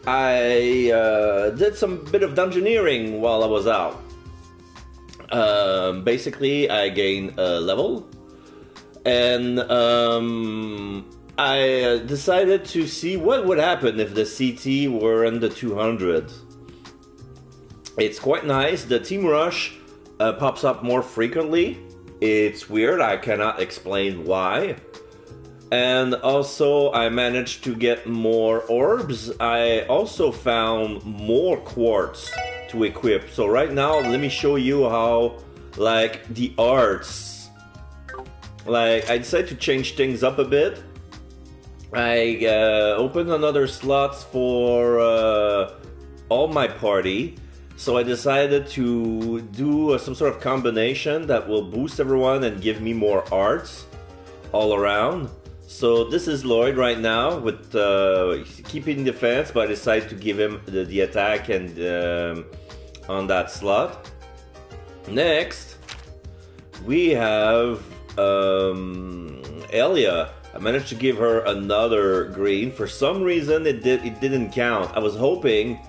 I did some bit of dungeoneering while I was out. Basically, I gained a level, and I decided to see what would happen if the CT were in the 200. It's quite nice. The Team Rush pops up more frequently. It's weird. I cannot explain why. And also, I managed to get more orbs. I also found more quartz to equip. So right now, let me show you how, like, the arts. Like, I decided to change things up a bit. I opened another slots for all my party. So I decided to do some sort of combination that will boost everyone and give me more arts all around. So this is Lloyd right now with keeping defense, but I decided to give him the attack and on that slot. Next, we have Elia. I managed to give her another green. For some reason, it didn't count. I was hoping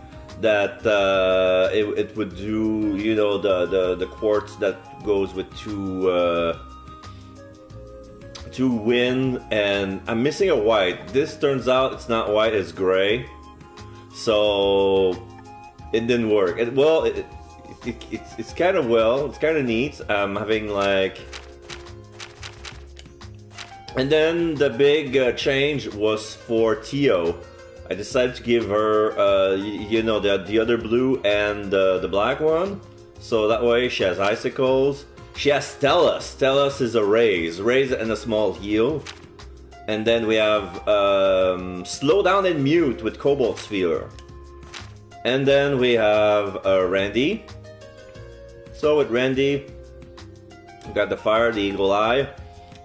that it would do, you know, the quartz that goes with two win, and I'm missing a white. This turns out it's not white, it's gray, so it didn't work. It's kind of it's kind of neat. I'm having like, and then the big change was for Tio. I decided to give her, you know, the other blue and the black one, so that way she has icicles. She has Stellus. Stellus is a raise and a small heal. And then we have slow down and mute with Cobalt Sphere. And then we have Randy. So with Randy, we got the fire, the Eagle Eye.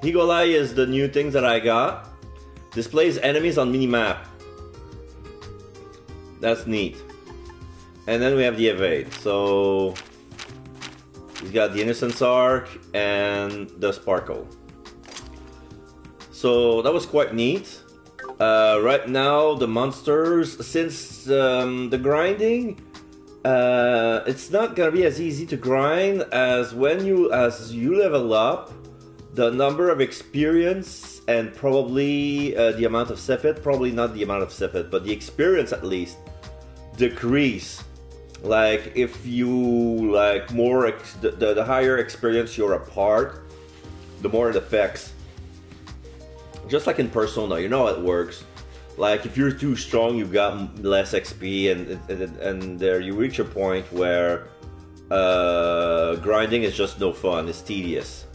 Eagle Eye is the new things that I got. Displays enemies on minimap. That's neat. And then we have the evade. So he's got the Innocence Arc and the Sparkle. So that was quite neat. Right now, the monsters, since the grinding, it's not gonna be as easy to grind as as you level up. The number of experience and probably the amount of Sephet, probably not the amount of Sephet, but the experience at least, decrease. Like if you like more, the higher experience you're apart, the more it affects. Just like in Persona, you know how it works. Like if you're too strong, you've got less XP, and there you reach a point where grinding is just no fun. It's tedious.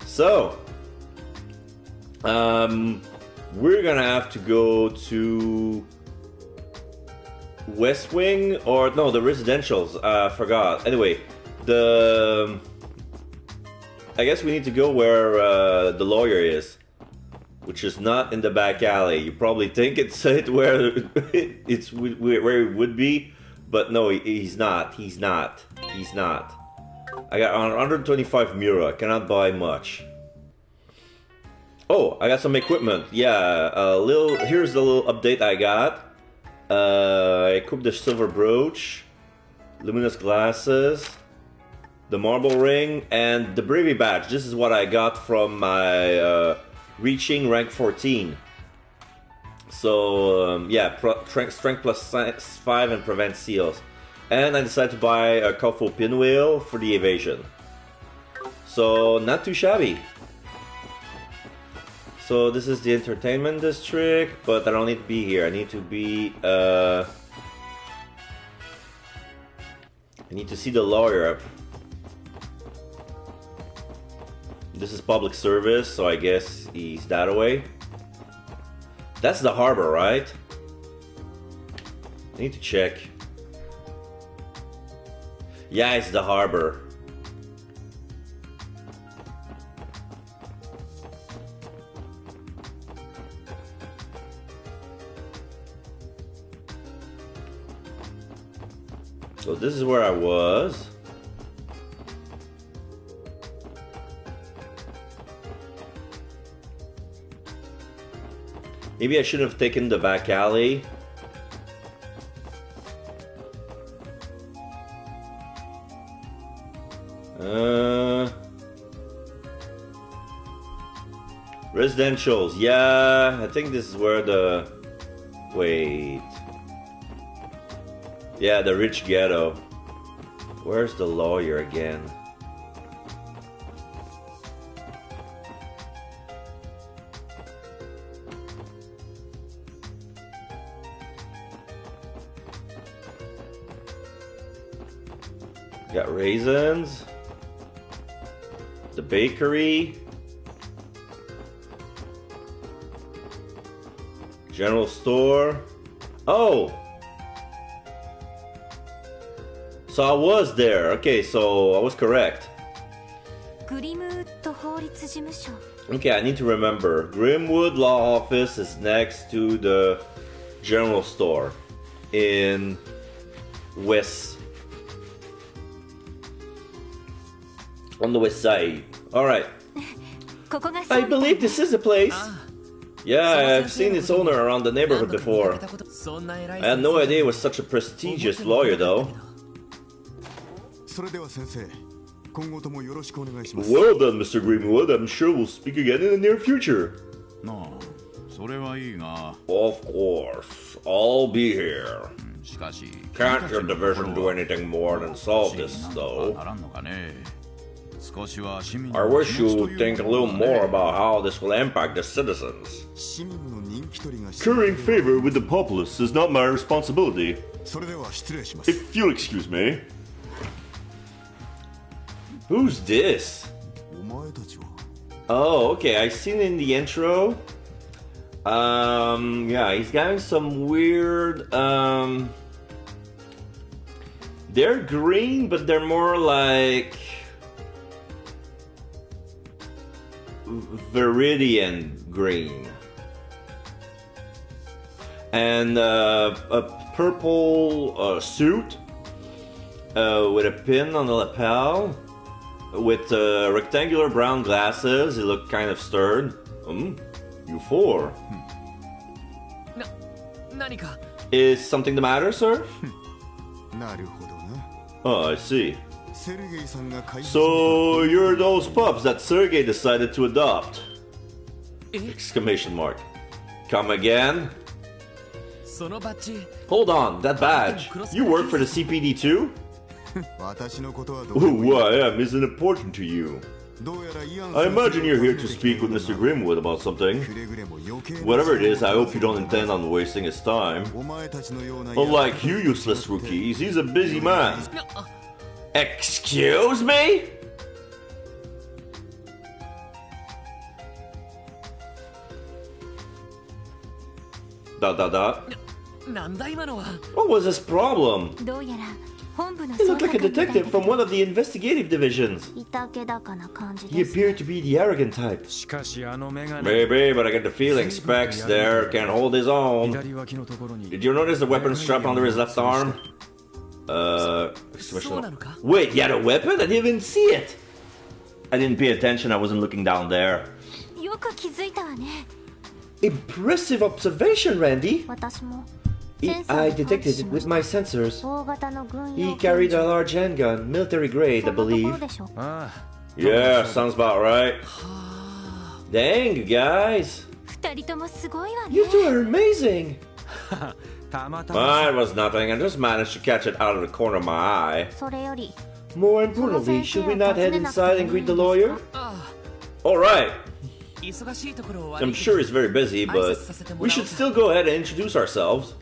So we're gonna have to go to West Wing, or no, the residentials. Forgot. Anyway, I guess we need to go where the lawyer is, which is not in the back alley. You probably think it's where it's where it would be, but no, he's not. He's not. He's not. I got 125 Mura. Cannot buy much. Oh, I got some equipment. Yeah, here's the little update I got. I equipped the silver brooch, luminous glasses, the marble ring, and the bravery badge. This is what I got from my reaching rank 14. So yeah, strength plus 5 and prevent seals. And I decided to buy a Kofo pinwheel for the evasion. So not too shabby. So this is the entertainment district, but I don't need to be here. I need to be I need to see the lawyer. This is public service, so I guess he's that away. That's the harbor, right? I need to check. Yeah, it's the harbor. So this is where I was. Maybe I should have taken the back alley. Residentials. Yeah, I think this is where the... Wait. Yeah, the rich ghetto. Where's the lawyer again? Got raisins. The bakery. General store. Oh! So I was there. Okay, so I was correct. Okay, I need to remember. Grimwood Law Office is next to the general store in West. On the west side. Alright. I believe this is the place. Yeah, I've seen its owner around the neighborhood before. I had no idea he was such a prestigious lawyer, though. Well done, Mr. Greenwood. I'm sure we'll speak again in the near future. Of course. I'll be here. Can't your division do anything more than solve this, though? I wish you would think a little more about how this will impact the citizens. Currying favor with the populace is not my responsibility. If you'll excuse me. Who's this? Oh, okay, I seen in the intro. Yeah, he's got some weird, they're green, but they're more like Viridian green. And a purple suit with a pin on the lapel, with rectangular brown glasses. He looked kind of stern. You four. Is something the matter, sir? Oh, I see. So you're those pups that Sergei decided to adopt? Exclamation mark. Come again? Hold on, that badge. You work for the CPD too? Who I am isn't important to you. I imagine you're here to speak with Mr. Grimwood about something. Whatever it is, I hope you don't intend on wasting his time. Unlike you useless rookies, he's a busy man. Excuse me? What was his problem? He looked like a detective from one of the investigative divisions. He appeared to be the arrogant type. Maybe, but I get the feeling Specs there can hold his own. Did you notice the weapon strap under his left arm? Wait, he had a weapon? I didn't even see it. I didn't pay attention, I wasn't looking down there. Impressive observation, Randy. I detected it with my sensors. He carried a large handgun, military grade, I believe. Yeah, sounds about right. Dang, you guys. You two are amazing. Mine was nothing, I just managed to catch it out of the corner of my eye. More importantly, should we not head inside and greet the lawyer? Alright. I'm sure he's very busy, but we should still go ahead and introduce ourselves.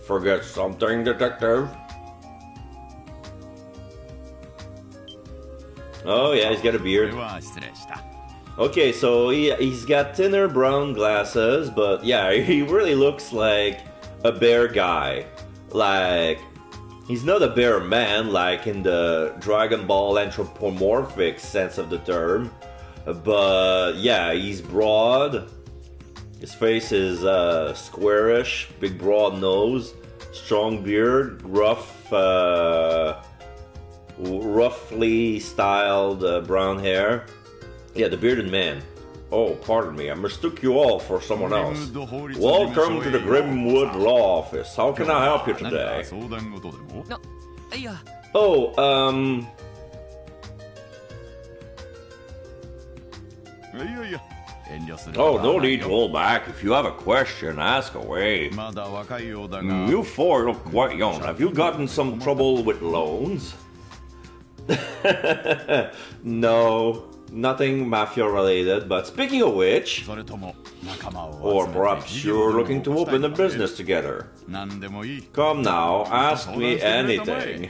Forget something, detective? Oh yeah, he's got a beard. Okay, so he's got thinner brown glasses, but yeah, he really looks like a bear guy. Like, he's not a bear man like in the Dragon Ball anthropomorphic sense of the term. But yeah, he's broad. His face is squarish, big broad nose, strong beard, roughly styled brown hair. Yeah, the bearded man. Oh, pardon me, I mistook you all for someone else. Welcome to the Grimwood Law Office. How can I help you today? Oh, Oh, no need to hold back. If you have a question, ask away. You four look quite young. Have you gotten some trouble with loans? No, nothing mafia related, but speaking of which, or perhaps you're looking to open a business together. Come now, ask me anything.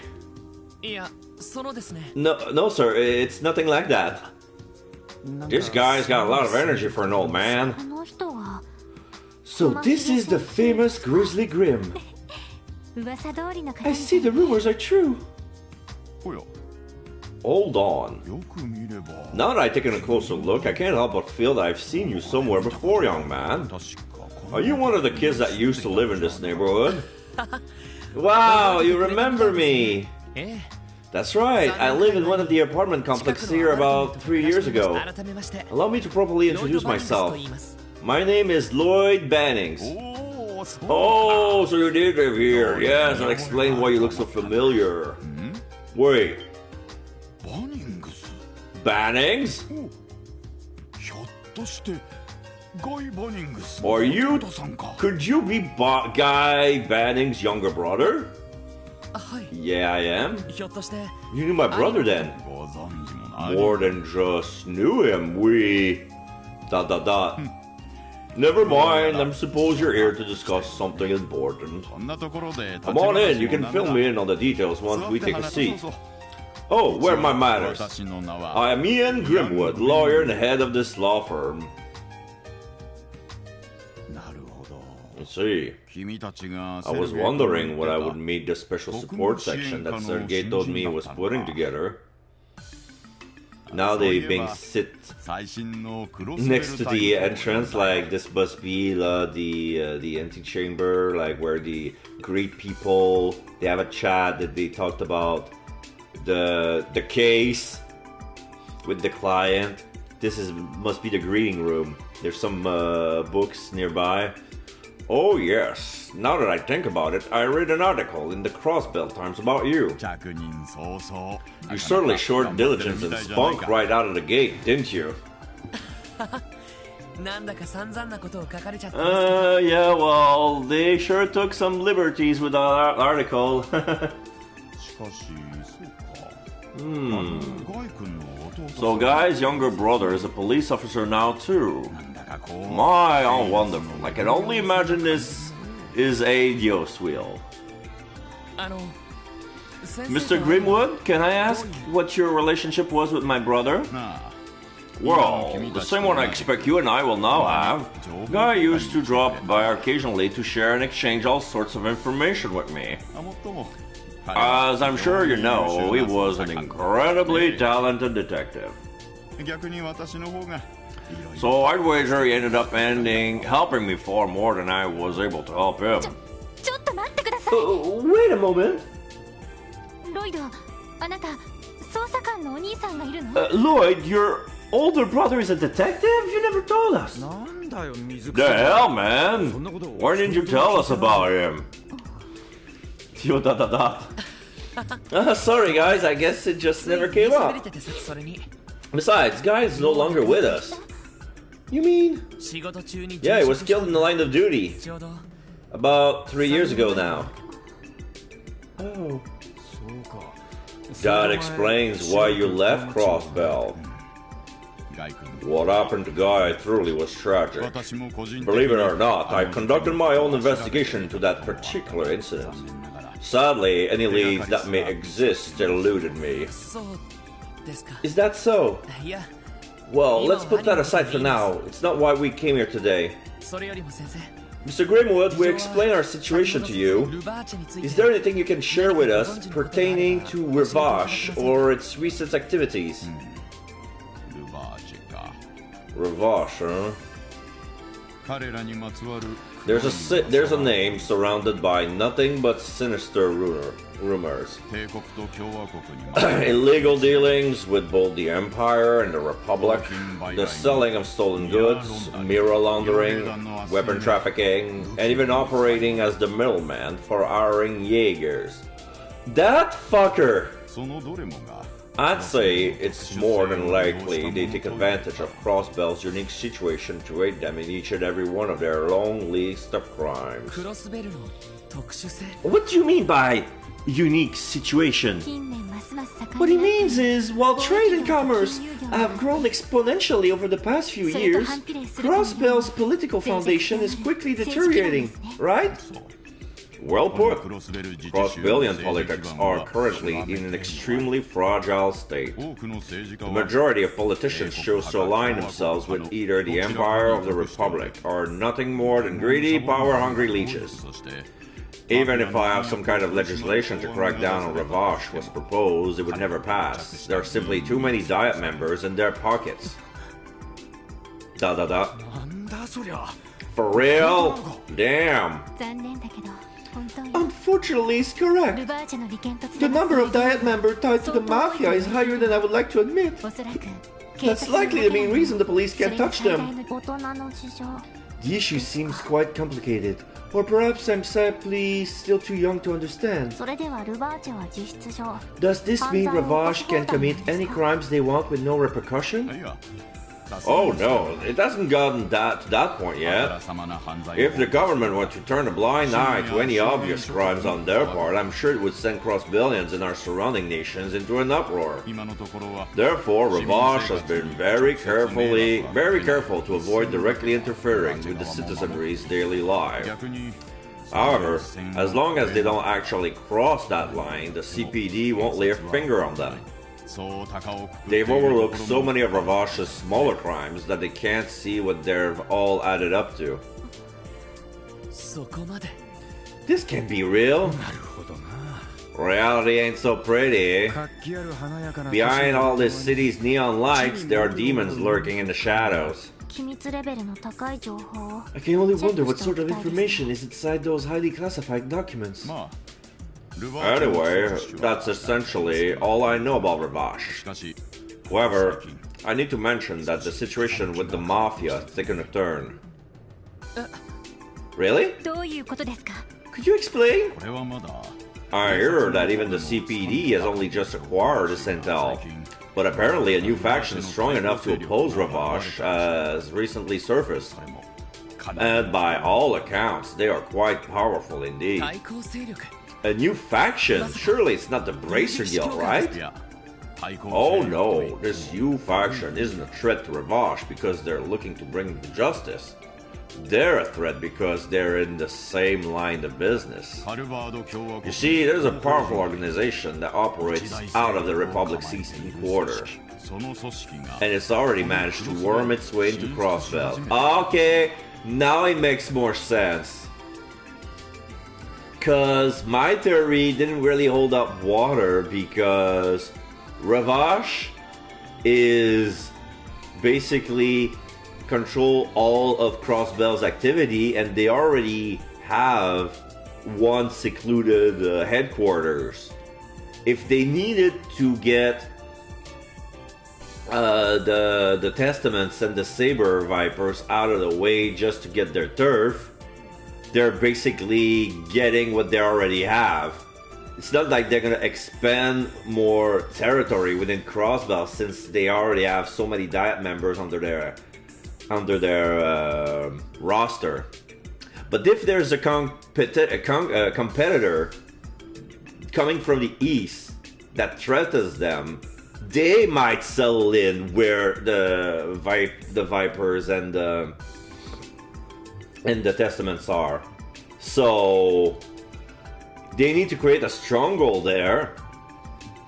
No, sir, it's nothing like that. This guy's got a lot of energy for an old man. So this is the famous Grizzly Grim. I see the rumors are true. Hold on. Now that I've taken a closer look, I can't help but feel that I've seen you somewhere before, young man. Are you one of the kids that used to live in this neighborhood? Wow, you remember me! That's right, I lived in one of the apartment complexes here about 3 years ago. Allow me to properly introduce myself. My name is Lloyd Bannings. Oh, so you did live here. Yes, that explains why you look so familiar. Wait. Bannings? Are you... Could you be Guy Bannings' younger brother? Yeah, I am. You knew my brother then? More than just knew him, we... ... Never mind, I suppose you're here to discuss something important. Come on in, you can fill me in on the details once we take a seat. Oh, where are my manners? I am Ian Grimwood, lawyer and head of this law firm. Let's see. I was wondering when I would meet the special support section that Sergei told me he was putting together. Now they being sit next to the entrance, like this must be the antechamber, like where they greet people. They have a chat that they talked about the case with the client. This must be the greeting room. There's some books nearby. Oh yes, now that I think about it, I read an article in the Crossbell Times about you. You certainly showed diligence and spunk right out of the gate, didn't you? Yeah, well, they sure took some liberties with our article. So Guy's younger brother is a police officer now too. My, how wonderful. I can only imagine this is a Dios wheel. Mr. Grimwood, can I ask what your relationship was with my brother? Well, the same one I expect you and I will now have. Guy used to drop by occasionally to share and exchange all sorts of information with me. As I'm sure you know, he was an incredibly talented detective. So I'd wager he ended up helping me far more than I was able to help him. Wait a moment. Lloyd, your older brother is a detective? You never told us. The hell, man? Why didn't you tell us about him? Sorry guys, I guess it just never came up. Besides, Guy is no longer with us. You mean? Yeah, he was killed in the line of duty. About 3 years ago now. Oh. That explains why you left Crossbell. What happened to Guy truly was tragic. Believe it or not, I conducted my own investigation into that particular incident. Sadly, any leads that may exist eluded me. Is that so? Well, let's put that aside for now. It's not why we came here today. Mr. Grimwood, we explain our situation to you. Is there anything you can share with us pertaining to Ravache or its recent activities? Ravache, huh? There's a name surrounded by nothing but sinister rumors. Illegal dealings with both the Empire and the Republic, the selling of stolen goods, mirror laundering, weapon trafficking, and even operating as the middleman for hiring Jaegers. That fucker! I'd say it's more than likely they take advantage of Crossbell's unique situation to aid them in each and every one of their long list of crimes. What do you mean by unique situation? What he means is, while trade and commerce have grown exponentially over the past few years, Crossbell's political foundation is quickly deteriorating, right? Well put. Cross-billion politics are currently in an extremely fragile state. The majority of politicians choose to align themselves with either the Empire or the Republic, or nothing more than greedy, power-hungry leeches. Even if I have some kind of legislation to crack down on Ravash was proposed, it would never pass. There are simply too many Diet members in their pockets. For real? Damn. Unfortunately, it's correct. The number of Diet members tied to the Mafia is higher than I would like to admit. That's likely the main reason the police can't touch them. The issue seems quite complicated, or perhaps I'm simply still too young to understand. Does this mean Ravash can commit any crimes they want with no repercussion? Oh no, it hasn't gotten to that point yet. If the government were to turn a blind eye to any obvious crimes on their part, I'm sure it would send cross-billions in our surrounding nations into an uproar. Therefore, Ravash has been very careful to avoid directly interfering with the citizenry's daily life. However, as long as they don't actually cross that line, the CPD won't lay a finger on them. They've overlooked so many of Ravash's smaller crimes that they can't see what they've all added up to. This can't be real. Reality ain't so pretty. Behind all this city's neon lights, there are demons lurking in the shadows. I can only wonder what sort of information is inside those highly classified documents. Anyway, that's essentially all I know about Ravash. However, I need to mention that the situation with the Mafia has taken a turn. Really? Could you explain? I hear that even the CPD has only just acquired this intel, but apparently a new faction strong enough to oppose Ravash has recently surfaced. And by all accounts, they are quite powerful indeed. A new faction? Surely it's not the Bracer Guild, right? Oh no, this new faction isn't a threat to Ravash because they're looking to bring him to justice. They're a threat because they're in the same line of business. You see, there's a powerful organization that operates out of the Republic's eastern quarter, and it's already managed to worm its way into Crossbell. Okay, now it makes more sense. Because my theory didn't really hold up water, because Ravash is basically control all of Crossbell's activity, and they already have one secluded headquarters. If they needed to get the Testaments and the Saber Vipers out of the way just to get their turf, they're basically getting what they already have. It's not like they're gonna expand more territory within Crossbell, since they already have so many Diet members under their roster. But if there's a competitor coming from the east that threatens them, they might settle in where the Vipers and the Testaments are. So they need to create a stronghold there.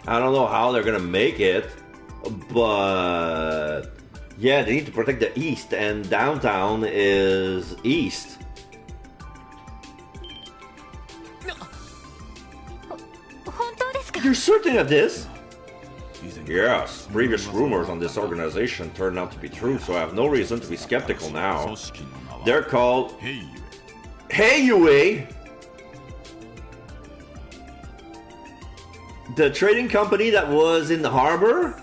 I don't know how they're gonna make it, but yeah, they need to protect the east, and downtown is east. You're certain of this? Yes, previous rumors on this organization turned out to be true, so I have no reason to be skeptical now. They're called Heiyue! The trading company that was in the harbor?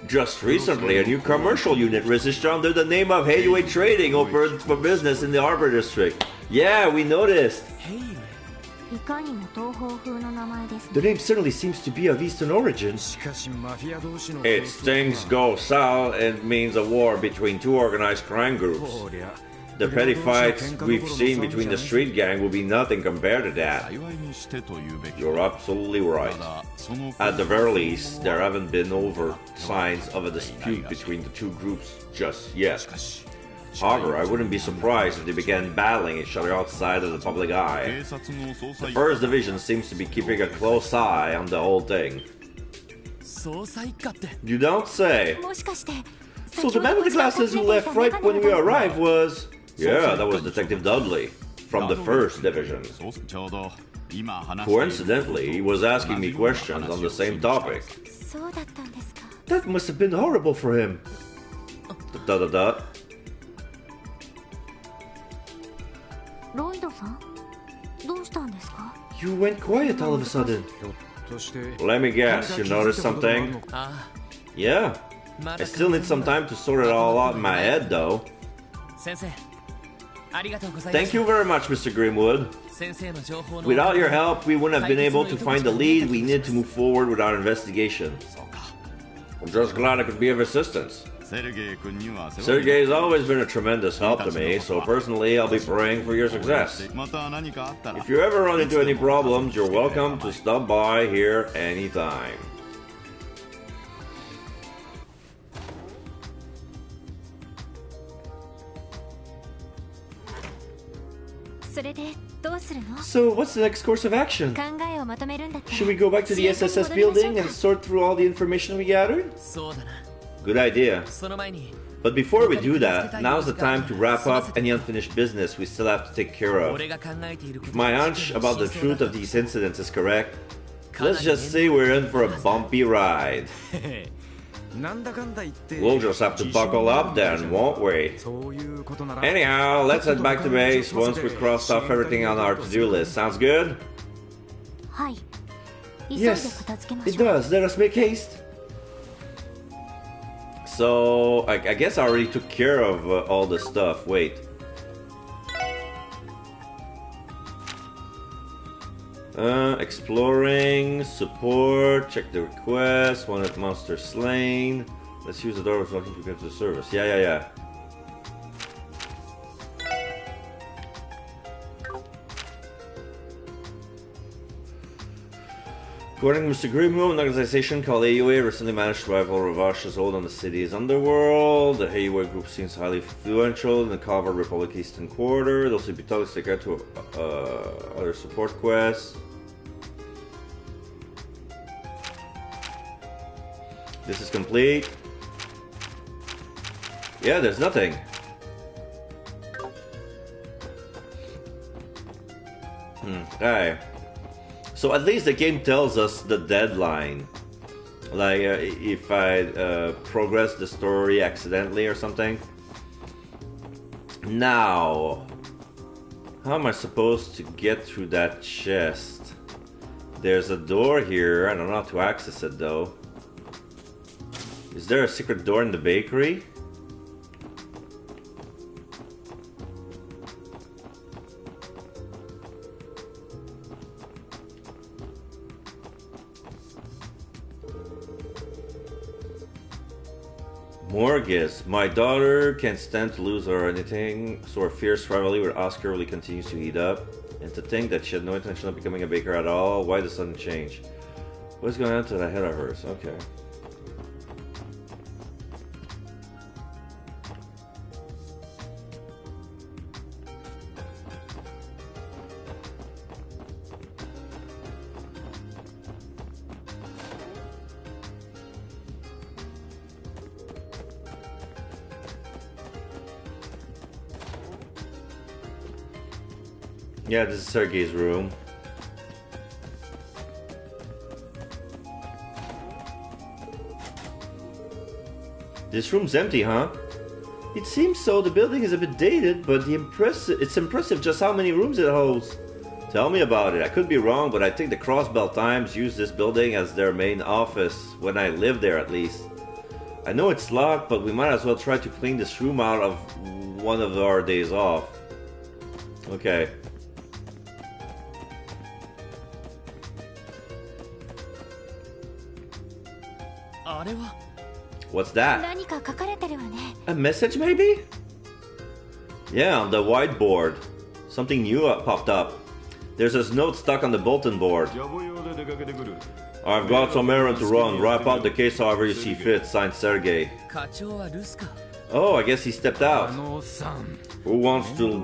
Just recently, a new commercial unit registered under the name of Heiyue Trading opened for business in the harbor district. Yeah, we noticed. The name certainly seems to be of Eastern origin. If things go south, it means a war between two organized crime groups. The petty fights we've seen between the street gang will be nothing compared to that. You're absolutely right. At the very least, there haven't been overt signs of a dispute between the two groups just yet. However, I wouldn't be surprised if they began battling each other outside of the public eye. The First Division seems to be keeping a close eye on the whole thing. You don't say. So the man with the glasses who left right when we arrived was... Yeah, that was Detective Dudley, from the First Division. Coincidentally, he was asking me questions on the same topic. That must have been horrible for him. You went quiet all of a sudden. Let me guess, you noticed something? Yeah. I still need some time to sort it all out in my head, though. Thank you very much, Mr. Grimwood. Without your help, we wouldn't have been able to find the lead we needed to move forward with our investigation. I'm just glad I could be of assistance. Sergei has always been a tremendous help to me, so personally I'll be praying for your success. If you ever run into any problems, you're welcome to stop by here anytime. So what's the next course of action? Should we go back to the SSS building and sort through all the information we gathered? Good idea. But before we do that, now's the time to wrap up any unfinished business we still have to take care of. If my hunch about the truth of these incidents is correct, let's just say we're in for a bumpy ride. We'll just have to buckle up then, won't we? Anyhow, let's head back to base once we crossed off everything on our to-do list. Sounds good? Yes, it does. Let us make haste. So, I guess I already took care of all the stuff. Wait. Exploring, support, check the request, wanted monster slain. Let's use the door of looking to get to the service. Yeah. According to Mr. Grimwood, an organization called Heiyue recently managed to rival Ravash's hold on the city's underworld. The Heiyue group seems highly influential in the Calvar Republic Eastern Quarter. They'll be told to get to other support quests. This is complete. Yeah, there's nothing. Okay. So at least the game tells us the deadline. Like if I progress the story accidentally or something. Now, how am I supposed to get through that chest? There's a door here. I don't know how to access it though. Is there a secret door in the bakery? Morgus, my daughter can't stand to lose or anything, so her fierce rivalry with Oscar really continues to heat up. And to think that she had no intention of becoming a baker at all, why the sudden change? What's going on to the head of hers? Okay. Yeah, this is Sergei's room. This room's empty, huh? It seems so. The building is a bit dated, but it's impressive just how many rooms it holds. Tell me about it. I could be wrong, but I think the Crossbell Times used this building as their main office, when I lived there at least. I know it's locked, but we might as well try to clean this room out of one of our days off. Okay. What's that? A message, maybe? Yeah, on the whiteboard. Something new popped up. There's this note stuck on the bulletin board. I've got some errand to run. Wrap up the case however you see fit. Signed, Sergey. Oh, I guess he stepped out. Who wants to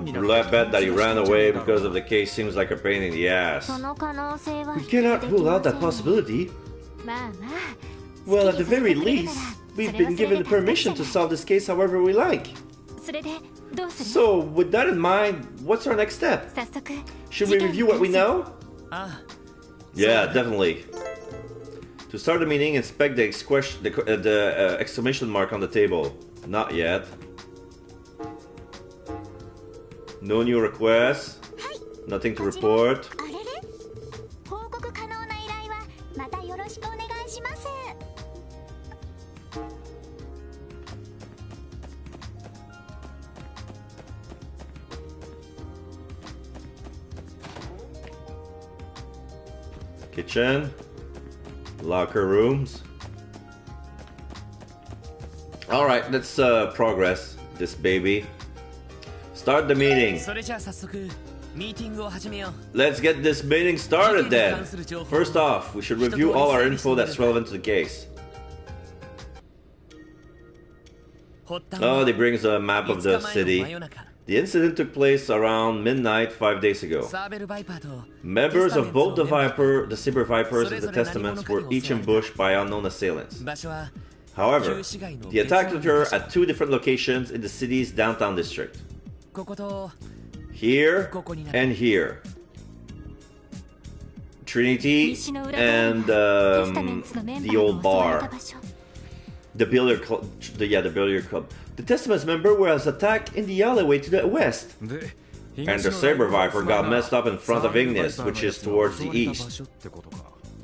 bet that he ran away because of the case? Seems like a pain in the ass. We cannot rule out that possibility. Well, at the very least, we've been given the permission to solve this case however we like. So, with that in mind, what's our next step? Should we review what we know? Yeah, definitely. To start the meeting, inspect the exclamation mark on the table. Not yet. No new requests. Nothing to report. Kitchen, locker rooms. All right, let's progress this baby. Start the meeting. Let's get this meeting started then. First off, we should review all our info that's relevant to the case. Oh, they bring us a map of the city. The incident took place around midnight 5 days ago. Members of both the Saber Vipers and the Testaments were each ambushed by unknown assailants. However, the attack occurred at two different locations in the city's downtown district. Here and here. Trinity and the old bar. The billiard club. The billiard club. The Testaments member was attacked in the alleyway to the west. And the Saber Viper got messed up in front of Ignis, which is towards the east.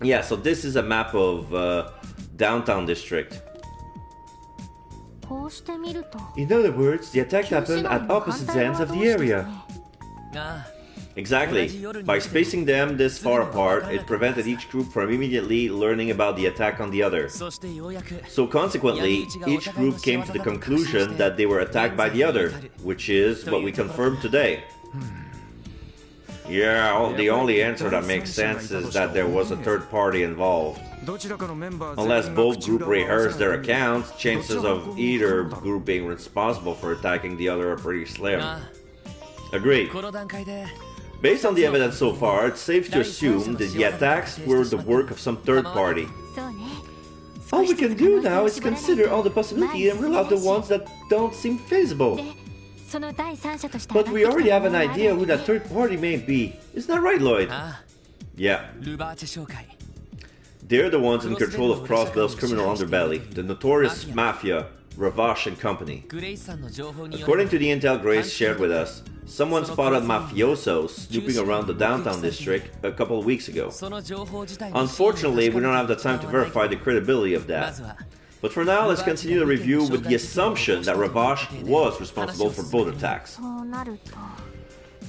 Yeah, so this is a map of downtown district. In other words, the attack happened at opposite ends of the area. Exactly. By spacing them this far apart, it prevented each group from immediately learning about the attack on the other. So consequently, each group came to the conclusion that they were attacked by the other, which is what we confirmed today. Yeah, the only answer that makes sense is that there was a third party involved. Unless both groups rehearse their accounts, chances of either group being responsible for attacking the other are pretty slim. Agreed. Based on the evidence so far, it's safe to assume that the attacks were the work of some third party. All we can do now is consider all the possibilities and rule out the ones that don't seem feasible. But we already have an idea who that third party may be. Isn't that right, Lloyd? Yeah. They're the ones in control of Crossbell's criminal underbelly, the notorious mafia, Ravash and Company. According to the intel Grace shared with us, someone spotted mafiosos snooping around the downtown district a couple of weeks ago. Unfortunately, we don't have the time to verify the credibility of that. But for now, let's continue the review with the assumption that Ravash was responsible for both attacks.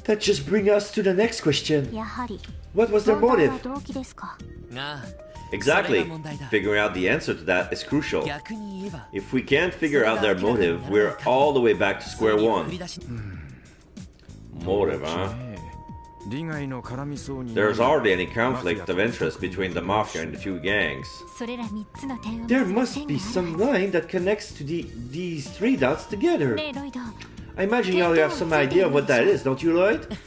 That just brings us to the next question. What was their motive? Exactly. Figuring out the answer to that is crucial. If we can't figure out their motive, we're all the way back to square one. Motive, huh? There's hardly any conflict of interest between the Mafia and the two gangs. There must be some line that connects to these three dots together. I imagine you all have some idea of what that is, don't you, Lloyd?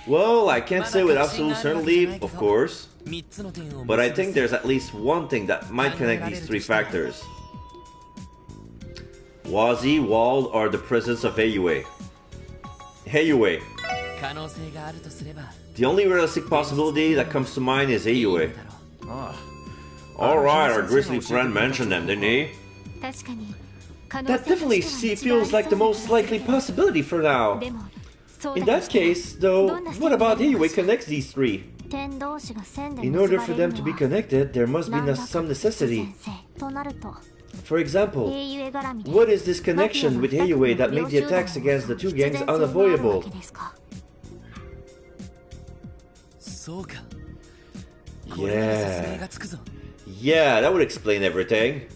Well, I can't say with absolute certainty, of course. But I think there's at least one thing that might connect these three factors. Wazi, Wald, or the presence of Heiyue. Heiyue. The only realistic possibility that comes to mind is Heiyue. Alright, our grizzly friend mentioned them, didn't he? That definitely feels like the most likely possibility for now. In that case, though, what about Heiyue connects these three? In order for them to be connected, there must be some necessity. For example, what is this connection with Heiyue that made the attacks against the two gangs unavoidable? Yeah, that would explain everything.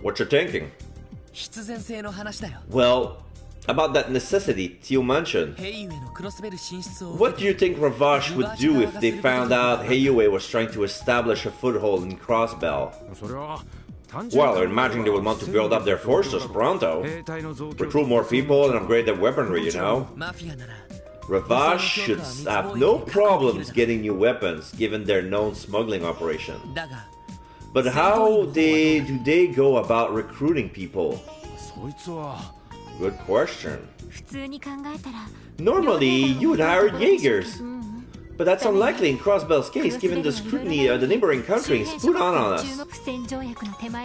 What you're thinking? Well, about that necessity Tio mentioned. What do you think Ravash would do if they found out Heiyue was trying to establish a foothold in Crossbell? Well, I imagine they would want to build up their forces pronto. Recruit more people and upgrade their weaponry, you know? Ravash should have no problems getting new weapons, given their known smuggling operation. But how do they go about recruiting people? Good question. Normally, you would hire Jaegers. But that's unlikely in Crossbell's case, given the scrutiny the neighboring countries put on us.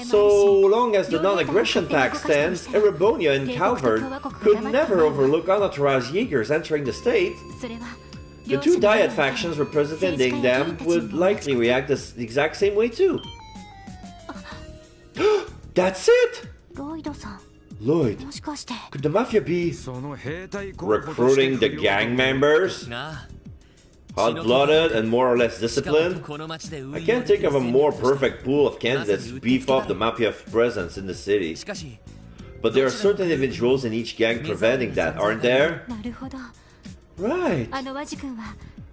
So long as the non-aggression pact stands, Erebonia and Calvert could never overlook unauthorized Jaegers entering the state. The two Dyad factions representing them would likely react the exact same way too. That's it! Lloyd, could the Mafia be recruiting the gang members? Hot-blooded and more or less disciplined? I can't think of a more perfect pool of candidates to beef up the Mafia presence in the city. But there are certain individuals in each gang preventing that, aren't there? Right.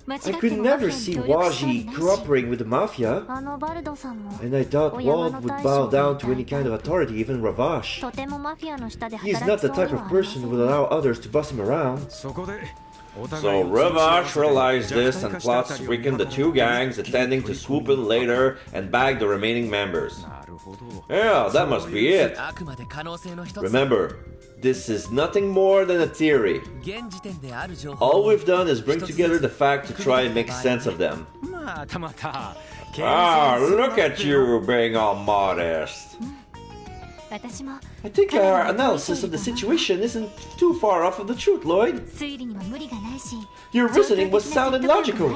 I could never see Waji cooperating with the Mafia, and I thought Wald would bow down to any kind of authority, even Ravash. He is not the type of person who would allow others to boss him around. So Ravash realized this and plots to weaken the two gangs, intending to swoop in later and bag the remaining members. Yeah, that must be it. Remember, this is nothing more than a theory. All we've done is bring together the facts to try and make sense of them. Ah, look at you being all modest. I think our analysis of the situation isn't too far off of the truth, Lloyd. Your reasoning was sound and logical.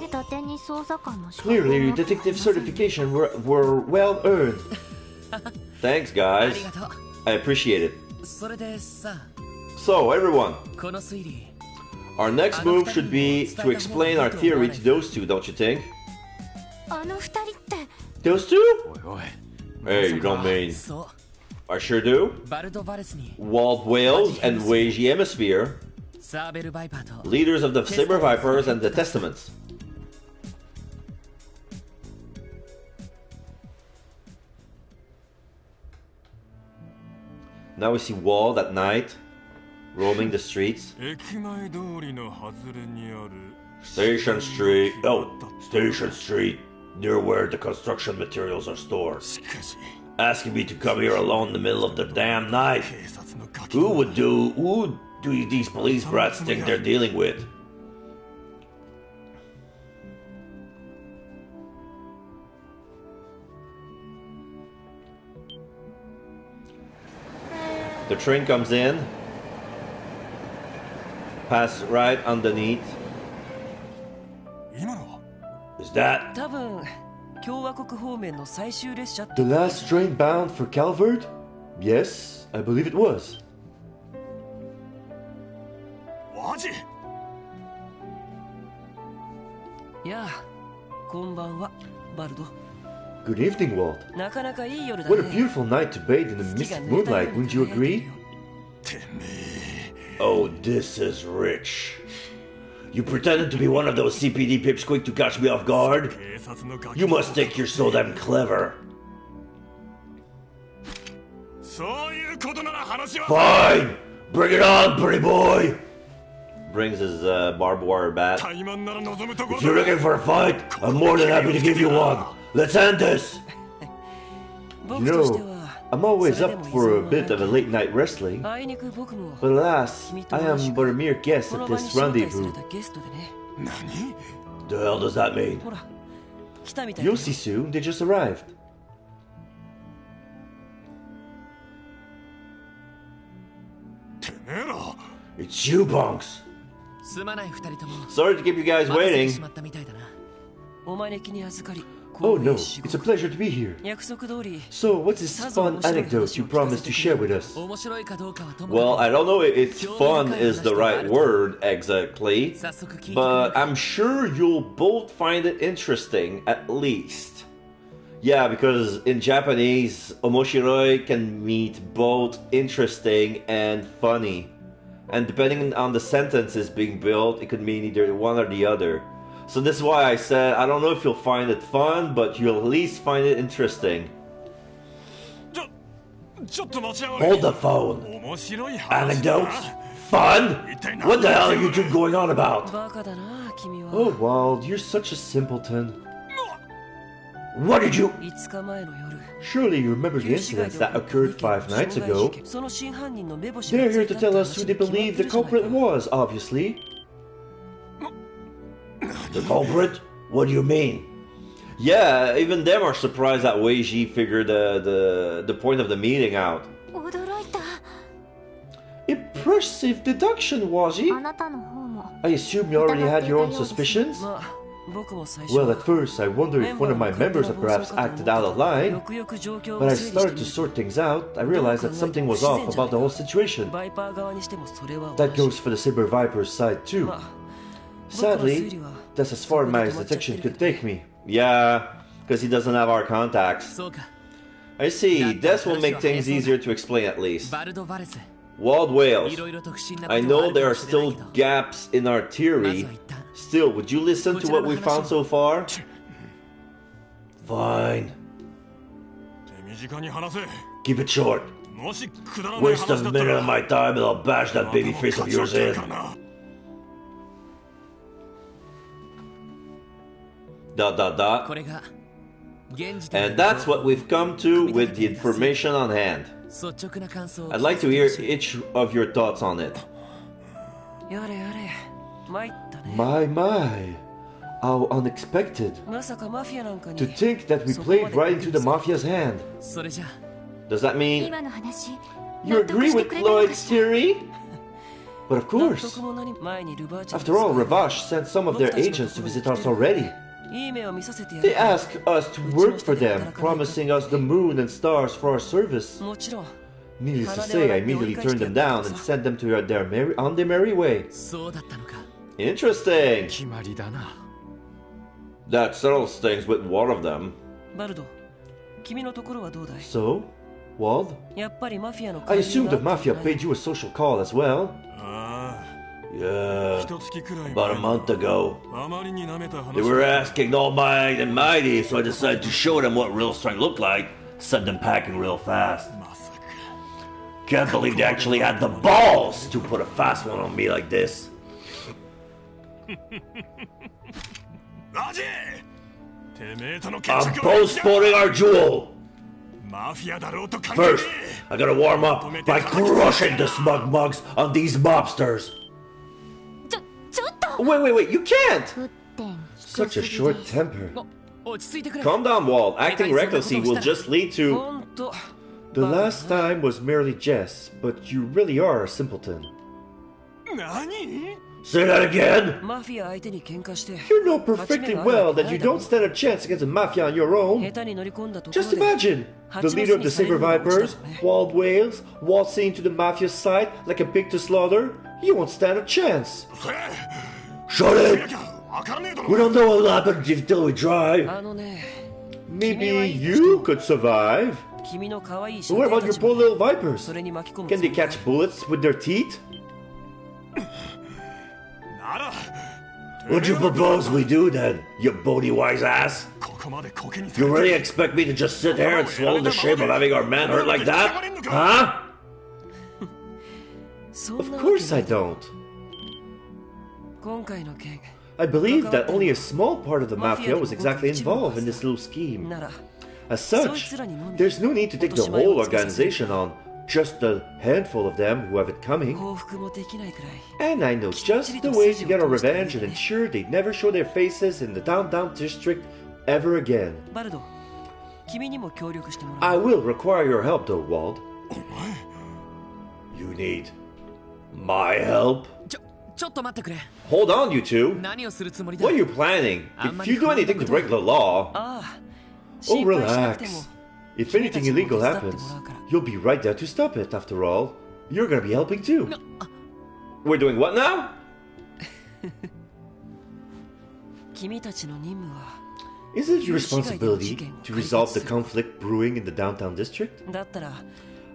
Clearly, detective certification were well earned. Thanks, guys. I appreciate it. So, everyone, our next move should be to explain our theory to those two, don't you think? Those two? Hey, you don't mean... I sure do. Wald Wales and Weiji Hemisphere, leaders of the Saber Vipers and the Testaments. Now we see Wald at night, roaming the streets. Station Street. Oh, Station Street, near where the construction materials are stored. Asking me to come here alone in the middle of the damn night. Who do these police brats think they're dealing with? The train comes in, pass right underneath. Is that the last train bound for Calvert? Yes, I believe it was. Good evening, Walt. What a beautiful night to bathe in the mystic moonlight, wouldn't you agree? Oh, this is rich. You pretended to be one of those CPD pipsqueak to catch me off guard? You must think you're so damn clever. Fine! Bring it on, pretty boy! Brings his barbed wire bat. If you're looking for a fight, I'm more than happy to give you one. Let's end this! You know, I'm always up for a bit of a late night wrestling. But alas, I am but a mere guest at this rendezvous. The hell does that mean? You'll see soon, they just arrived. It's you, Bunks. Sorry to keep you guys waiting. Oh no, it's a pleasure to be here. So, what's this fun anecdote you promised to share with us? Well, I don't know if fun is the right word exactly, but I'm sure you'll both find it interesting at least. Yeah, because in Japanese, omoshiroi can mean both interesting and funny. And depending on the sentences being built, it could mean either one or the other. So this is why I said, I don't know if you'll find it fun, but you'll at least find it interesting. Hold the phone. Anecdotes? Fun? What the hell are you two going on about? Oh, Wald, you're such a simpleton. What did you... Surely you remember the incidents that occurred 5 nights ago. They're here to tell us who they believe the culprit was, obviously. The culprit? What do you mean? Yeah, even them are surprised that Weiji figured the point of the meeting out. Impressive deduction, Waji. I assume you already had your own suspicions? Well, at first I wondered if one of my members had perhaps acted out of line, but I started to sort things out. I realized that something was off about the whole situation. That goes for the Saber Viper's side too. Sadly, that's as far as my detection could take me. Yeah, because he doesn't have our contacts. I see, this will make things easier to explain at least. Wald Wales. I know there are still gaps in our theory. Still, would you listen to what we found so far? Fine. Keep it short. Waste a minute of my time and I'll bash that baby face of yours in. Dot dot dot. And that's what we've come to with the information on hand. I'd like to hear each of your thoughts on it. My, how unexpected. To think that we played right into the Mafia's hand. Does that mean you agree with Lloyd's theory? But of course. After all, Ravash sent some of their agents to visit us already. They asked us to work for them, promising us the moon and stars for our service. Needless to say, I immediately turned them down and sent them to on their merry way. Interesting. That settles things with one of them. So, Wald? I assume the Mafia paid you a social call as well? Yeah, about a month ago. They were asking all might and mighty, so I decided to show them what real strength looked like. Send them packing real fast. Can't believe they actually had the balls to put a fast one on me like this. I'm postponing our duel. First, I gotta warm up by crushing the smug mugs on these mobsters. Wait, you can't! Such a short temper. Calm down, Wald. Acting recklessly will just lead to... The last time was merely jest, but you really are a simpleton. Say that again! You know perfectly well that you don't stand a chance against the Mafia on your own. Just imagine! The leader of the Saber Vipers, Wald Wales, waltzing into the Mafia's side like a pig to slaughter. You won't stand a chance. Shut it! We don't know what will happen until we try. Maybe you could survive. But what about your poor little vipers? Can they catch bullets with their teeth? What do you propose we do then, you bony wise ass? You really expect me to just sit here and swallow the shame of having our man hurt like that? Huh? Of course I don't. I believe that only a small part of the Mafia was exactly involved in this little scheme. As such, there's no need to take the whole organization on, just a handful of them who have it coming. And I know just the way to get our revenge and ensure they never show their faces in the downtown district ever again. I will require your help though, Wald. You need My help? ちょっと待ってくれ。 Hold on, you two. 何をするつもりだ。 What are you planning? If you do anything to break the law... ああ。 Oh, 心配しなくても relax. If anything illegal happens, you'll be right there to stop it, after all. You're gonna be helping too. We're doing what now? 君たちの任務は Is it your responsibility to resolve the conflict brewing in the downtown district? だったら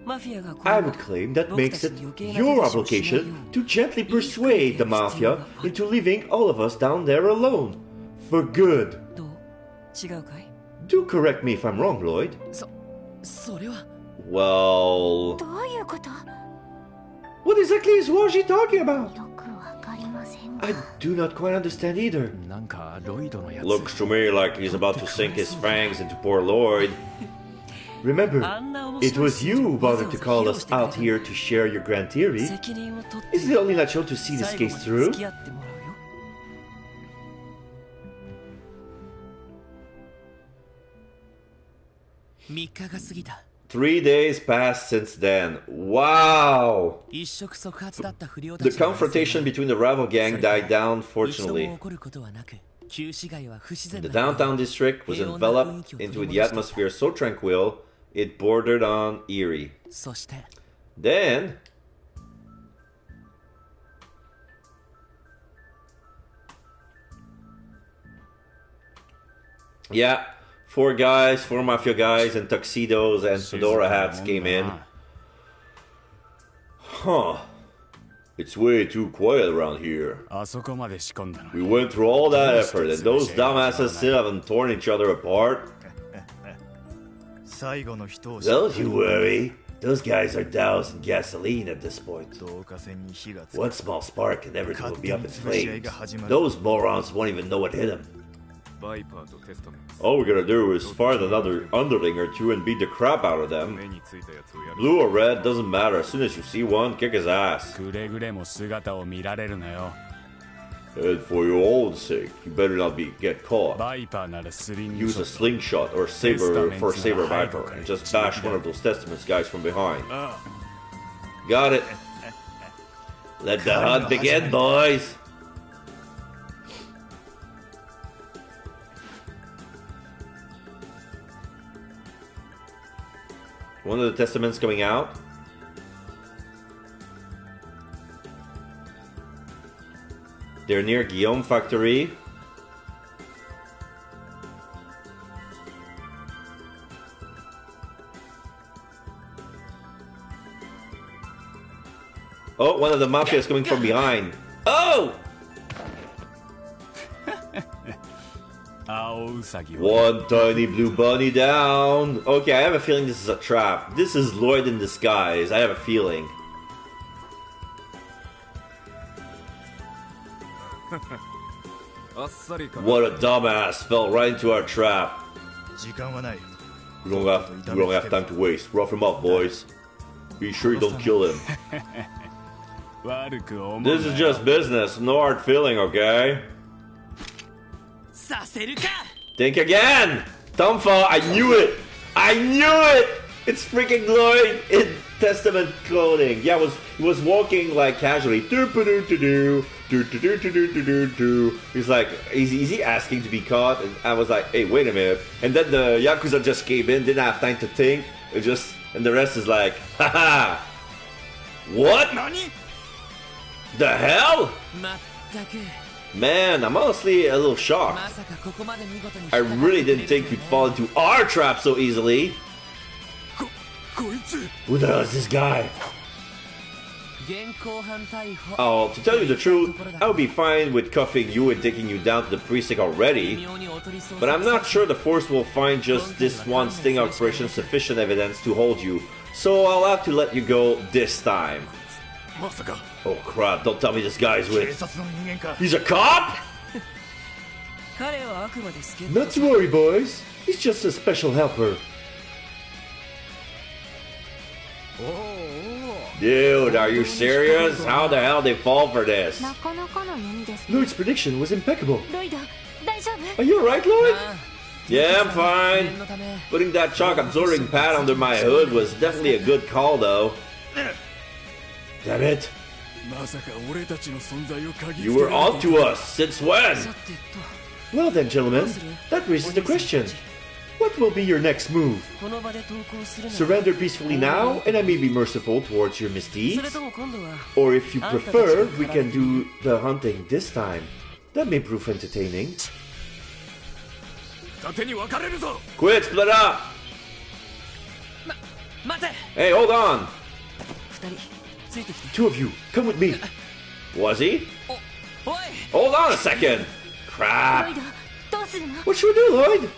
マフィアが I would claim that makes it your obligation to gently persuade the mafia into leaving all of us down there alone. For good. どう違うかい Do correct me if I'm wrong, Lloyd. それは Well... どういうこと？ What exactly is Washi talking about? よくわかりませんが。 I do not quite understand either. なんかロイドのやつ Looks to me like he's about to sink his fangs into poor Lloyd. Remember, it was you who bothered to call us out here to share your grand theory. 責任を取って Is it only natural to see this 最後 case まで through? 付き合ってもらうよ。3日が過ぎた。 3 days passed since then. Wow! 一触即発だった不良た The ちの confrontation between the rival gang died down, 一度も fortunately. 起こることはなく、旧市街は不自然 The な downtown district was enveloped into the atmosphere so tranquil, it bordered on eerie. そして Then... Yeah, 4 guys, 4 mafia guys in tuxedos and fedora hats came in. Huh. It's way too quiet around here. あそこまで仕込んだの We went through all that effort and those dumbasses still haven't torn each other apart. 最後の人を Don't you worry. Those guys are doused in gasoline at this point. 導火線に火がつく One small spark and everything will be up in flames. Those morons won't even know what hit them. バイパーとテストメン All we're gonna do is find another underling or two and beat the crap out of ト them. 目についたやつをやる Blue or red, doesn't matter. As soon as you see one, kick his ass. くれぐれも姿を見られるなよ And for your own sake, you better not get caught. バイパーならスリング Use シ a ョッ slingshot or saber for Saber Viper and just bash one of those Testaments guys from behind. Got it. Let the hunt begin, boys. One of the Testaments coming out. They're near Guillaume Factory. Oh, one of the mafia is coming from behind. Oh! 青ウサギを One tiny blue bunny down. Okay, I have a feeling this is a trap. This is Lloyd in disguise. I have a feeling. あっさりか What a dumbass fell right into our trap. 時間はない We don't have time to waste. Rough him up, boys. Be sure you don't kill him. 悪く思う This is just business. No hard feeling, okay? させるか Think again! Thumbfall, I knew it! I knew it! It's freaking Lloyd in Testament clothing. Yeah, he was walking like casually. He's like, is he asking to be caught? And I was like, hey, wait a minute. And then the Yakuza just came in, didn't have time to think. And the rest is like, haha! What? The hell? まったく Man, I'm honestly a little shocked. まさかここまで見事に I really didn't think you'd fall into our trap so easily. こいつ Who the hell is this guy? 現行犯逮捕 Oh, to tell you the truth, I would be fine with cuffing you and taking you down to the precinct already. 妙におとり捜査 But I'm not sure the force will find just this one sting operation sufficient evidence to hold you. So I'll have to let you go this time. まさか Oh crap, don't tell me this guy's 警 with... 察の人間か He's a cop? 彼はあくまで助っ人 Not to worry, boys. He's just a special helper. おおお Dude, are you serious? How the hell they fall for this? なかなかの弓ですね。 Lloyd's prediction was impeccable. ロイド、大丈夫？ Are you alright, Lloyd? ああ Yeah, I'm 念 fine. のため Putting that shock absorbing pad under my hood was definitely a good call, though. Damn it. まさか俺たちの存在を嗅ぎつけ You ら were れてい on た to us. Since when? さてと Well then, gentlemen, that raises the question. What will be your next move? この場で投降するなら Surrender peacefully now, and I may be merciful towards your それ misdeeds. とも今度は Or if you prefer, we can do the hunting this time. That may prove entertaining. 二手に分かれるぞ Quit, split up! 待て Hey, hold on! 二人ついてきて Two of you, come with me. Was he? おい Hold on a second! ロ Crap! イドどうするの What should we do, Lloyd?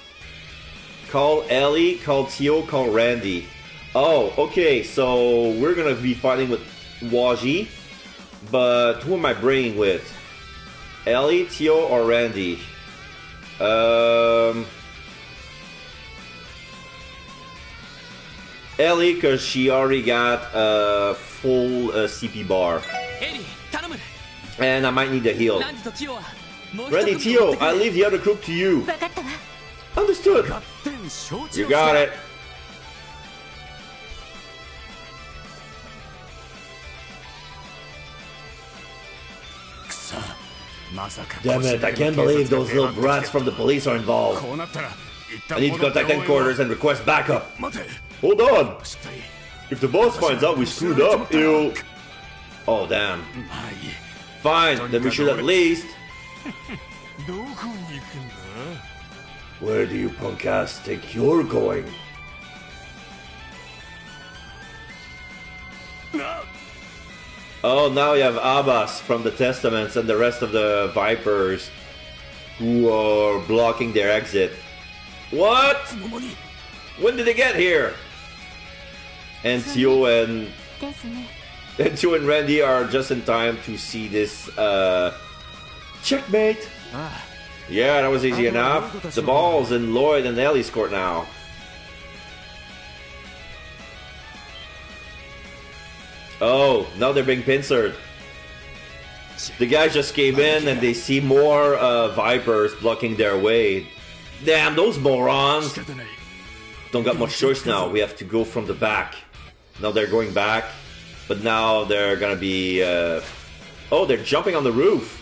Call Ellie, call Tio, call Randy. Oh, okay, so we're gonna be fighting with Waji, but who am I bringing with? Ellie, Tio, or Randy? Ellie, because she already got a full CP bar. エリー頼む And I might need a heal. ランディとティオはもう一 Randy, 組持って Tio, くれ I leave the other group to you. 分かったわ Understood. 合点承知 You got it. くそまさか Damn it, I can't believe those little brats from the police are involved. こうなったら一旦 I need to 戻って contact 応援を headquarters and request backup. 待て Hold on. しっかり If the boss finds out we screwed up, he'll... Oh, damn. まあいい Fine, then we should at least... どこに行くんだ Where do you punk ass think you're going? な Oh, now you have Abbas from the Testaments and the rest of the Vipers who are blocking their exit. What? 共に When did they get here? And Tio and ですね Tio and Randy are just in time to see this checkmate. あ Yeah, that was easy enough. The ball's in Lloyd and Ellie's court now. Oh, now they're being pincered. The guys just came in and they see more Vipers blocking their way. Damn, those あ morons! 仕方ない Don't got much choice now. We have to go from the back. Now they're going back, but now they're gonna be. Oh, they're jumping on the roof.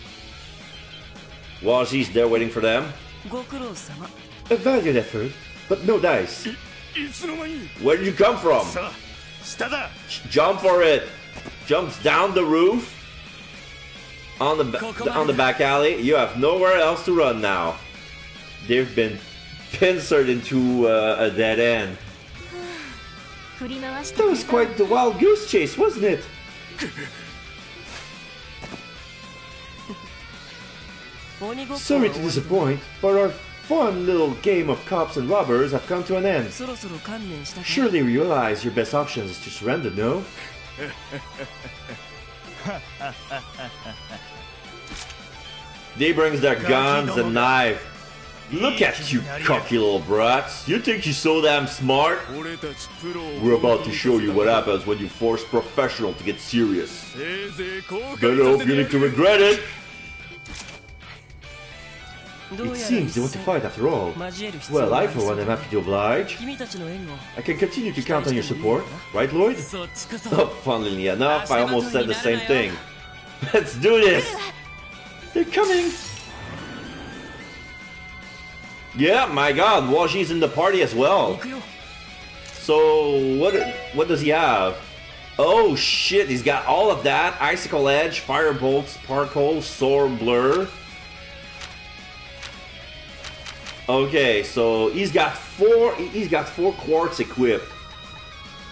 Waji's there waiting for them. ご苦労様 A valiant effort, but no dice. いつの間に Where did you come from? さあ下だ Jump for it. Jumps down the roof. On the back alley. You have nowhere else to run now. They've been pincered into a dead end. 振り回して That was quite the wild goose chase, wasn't it? 鬼ごっこ Sorry to disappoint, but our fun little game of cops and robbers have come to an end. そろそろ観念したか Surely you realize your best option is to surrender, no? They brings their guns and knife. Look at you, cocky little brats. You think you're so damn smart? 俺たちプロを We're about to show you what happens when you force professional to get serious. せいぜい後 Better 悔 hope させ you て need to regret it. どう It やら seems they want to 一 fight after all. 戦交える必要 Well, があ I り for そう one だ am happy to oblige. 君たちの援護 I can continue to count on your support, right, Lloyd? そっちこそ Oh, funnily enough, I almost said the same thing. Let's do this! They're coming! Yeah, my god, Waji's in the party as 行 well. くよ So, what does he have? Oh shit, he's got all of that. Icicle Edge, Firebolt, Sparkle, Soar, Blur. Okay, so he's got four quartz equipped.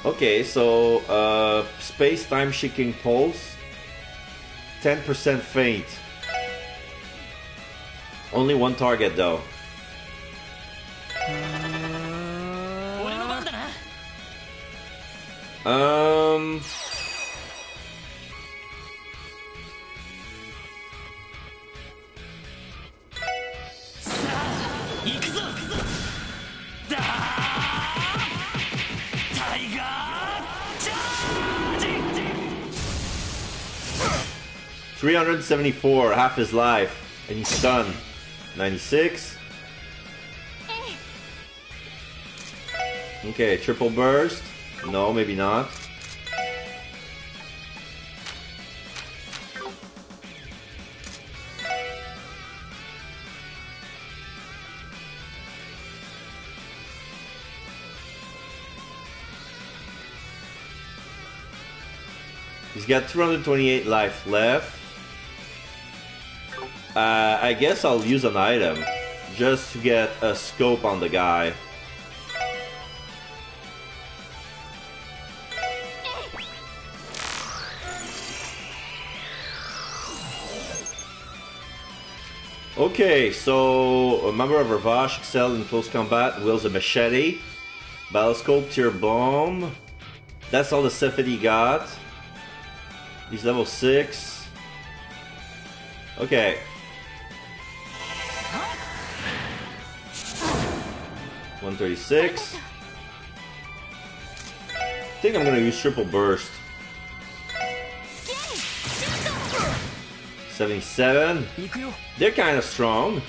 Okay, so Space Time Shaking Pulse, 10% faint. Only one target though. 俺の番だな 行くぞだータイガーチャージ 374, half his life, and he's stunned. 96. Okay, triple burst. No, maybe not. He's got 228 life left. I guess I'll use an item just to get a scope on the guy. Okay, so a member of Ravash excelled in close combat, wields a machete, battlescope, tier bomb. That's all the stuff that he got. He's level 6. Okay. 136. I think I'm gonna use triple burst. 77. They're kind of strong.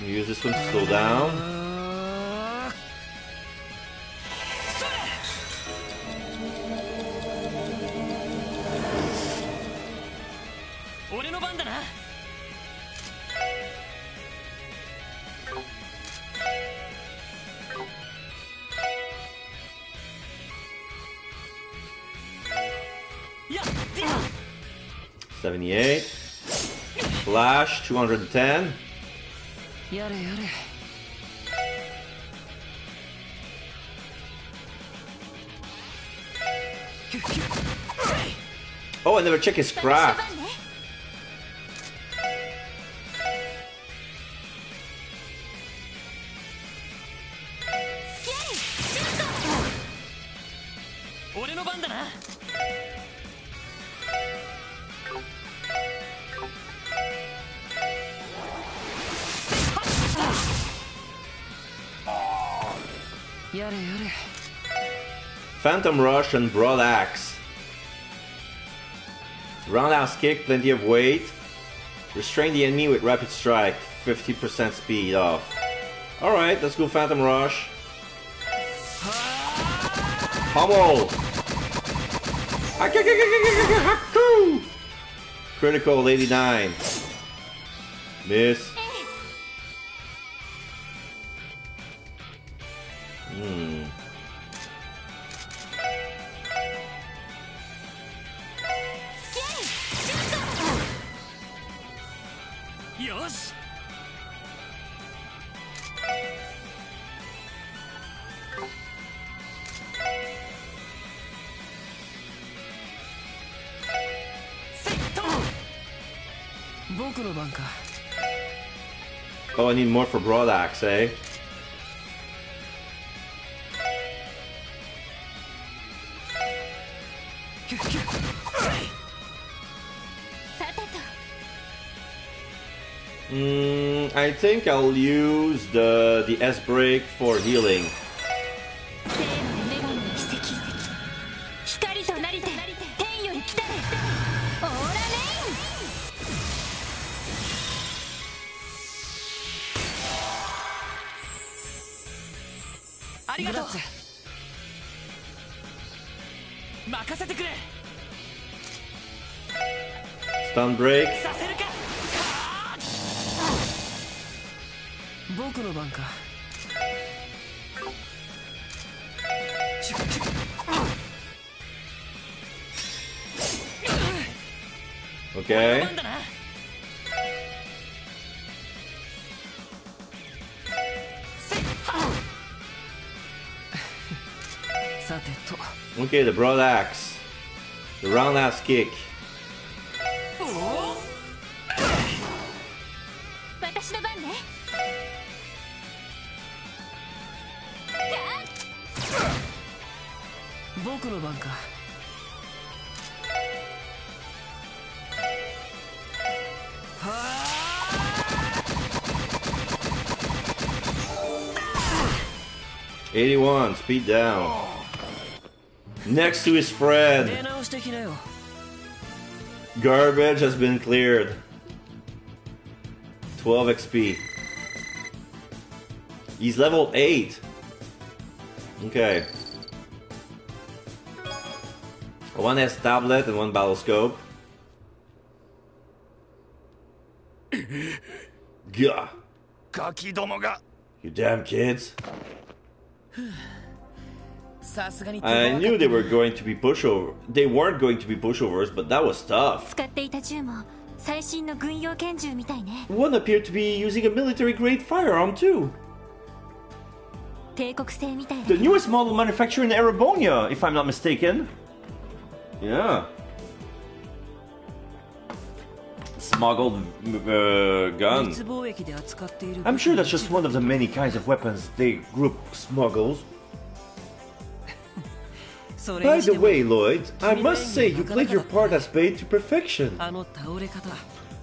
Use this one to slow down. Yeah. 78. Flash, 210. Oh, I never check his craft. Phantom Rush and Broad Axe. Roundhouse kick, plenty of weight. Restrain the enemy with rapid strike, 50% speed off. Alright, let's go Phantom Rush. Pummel! Critical 89. Miss. Oh, I need more for Broad Axe, eh? I think I'll use the S-Break for healing. Stun break. Okay. Okay, the Broad Axe. The roundhouse kick. '81, speed down. Next to his friend. Garbage has been cleared. 12 XP. He's level 8. Okay. One has tablet and one battle scope. Yeah. ガキどもが You damn kids. さすがに I knew they were going to be pushover. They weren't going to be pushovers, but that was tough. 使っていた銃も最新の軍用拳銃みたいね。 One appeared to be using a military-grade firearm too. 帝国製みたいだ The けど newest model manufactured in Erebonia, if I'm not mistaken. Yeah. Smuggled gun. 密貿易で扱っている I'm sure that's just one of the many kinds of weapons the group smuggles. それ By にし the ても way, Lloyd, I must say you played your part as Bait to perfection. あの倒れ方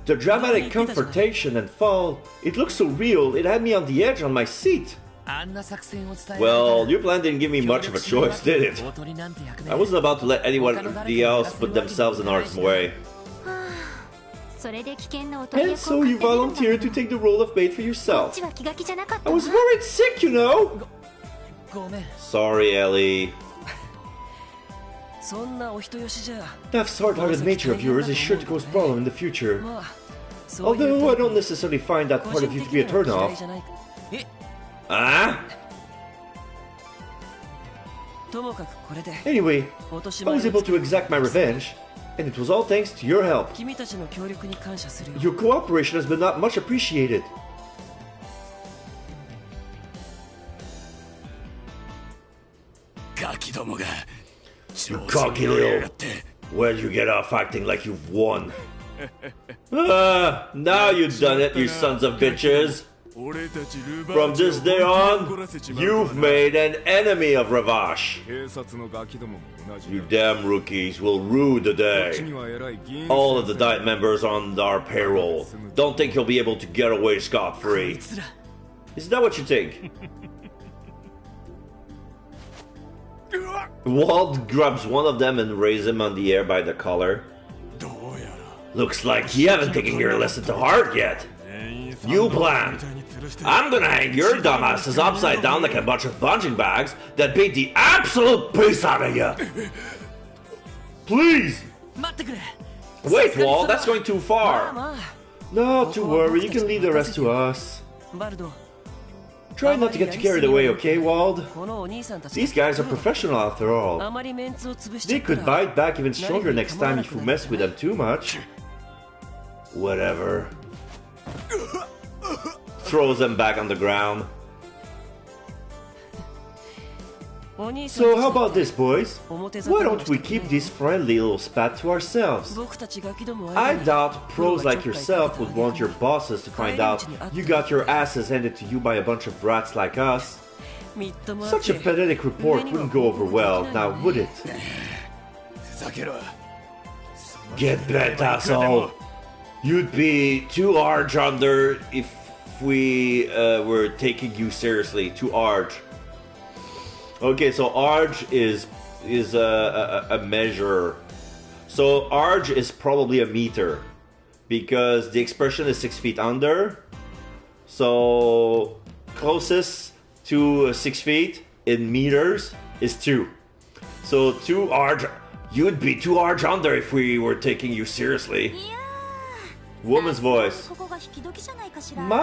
The dramatic confrontation and fall, it looked so real, it had me on the edge on my seat. あんな作戦を伝え Well, your plan didn't give me much of a choice, did it? 大鳥なんて役目 I wasn't about to let anyone else put themselves in our way. それで危険なおとり And 役を so 買 you ってみるんだ volunteered to take the role of Bait for こっ yourself. ちは気が気じゃなかった I わ was worried sick, you know? ごめん Sorry, Ellie. そんなお人よしじゃ That hard-hearted nature of yours is sure to cause problem in the future. まあそういう Although I と don't necessarily find that 個 part 人 of you 的 to be a には嫌い turnoff. じゃないえ Ah? ともかくこれで Anyway, 落とし I 前 was を able to exact my revenge, and it was all thanks to your help. 君たちの協力に感謝するよ Your cooperation has been not much appreciated. ガキどもが You cocky little. Where'd you get off acting like you've won? Now you've done it, you sons of bitches. 俺たちルバ From ーチ this を day 本気 on, に怒らせちまう you've made an enemy of Ravash. 警察のガキどもも同じ You だ damn rookies will rue the こっち day. には偉い議員 All of the 先生 Diet members on our payroll don't think he'll be able to get away scot-free. つら Is that what you think? Walt grabs one of them and raises him on the air by the collar. どうやら Looks like you haven't taken your lesson to heart yet. 全員 You plan. I'm gonna hang your dumbasses upside down like a bunch of punching bags that beat the absolute piece out of you. Please! 待ってくれ Wait, Walt, that's going too まあ far. まあ Not to worry, you can leave the rest to us. バルド Try not to get too carried away, okay, Wald? このお兄さんたち These guys are professional after あ all. まりメンツを潰しちゃ They った could ら bite back even stronger next time if you mess with them too much. Whatever. Throws them back on the ground. お兄さんた So ち how about this, boys? 表 Why 沙汰に don't we して keep this friendly little spat to ourselves? 僕たちガキども I 相手に doubt pros like yourself would want your bosses to find out you got your asses handed to you by a bunch of brats like us. みっともあっ Such a て pathetic report wouldn't go over well, now would it? ふざけろ Get bent, asshole! You'd be too arge under if we were taking you seriously. Too arge. Okay, so arge is a measure. So arge is probably a meter because the expression is 6 feet under. So closest to 6 feet in meters is 2. So 2 arge. You'd be 2 arge under if we were taking you seriously. いや Woman's ー voice. ここが引き時じゃないかしら My,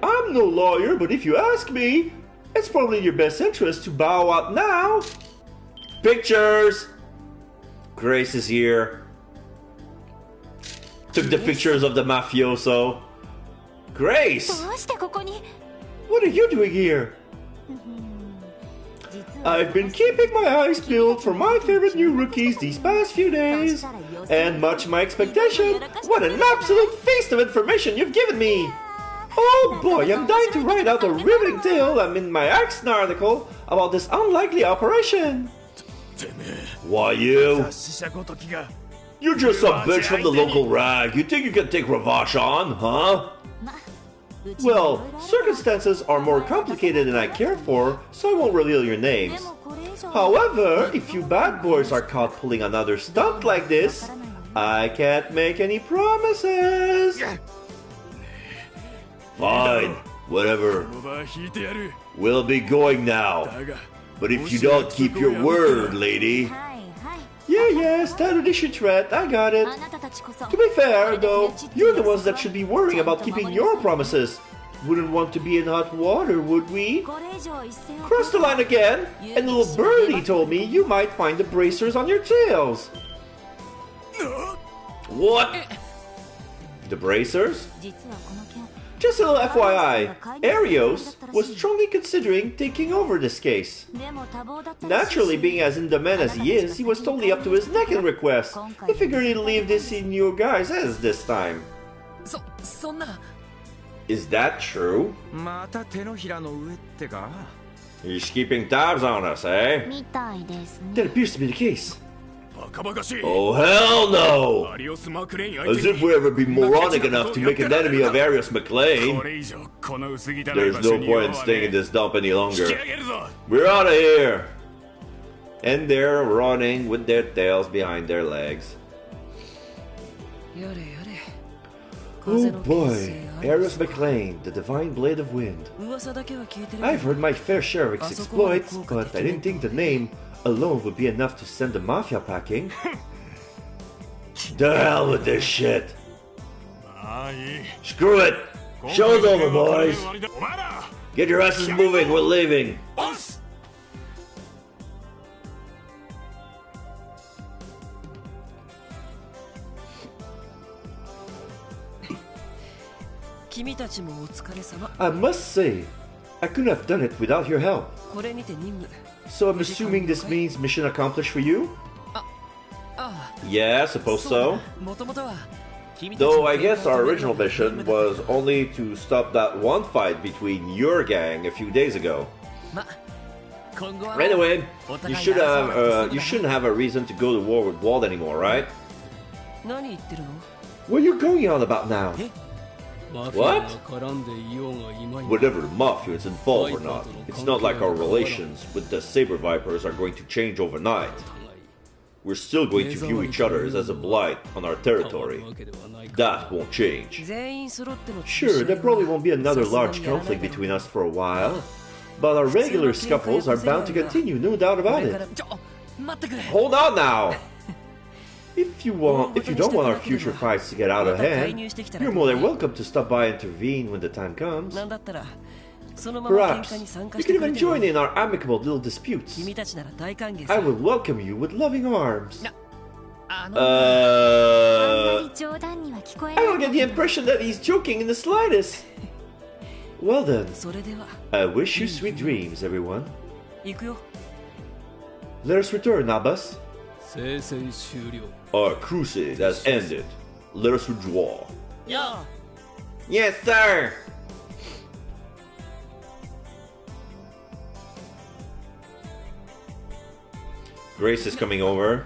I'm no lawyer, but if you ask me, it's probably in your best interest to bow out now. Pictures! Grace is here. Took the pictures of the mafioso. Grace! どうしてここに What are you doing here? 実は I've been keeping my eyes peeled for my favorite new rookies these past few days. And much my expectation, what an absolute feast of information you've given me! Oh boy, I'm dying to write out a riveting tale I'm in my Axon article about this unlikely operation. てめえ Why you? 雑誌社ごときが You're just some bitch from the local rag. You think you can take Ravash on, huh? まうちにいろい Well, ろあるから circumstances are more complicated than I care for, so I won't reveal your で names. もこれ以上 However, if you bad boys are caught pulling another stunt like this, I can't make any promises. Fine, whatever. この場引いてやる We'll be going now. だが But if you don't keep your word, lady. はいはい Yeah, yeah, standard issue threat. I got it. あなたた To be fair, though, you're the ones that should be worrying about keeping your promises. Wouldn't want to be in hot water, would we? Cross the line again, and little birdie told me you might find the bracers on your tails. What? The bracers? Just a little FYI, Arios was strongly considering taking over this case. Naturally, being as in demand as he is, he was totally up to his neck in requests. I figured he'd leave this in your guys' hands this time. そんな Is that true? また手のひらの上ってか He's keeping tabs on us, eh? みたいですね That appears to be the case. バカバカしい Oh, hell no! アリオス・マクレイン As 相手 if に we ever be moronic enough to make an enemy of Arius こ McLean. れ以上この薄汚い There's 場所 no に point in staying in 引 this dump any き longer. 上げるぞ We're out of here! And they're running with their tails behind their legs. やれやれ Oh boy, Arius McLean, the divine blade of wind. 噂だけは聞いてる I've heard my fair share of its exploits, but I didn't think the name alone would be enough to send the mafia packing. The hell with this shit! ああいい Screw it! Show's over, boys! お前ら Get your asses moving, we're leaving! おっす君たちもお疲れ様 I must say, I couldn't have done it without your help. これにて任務 So I'm assuming this means mission accomplished for you? ああ Yeah, I suppose そう so. だもともとは君たちの Though I guess our 計 original 画を mission was only to stop that one fight between your gang a few days ago. ま今後は Anyway, お you 互い should 争 have わなくて you 済む shouldn't have a reason to go to war with Wald anymore, right? 何言ってるの What are you going on about now? マフィアが絡んでいようがいまいが Whatever the mafia is involved or not, it's not like our relations with the Saber Vipers are going to change overnight. We're still going to view each other as a blight on our 変わる territory. わけではないか That won't change. 全員揃っての Sure, there probably won't be another large conflict between us for a while, but our regular scuffles are bound to continue, no doubt こ about れから it. ちょ待ってくれ Hold on now! If you don't want our future fights to get out of hand, you're more than welcome to stop by and intervene when the time comes. なんだったらそのまま喧 Perhaps 嘩に参加 you して can くれ even ても join in our amicable little disputes. 君たちなら大歓迎 I さ will welcome you with loving arms. あのあんま Uh, り冗談には聞こえ I な don't い get the impression that he's joking in the slightest. Well then, それでは I wish you sweet dreams, everyone. 行くよ Let us return, Abbas. 聖戦終了 Our crusade has ended. Let us withdraw. や Yes, sir. Grace is coming over.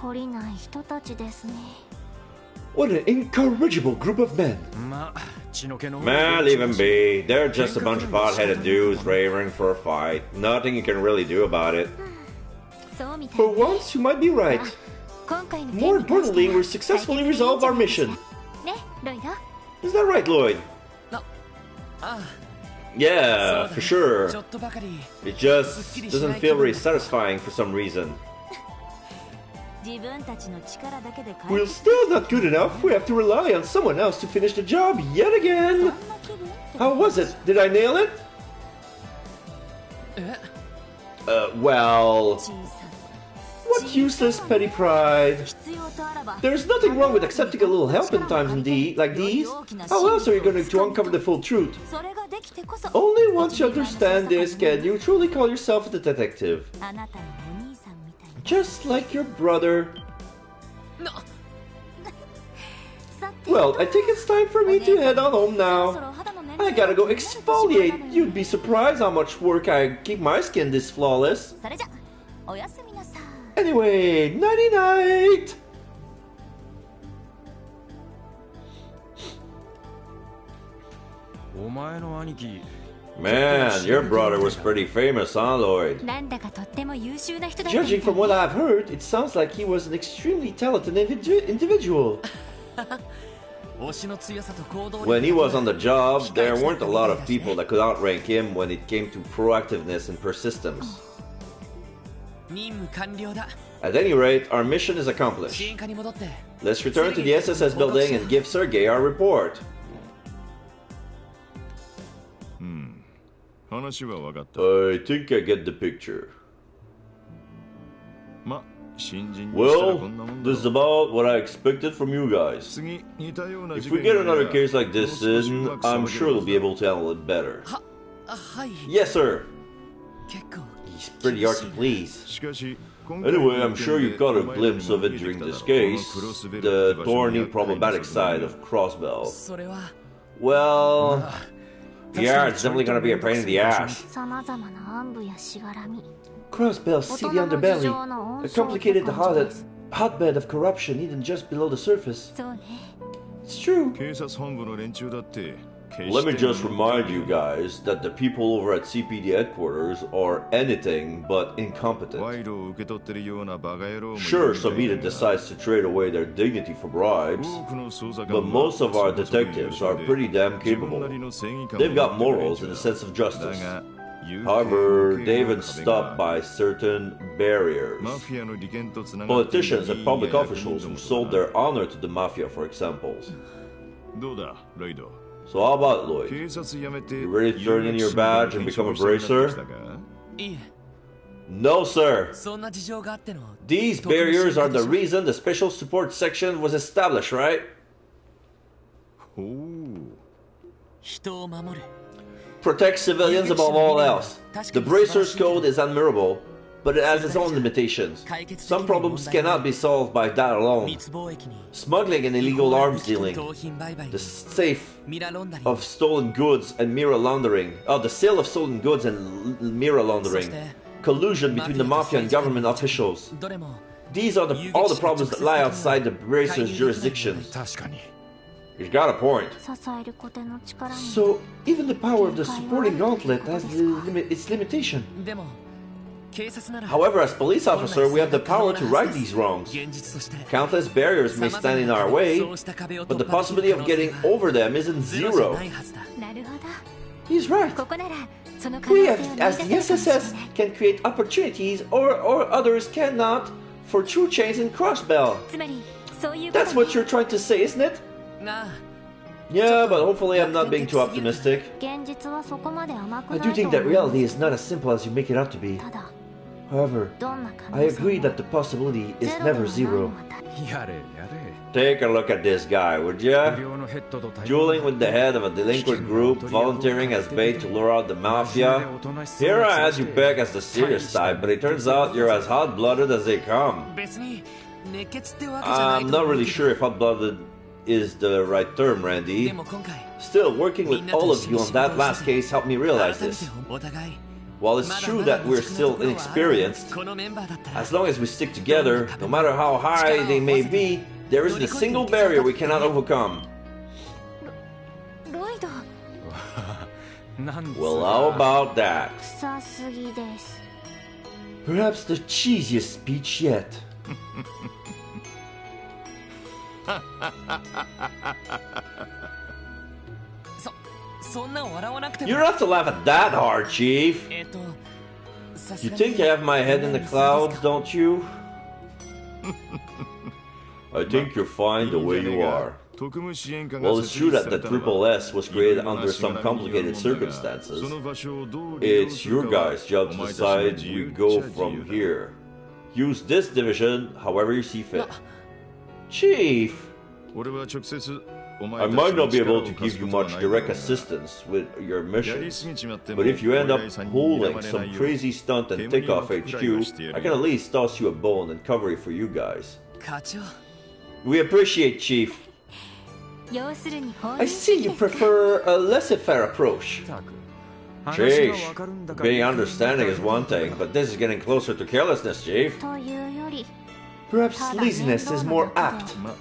懲りない人たちですね What an incorrigible group of men. まあ血の気の Man, leave them be. They're just a bunch of hot-headed dudes raring for a fight. Nothing you can really do about it. そうみたい For once, you might be right. 今回の More 件に関して importantly, は we successfully resolved our mission. ねロイド Is that right, Lloyd? あ Yeah, for ち sure. ょっとばかり It just doesn't feel very satisfying for some reason. 自分たちの力だけで解 We're 決 still not good enough. We have to rely on someone else to finish the job yet そ again. んな気分 How was it? Did I nail it? え Well, 小さ what useless petty pride. い必要とあらば There's nothing wrong with accepting a little help in times like these. How else are you going to uncover the full truth? それができてこそ Only once you understand this can you truly call yourself a detective. あなたのお兄さんみたいに Just like your brother. さて Well, I think it's time for me to head on home そろそ now. ろ肌の年 I 齢 gotta go が気になる年頃な exfoliate. のよ You'd be surprised how much work I keep my skin this flawless. それじゃおやすみなさい Anyway, nighty night. お前の兄貴 Man, your brother was pretty famous, huh, Lloyd? なんだかとっても優秀な人だったみた Judging い from what I've heard, it sounds like he was an extremely talented individual. 推しの強さと行動力 When he was on the job, there weren't a lot of people that could outrank him when it came to proactiveness and persistence. 任務完了だ At any rate, our mission is 支 accomplished. 援課に戻って Let's return to the SSS building and give Sergei our report. 話は分かった。 I think I get the picture. ま、新人にしたら Well, こんなもんだ this is about what I expected from you guys. 次似たような If 事 we 件 get があれ another ば case like this もう少しう in, まく I'm さ sure ば we'll ける be able to handle it better. はい。 Yes, sir. 結構 He's pretty hard to please. しかし Anyway, I'm sure you caught a glimpse of it during this case, the thorny, problematic side of Crossbell. それは Well, yeah, it's definitely gonna be a pain in the ass. 様々な暗部やしがらみ Crossbell's seedy underbelly, a complicated hotbed of corruption hidden just below the surface. そうね It's true. 警察本部の連中だって決 Let me して just remind you guys that the people over at CPD headquarters are anything but 賄 incompetent. 賂を受け取ってるようなバカ野郎もいる Sure, みた some い leader だが decides to trade away their dignity for bribes, 多くの捜査官 but は most of our そこそこ優 detectives 秀 are で pretty damn 自分な capable. りの正義感を They've got 持ってる morals and a 連中 sense of だ justice. が However, they've been stopped by certain barriers. マフィアの利権とつながっている Politicians and public officials who sold their honor to the mafia, for examples. どうだロイド So how about it, Lloyd? 警察辞めて You ready to turn in your badge and become a bracer? いいえ No, sir. そんな事情があっての These barriers are the reason the special support section was established, right? ほう人を守る Protect civilians above all else. The Bracers Code is admirable, but it has its own limitations. Some problems cannot be solved by that alone. 密貿易に Smuggling and illegal arms 盗 dealing, 品売買 the に safe ミラロンダリン of stolen goods and mirror laundering, the sale of stolen goods and mirror laundering, collusion between the mafia and government officials. どれも These are all the problems that lie outside the Bracers' jurisdictions. 確かに He's got a point. 支えることの力に So, even the power of the supporting gauntlet has its limitation. でも警察なら However, as police officer, we have the power to right these wrongs. 現実として Countless barriers may stand in our way, そうした壁を but 突 the 破でき possibility る of 可能性 getting が over them isn't ゼロじゃ zero. ないはずだなるほど He's right. ここならその可能 We, 性を as 見 the 出せるかもしれ SSS, ない can create opportunities or others cannot for true change in Crossbell. つまりそういうこと That's what you're trying to say, isn't it? なあ Yeah, but hopefully I'm not being too optimistic. 現実はそこまで甘く I な do いと think 思 that う reality is not as simple as you make it out to be. ただ However, どんな可 I 能性 agree も that the possibility is ゼロでは never ない zero. のは確かやれやれ Take a look at this guy, would 不 ya? 良のヘッドと対 Dueling with the head of a delinquent group, volunteering as bait to lure out the mafia. Here I had you peg as the serious type, but it turns out you're as hot-blooded as they come. 別に熱血ってわけじゃない I'm と not 思う really け sure if hot-blooded is the right term, ど Randy. でも今回 Still, working with all of you on that last case helped me 改 realize めて this. お互い While it's まだ true まだ that we're 未知なと still ころはある inexperienced, このメンバーだったら as long as we stick together, no matter how high they may be, there isn't a single barrier we cannot overcome. ロイドなんつ Well, how about that? 臭すぎです Perhaps the cheesiest speech yet. そんな笑わなくても You don't have to laugh at that hard, Chief. さす You がに think I have my head in the clouds, don't you? I think you're fine the way you are. 特務支援課が Well, it's 設 true 立 that さ the れたの Triple は S was created いろいろな under しが some らみによる complicated ものだが circumstances. その場所をどう利用 It's する your かは guys' job お to 前たちの decide 自 we 由っ go ちゃ自 from 由だ here. Use this division however you see fit. Chief, 俺は直接お I 前たち might の not be 力 able を to 貸 give す you ことは much ないだろ direct う assistance with your やり missions. すぎちまっても But if you end up お偉いさんに pulling 睨まれ some ないように crazy stunt and take off HQ, I can at least toss you a bone and cover it for you guys. 課長 We appreciate, Chief. 要するに法 I 律 see you prefer a laissez-faire approach. ったく話 Chief, がわかるんだから being understanding is one thing, but this is getting closer to carelessness, Chief. というより Perhaps laziness is more apt. ま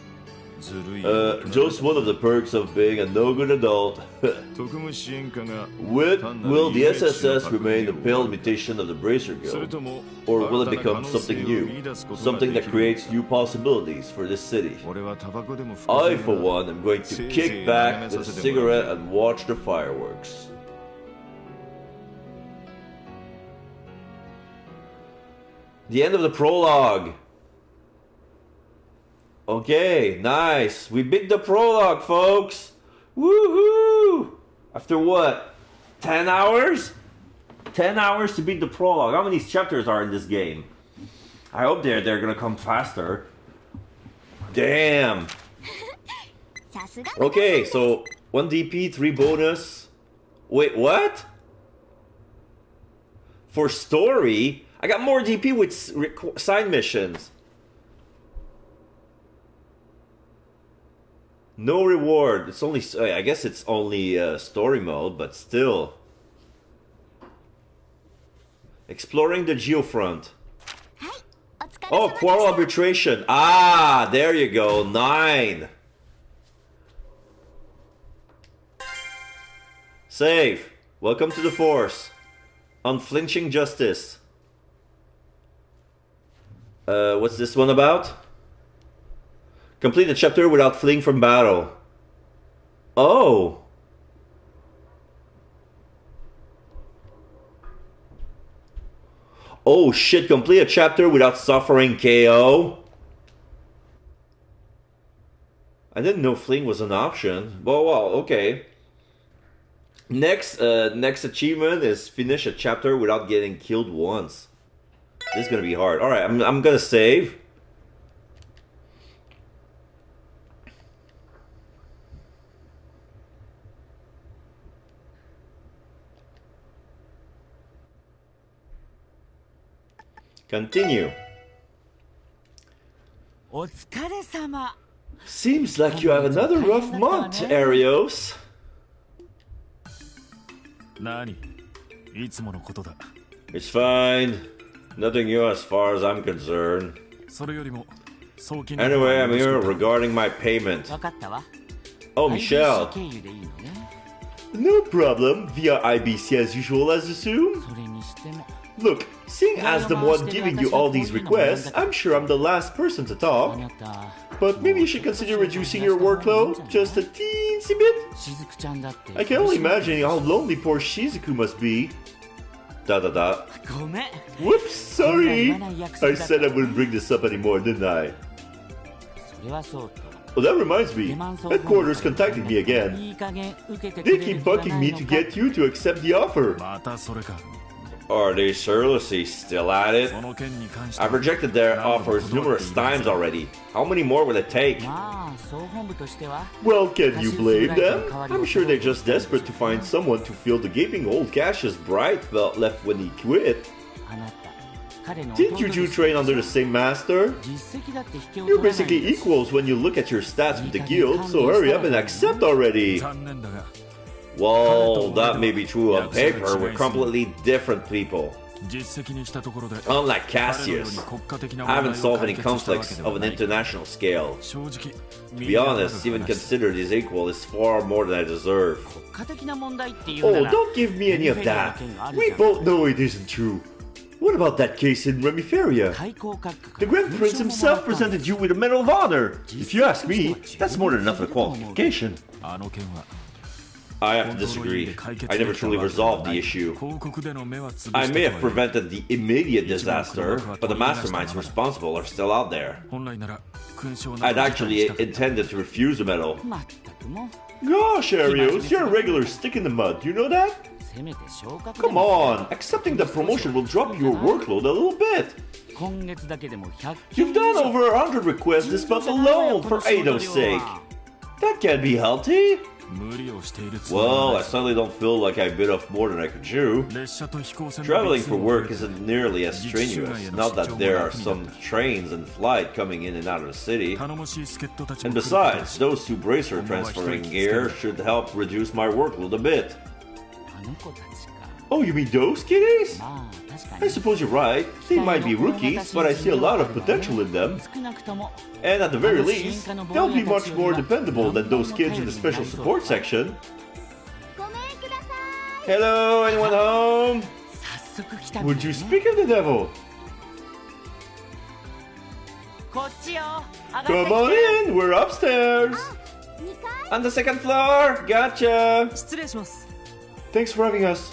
ずるい Just one of the perks of being a no-good adult. 特務支援課が Will the SSS remain the pale imitation of the Bracer それ Guild? とも Or will it 新たな可 become 能性を something 見 new? 出すことが Something で that きる creates new possibilities for this city? 俺はタバコでも吹く I, ぜ for one, am going to kick back with a cigarette and watch the fireworks. The end of the prologue. Okay, nice. We beat the prologue, folks. Woohoo! After what? 10 hours? 10 hours to beat the prologue. How many chapters are in this game? I hope they're gonna come faster. Damn. Okay, so 1 DP, 3 bonus. Wait, what? For story, I got more DP with side missions. No reward. It's only, I guess it's only story mode, but still. Exploring the Geofront. Oh, Quarrel Arbitration. Ah, there you go. 9. Save. Welcome to the Force. Unflinching Justice. What's this one about? Complete the chapter without fleeing from battle. Oh. Oh shit, complete a chapter without suffering KO. I didn't know fleeing was an option. Well, okay. Next achievement is finish a chapter without getting killed once. This is gonna be hard. Alright, I'm gonna save. Continue. お疲れ様。 Seems like you have another rough month, Arios. 何いつものことだ。 It's fine. Nothing new as far as I'm concerned. それよりも送金 Anyway, I'm here regarding my payment. わかったわ。 Oh, Michelle. IBC 経由でいいのね。 No problem. Via IBC as usual, as assumed. それにしても。 Look, seeing as the one giving you all these requests, I'm sure I'm the last person to あ talk. なた。 But maybe you should consider reducing your workload just a teensy bit. しずくちゃんだって。 I can only imagine how lonely poor Shizuku must be. Da da da. ごめん。 Whoops, sorry. I said I wouldn't bring this up anymore, didn't I? それはそうと。 Oh, that reminds me. Headquarters contacted me again. いい加減受けてく They れる keep 気は bugging ない me の to か。 get you to accept the offer. またそれか。 Are they seriously still at it? その件に関して I've rejected their offers numerous times already. How many more will it take? まあ、総本部としては。 Well, can you blame them? I'm sure they're just desperate to find someone to fill the gaping hole Cassius Bright felt left when he quit. あなた。彼の Didn't you two train under the same master? 実績だって引けを You're 取らない basically equals when you look at your stats with the guild, so hurry up and accept already. 残念だが Well, that may be true on paper. We're completely different people. 実績にしたところで Unlike 彼の Cassius, ように国家的な I 問 haven't 題を solved any 解決したわけ conflicts で of は an ない international scale. 正直 To be honest, even considered his equal is far more than I deserve. 国家的な問題っていうな Oh, ら don't give me any of that. We both know it isn't true. What about that case in Remiferia? 対抗閣下 The Grand Prince himself presented you with a Medal of Honor. If you ask me, that's more than enough of a qualification. あの件は I have to disagree. I never truly resolved the issue. 広告での目は潰して I may have とはいえ prevented the immediate disaster, but the masterminds responsible are still out there. 本来なら勲章な I'd ど辞退 actually したく intended to refuse the medal. まったくも Gosh, Arios, you're a regular stick in the mud. You know that? せめて昇格で Come も on, accepting the promotion will drop your workload a little bit. 今月だけでも100 You've done over 100 requests this month alone, for Eido's sake. That can't be healthy. 無理をしているつもり Well, は I certainly don't feel like I bit off more than I could chew. ない列車と飛行船の Traveling 別 for の work isn't nearly as strenuous, now that there are some trains and flight coming in and out of the city. 頼もしい助っ人たちも And 来ること besides, those two bracer transferring gear should help reduce my workload a bit. あの子たちか Oh, you mean those kitties? まあ確か I に suppose you're right. They might be rookies, but I see a lot of potential in them. 少なくとも And at the very least, they'll be much more dependable than those kids in the special support section. ごめんくださ Hello, anyone home? 早速来たみたい Would you ね speak of the devil? こっちよ上がって Come きて on in, we're upstairs. い2階 On the second floor, gotcha. 失礼します Thanks for having us.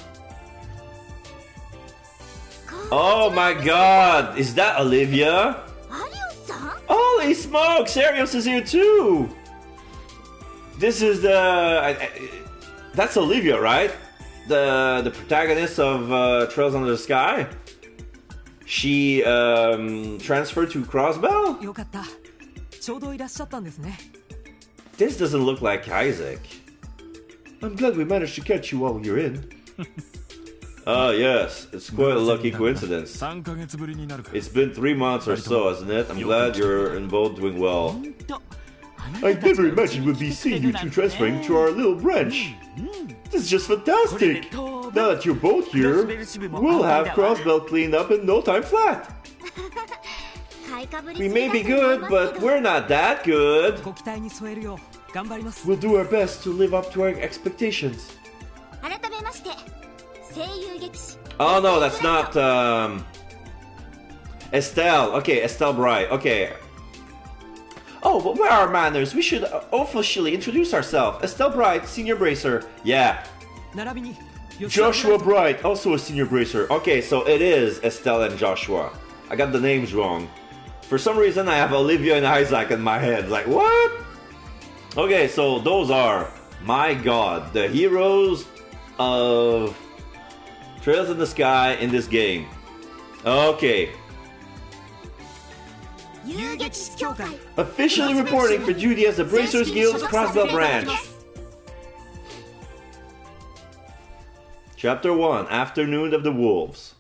Oh my god, is that Olivia? アリオさん Holy smokes! Arios is here too! This is that's Olivia, right? The protagonist of Trails Under the Sky? She transferred to Crossbell? よかった。ちょうどいらっしゃったんですね。 This doesn't look like Isaac. I'm glad we managed to catch you while you're in. Ah, yes. It's quite a lucky coincidence. 3ヶ月ぶりになるか It's been 3 months or so, hasn't it? I'm glad you're both doing well. ほんと I never imagined we'd be seeing you two transferring to our little branch. This is just fantastic. Now that you're both here, we'll have Crossbell cleaned up in no time flat. We may be good, but we're not that good. ご期待に添えるよう頑張ります。 We'll do our best to live up to our expectations. 改めまして声優劇士 Oh no, that's not Estelle. Okay, Estelle Bright. Okay. Oh, but where are our manners? We should officially introduce ourselves. Estelle Bright, senior bracer. Yeah. 並びに Joshua Bright, also a senior bracer. Okay, so it is Estelle and Joshua. I got the names wrong. For some reason, I have Olivia and Isaac in my head. Like, what? Okay, so those are, my god, the heroes of Trails in the Sky in this game. Okay. 遊撃士協会 Officially reporting for duty as the Bracers Guild's Crossbell branch. Chapter 1, Afternoon of the Wolves.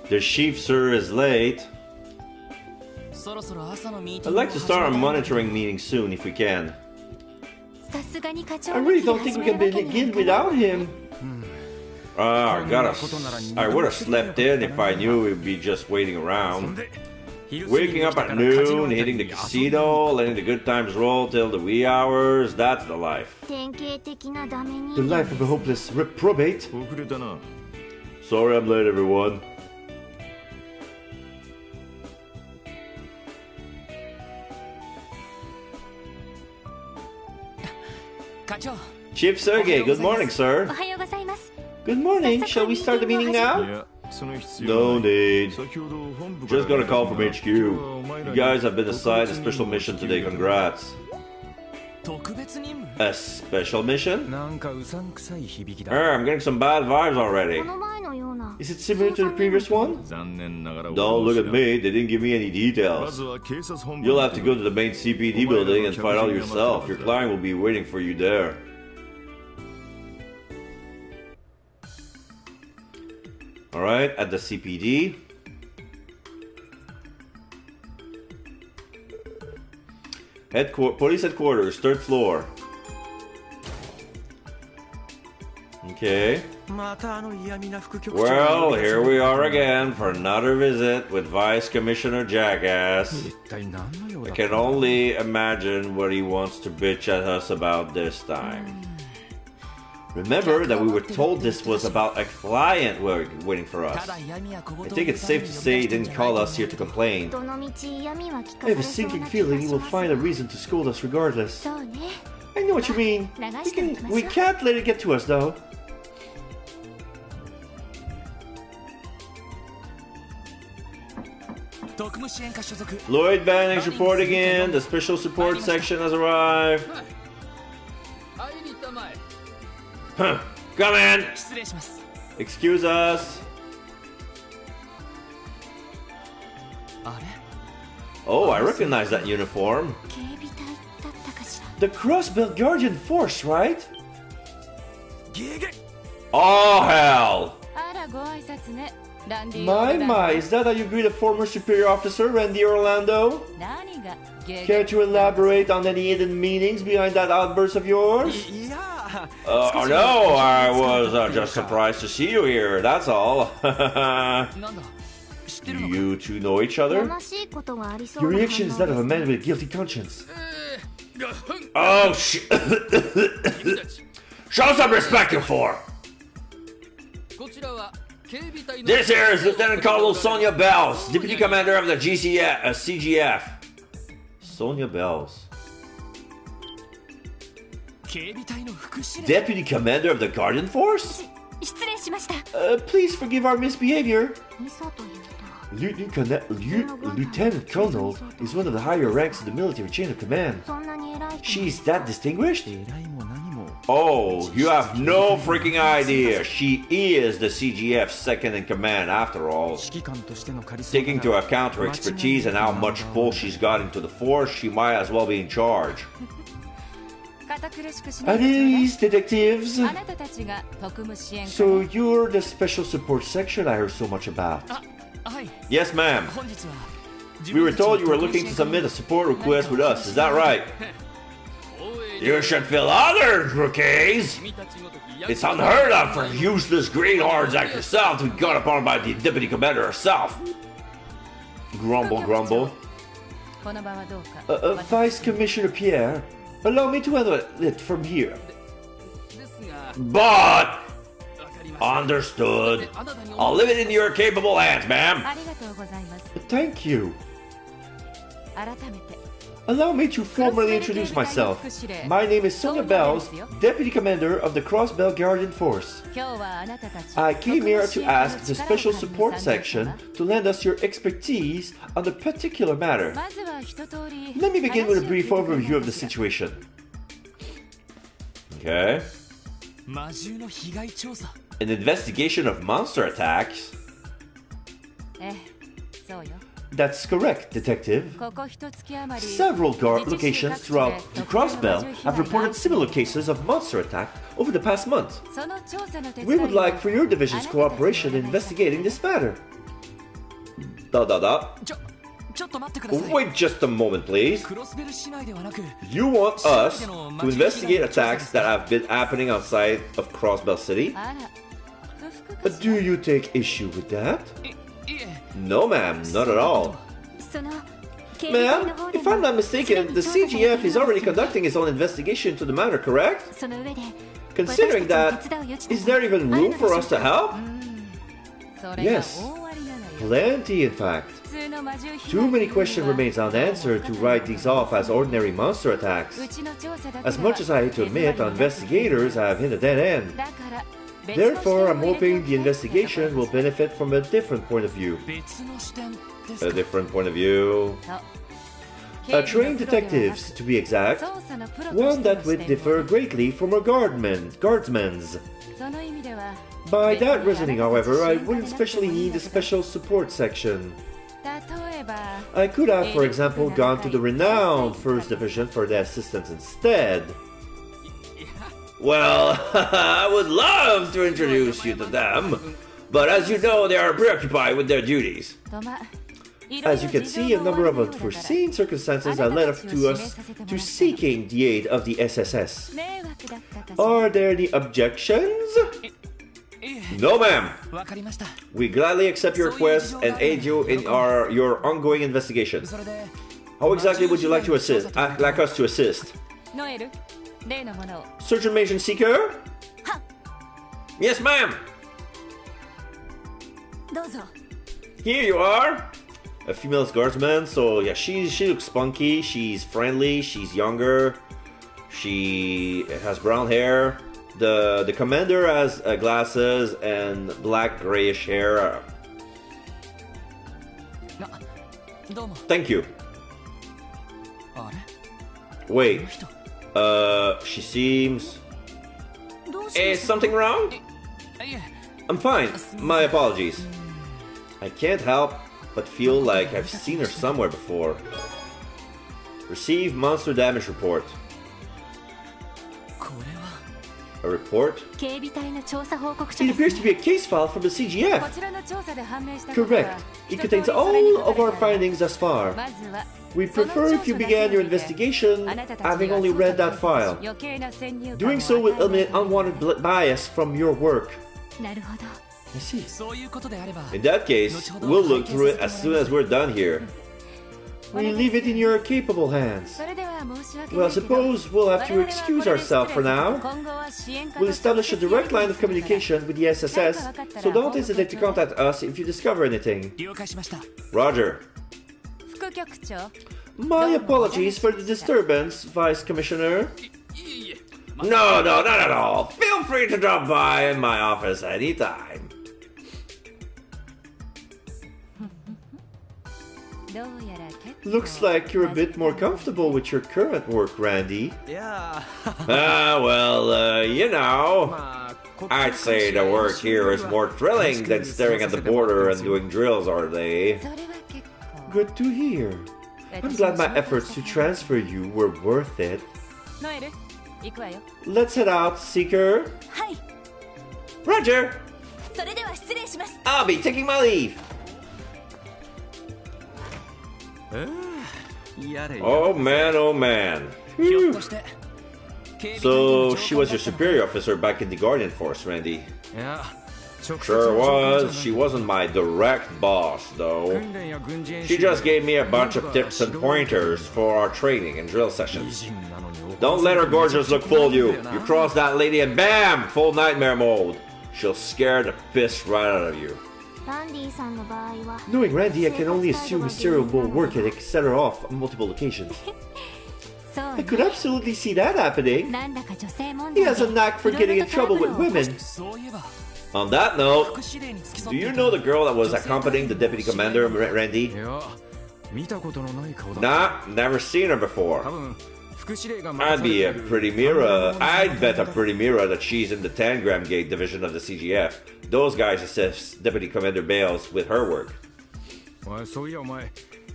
The chief, sir, is late. I'd like to start our monitoring meeting soon if we can. さすがに課長 I really don't think we can begin without him. I would have slept in if I knew we'd be just waiting around. Waking up at noon, hitting the casino, letting the good times roll till the wee hours, that's the life. 典型的なダメ人 The life of a hopeless reprobate. 遅れたな Sorry I'm late, everyone. Chief Sergey, good morning, お sir. はようございます Good morning. Shall we start the meeting い now? やその必 No 要ない need. 先ほど本部から Just got a call from HQ. 今日はお前 You らに guys have been assigned a special mission today. Congrats. 特別任務 A special mission? なんかうさんくさい響きだ。 I'm getting some bad vibes こ already. の前のような Is it similar to the previous one? 残念ながら Don't look at me. They didn't give me any ま details. ずは警察本部 You'll have to go to the main CPD building and find out yourself. Your client will be waiting for you there. Alright, at the CPD. Police headquarters, 3rd floor. Okay. またあの嫌味な副局長 Well, here we are again for another visit with Vice Commissioner Jackass. 一体何の用 I だ can only imagine what he wants to bitch at us about this time. Remember that we were told this was about a client waiting for us. ただ嫌味や小言 I think it's safe to say he didn't call us here to complain. どの道嫌味は聞か I さ have a れそう sinking な気 feeling が he し will ます find a reason to scold us regardless. そうね I know what you mean. We can't let it get to us though. Lloyd Banning's reporting in. The special support section has arrived. 会いに行ったまえ Huh. Come in. 失礼します Excuse us. あれ Oh, I recognize that uniform. 警備隊だったかしら The Crossbell Guardian Force, right? Oh, hell. あらご挨拶ねランディ My, is that how you greet a former superior officer, Randy Orlando? 何が Care to elaborate on any hidden meanings behind that outburst of yours? いや No, I was just surprised to see you here, that's all. なんだ知っってるのか。 You two know each other? ましいことがありそう Your な reaction is that of a 反応 man です with a guilty conscience. がふん Oh, shit. 君たち Show some respect, you four. こちらは警備隊の This here is Lieutenant Colonel Sonia Bells, Deputy Commander of the CGF. Sonia Bells. 警備隊の副司令。 Deputy Commander of the Guardian Force? 失礼しました Please forgive our misbehavior. ミソというと Lieutenant Colonel is one of the higher ranks in the military chain of command. そんなに偉い人 She's that distinguished? 偉いも何も Oh, you have no freaking idea. She is the CGF's second in command after all. 指揮官としてのカリスマ Taking into account her expertise and how much pull she's got into the force, she might as well be in charge. 堅苦しくしない Are でちょうだい these detectives? あなたたちが特務支援課 So you're the special support section I heard so much about. あ、はい。 Yes, ma'am. 本日は。 We were told you were looking to submit a support request with us. Is that right? You should fill other rookies. 君たちごとき It's unheard of for useless greenhorns like yourself to be got upon by the deputy commander herself. Grumble, grumble. この場はどうか Vice Commissioner Pierre, allow me to handle it from here. ですが But わかりました understood. あなたに I'll leave it in your capable hands, ma'am. ありがとうございます Thank you. 改めて Allow me to formally introduce myself. My name is Sonia Bells, Deputy Commander of the Crossbell Guardian Force. 今日はあなたたち I came here to 特務支援課の ask the 力を special 借りに support 参加した section to lend us your expertise on a particular matter. まずは一通り Let me begin with a 話を brief 聞いてくれ overview ま of the すが situation. Okay. 魔獣の被害調査。 An investigation of monster attacks? ええそうよ That's correct, Detective. ここ一月余り Several guard locations throughout the Crossbell have reported similar cases of monster attack over the past month. その調査の手 We 伝い would を like for your division's cooperation in investigating this matter. Da. ちょっと待ってください。 Wait just a moment, please. クロスベル市内ではなく、 You want us to investigate attacks that have been happening outside of Crossbell City? あら不服かし Do you take issue with that? いえ、 No, ma'am, not at all. その警備隊 Ma'am, の方で if I'm も not すで mistaken, に the 調査されてい CGF る is の already です conducting its own investigation to the matter, correct? その上で Considering that, is there even room for us to help? それが Yes. 大ありなのよ Plenty, in fact. 普通の魔獣被 Too 害 many questions remains unanswered to write these off as ordinary monster attacks. うちの調査だけでは As much as I hate to admit, our investigators have hit a dead end. だから別の視点 Therefore, を I'm 入れて hoping the investigation will benefit from a different point of view. 別の視点です A か。 different point of view. そう Trained detectives, to be exact. 捜査のプロと One しての that 視 would 点 differ も greatly from a guardsman's. その意味では By that reasoning, however, I wouldn't especially need a special support section. 例えば I could have, for example, gone to the renowned First Division for their assistance instead. Well, I would love to introduce you to them, but as you know, they are preoccupied with their duties. とま As you can see, a number of unforeseen circumstances have led up to us to seeking the aid of the SSS. 迷惑だったかしら Are there any objections? え No, ma'am. え、わかりました。 We gladly accept your request and aid you in your ongoing investigation. それで、 How exactly would you like to assist? Like us to assist? ノエル例のものを Search information seeker? Yes, ma'am. どうぞ Here you are. A female guardsman. So yeah, she looks spunky. She's friendly. She's younger. She has brown hair. The commander has glasses and black grayish hair. どうも。 Thank you. あれ、 Wait. この人。 She seems. どうしま Is した something wrong? いえ、 I'm fine. My apologies. I can't help but feel like I've seen her somewhere before. Receive monster damage report. これは。 A report? 警備隊の調査報告書 It です appears to be a case file from the こ CGF. ちらの調査で判明したことは Correct. It 一通り contains それに all 書 of か our れてある findings thus far. まずは We その prefer if you 調書だけ began を your 見て investigation あなたたち having には only 捜査 read に that file. 余計な先入観を Doing so will 与えない eliminate unwanted bias from your work. なるほど I see. そういうことであれば In that case, we'll look through it as soon as we're done here. We leave it in your capable hands. それでは申し訳な Well, いけど suppose we'll have to 我々は excuse これで ourselves for 失礼する now. 今後は支援課 We'll と establish a 直接 direct line of やり取りする communication with the SSS, so don't hesitate to contact us if you discover anything. 了解しました Roger. 副局長 My apologies for the disturbance, Vice Commissioner. いえいえ No, no, not at all. Feel free to drop by in my office anytime. どうやら結構 Looks like you're a bit more comfortable with your current work, Randy. いや Ah, well, you know. まあ I'd say the work here is more thrilling than staring at the border and doing drills all day. それは結構 Good to hear. I'm glad my efforts to transfer you were worth it. ノエル行くわよ Let's head out, Seeker. はい Roger. それでは失礼します I'll be taking my leave. やれ Oh man, oh man. ひょっ Phew. として警備隊 So の she 上 was 官 your だったの superior officer back in the Guardian Force, Randy. いや直接 Sure の上 was. 官 She じゃない wasn't my direct boss, though. 訓練や軍事演 She 習 just gave me a bunch of tips and pointers for our training and drill 美 sessions. 人なのに Don't let her gorgeous look fool you. You cross that lady and bam! Full nightmare mode. She'll scare the piss right out of you. ランディさんの場合は Knowing Randy, I can only assume his cerebral work ethic set her off on multiple occasions. そう I could absolutely see that happening. なんだか女性問 He 題 has a knack for いろい getting ろ in とトラ trouble ブ with ルを women. そういえば On that note, 副司令に付き do 添 you って know the girl that was accompanying the deputy commander, Randy? いや見たことのない顔だ Nah, never seen her 多 before. 分副司令が I'd be a pretty mirror. I'd bet a pretty mirror that she's in the Tangram Gate division of the CGF. Those guys assist Deputy Commander Bales with her work. おいそういやお前なん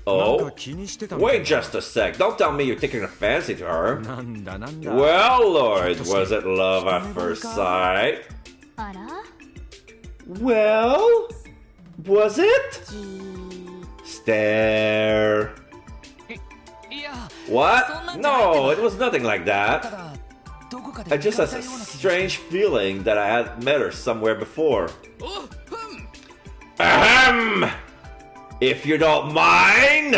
Oh? か気にしてたみたい Wait just a sec. Don't tell me you're taking a fancy to her. なんだなんだ Well, Lord, was it love at first sight? あら Well, was it? じー Stare. いや What? そんなんじゃないけど。 No, it was nothing like た that. だどこかで I just 見か had けた a ような気がして strange feeling that I had met her somewhere before. おふん Ahem! If you don't mind!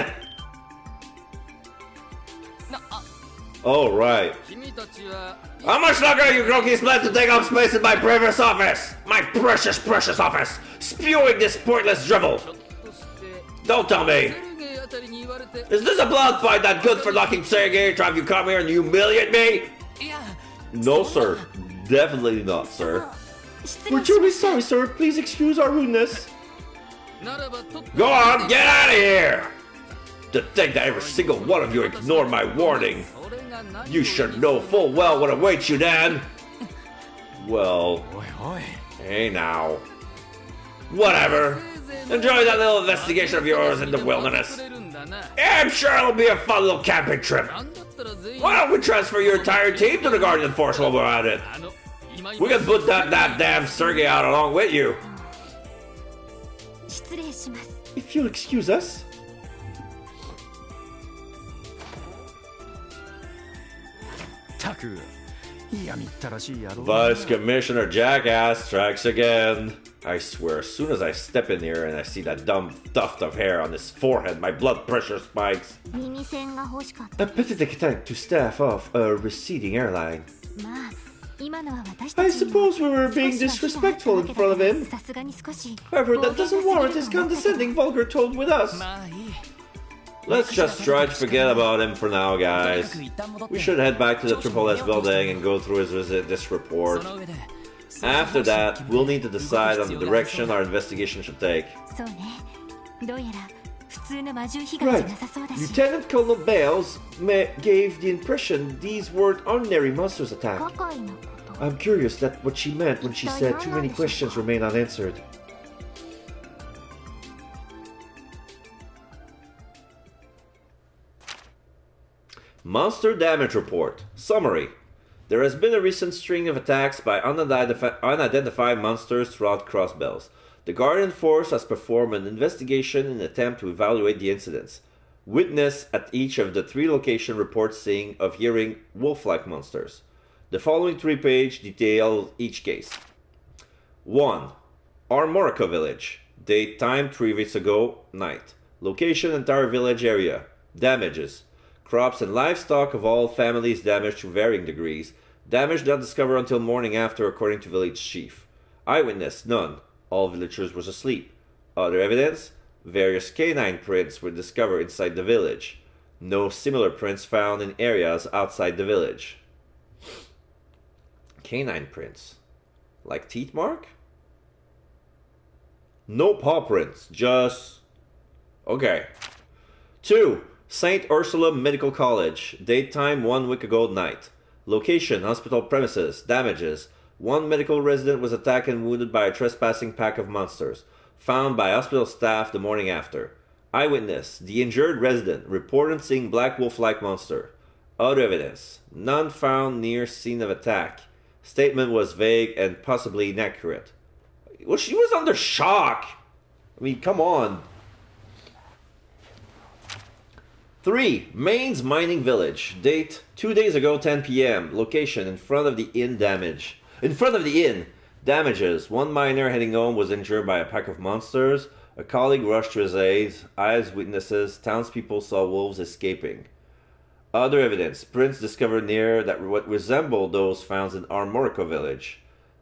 なあ Oh, right. 君たちは How much longer are you crookies plan to take up space in my previous office? My precious, precious office! Spewing this pointless dribble! ひょっとして Don't tell セ me! ルゲイあたりに言われて Is this a blood fight that good for locking Sergei to have you come here and humiliate me? いや No, sir. Definitely not, sir. 失 We're 礼し truly ました sorry, sir. Please excuse our rudeness. ならばとっ Go on, get out of here! To think that every single one of you ignored my warning. それが何 You should know full well what awaits you then. Well, おいおい hey now. Whatever. Enjoy that little investigation of yours in the wilderness. くれるんだな I'm sure it'll be a fun little camping trip. なんだったら全員 Why don't we transfer your entire team to the Guardian Force while we're at it? あの今 We can put that damn Sergei out along with you. 失礼します If you'll excuse us. たく嫌みったらしい野郎 Vice Commissioner Jackass strikes again. I swear, as soon as I step in here and I see that dumb tuft of hair on his forehead, my blood pressure spikes. 耳栓が欲しかった A pathetic attempt to staff off a receding airline. まあ今のは私 I たちにも suppose we were being 少しは火が disrespectful in 当た front of っただけ him. ださすがに少し However, that 暴言が doesn't 過ぎる warrant か his も condescending vulgar tone with us. まあいい Let's just try to forget about him for now, とにか guys. く一旦戻って We should head back to the Triple S building and go through his visit, this そ report. の上で After that, we'll need to decide on the direction our investigation should take. そうねどうやら普通の魔獣被害じゃ Right. なさそうだし Lieutenant Colonel Bales gave the impression these weren't ordinary monsters attack. 係のこと I'm curious that what she meant when she said too many questions remain unanswered. Monster Damage Report. Summary. There has been a recent string of attacks by unidentified monsters throughout Crossbells. The Guardian Force has performed an investigation in an attempt to evaluate the incidents. Witness at each of the 3 location reports seeing of hearing wolf-like monsters. The following 3-page detail each case. 1. Armorica village. Date, time, 3 weeks ago, night. Location, entire village area. Damages. Crops and livestock of all families damaged to varying degrees. Damage not discovered until morning after, according to village chief. Eyewitness, none. All villagers was asleep. Other evidence? Various canine prints were discovered inside the village. No similar prints found in areas outside the village. Canine prints? Like teeth mark? No paw prints, just... Okay. 2. St. Ursula Medical College. Date, time, 1 week ago night. Location, hospital premises. Damages. 1 medical resident was attacked and wounded by a trespassing pack of monsters. Found by hospital staff the morning after. Eyewitness, the injured resident, reported seeing black wolf-like monster. Other evidence, none found near scene of attack. Statement was vague and possibly inaccurate. Well, she was under shock. I mean, come on. 3. Mainz Mining Village. Date, 2 days ago, 10 p.m. Location, in front of the inn damage. In front of the inn. Damages. 1 miner heading home was injured by a pack of monsters. A colleague rushed to his aid. Eyewitnesses, townspeople saw wolves escaping. Other evidence. Prints discovered near that what resembled those found in Armorica village.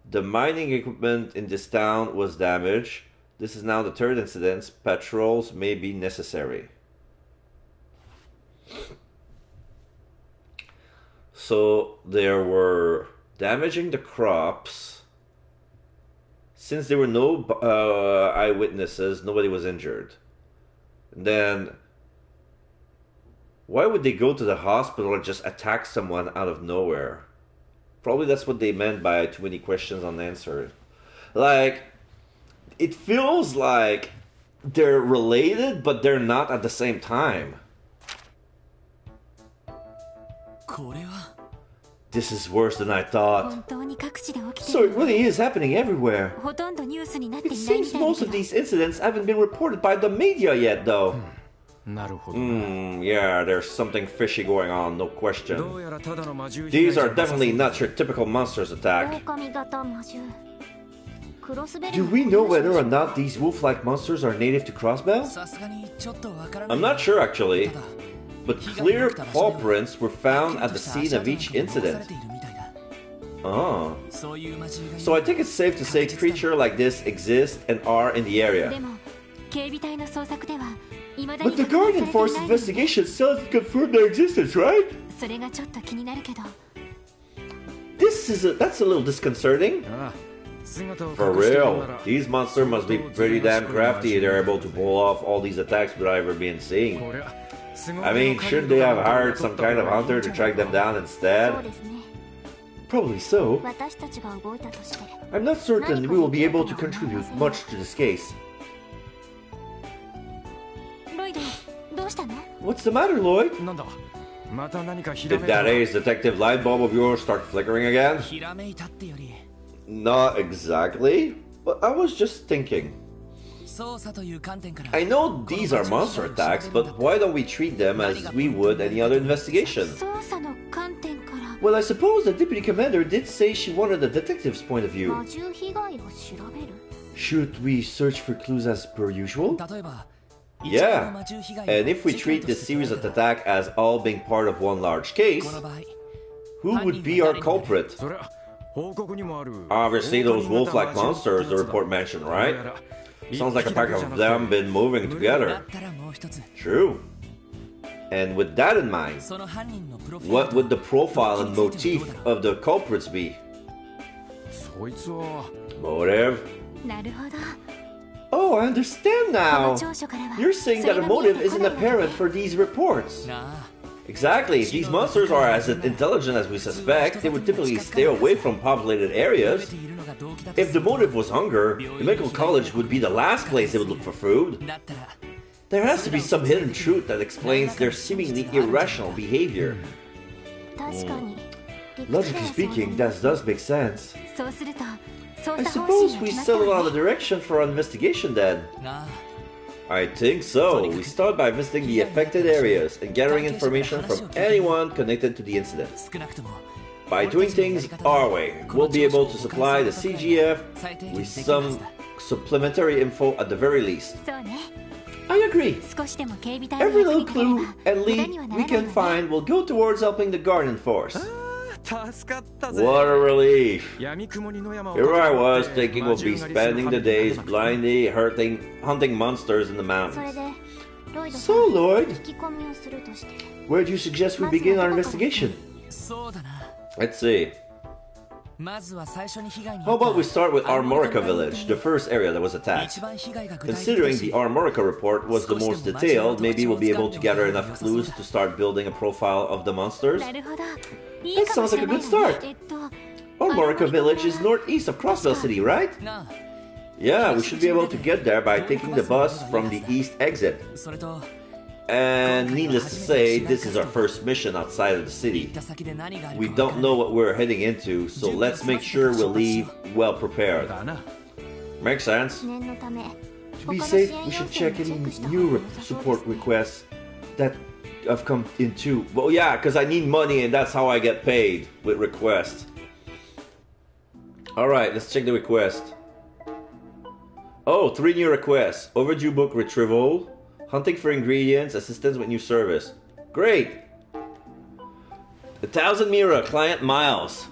The mining equipment in this town was damaged. This is now the 3rd incident. Patrols may be necessary. So there were damaging the crops. Since there were no eyewitnesses, nobody was injured. And then, why would they go to the hospital and just attack someone out of nowhere? Probably that's what they meant by too many questions unanswered. Like, it feels like they're related, but they're not at the same time. This is worse than I thought. So it really is happening everywhere. It seems most of these incidents haven't been reported by the media yet, though. Yeah, there's something fishy going on, no question. These are definitely not your typical monsters attack. Do we know whether or not these wolf-like monsters are native to Crossbell? I'm not sure, actually. But clear paw prints were found at the scene of each incident. Oh. So I think it's safe to say creatures like this exist and are in the area. But the Guardian Force investigation still hasn't confirmed their existence, right? That's a little disconcerting. For real, these monsters must be pretty damn crafty if they're able to pull off all these attacks without ever being seen. I mean, shouldn't they have hired some kind of hunter to track them down instead? Probably so. I'm not certain we will be able to contribute much to this case. What's the matter, Lloyd? Did that ace detective light bulb of yours start flickering again? Not exactly, but I was just thinking. I know these are monster attacks, but why don't we treat them as we would any other investigation? Well, I suppose the deputy commander did say she wanted a detective's point of view. Should we search for clues as per usual? Yeah, and if we treat this series of attacks as all being part of one large case, who would be our culprit? Obviously those wolf-like monsters the report mentioned, right? Sounds like a pack of them been moving together. True. And with that in mind, what would the profile and motif of the culprits be? Motive? Oh, I understand now. You're saying that a motive isn't apparent for these reports. Exactly. If these monsters are as intelligent as we suspect, they would typically stay away from populated areas. If the motive was hunger, the medical college would be the last place they would look for food. There has to be some hidden truth that explains their seemingly irrational behavior. Logically speaking, that does make sense. I suppose we settle on a direction for our investigation then. I think so. We start by visiting the affected areas and gathering information from anyone connected to the incident. By doing things our way, we'll be able to supply the CGF with some supplementary info at the very least. そうね。 I agree. 少しでも警備隊の Every 役 little に立てれば clue and 無駄 lead にはな we らない can わね。 find will go towards helping the Guardian Force. 助かったぜ What a relief. 闇雲に野山を Here I was 駆け thinking 回っ we'll て be 魔獣狩りする spending 羽 the 目になれ days なくて blindly hunting monsters in the それ mountains. でロイドさ So, ん Lloyd, 聞き込みをするとして where do you suggest we begin our investigation? そうだな。 Let's see. まずは最初に被害に How about we start with Armorica Village, the first area that was attacked? 一番被害が具体的 Considering だ the し Armorica report was the most detailed, maybe we'll be able to gather enough clues to start building a profile of the monsters. なるほど。い That いかも sounds し like れ a ない good わね start. Armorica Village is northeast of Crossbell City, right? なあ、 Yeah, we should be able to get there by taking the bus from the east exit. それと And needless to say, this is our first mission outside of the 行っ city. た先で何がある We かわか don't る know what we're heading into, so let's make sure we leave well prepared. だな Makes sense. 念のため To be 他の支 safe, 援 we 要 should 請 check もチェ any ックした方 new が良さそう support ですね requests that have come in too. Well, yeah, because I need money and that's how I get paid with requests. Alright, let's check the request. Oh, 3 new requests. Overdue book retrieval, hunting for ingredients, assistance with new service. Great! 1,000 Mira, client Miles.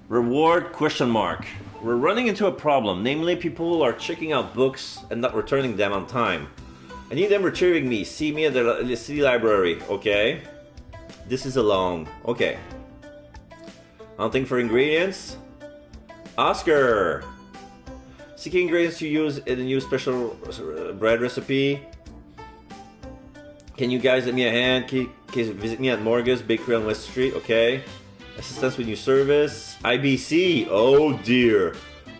Reward question mark. We're running into a problem, namely people are checking out books and not returning them on time. I need them retrieving me. See me at the city library, okay? This is a loan. Okay. Hunting for ingredients. Oscar! Seeking ingredients to use in a new special bread recipe. Can you guys let me a hand? Can you visit me at Morga's Bakery on West Street? Okay. Assistance with new service. IBC. Oh dear.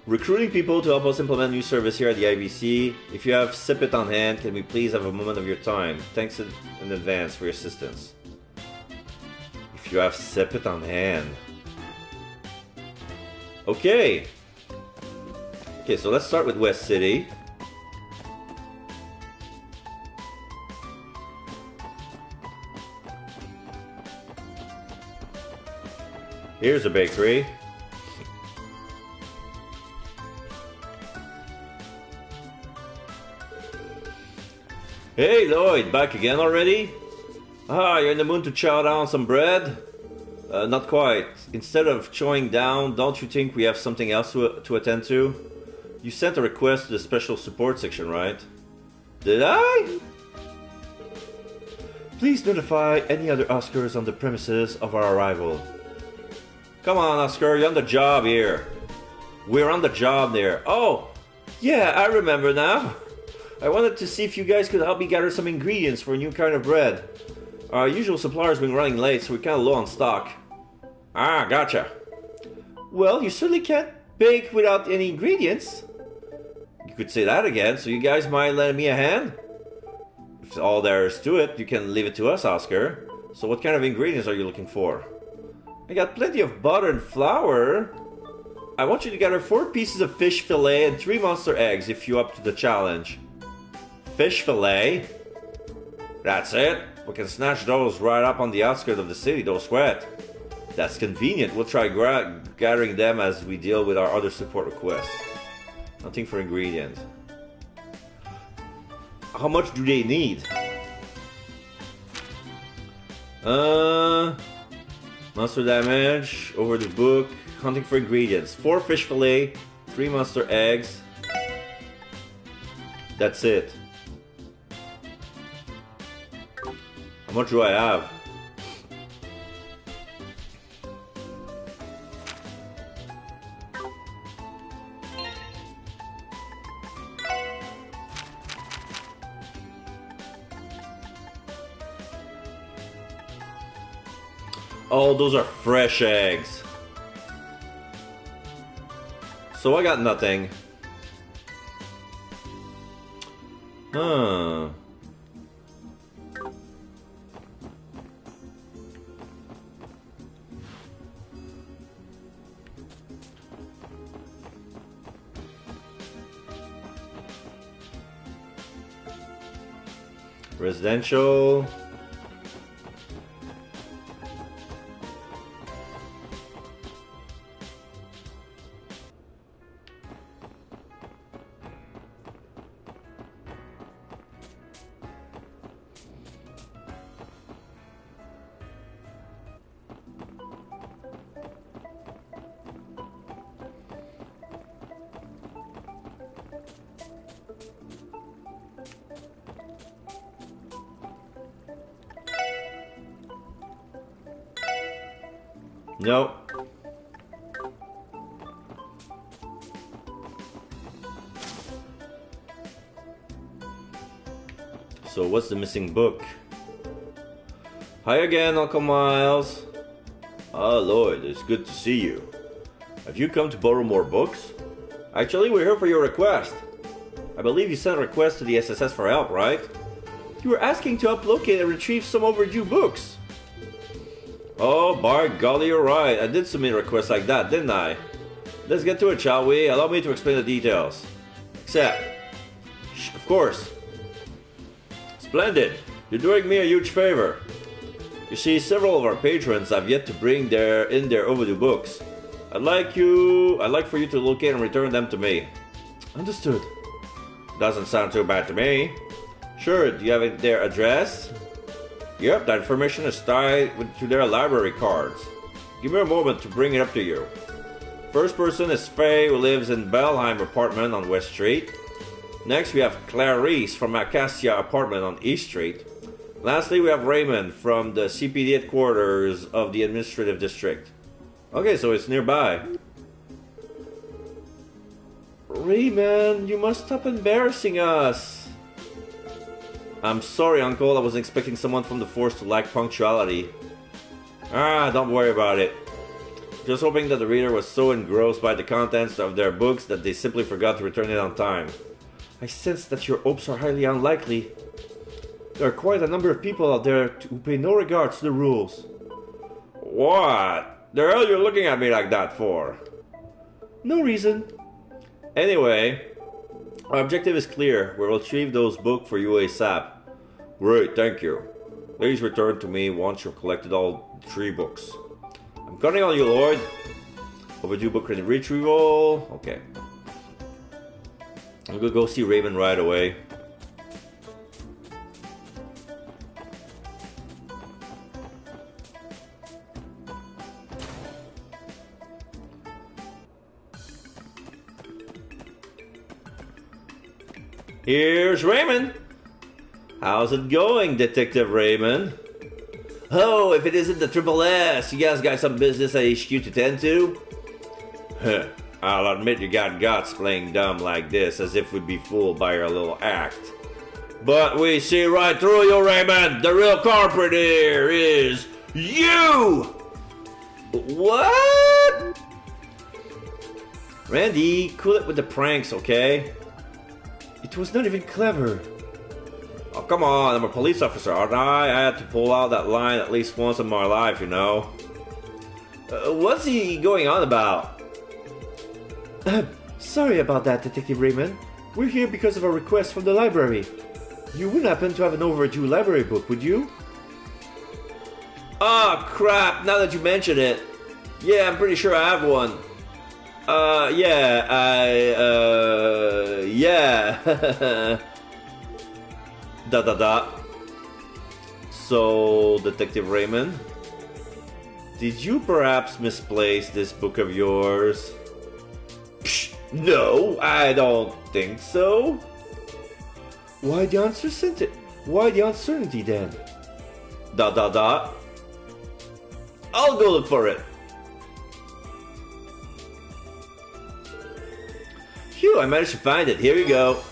Recruiting people to help us implement new service here at the IBC. If you have Sipit on hand, can we please have a moment of your time? Thanks in advance for your assistance. If you have Sipit on hand. Okay. Okay, so let's start with West City. Here's a bakery. Hey Lloyd, back again already? Ah, you're in the mood to chow down some bread? Not quite. Instead of chowing down, don't you think we have something else to attend to? You sent a request to the special support section, right? Did I? Please notify any other Oscars on the premises of our arrival. Come on, Oscar, you're on the job here. We're on the job there. Oh, yeah, I remember now. I wanted to see if you guys could help me gather some ingredients for a new kind of bread. Our usual supplier's been running late, so we're kind of low on stock. Ah, gotcha. Well, you certainly can't bake without any ingredients. You could say that again, so you guys mind lending me a hand? If all there is to it, you can leave it to us, Oscar. So what kind of ingredients are you looking for? I got plenty of butter and flour. I want you to gather 4 pieces of fish fillet and 3 monster eggs if you're up to the challenge. Fish fillet? That's it. We can snatch those right up on the outskirts of the city, don't sweat. That's convenient. We'll try gathering them as we deal with our other support requests. Nothing for ingredients. How much do they need? Monster damage, over the book, hunting for ingredients. 4 fish fillet, 3 monster eggs. That's it. How much do I have? Oh, those are fresh eggs. So I got nothing. Huh. Residential. No. So what's the missing book? Hi again, Uncle Miles. Ah, Lloyd, it's good to see you. Have you come to borrow more books? Actually, we're here for your request. I believe you sent a request to the SSS for help, right? You were asking to help locate and retrieve some overdue books. Oh, by golly, you're right. I did submit a request like that, didn't I? Let's get to it, shall we? Allow me to explain the details. Accept. Shh, of course. Splendid. You're doing me a huge favor. You see, several of our patrons have yet to bring in their overdue books. I'd like for you to locate and return them to me. Understood. Doesn't sound too bad to me. Sure, do you have their address? Yep, that information is tied to their library cards. Give me a moment to bring it up to you. First person is Faye, who lives in Belheim apartment on West Street. Next we have Clarice from Acacia apartment on East Street. Lastly, we have Raymond from the CPD headquarters of the administrative district. Okay, so it's nearby. Raymond, you must stop embarrassing us. I'm sorry, Uncle. I was expecting someone from the force to lack punctuality. Ah, don't worry about it. Just hoping that the reader was so engrossed by the contents of their books that they simply forgot to return it on time. I sense that your hopes are highly unlikely. There are quite a number of people out there who pay no regard to the rules. What? The hell you're looking at me like that for? No reason. Anyway, our objective is clear. We'll retrieve those books for you ASAP. Great, thank you. Please return to me once you've collected all 3 books. I'm counting on you, Lloyd. Overdue book retrieval. Okay. I'm gonna go see Raymond right away. Here's Raymond. How's it going, Detective Raymond? Oh, if it isn't the Triple S, you guys got some business at HQ to tend to? Huh. I'll admit you got guts playing dumb like this, as if we'd be fooled by your little act. But we see right through you, Raymond. The real culprit here is you! What? Randy, cool it with the pranks, okay? It was not even clever. Oh, come on, I'm a police officer, aren't I? I had to pull out that line at least once in my life, you know. What's he going on about? Sorry about that, Detective Raymond. We're here because of a request from the library. You wouldn't happen to have an overdue library book, would you? Oh, crap, now that you mention it. Yeah, I'm pretty sure I have one. Yeah. ... So, Detective Raymond, did you perhaps misplace this book of yours? Psh, no, I don't think so. Why the uncertainty then? ... I'll go look for it. Phew, I managed to find it. Here we go.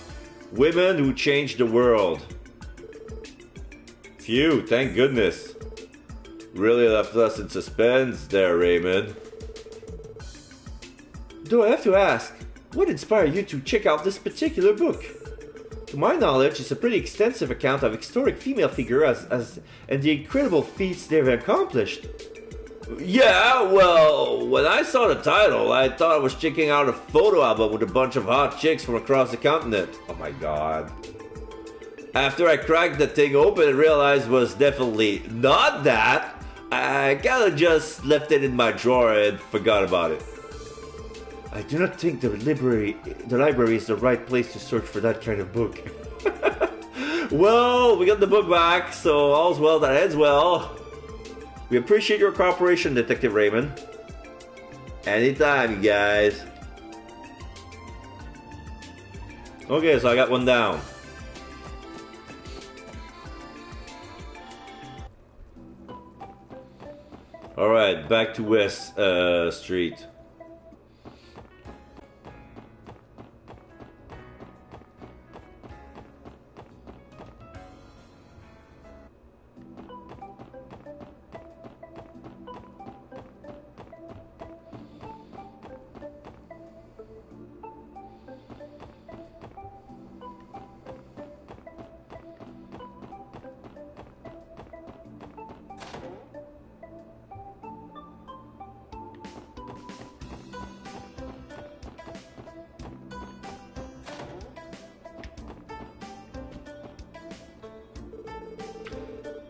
Women Who Changed the World. Phew, thank goodness. Really left us in suspense there, Raymond. Though I have to ask, what inspired you to check out this particular book? To my knowledge, it's a pretty extensive account of historic female figures and the incredible feats they've accomplished. Yeah, well, when I saw the title, I thought I was checking out a photo album with a bunch of hot chicks from across the continent. Oh my god. After I cracked the thing open and realized it was definitely not that, I kinda just left it in my drawer and forgot about it. I do not think the library is the right place to search for that kind of book. Well, we got the book back, so all's well that ends well. We appreciate your cooperation, Detective Raymond. Anytime, you guys. Okay, so I got one down. Alright, back to West Street.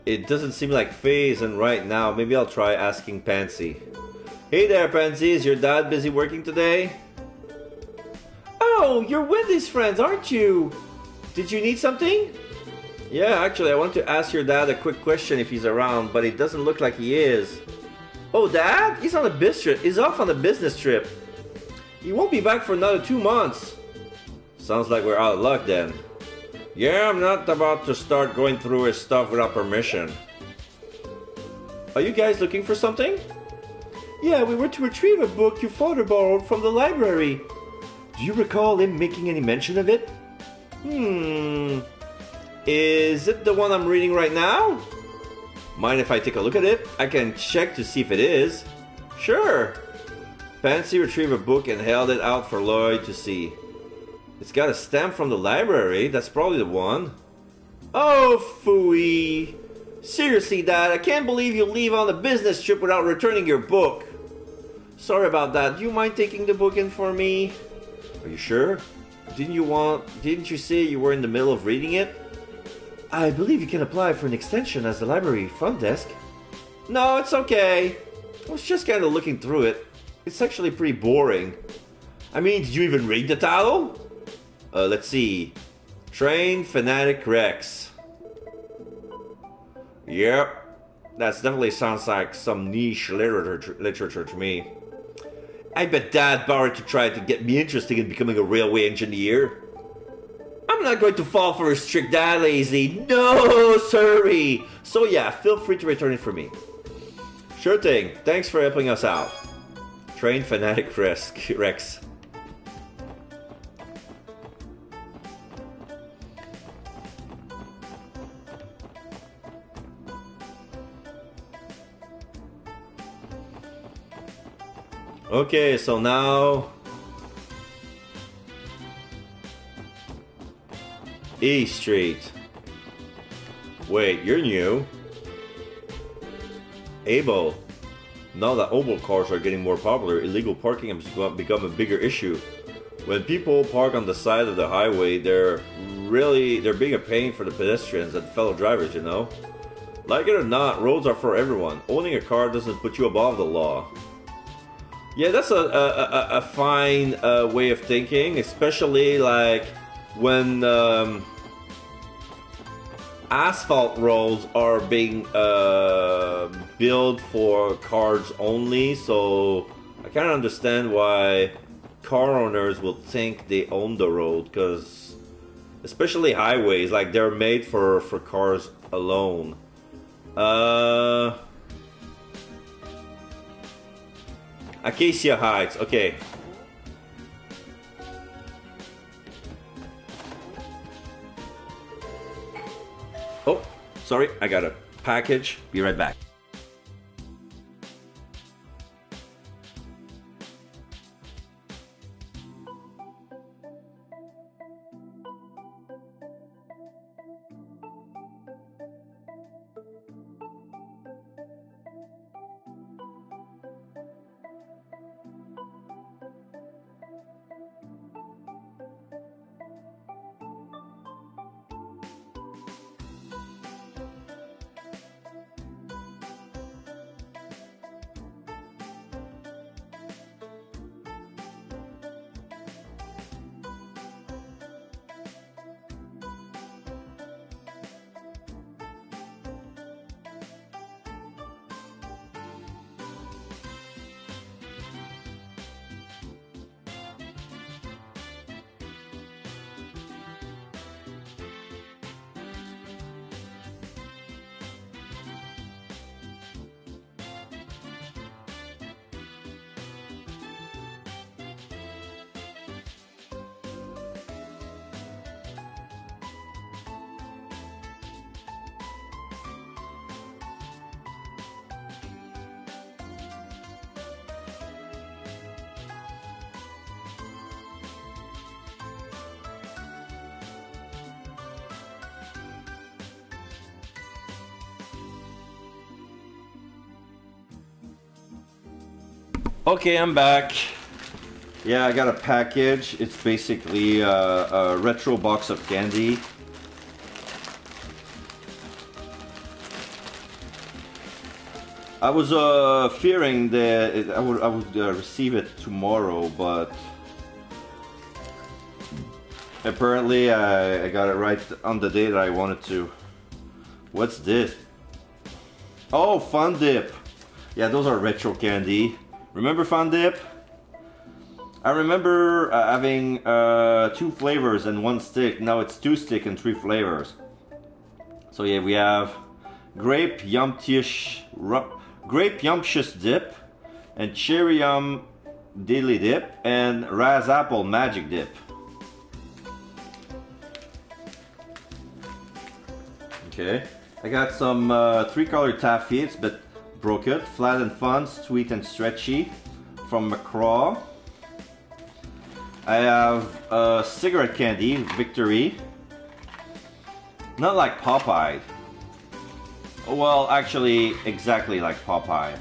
It doesn't seem like Faye isn't right now. Maybe I'll try asking Pansy. Hey there, Pansy. Is your dad busy working today? Oh, you're Wendy's friends, aren't you? Did you need something? Yeah, actually, I want to ask your dad a quick question if he's around, but it doesn't look like he is. Oh, Dad? He's on a business trip. He's off on a business trip. He won't be back for another 2 months. Sounds like we're out of luck then. Yeah, I'm not about to start going through his stuff without permission. Are you guys looking for something? Yeah, we were to retrieve a book your father borrowed from the library. Do you recall him making any mention of it? Is it the one I'm reading right now? Mind if I take a look at it? I can check to see if it is. Sure. Pansy retrieved a book and held it out for Lloyd to see. It's got a stamp from the library. That's probably the one. Oh, phooey. Seriously, Dad, I can't believe you leave on a business trip without returning your book. Sorry about that. Do you mind taking the book in for me? Are you sure? Didn't you say you were in the middle of reading it? I believe you can apply for an extension as the library front desk. No, it's okay. I was just kind of looking through it. It's actually pretty boring. I mean, did you even read the title? Let's see. Train Fanatic Rex. Yep. That definitely sounds like some niche literature to me. I bet Dad borrowed to try to get me interested in becoming a railway engineer. I'm not going to fall for his trick that lazy. No, sorry. So yeah, feel free to return it for me. Sure thing. Thanks for helping us out. Train Fanatic Rex. Okay, so now E Street. Wait, you're new. Able. Now that Obel cars are getting more popular, illegal parking has become a bigger issue. When people park on the side of the highway, they're being a pain for the pedestrians and fellow drivers, you know? Like it or not, roads are for everyone. Owning a car doesn't put you above the law. Yeah, that's a fine way of thinking, especially like when asphalt roads are being built for cars only. So I kind of understand why car owners will think they own the road, because especially highways, like they're made for cars alone. Acacia Heights, okay. Oh, sorry, I got a package. Be right back. Okay, I'm back. Yeah, I got a package. It's basically a retro box of candy. I was fearing that I would receive it tomorrow, but apparently I got it right on the day that I wanted to. What's this? Oh, Fun Dip. Yeah, those are retro candy. Remember Fun Dip? I remember having 2 flavors and 1 stick. Now it's 2 stick and 3 flavors. So yeah, we have grape yumptious dip, and cherry yum daily dip, and raz apple magic dip. Okay, I got some 3-color taffy. It's but broket, flat and fun, sweet and stretchy, from McCraw. I have cigarette candy, Victory. Not like Popeye. Well, actually, exactly like Popeye.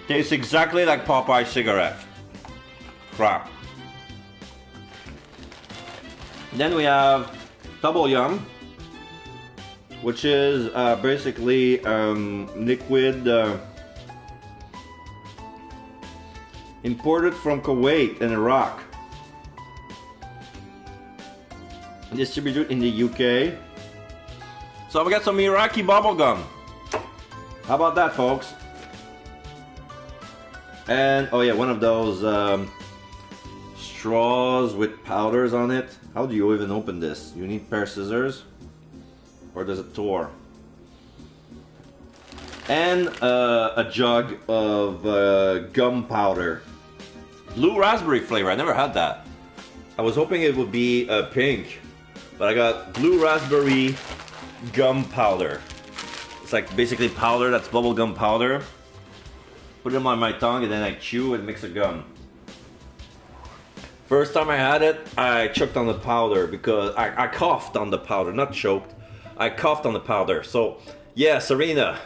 Tastes exactly like Popeye cigarette. Crap. Then we have Double Yum, which is basically liquid imported from Kuwait and Iraq. Distributed in the UK. So we got some Iraqi bubblegum. How about that, folks? And oh yeah, one of those straws with powders on it. How do you even open this? You need a pair of scissors? Or does it tore? And a jug of gum powder. Blue raspberry flavor, I never had that. I was hoping it would be pink. But I got blue raspberry gum powder. It's like basically powder that's bubblegum powder. Put them on my tongue and then I chew and mix a gum. First time I had it, I choked on the powder because I coughed on the powder, not choked. I coughed on the powder. So, yeah, Serena.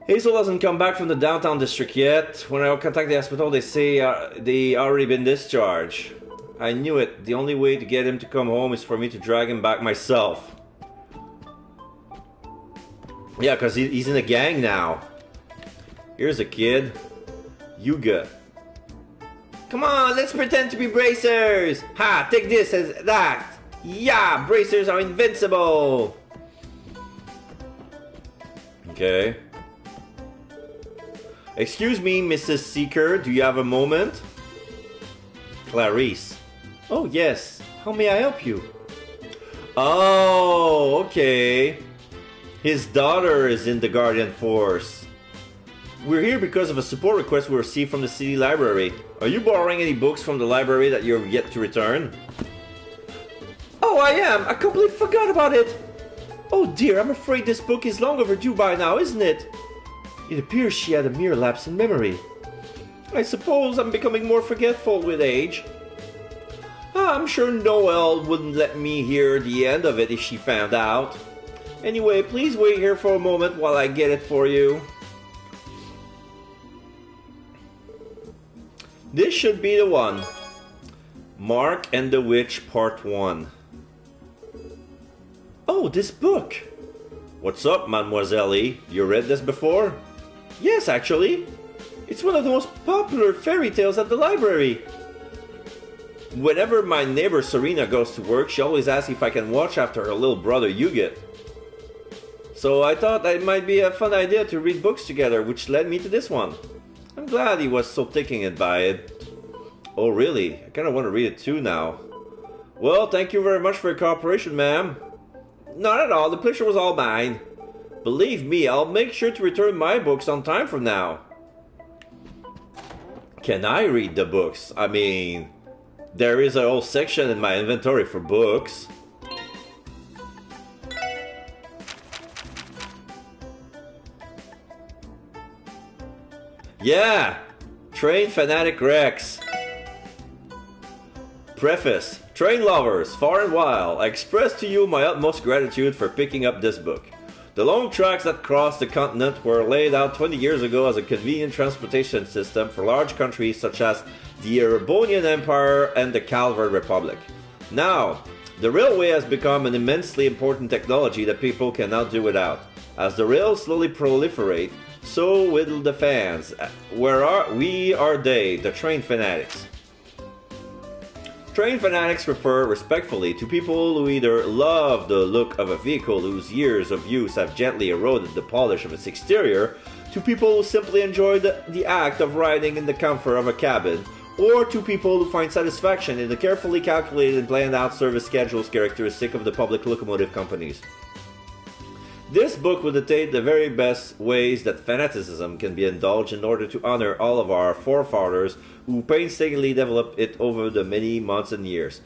Hazel hasn't come back from the downtown district yet. When I contact the hospital, they say they already been discharged. I knew it. The only way to get him to come home is for me to drag him back myself. Yeah, because he's in a gang now. Here's a kid. Yuga. Come on, let's pretend to be bracers! Ha! Take this as that! Yeah! Bracers are invincible! Okay. Excuse me, Mrs. Seeker, do you have a moment? Clarice. Oh, yes. How may I help you? Oh, okay. His daughter is in the Guardian Force. We're here because of a support request we received from the city library. Are you borrowing any books from the library that you're yet to return? Oh, I am. I completely forgot about it. Oh dear, I'm afraid this book is long overdue by now, isn't it? It appears she had a mere lapse in memory. I suppose I'm becoming more forgetful with age. I'm sure Noelle wouldn't let me hear the end of it if she found out. Anyway, please wait here for a moment while I get it for you. This should be the one. Mark and the Witch Part 1. Oh, this book! What's up, Mademoiselle? You read this before? Yes, actually. It's one of the most popular fairy tales at the library. Whenever my neighbor Serena goes to work, she always asks if I can watch after her little brother Yuga. So I thought that it might be a fun idea to read books together, which led me to this one. I'm glad he was so taken by it. Oh really? I kinda want to read it too now. Well, thank you very much for your cooperation, ma'am. Not at all, the pleasure was all mine. Believe me, I'll make sure to return my books on time from now. Can I read the books? I mean, there is a whole section in my inventory for books. Yeah! Train Fanatic Rex. Preface. Train lovers, far and wide, I express to you my utmost gratitude for picking up this book. The long tracks that crossed the continent were laid out 20 years ago as a convenient transportation system for large countries such as the Erebonian Empire and the Calvert Republic. Now, the railway has become an immensely important technology that people cannot do without. As the rails slowly proliferate, so will the fans. We are they, the train fanatics. Train fanatics refer respectfully to people who either love the look of a vehicle whose years of use have gently eroded the polish of its exterior, to people who simply enjoy the act of riding in the comfort of a cabin, or to people who find satisfaction in the carefully calculated and planned out service schedules characteristic of the public locomotive companies. This book will detail the very best ways that fanaticism can be indulged in order to honor all of our forefathers who painstakingly developed it over the many months and years.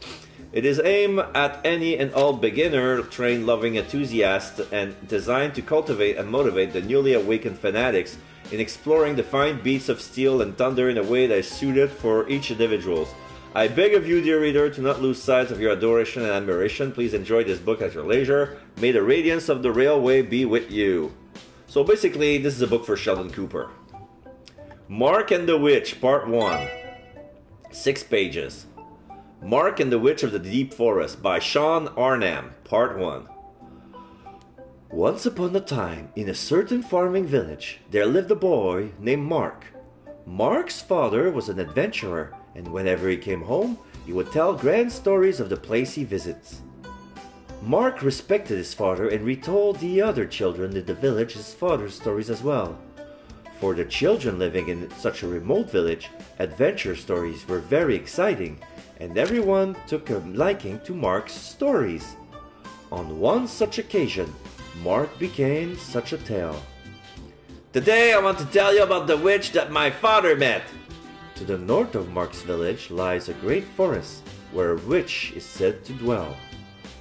It is aimed at any and all beginner, train-loving enthusiasts and designed to cultivate and motivate the newly awakened fanatics in exploring the fine beats of steel and thunder in a way that is suited for each individual. I beg of you, dear reader, to not lose sight of your adoration and admiration. Please enjoy this book at your leisure. May the radiance of the railway be with you. So basically, this is a book for Sheldon Cooper. Mark and the Witch, Part 1. 6 pages. Mark and the Witch of the Deep Forest by Sean Arnam, Part 1. Once upon a time, in a certain farming village, there lived a boy named Mark. Mark's father was an adventurer, and whenever he came home, he would tell grand stories of the place he visits. Mark respected his father and retold the other children in the village his father's stories as well. For the children living in such a remote village, adventure stories were very exciting, and everyone took a liking to Mark's stories. On one such occasion, Mark began such a tale. Today I want to tell you about the witch that my father met. To the north of Mark's village lies a great forest, where a witch is said to dwell.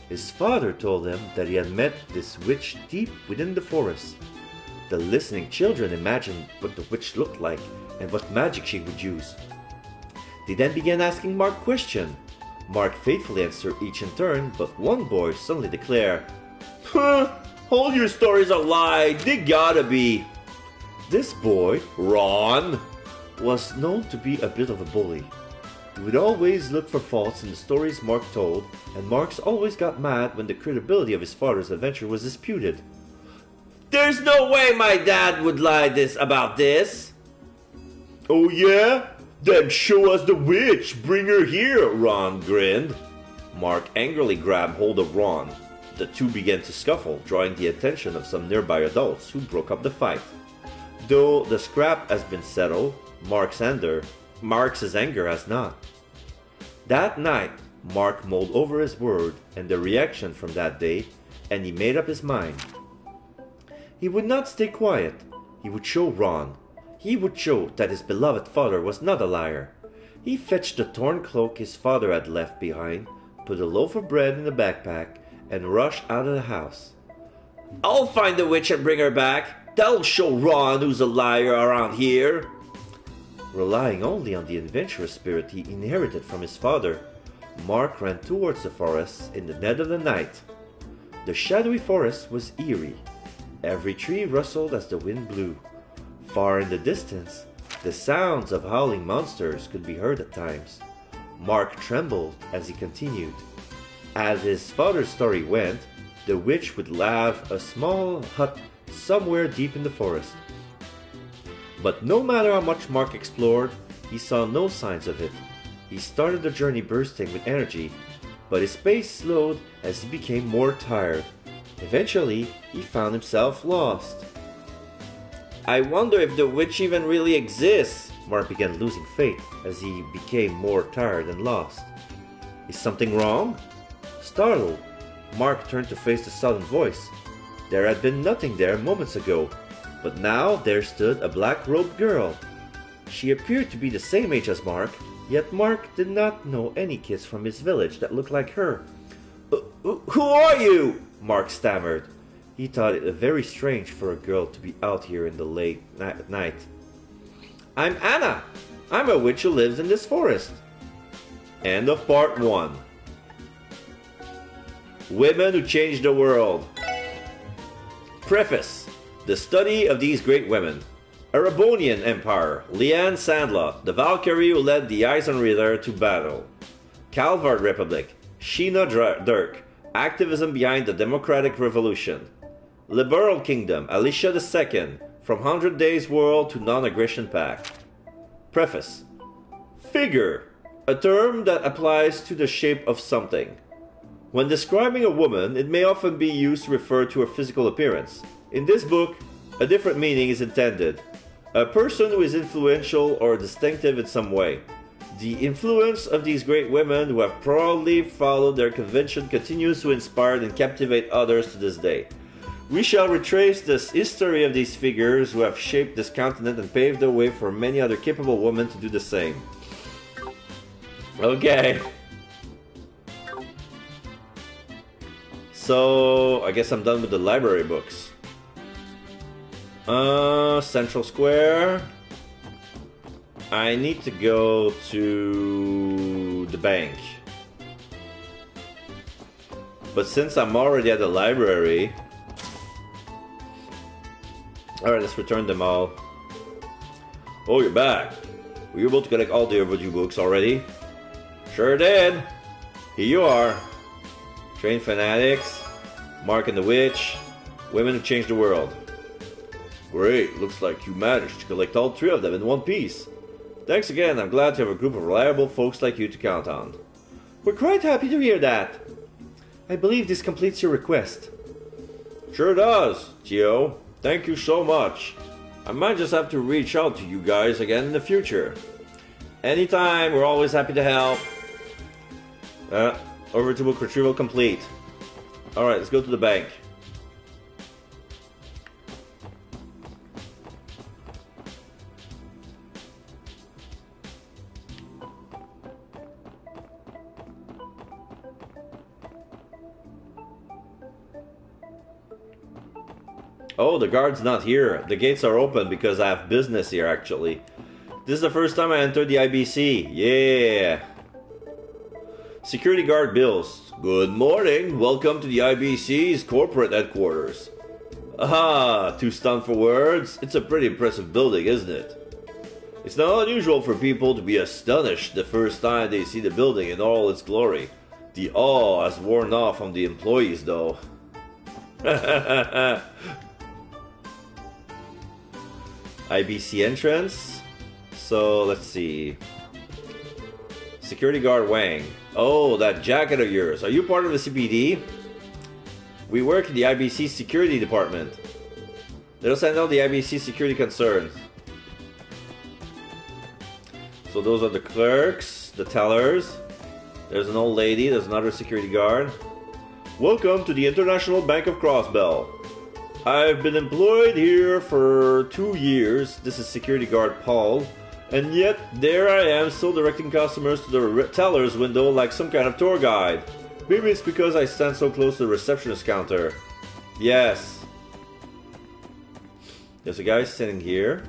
His father told him that he had met this witch deep within the forest. The listening children imagined what the witch looked like and what magic she would use. They then began asking Mark questions. Mark faithfully answered each in turn, but one boy suddenly declared, all your stories are lies, they gotta be. This boy, Ron, was known to be a bit of a bully. He would always look for faults in the stories Mark told, and Mark always got mad when the credibility of his father's adventure was disputed. There's no way my dad would lie about this. Oh yeah? Then show us the witch, bring her here, Ron grinned. Mark angrily grabbed hold of Ron. The two began to scuffle, drawing the attention of some nearby adults who broke up the fight. Though the scrap has been settled, Mark's anger has not. That night, Mark mulled over his word and the reaction from that day, and he made up his mind. He would not stay quiet. He would show Ron. He would show that his beloved father was not a liar. He fetched the torn cloak his father had left behind, put a loaf of bread in the backpack, and rushed out of the house. I'll find the witch and bring her back. That'll show Ron who's a liar around here. Relying only on the adventurous spirit he inherited from his father, Mark ran towards the forest in the dead of the night. The shadowy forest was eerie. Every tree rustled as the wind blew. Far in the distance, the sounds of howling monsters could be heard at times. Mark trembled as he continued. As his father's story went, the witch would have a small hut somewhere deep in the forest. But no matter how much Mark explored, he saw no signs of it. He started the journey bursting with energy, but his pace slowed as he became more tired. Eventually, he found himself lost. I wonder if the witch even really exists. Mark began losing faith as he became more tired and lost. Is something wrong? Startled, Mark turned to face the sullen voice. There had been nothing there moments ago, but now there stood a black-robed girl. She appeared to be the same age as Mark, yet Mark did not know any kids from his village that looked like her. Who are you? Mark stammered. He thought it very strange for a girl to be out here in the late night. I'm Anna. I'm a witch who lives in this forest. End of part 1. Women who changed the world. Preface. The study of these great women. Erebonian Empire. Leanne Sandlot, the Valkyrie who led the Eisenritter to battle. Calvard Republic. Sheena Dirk. Activism behind the Democratic Revolution. Liberal Kingdom. Alicia II. From 100 Days World to Non-Aggression Pact. Preface. Figure. A term that applies to the shape of something. When describing a woman, it may often be used to refer to her physical appearance. In this book, a different meaning is intended. A person who is influential or distinctive in some way. The influence of these great women who have proudly followed their convention continues to inspire and captivate others to this day. We shall retrace the history of these figures who have shaped this continent and paved the way for many other capable women to do the same. Okay. So, I guess I'm done with the library books. Central Square. I need to go to the bank. But since I'm already at the library... Alright, let's return them all. Oh, you're back. Were you able to collect all the overdue books already? Sure did. Here you are. Train Fanatics, Mark and the Witch, Women Who Changed the World. Great, looks like you managed to collect all 3 of them in one piece. Thanks again, I'm glad to have a group of reliable folks like you to count on. We're quite happy to hear that. I believe this completes your request. Sure does, Geo. Thank you so much. I might just have to reach out to you guys again in the future. Anytime, we're always happy to help. Over to book retrieval complete. Alright, let's go to the bank. Oh, the guard's not here. The gates are open because I have business here, actually. This is the first time I entered the IBC. Yeah. Security guard Bills. Good morning. Welcome to the IBC's corporate headquarters. Aha, too stunned for words? It's a pretty impressive building, isn't it? It's not unusual for people to be astonished the first time they see the building in all its glory. The awe has worn off on the employees, though. IBC entrance. So, let's see. Security guard Wang. Oh, that jacket of yours. Are you part of the CPD? We work in the IBC security department. Let us handle the IBC security concerns. So those are the clerks, the tellers. There's an old lady, there's another security guard. Welcome to the International Bank of Crossbell. I've been employed here for 2 years. This is security guard Paul. And yet, there I am, still directing customers to the teller's window like some kind of tour guide. Maybe it's because I stand so close to the receptionist counter. Yes. There's a guy sitting here.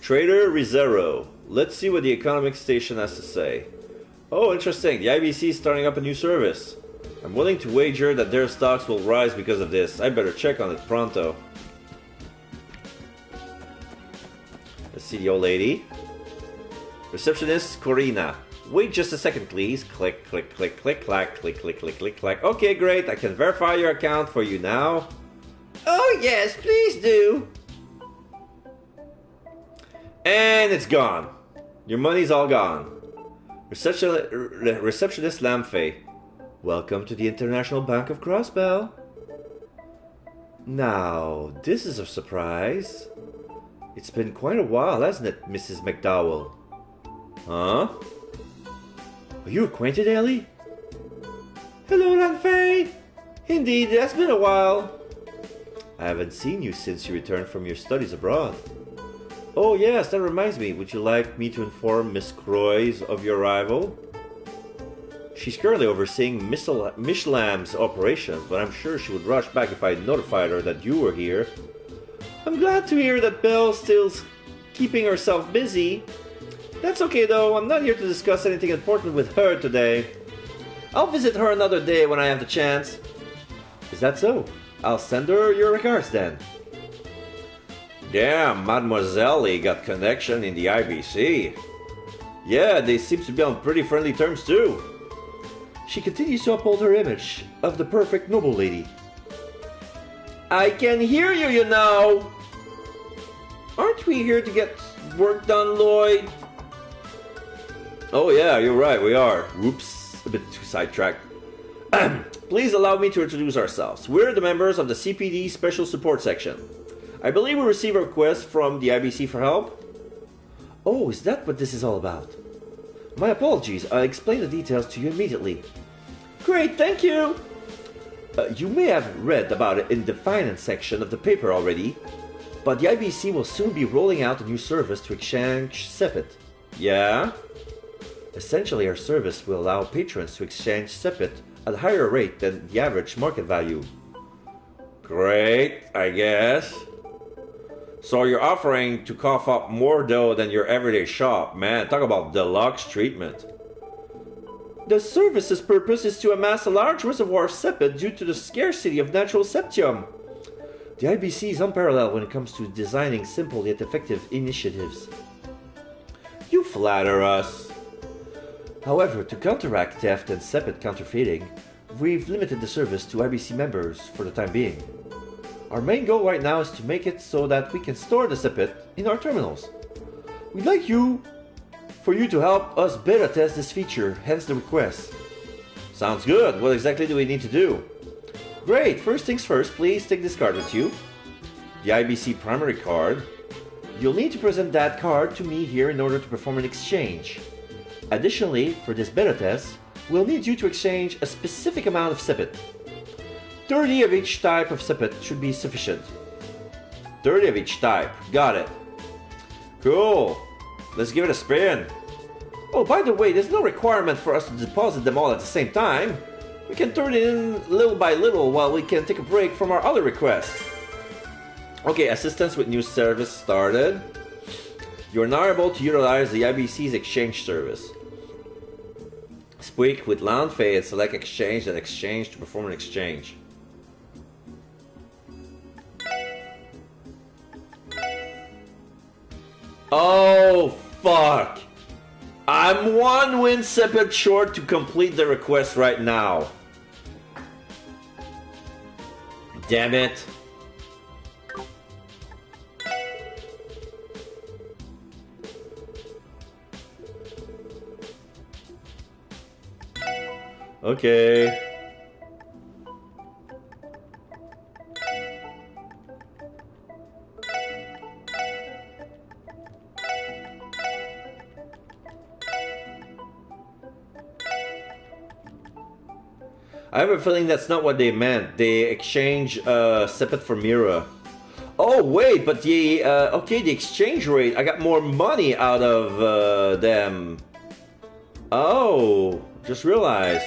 Trader Rizero. Let's see what the economic station has to say. Oh, interesting. The IBC is starting up a new service. I'm willing to wager that their stocks will rise because of this. I better check on it pronto. Let's see the old lady. Receptionist Corina. Wait just a second, please. Click, click, click, click, clack, click, click, click, click, clack. Okay, great. I can verify your account for you now. Oh, yes, please do. And it's gone. Your money's all gone. Receptionist Lamfey. Welcome to the International Bank of Crossbell. Now, this is a surprise. It's been quite a while, hasn't it, Mrs. McDowell? Huh? Are you acquainted, Ellie? Hello, Lanfei. Indeed, it has been a while. I haven't seen you since you returned from your studies abroad. Oh yes, that reminds me. Would you like me to inform Miss Croix of your arrival? She's currently overseeing Miss Lam's operations, but I'm sure she would rush back if I notified her that you were here. I'm glad to hear that Belle's still keeping herself busy. That's okay though, I'm not here to discuss anything important with her today. I'll visit her another day when I have the chance. Is that so? I'll send her your regards then. Damn, Mademoiselle got connection in the IBC. Yeah, they seem to be on pretty friendly terms too. She continues to uphold her image of the perfect noble lady. I can hear you, you know! Aren't we here to get work done, Lloyd? Oh yeah, you're right, we are. Whoops, a bit too sidetracked. Please allow me to introduce ourselves. We're the members of the CPD Special Support Section. I believe we received a request from the IBC for help. Oh, is that what this is all about? My apologies, I'll explain the details to you immediately. Great, thank you! You may have read about it in the finance section of the paper already, but the IBC will soon be rolling out a new service to exchange SEPIT. Yeah? Essentially, our service will allow patrons to exchange SEPIT at a higher rate than the average market value. Great, I guess. So you're offering to cough up more dough than your everyday shop. Man, talk about deluxe treatment. The service's purpose is to amass a large reservoir of SEPIT due to the scarcity of natural septium. The IBC is unparalleled when it comes to designing simple yet effective initiatives. You flatter us. However, to counteract theft and SEPIT counterfeiting, we've limited the service to IBC members for the time being. Our main goal right now is to make it so that we can store the SEPIT in our terminals. We'd like for you to help us beta test this feature, hence the request. Sounds good. What exactly do we need to do? Great. First things first, please take this card with you. The IBC primary card. You'll need to present that card to me here in order to perform an exchange. Additionally, for this beta test, we'll need you to exchange a specific amount of SEPIT. 30 of each type of SEPIT should be sufficient. 30 of each type. Got it. Cool. Let's give it a spin. Oh, by the way, there's no requirement for us to deposit them all at the same time. We can turn it in little by little while we can take a break from our other requests. Okay, assistance with new service started. You are now able to utilize the IBC's exchange service. Speak with Lanfei and select exchange and exchange to perform an exchange. Oh, fuck. I'm one win SEPIT short to complete the request right now. Damn it. Okay. I have a feeling that's not what they meant. They exchange SEPIT for Mira. Oh wait, but the okay, the exchange rate. I got more money out of them. Oh, just realized.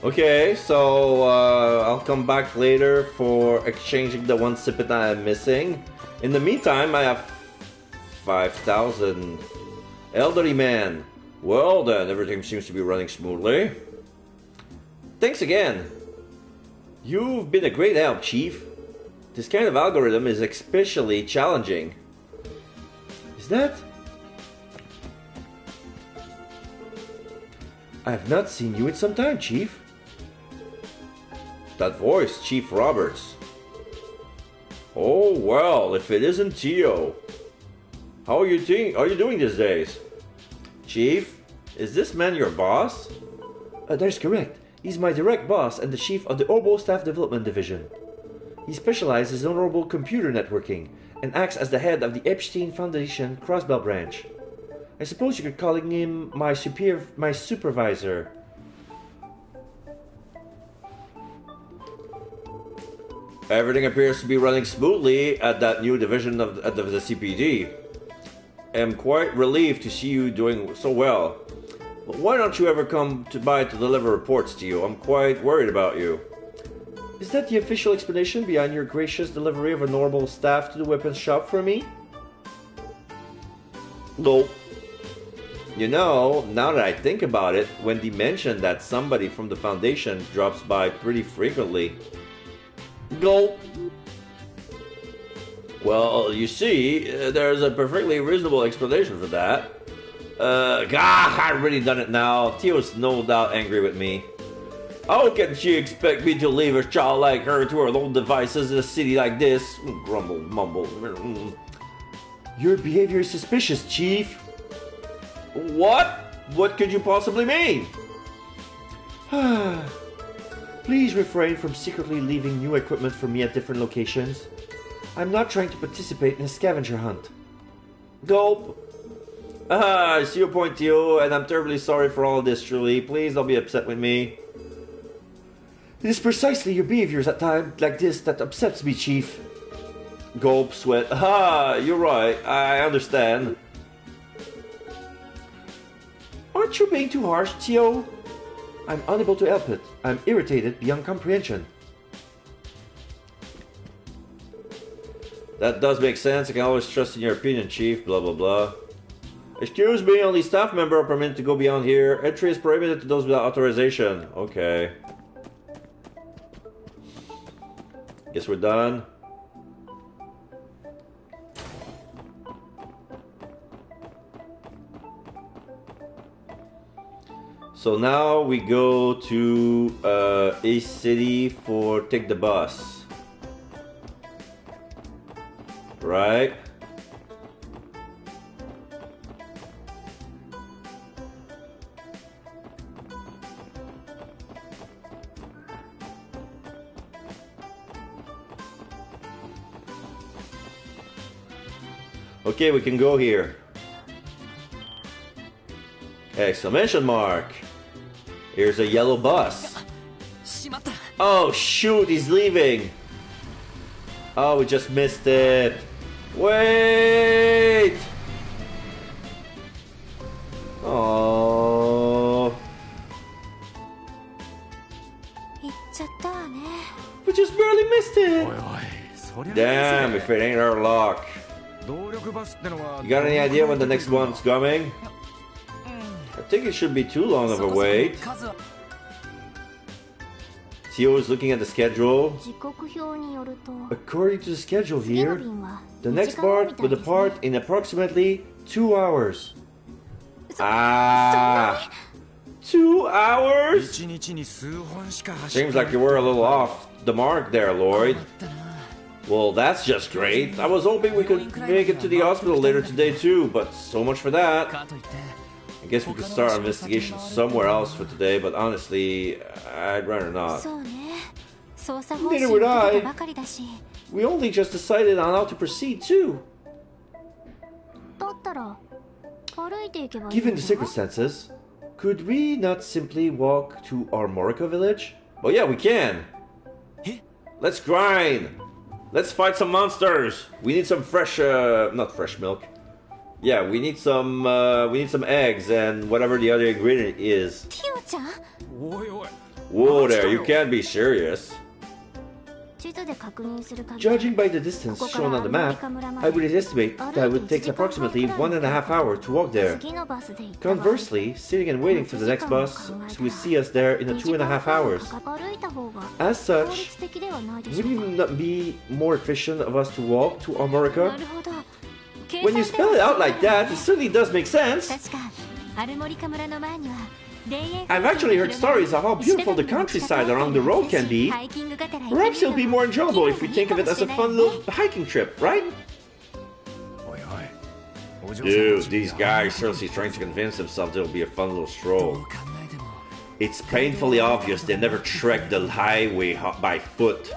Okay, so I'll come back later for exchanging the one SEPIT I'm missing. In the meantime, I have 5,000. Elderly man. Well then, everything seems to be running smoothly. Thanks again. You've been a great help, Chief. This kind of algorithm is especially challenging. Is that? I have not seen you in some time, Chief. That voice, Chief Roberts. Oh well, if it isn't Tio. How are you doing these days? Chief, is this man your boss? That's correct. He's my direct boss and the chief of the Orbo Staff Development Division. He specializes in Orbo computer networking and acts as the head of the Epstein Foundation Crossbell branch. I suppose you could call him my supervisor. Everything appears to be running smoothly at that new division of the CPD. I am quite relieved to see you doing so well. But why don't you ever come by to deliver reports to you? I'm quite worried about you. Is that the official explanation behind your gracious delivery of a normal staff to the weapons shop for me? Nope. You know, now that I think about it, Wendy mentioned that somebody from the Foundation drops by pretty frequently. Gulp. Well, you see, there's a perfectly reasonable explanation for that. I've really done it now. Tio's no doubt angry with me. How can she expect me to leave a child like her to her own devices in a city like this? Grumble, mumble. Your behavior is suspicious, Chief. What? What could you possibly mean? Please refrain from secretly leaving new equipment for me at different locations. I'm not trying to participate in a scavenger hunt. Gulp. I see your point, Tio, and I'm terribly sorry for all of this, truly. Please don't be upset with me. It is precisely your behaviors at times like this that upsets me, Chief. Gulp, sweat. You're right. I understand. Aren't you being too harsh, Tio? I'm unable to help it. I'm irritated beyond comprehension. That does make sense. I can always trust in your opinion, Chief. Blah, blah, blah. Excuse me, only staff member are permitted to go beyond here. Entry is prohibited to those without authorization. Okay. Guess we're done. So now we go to East City for take the bus. Right? Okay, we can go here. Exclamation mark. Here's a yellow bus. Oh shoot, he's leaving. Oh, we just missed it. Wait. Oh. We just barely missed it. Damn, if it ain't our luck. You got any idea when the next one's coming? I think it should be too long of a wait. Tio is looking at the schedule. According to the schedule here, the next part will depart in approximately 2 hours. 2 hours? Seems like you were a little off the mark there, Lloyd. Well, that's just great. I was hoping we could make it to the hospital later today too, but so much for that. I guess we could start our investigation somewhere else for today, but honestly, I'd rather not. Neither would I. We only just decided on how to proceed too. Given the circumstances, could we not simply walk to Armorica village? Oh yeah, we can. Let's grind. Let's fight some monsters. We need some fresh, not fresh milk. Yeah, we need some eggs and whatever the other ingredient is. Whoa there, you can't be serious. Judging by the distance shown on the map, I would estimate that it would take approximately 1.5 hours to walk there. Conversely, sitting and waiting for the next bus will see us there in 2.5 hours. As such, wouldn't it not be more efficient of us to walk to Armorica? When you spell it out like that, it certainly does make sense. I've actually heard stories of how beautiful the countryside along the road can be. Perhaps it'll be more enjoyable if we think of it as a fun little hiking trip, right? Dude, these guys seriously trying to convince themselves it'll be a fun little stroll. It's painfully obvious they never trekked the highway by foot.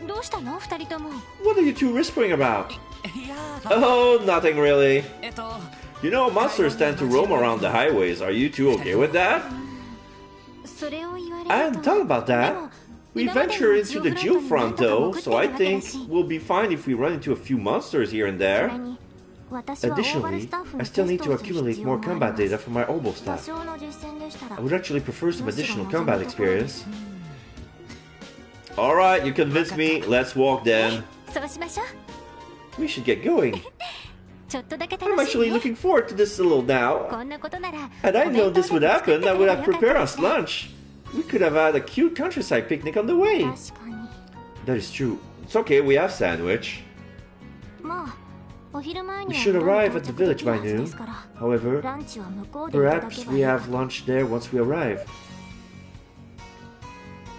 どうしたの二人とも。 What are you two whispering about? いや Oh, nothing really. ー You know, monsters tend to roam around the highways. Are you two okay with that? それを言われると。 I hadn't thought about で that. も We venture into the geofront though, so I think we'll be fine if we run into a few monsters here and それ there. に私はオーバル Additionally, スタッフ I の still テ need ス to トをする accumulate 必要 more もあ combat り data ます for my oboe 多 staff. 少の実践でしたら I would actually prefer some むしろ additional 望む combat ところです experience. Alright, you convinced me. Let's walk then. そうしましょう。 We should get going. ちょっとだけ I'm 楽しい actually ね。 looking forward to this a little now. こんなことなら Had I お弁 known 当 this would でも作っ happen, て I く would れ have ばよかった prepared で us すね。 lunch. We could have had a cute countryside picnic on the way. 確かに。 That is true. It's okay, we have sandwich. まあお昼前に We は should 村 arrive に at the 到着で village きる by はずで noon. すから However, ランチは向こうでいただ perhaps けば we いい。 have lunch there once we arrive.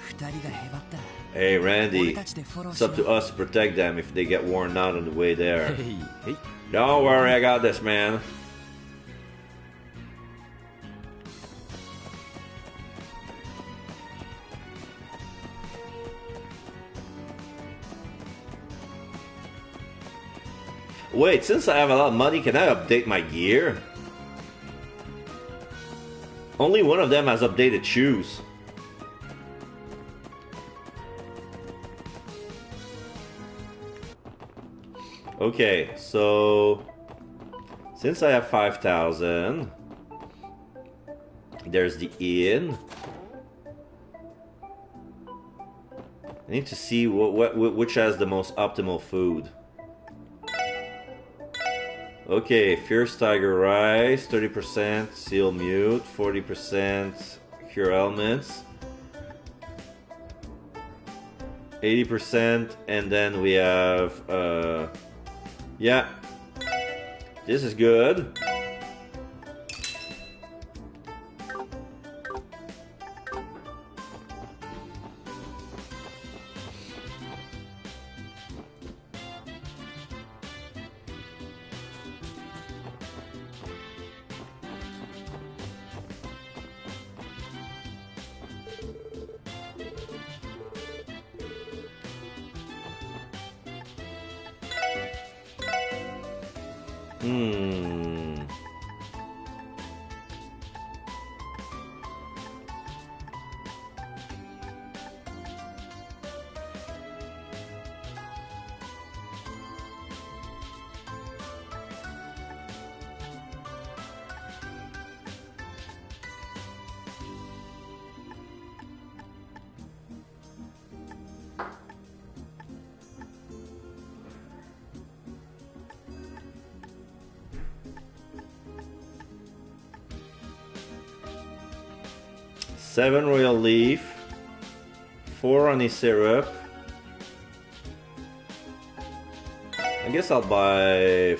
二人がへばった Hey, 俺 Randy. たちでフォロー It's しよ up to う us to protect them if they get worn out on the way there. へいへい Don't worry, I got this, man. Wait, since I have a lot of money, can I update my gear? Only one of them has updated shoes. Okay, so since I have 5,000, there's the inn. I need to see which has the most optimal food. Okay, Fierce Tiger Rice, 30% Seal Mute, 40% Cure Elements, 80%, and then we have, yeah, this is good. Hmm. Seven royal leaf, 4 honey syrup. I guess I'll buy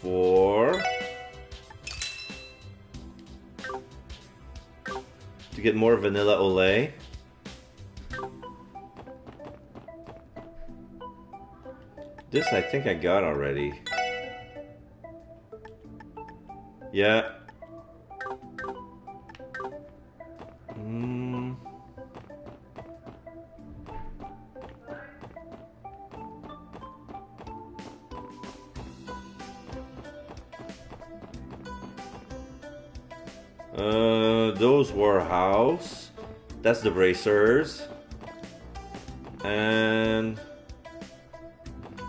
4 to get more vanilla Olay. This I think I got already. Yeah. Those were house. That's the bracers. And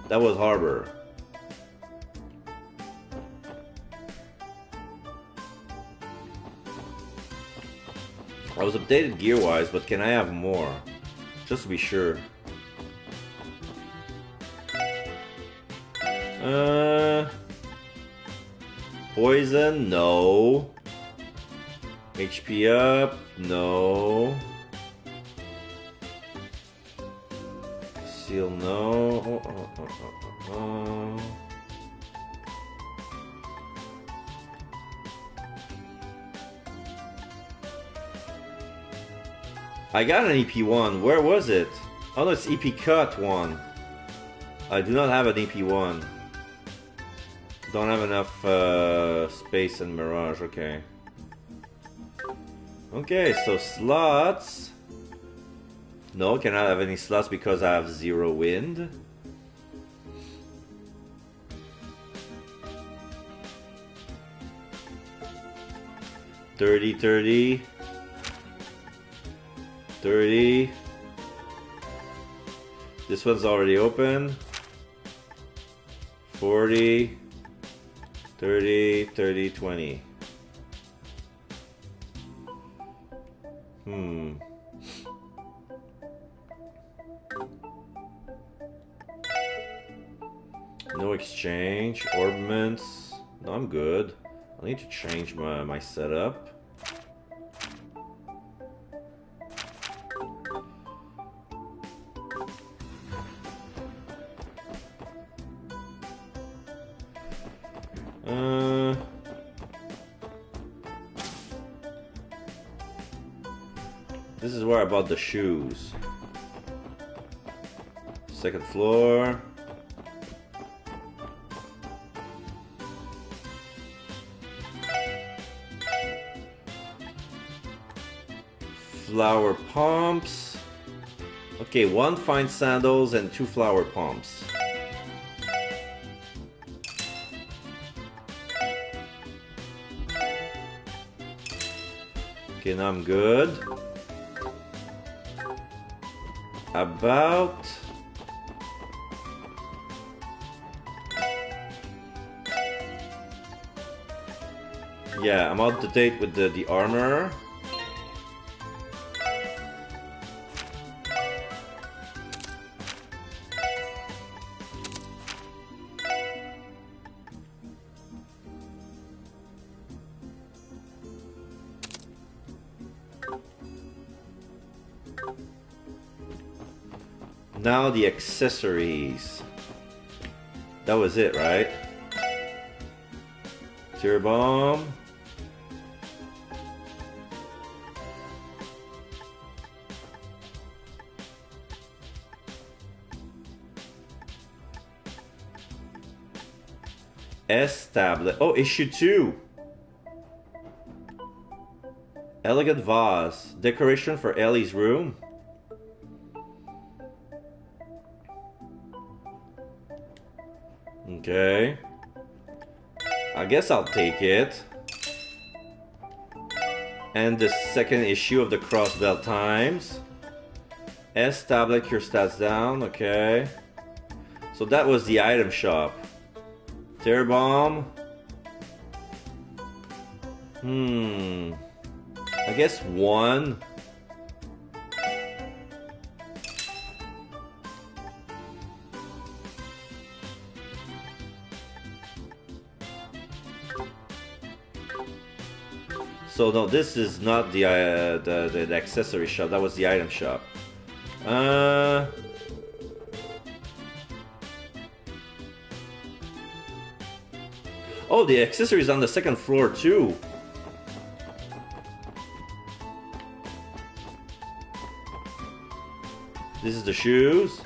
that was harbor. I was updated gear-wise, but can I have more? Just to be sure. Poison? No. HP up? No. Seal? No. I got an EP1. Where was it? Oh no, it's EP cut 1. I do not have an EP1. Don't have enough space in Mirage. Okay. Okay, so slots. No, cannot have any slots because I have 0 wind. $30. This one's already open. 40, 30, 30, 20. No exchange, orbments. No, I'm good. I need to change my setup. This is where I bought the shoes. Second floor. Flower pumps. Okay, 1 fine sandals and 2 flower pumps. Okay, now I'm good. About... Yeah, I'm out to date with the armor. Now the accessories. That was it, right? Tear bomb. S tablet. Oh, issue 2. Elegant vase. Decoration for Ellie's room. Okay. I guess I'll take it. And the second issue of the Crossbell Times. S tablet, cure stats down. Okay. So that was the item shop. Tear bomb. I guess 1. So no, this is not the accessory shop. That was the item shop. Oh, the accessories on the second floor too. This is the shoes.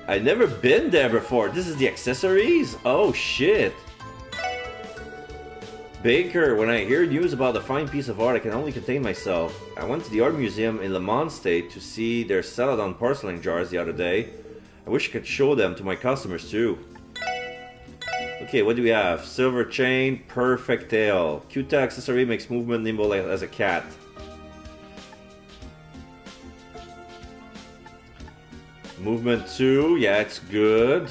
I've never been there before. This is the accessories? Oh shit. Baker, when I hear news about a fine piece of art, I can only contain myself. I went to the art museum in Le Mans State to see their Celadon porcelain jars the other day. I wish I could show them to my customers too. Okay, what do we have? Silver chain, perfect tail. Cute accessory makes movement nimble as a cat. Movement 2, yeah, it's good.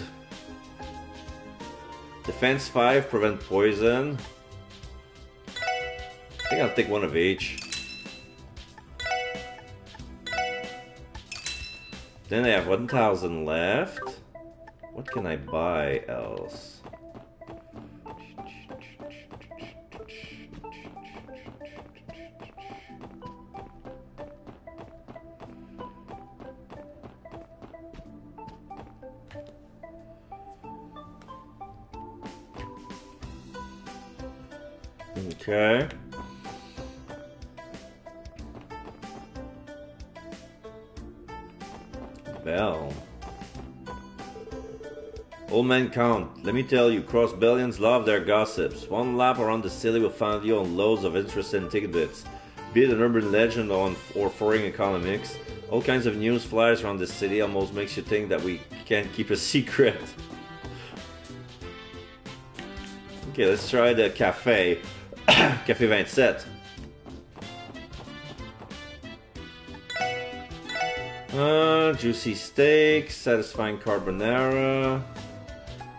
Defense 5, prevent poison. I think I'll take 1 of each. Then I have 1,000 left. What can I buy else? Okay. Bell. Old man Count, let me tell you, Crossbellians love their gossips. One lap around the city will find you on loads of interesting tidbits. Be it an urban legend or foreign economics, all kinds of news flies around the city almost makes you think that we can't keep a secret. Okay, let's try the cafe. Café 27. Juicy steak, satisfying carbonara,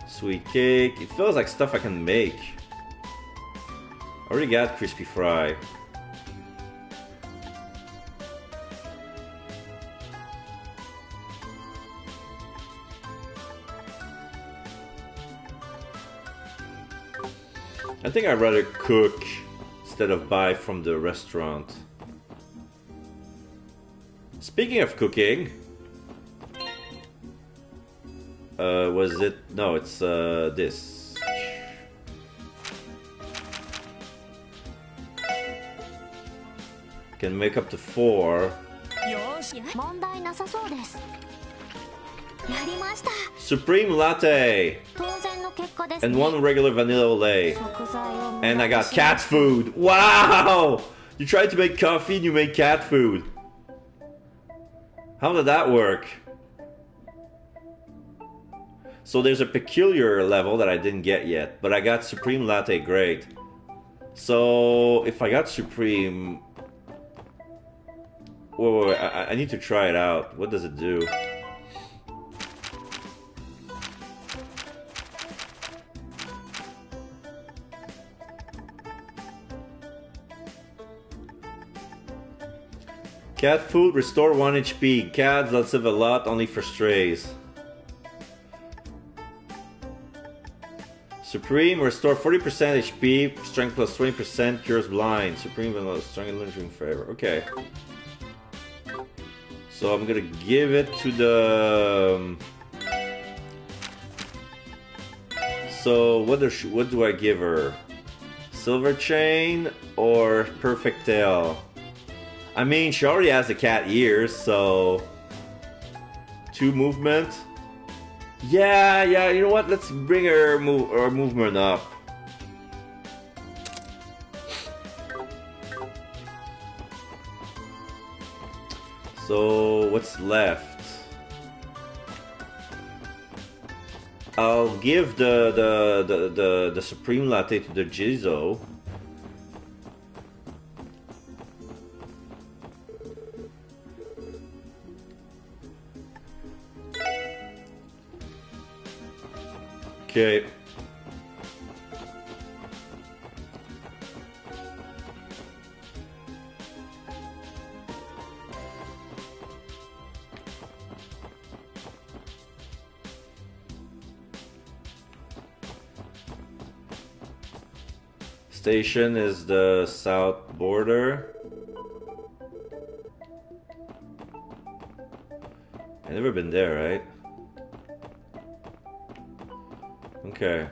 sweet cake. It feels like stuff I can make. I already got crispy fry. I think I'd rather cook instead of buy from the restaurant. Speaking of cooking, was it? No, it's this. Can make up to 4. 問題なさそうです。やりました。 Supreme latte 当然の結果です and ね。 one regular vanilla olay. 食材を And I got cat food. Wow! You tried to make coffee and you made cat food. How did that work? So there's a peculiar level that I didn't get yet, but I got Supreme Latte, great. So if I got Supreme... Wait, I need to try it out. What does it do? Cat food, restore 1 HP. Cats, let's live a lot, only for strays. Supreme, restore 40% HP, strength plus 20%, cures blind. Supreme, vanilla, strength and lingering forever. Okay. So I'm gonna give it to the... So what do I give her? Silver chain or perfect tail? I mean, she already has the cat ears, so 2 movement. Yeah, you know what? Let's bring her movement up. So what's left? I'll give the Supreme Latte to the Jizo. Okay. Station is the south border. I've never been there, right? Okay.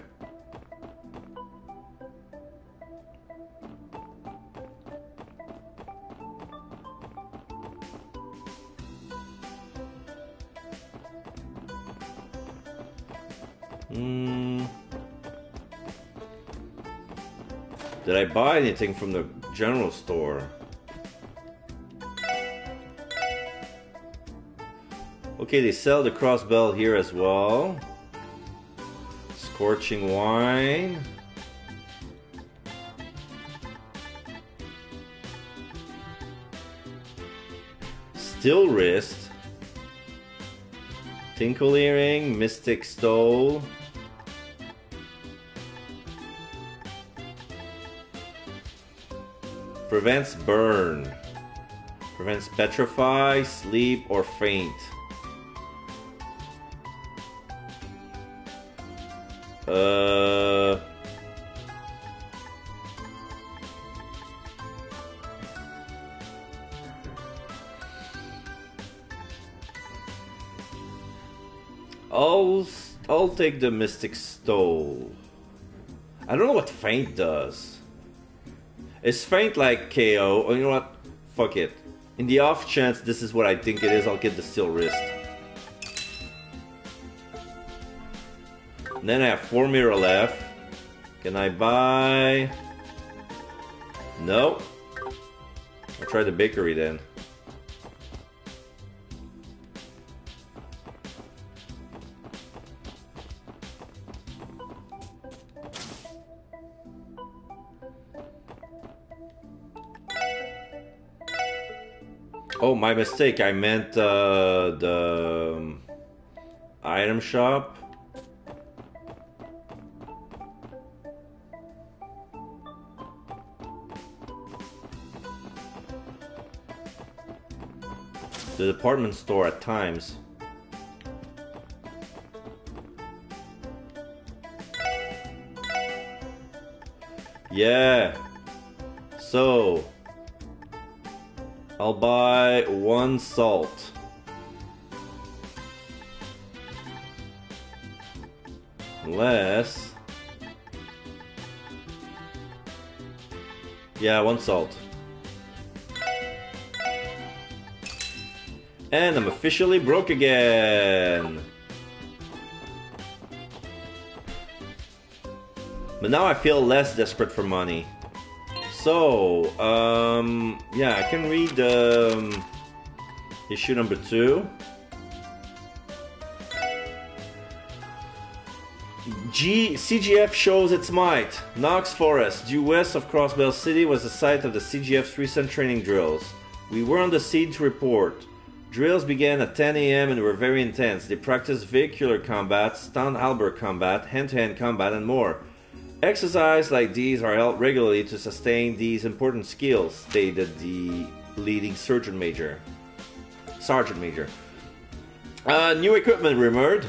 Did I buy anything from the general store? Okay, they sell the crossbell here as well. Scorching wine. Steel wrist. Tinkle earring. Mystic stole. Prevents burn. Prevents petrify, sleep, or faint. I'll take the Mystic Stole. I don't know what faint does. Is faint like KO? Or you know what? Fuck it. In the off chance this is what I think it is, I'll get the steel wrist. And then I have 4 mirror left. Can I buy? No. I'll try the bakery then. Oh, my mistake. I meant the item shop. The department store at times. Yeah. So I'll buy 1 salt. Unless... yeah, 1 salt. And I'm officially broke again. But now I feel less desperate for money. So, yeah, I can read issue number 2. CGF shows its might. Knox Forest, due west of Crossbell City, was the site of the CGF's recent training drills. We were on the scene to report. Drills began at 10 AM and were very intense. They practiced vehicular combat, stun halberd combat, hand-to-hand combat, and more. Exercises like these are held regularly to sustain these important skills, stated the leading Sergeant Major. New equipment rumored.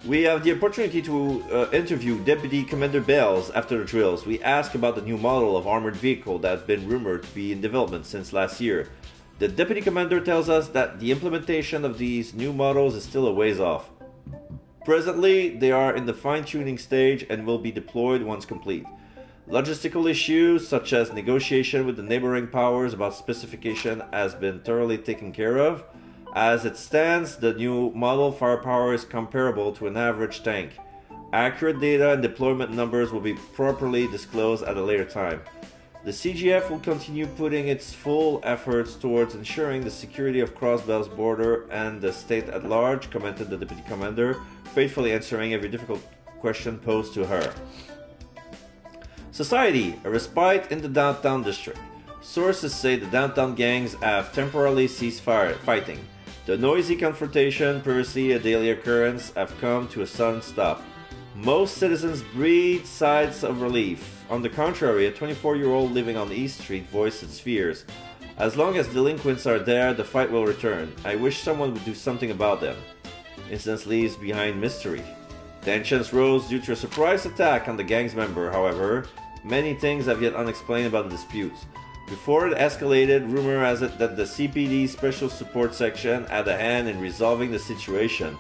We have the opportunity to interview Deputy Commander Bells after the drills. We asked about the new model of armored vehicle that has been rumored to be in development since last year. The Deputy Commander tells us that the implementation of these new models is still a ways off. Presently, they are in the fine-tuning stage and will be deployed once complete. Logistical issues such as negotiation with the neighboring powers about specification has been thoroughly taken care of. As it stands, the new model firepower is comparable to an average tank. Accurate data and deployment numbers will be properly disclosed at a later time. The CGF will continue putting its full efforts towards ensuring the security of Crossbell's border and the state at large, commented the Deputy Commander, faithfully answering every difficult question posed to her. Society, a respite in the downtown district. Sources say the downtown gangs have temporarily ceased fighting. The noisy confrontation, previously a daily occurrence, have come to a sudden stop. Most citizens breathe sighs of relief. On the contrary, a 24-year-old living on East Street voiced its fears. As long as delinquents are there, the fight will return. I wish someone would do something about them. Incidents leaves behind mystery. Tensions rose due to a surprise attack on the gang's member, however. Many things have yet unexplained about the disputes. Before it escalated, rumor has it that the CPD Special Support Section had a hand in resolving the situation.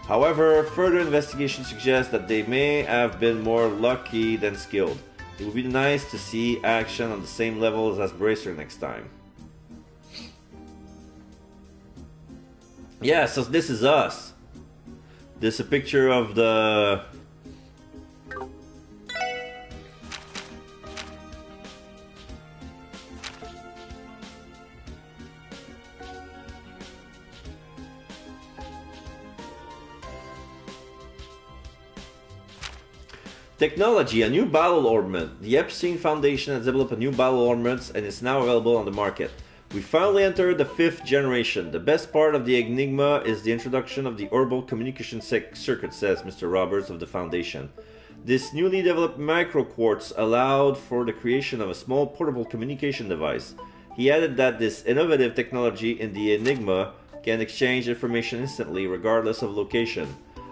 However, further investigation suggests that they may have been more lucky than skilled. It would be nice to see action on the same levels as Bracer next time. Yeah, so this is us. This is a picture of the... Technology, a new battle ornament. The Epstein Foundation has developed a new battle ornament and is now available on the market. We finally entered the 5th generation. The best part of the Enigma is the introduction of the Orbital Communication Circuit, says Mr. Roberts of the Foundation. This newly developed microquartz allowed for the creation of a small portable communication device. He added that this innovative technology in the Enigma can exchange information instantly regardless of location.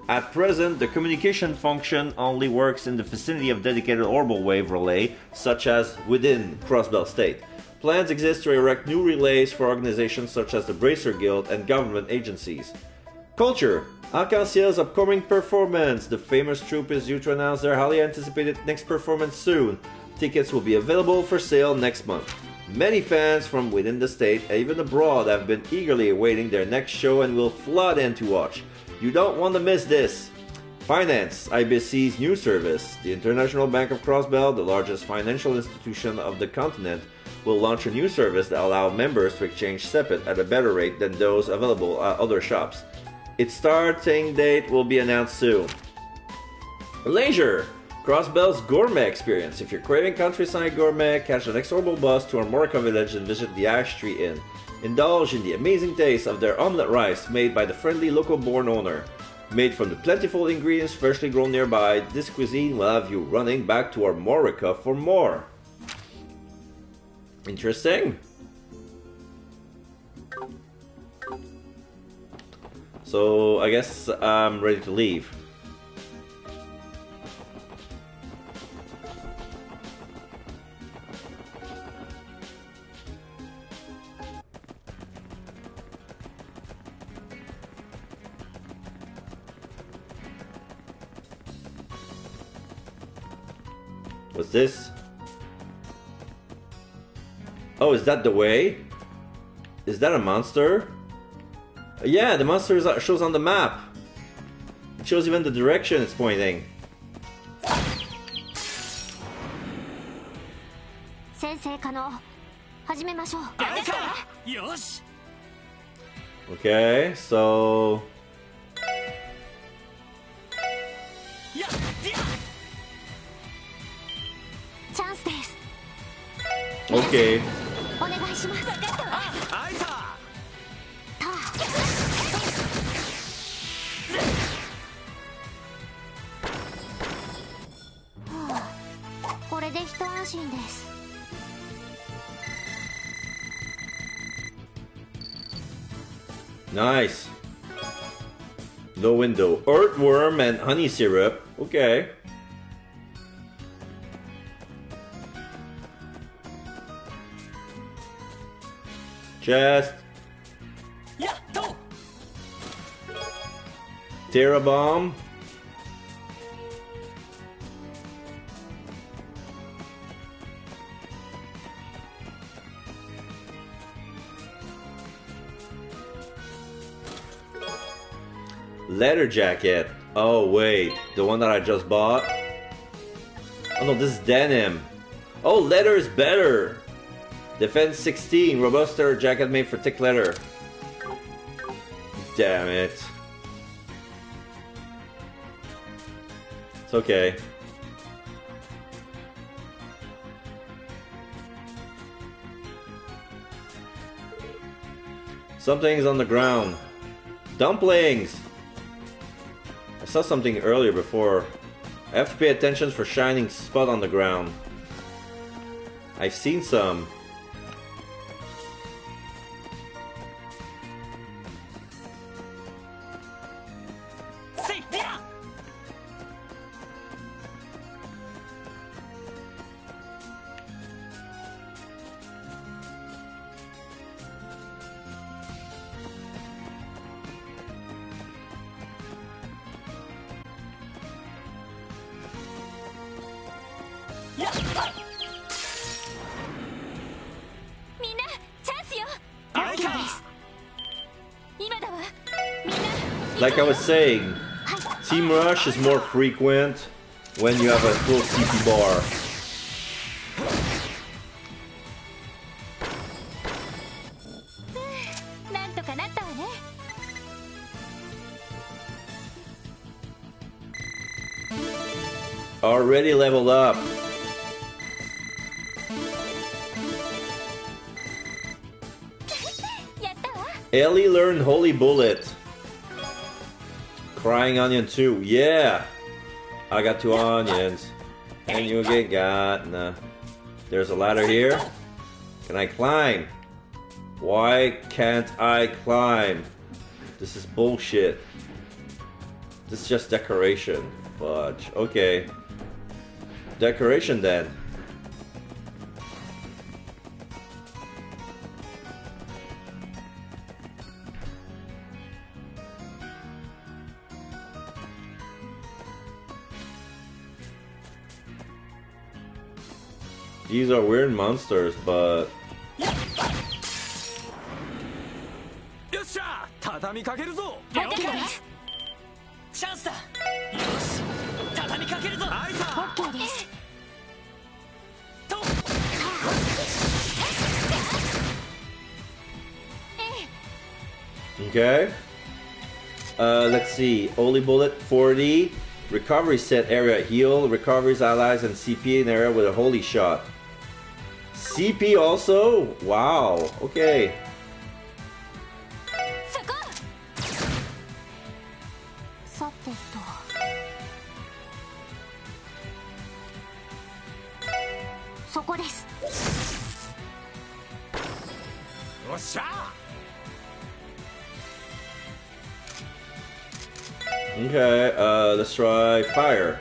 At present, the communication function only works in the vicinity of dedicated orbital wave relay, such as within Crossbell State. Plans exist to erect new relays for organizations such as the Bracer Guild and government agencies. Culture. Arc-en-Ciel's upcoming performance. The famous troupe is due to announce their highly anticipated next performance soon. Tickets will be available for sale next month. Many fans from within the state and even abroad have been eagerly awaiting their next show and will flood in to watch. You don't want to miss this. Finance, IBC's new service. The International Bank of Crossbell, the largest financial institution of the continent, will launch a new service that allows members to exchange Sepet at a better rate than those available at other shops. Its starting date will be announced soon. Leisure! Crossbell's Gourmet Experience. If you're craving countryside gourmet, catch the next Orbital bus to Armorica Village and visit the Ash Tree Inn. Indulge in the amazing taste of their omelette rice made by the friendly local-born owner. Made from the plentiful ingredients freshly grown nearby, this cuisine will have you running back to Armorica for more. Interesting. So I guess I'm ready to leave. What's this? Oh, is that the way? Is that a monster? Yeah, the monster shows on the map. It shows even the direction it's pointing. Okay, so... Okay. Nice. No window. Earthworm and honey syrup. Okay. Chest. Terra bomb. Leather jacket. Oh wait, the one that I just bought. Oh no, this is denim. Oh, leather is better. Defense 16, robust leather jacket made for thick leather. Damn it. It's okay. Something's on the ground. Dumplings! I saw something earlier before. I have to pay attention for shining spot on the ground. I've seen some. Like I was saying, Team Rush is more frequent when you have a full CP bar. Already leveled up. Ellie learned Holy Bullet. Crying Onion 2, yeah! I got 2 onions. And you get gotten. There's a ladder here. Can I climb? Why can't I climb? This is bullshit. This is just decoration. Fudge. Okay. Decoration then. These are weird monsters, but... Okay. Let's see. Holy Bullet 40. Recovery set area heal. Recoveries allies and CP in area with a holy shot. CP also? Wow. Okay. そこさてとそこです よっしゃ Okay, let's try fire.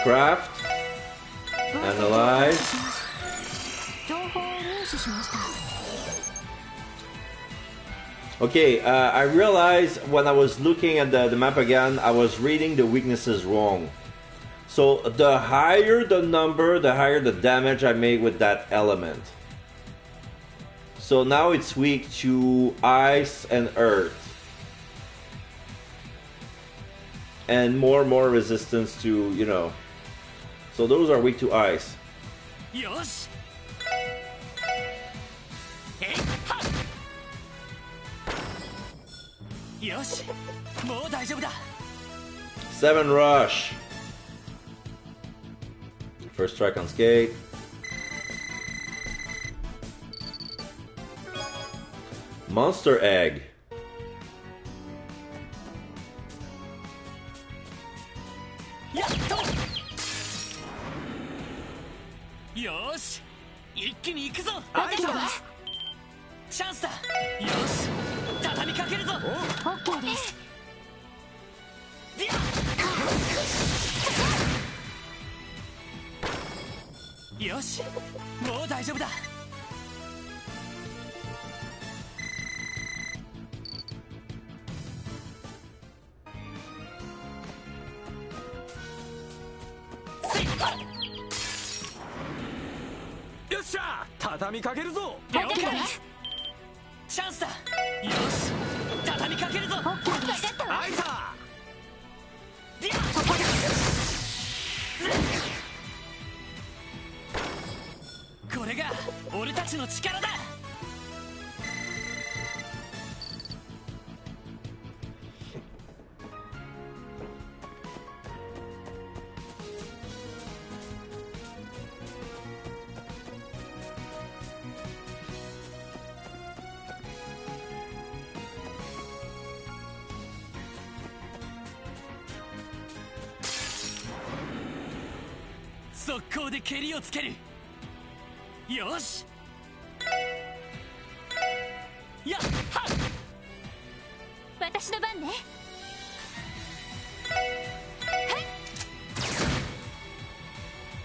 Craft. Analyze. Okay, I realized when I was looking at the map again, I was reading the weaknesses wrong. So the higher the number, the higher the damage I make with that element. So now it's weak to ice and earth. And more resistance to, you know. So those are weak to ice. よしよしもう大丈夫だ 7 rush. First strike on skate. Monster egg. やっとよし一気に行くぞチャンスだよし畳みかけるぞ OK ですよしもう大丈夫だよっしゃ畳みかけるぞ 了解チャンスだよし畳みかけるぞ OK ですあいさそこですこれが俺たちの力だ 速攻で蹴りをつけるよしやっはっ私の番ね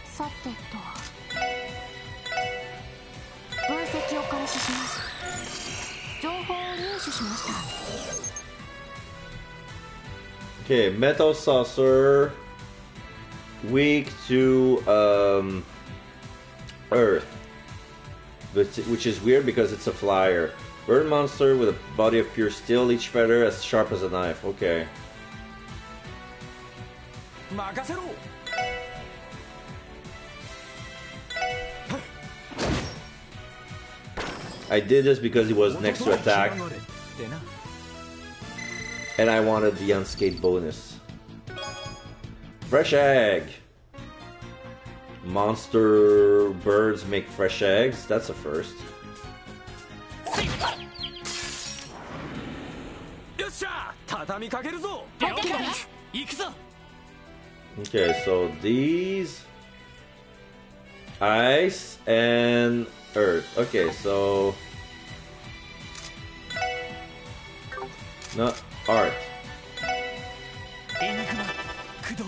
さてと分析を開始します情報を入手しました Okay, Metal Saucer. Weak to Earth, which is weird because it's a flyer. Bird monster with a body of pure steel, each feather as sharp as a knife. Okay. 任せろ I did this because he was next to attack, and I wanted the unscathed bonus. Fresh egg. Monster birds make fresh eggs. That's a first. よっしゃ畳みかけるぞ 了解行くぞ Okay, so these ice and earth. Okay, so not art. エニグマ駆動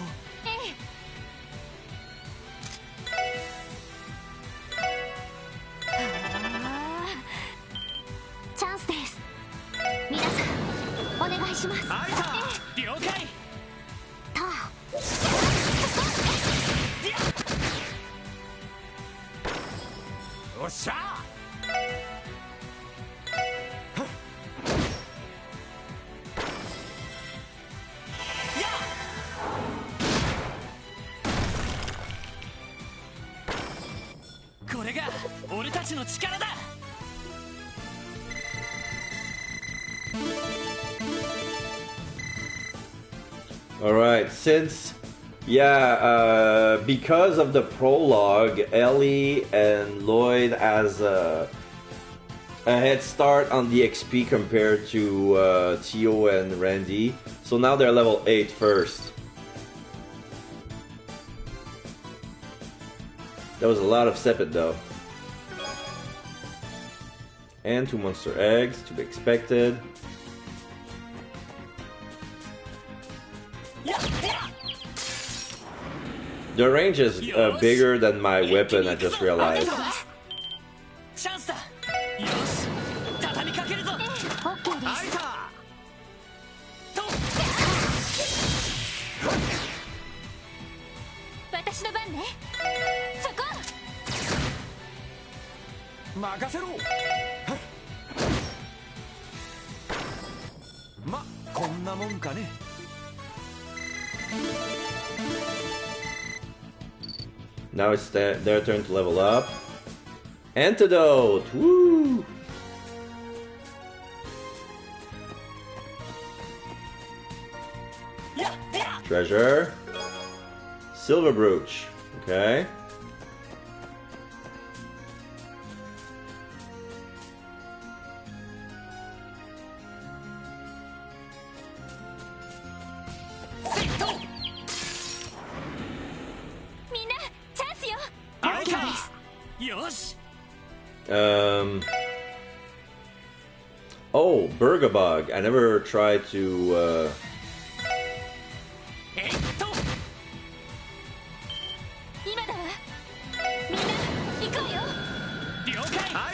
チャンスです皆さんお願いしますあいさ了解とよっしゃちの力だ。 Alright, since, because of the prologue, Ellie and Lloyd has a head start on the XP compared to Tio and Randy. So now they're level 8 first. That was a lot of Sepid though. And 2 monster eggs, to be expected. The range is bigger than my weapon, I just realized. チャンスだ。よし、畳みかけるぞ。 OK です。と、私の番ね。そこ。任せろ。ま、こんなもんかね。 Now it's their turn to level up. Antidote! Woo! Treasure. Silver brooch. Okay. Oh, Burgabug. I never tried to, 今だわ。みんな行こうよ。了解。は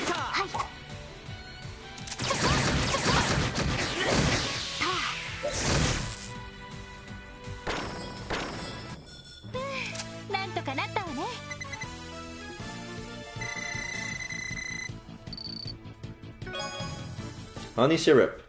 い。なんとかなったわね。 honey syrup.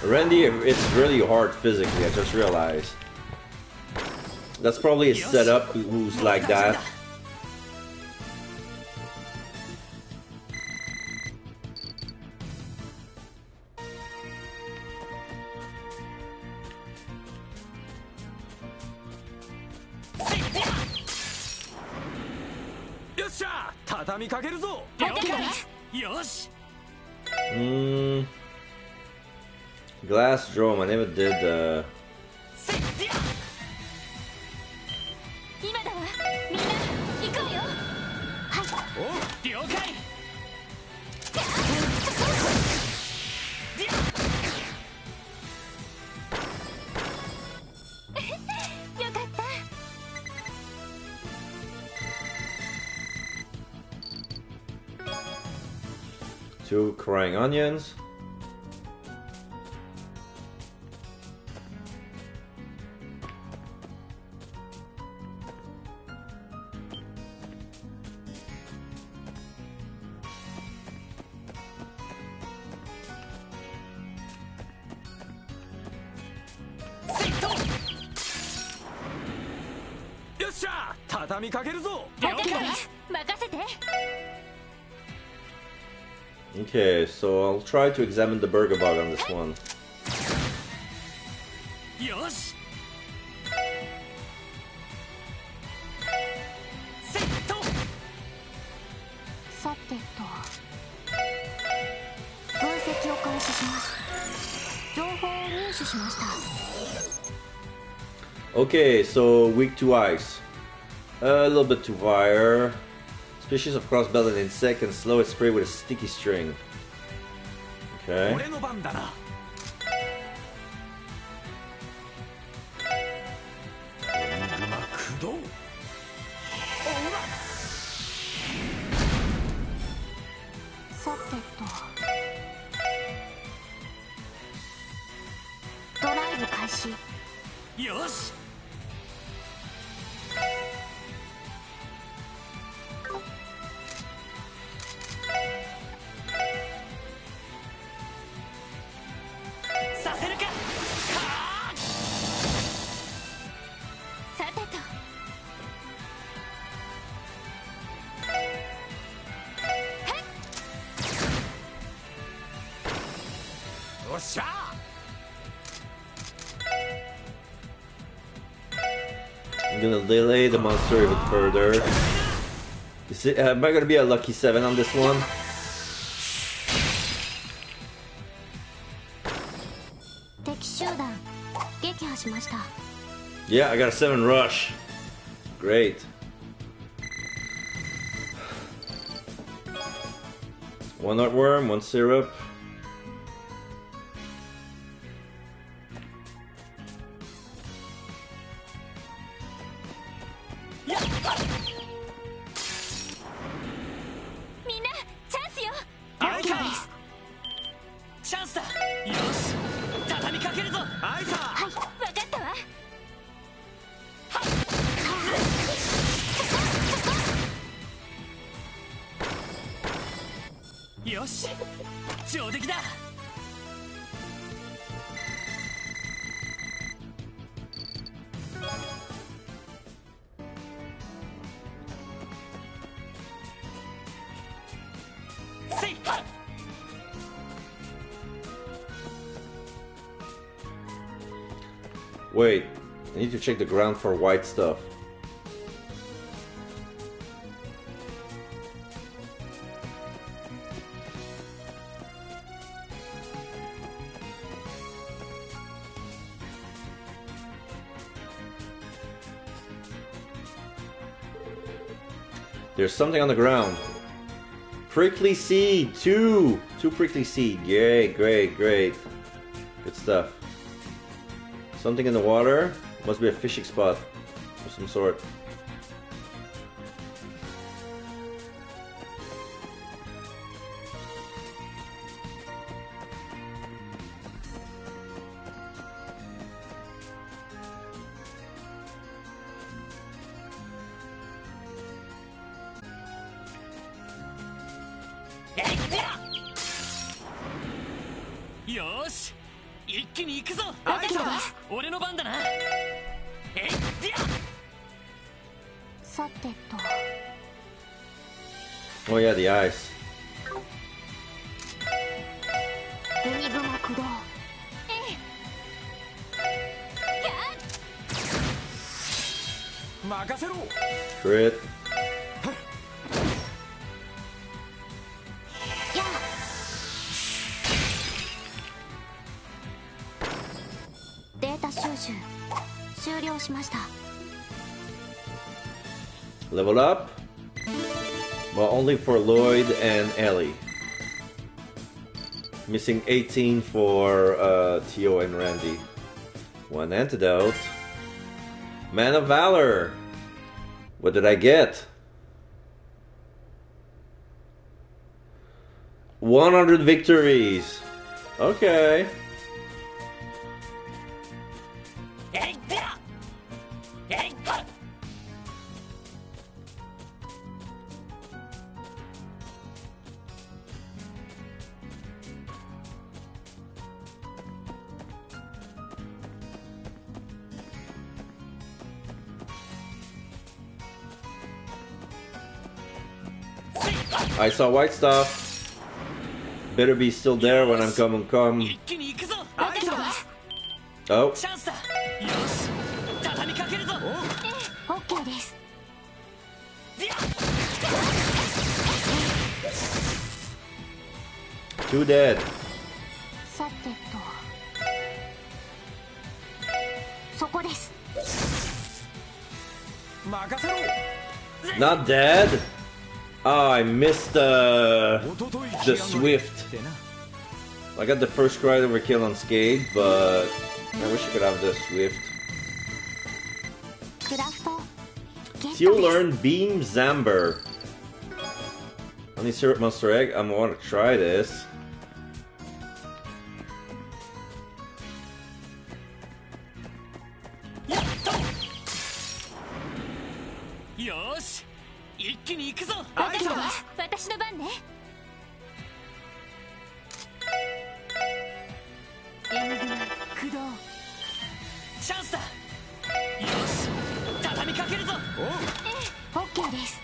Randy, it's really hard physically, I just realized. That's probably a setup who's like that. Glass drum, I never did two crying onions. Okay, so I'll try to examine the Burgabug on this one. Okay, so weak to ice. A little bit to fire. Species of cross-bellied insect can slow its prey with a sticky string. Okay. よしさせるか。はさてとよっしゃ I'm gonna delay the monster even further. Is it, am I gonna be a lucky 7 on this one? Yeah, I got a 7 rush. Great. One nutworm, one syrup. Wait, I need to check the ground for white stuff. There's something on the ground. Prickly seed, two prickly seed. Yay, great. Good stuff. Something in the water. Must be a fishing spot of some sort. Yosh! 一気に行くぞ。俺の番だな。さてと。 Oh yeah, the ice. 海雲駆動。任せろ。 Crit. データ収集終了しました。 Level up, but only for Lloyd and Ellie. Missing 18 for Tio and Randy. One antidote. Man of Valor. What did I get? 100 victories. Okay. I saw white stuff. Better be still there when I'm come. Oh. 2 dead. さてと。そこです。 任せろ。 Not dead. Oh, I missed the Swift. I got the first cry overkill on Skate, but I wish I could have the Swift. クラフト。 Teal learned Beam Zamber. Honey syrup monster egg. I want to try this. よーし一気に行くぞ。私だわ。私の番ね。エムグマ駆動。チャンスだ。よし畳みかけるぞ。オッケーです。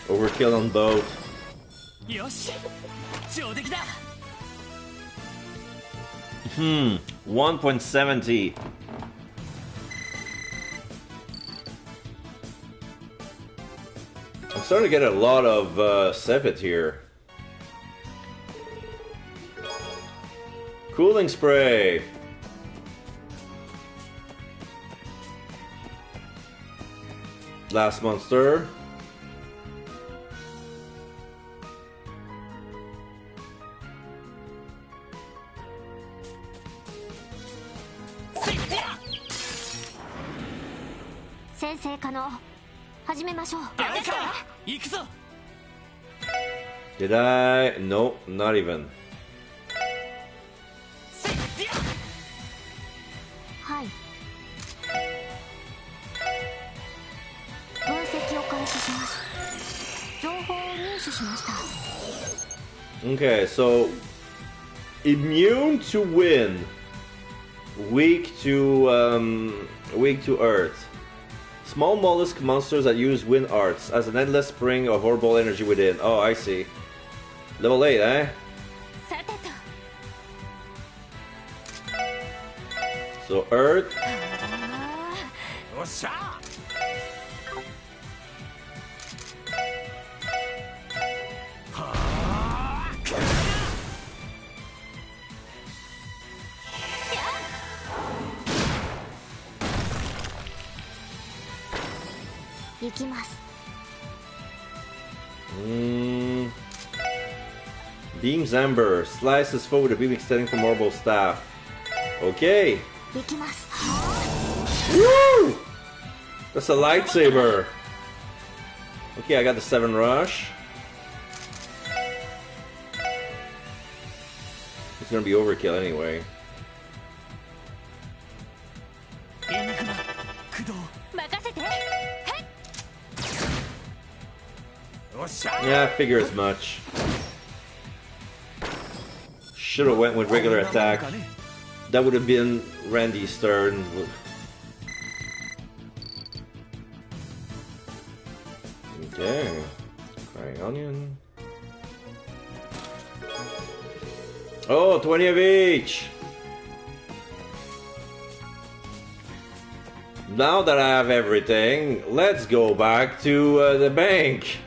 Overkill on both. よし上出来だ。 1.70. I'm starting to get a lot of Sepit here. Cooling spray. Last monster. Sensei 可能。始めましょう。行くぞ。 Did I? No, not even. はい。分析を開始します。情報を入手しました。Okay, so immune to wind, weak to earth. Small mollusk monsters that use wind arts as an endless spring of horrible energy within. Oh, I see. Level 8, eh? さてと。 So earth. おっしゃ 行きます。 Beams Amber. Slices foe with a beam extending from horrible staff. Okay. 行きます。 Woo! That's a lightsaber. Okay, I got the 7 rush. It's gonna be overkill anyway. エニグマ駆動。任せて。 Yeah, I figure as much. Should've went with regular attack. That would have been Randy's turn. Okay. Crying onion. Oh, 20 of each! Now that I have everything, let's go back to the bank.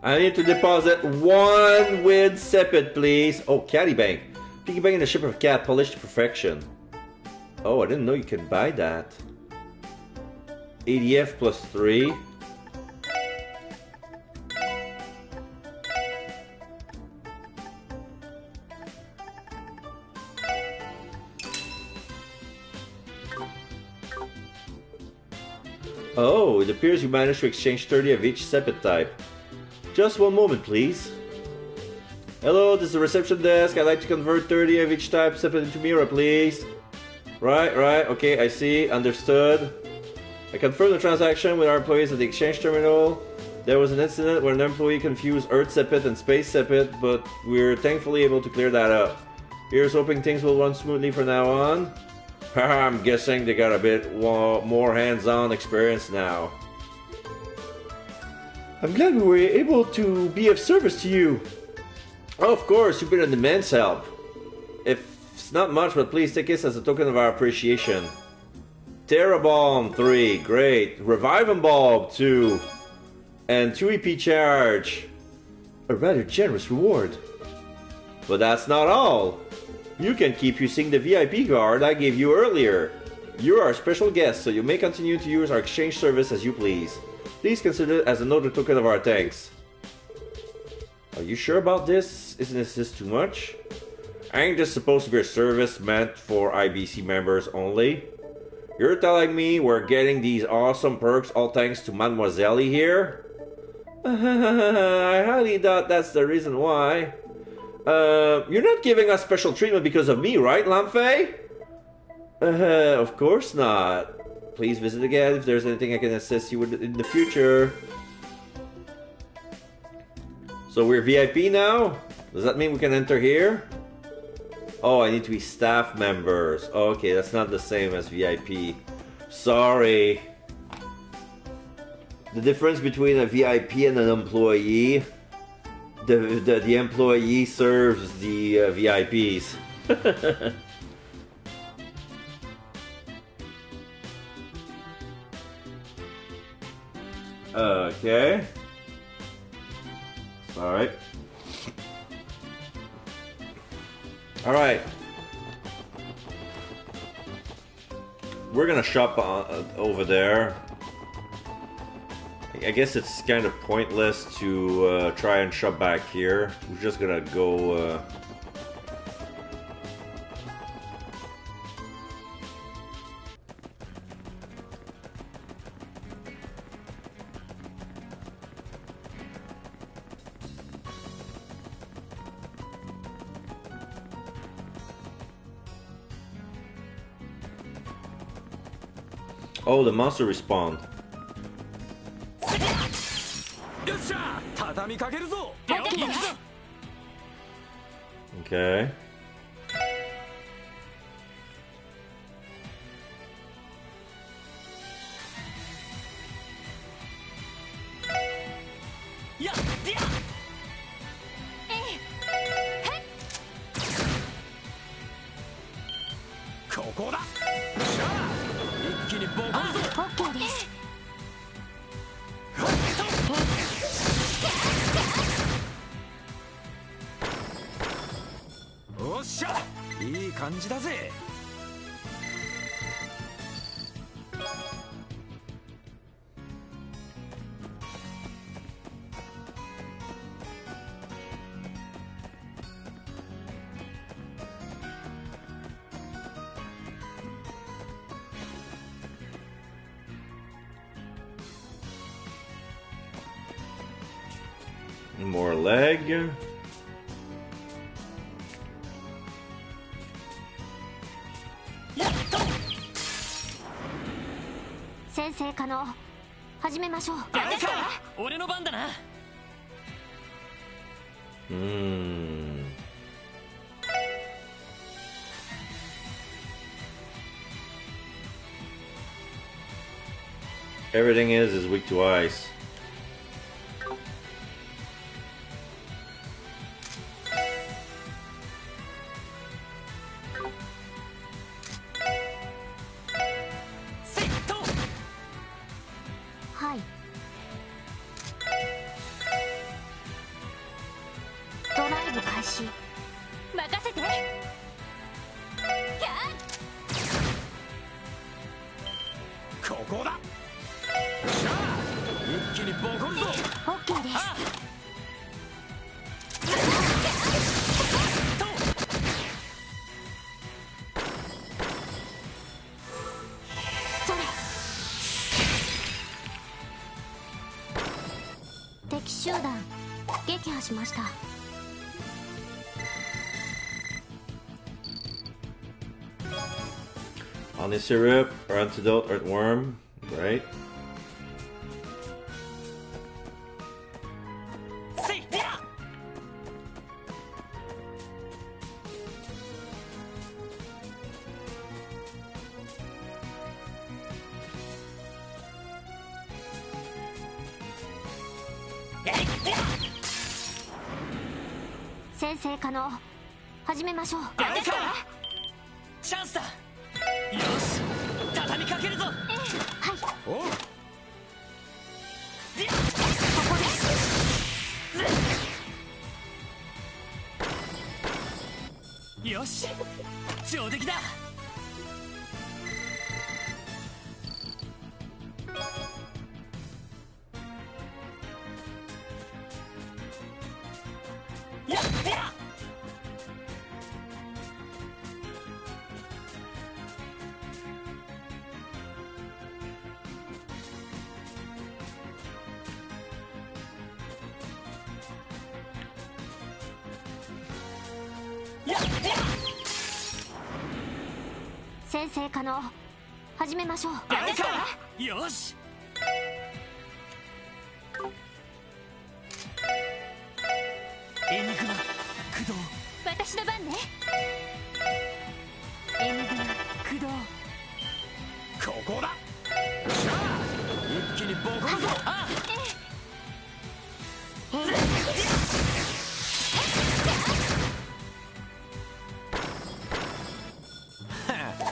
I need to deposit 1 with Sepit, please. Oh, Caddy Bank. Piggy Bank in the Ship of Cat, polished to perfection. Oh, I didn't know you can buy that. ADF plus 3. Oh, it appears you managed to exchange 30 of each Sepit type. Just one moment, please. Hello, this is the reception desk. I'd like to convert 30 of each type Sepit into Mira, please. Right, okay, I see. Understood. I confirmed the transaction with our employees at the exchange terminal. There was an incident where an employee confused Earth Sepit and Space Sepit, but we're thankfully able to clear that up. Here's hoping things will run smoothly from now on. I'm guessing they got a bit more hands-on experience now. I'm glad we were able to be of service to you. Oh, of course, you've been an immense help. If It's not much, but please take this as a token of our appreciation. Terra Bomb 3, great. Revive and Bulb 2. And 2 EP charge. A rather generous reward. But that's not all. You can keep using the VIP card I gave you earlier. You are a special guest, so you may continue to use our exchange service as you please. Please consider it as another token of our thanks. Are you sure about this? Isn't this too much? Ain't this supposed to be a service meant for IBC members only? You're telling me we're getting these awesome perks all thanks to Mademoiselle here? I highly doubt that's the reason why. You're not giving us special treatment because of me, right, Lamfei? Of course not. Please visit again if there's anything I can assist you with in the future. So we're VIP now? Does that mean we can enter here? Oh, I need to be staff members. Okay, that's not the same as VIP. Sorry. The difference between a VIP and an employee, the employee serves the VIPs. Okay. Alright. Alright. We're gonna shop over there. I guess it's kind of pointless to try and shop back here. We're just gonna go... Oh, the monster respawned. よっしゃ畳みかけるぞ Okay. OK です。おっしゃいい感じだぜ More leg. 先生可能始めましょう。俺の番だな。Everything is weak to ice. Honey syrup or antidote earthworm, right? チャンスだ。よし畳みかけるぞ。おうよし上出来だ。やっやっ先生可能始めましょう。やるか。よしエニグマ駆動。私の番ね。エニグマ駆動。ここだ。しゃあ一気にボコンぞ。あ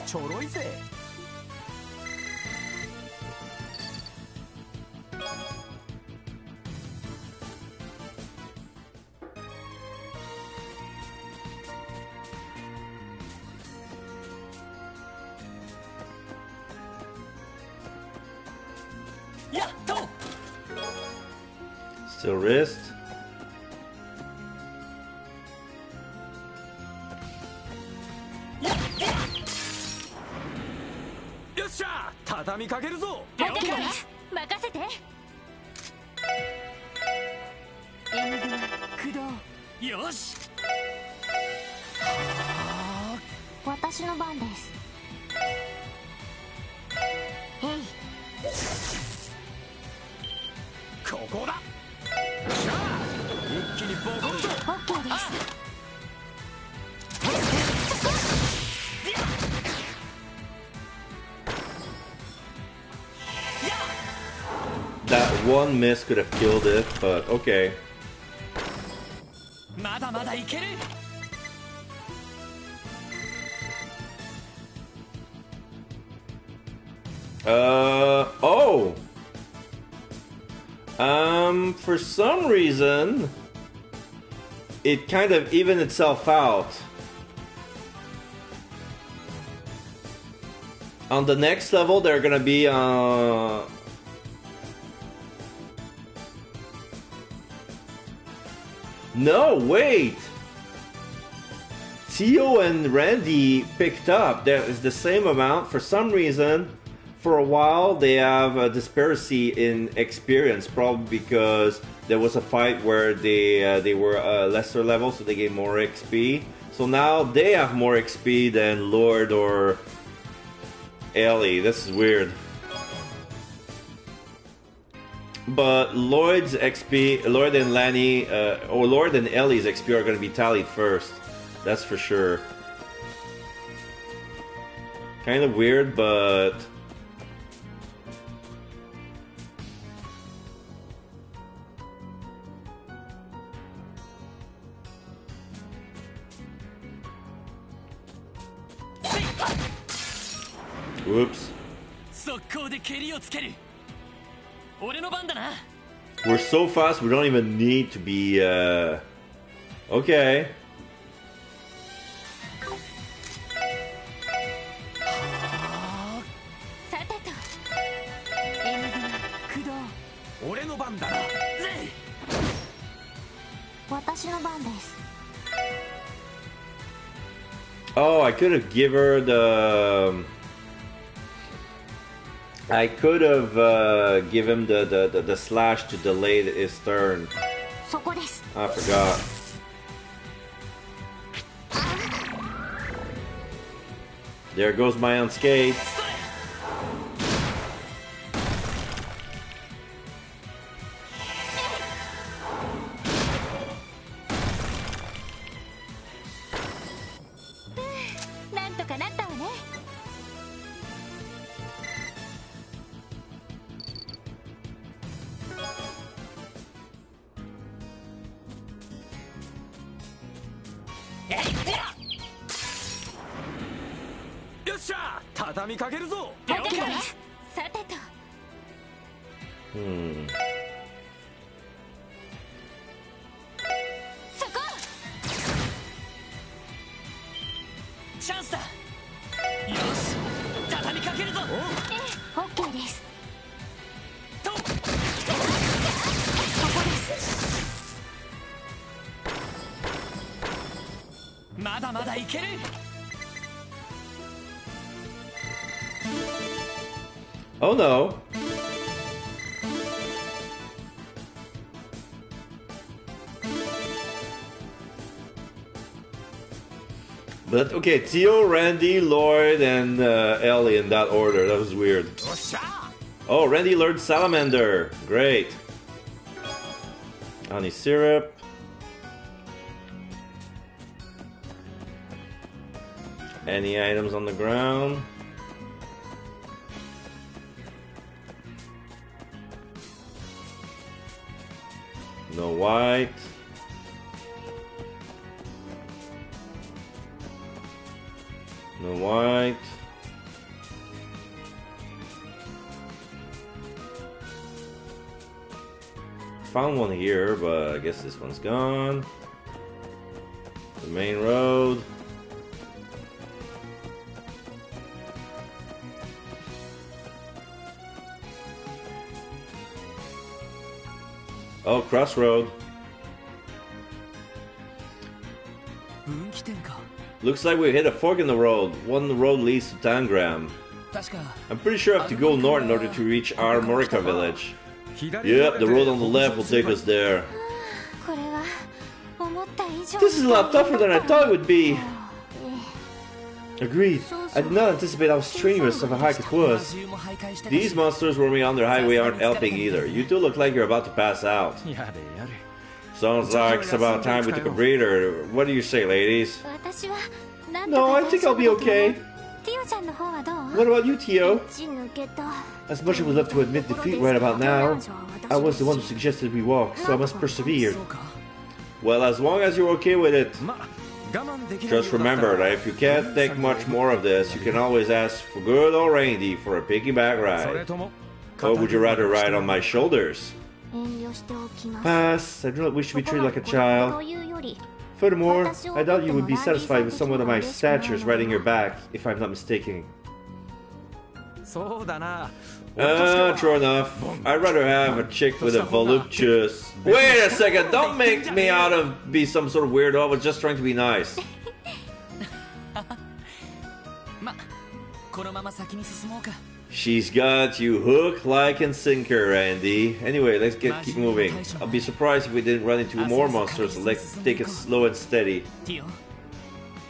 ちょろいぜ。やっと Still wrist. よっしゃ畳みかけるぞ。オッケーです。任せて。エニグマ駆動。よし私の番です。へい。ここだ。しゃあ一気にボコンぞ。オッケーです。That one miss could have killed it, but okay. まだまだいける。Oh! For some reason, it kind of evened itself out. On the next level, they're gonna be, No, wait! Tio and Randy picked up. There is the same amount. For some reason, for a while, they have a disparity in experience. Probably because there was a fight where they were lesser level, so they gained more XP. So now they have more XP than Lord or Ellie. This is weird. But Lloyd's XP, Lloyd and Lanny, or Lloyd and Ellie's XP are going to be tallied first. That's for sure. Kind of weird, but... Whoops. 速攻で蹴りをつける。俺の番だな。 We're so fast we don't even need to be, Okay. さてと。エニグマ駆動。俺の番だな。私の番です。 Oh, I could have given her the... I could have given him the slash to delay his turn. そこです。 I forgot. There goes my unscathed. なんとかなったわね。畳みかけるぞ。オッケーです。さてと Hmm. そこチャンスだ。よし畳みかけるぞ。オッケーです。とここです。まだまだいける。 Oh no. But okay, Tio, Randy, Lloyd, and Ellie in that order. That was weird. よっしゃ。 Oh, Randy learned Salamander. Great. Honey syrup. Any items on the ground? No white. No white. Found one here, but I guess this one's gone. The main road. Oh, crossroad. 分岐点か。 Looks like we hit a fork in the road. One road leads to Tangram. 確か I'm pretty sure I have to go north in order to reach our Morika village. 左 Yep, the road on the left will take us there. これは思った以上 This is a lot tougher than I thought it would be. Agreed. I did not anticipate how strenuous of a hike it was. These monsters roaming on the highway aren't helping either. You two look like you're about to pass out. やれやれ。 Sounds like it's about time we took a breather. What do you say, ladies? 私はなんと No, か I think I'll be okay. ティオちゃんの方はどう What about you, Tio? 血抜けた As much as we'd love to admit defeat right about now, I was the one who suggested we walk, so I must persevere. そうか。 Well, as long as you're okay with it. まあ我慢できないようだ Just ったら remember that if you can't take much more of this, you can always ask for good old Randy for a piggyback それ ride. とも Or would you rather ride on my shoulders? 遠慮しておきます Pass. I do not wish to be treated like a と child. いうより Furthermore, I doubt you would be satisfied with someone of my statures riding your back, if I'm not mistaken. そうだな。 True enough. I'd rather have a chick with a voluptuous... Wait a second! Don't make me out of be some sort of weirdo. I was just trying to be nice. まこのまま先に進もうか。 She's got you hook, like, and sinker, Randy. Anyway, let's keep moving. I'll be surprised if we didn't run into more monsters. Let's take it slow and steady. ティオ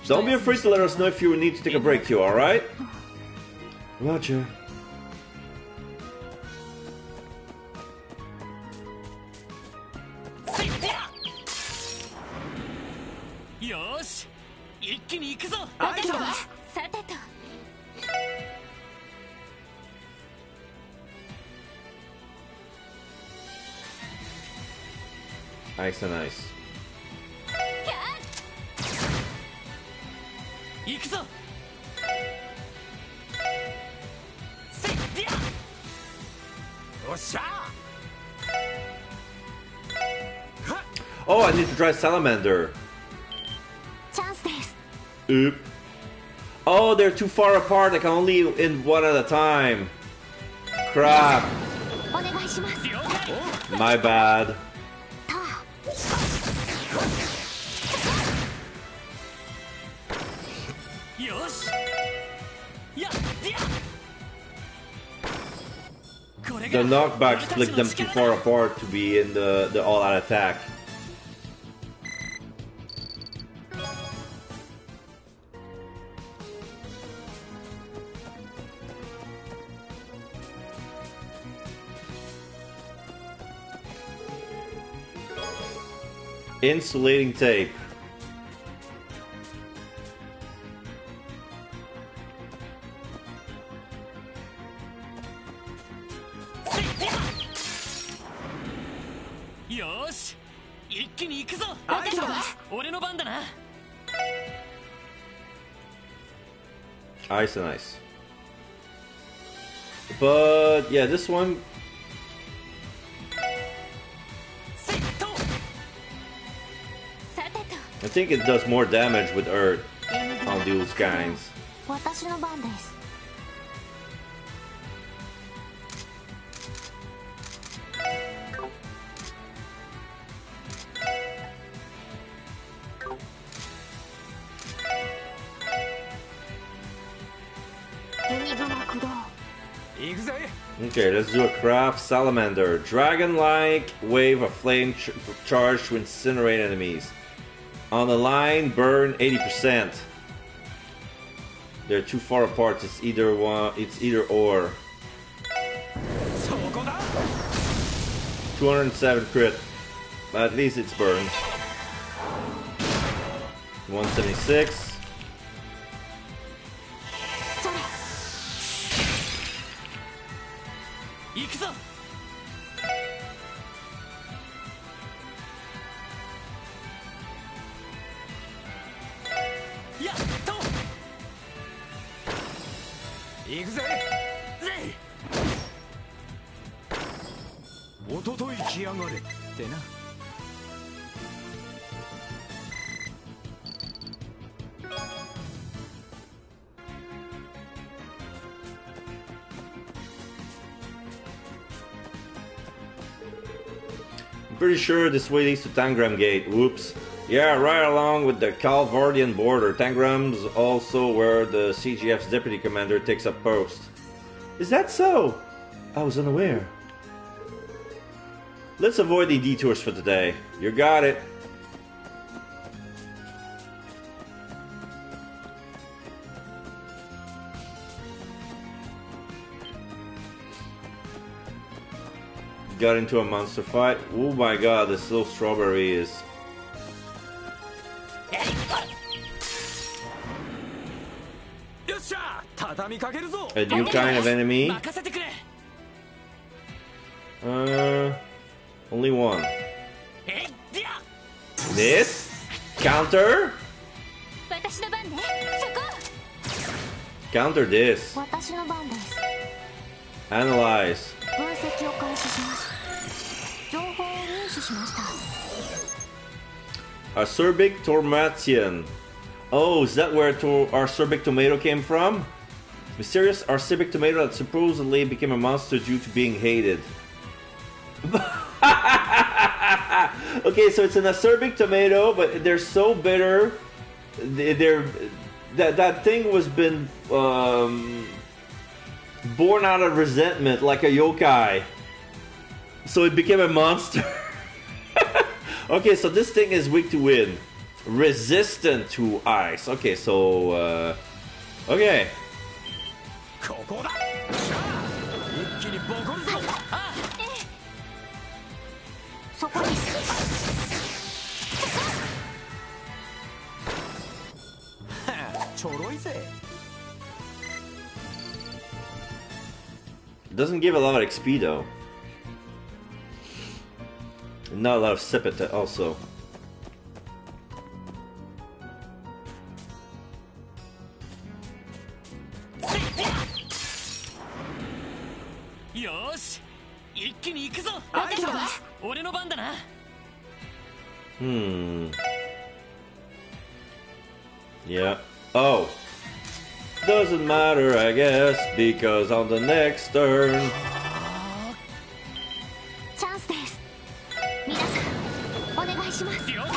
Don't be afraid to let us know if you need to take a break too, alright? Roger. よーし一気に行くぞ。オッケーですさてと Nice and nice. 行くぞ。よっしゃ。 Oh, I need to try Salamander. チャンスです Oop. Oh, they're too far apart. I can only in one at a time. Crap. お願いします My bad. よしやっや The knockback split them too far apart to be in the all-out attack. Insulating tape. Yosh! 一気に行くぞ。オッケーです 俺の番だな。 Ice and ice. But yeah, this one, セット さてと I think it does more damage with Earth エニグマ on these kinds. 私の番です。エニグマ駆動。行くぜ。 Okay, let's do a craft salamander. Dragon-like wave of flame charged to incinerate enemies. On the line, burn 80%. They're too far apart. It's either one. It's either or. そこだ。 207 crit. At least it's burned. 176. それ。行くぞ やっと 行くぜ。ぜおととい来やがれ。ってな。 I'm pretty sure this way leads to Tangram Gate. Whoops. Yeah, right along with the Calvardian border. Tangram's also where the CGF's deputy commander takes up post. Is that so? I was unaware. Let's avoid the detours for today. You got it. Got into a monster fight. Oh my god, this little strawberry is... よっしゃ。畳みかけるぞ。 a new kind of enemy. 任せてくれ Only one. えいや This? Counter? 私の番ね。そこ。 Counter this. 私の番です。 Analyze. 分析を開始します。情報を入手しました。 Acerbic Tormatian. Oh, is that where Acerbic Tomato came from? Mysterious Acerbic Tomato that supposedly became a monster due to being hated. Okay, so it's an Acerbic Tomato, but they're so bitter. That thing was been born out of resentment, like a yokai. So it became a monster. Okay, so this thing is weak to wind, resistant to ice. Okay, so okay. ここだ。しゃあ。一気にボコるぞ。そこです。 ちょろいぜ。 It doesn't give a lot of XP though. Not a lot of Sipit also. よーし一気に行くぞ私だわ。俺の番だな Yeah. Oh. Doesn't matter, I guess, because on the next turn. チャンスです。皆さん、お願いします。了解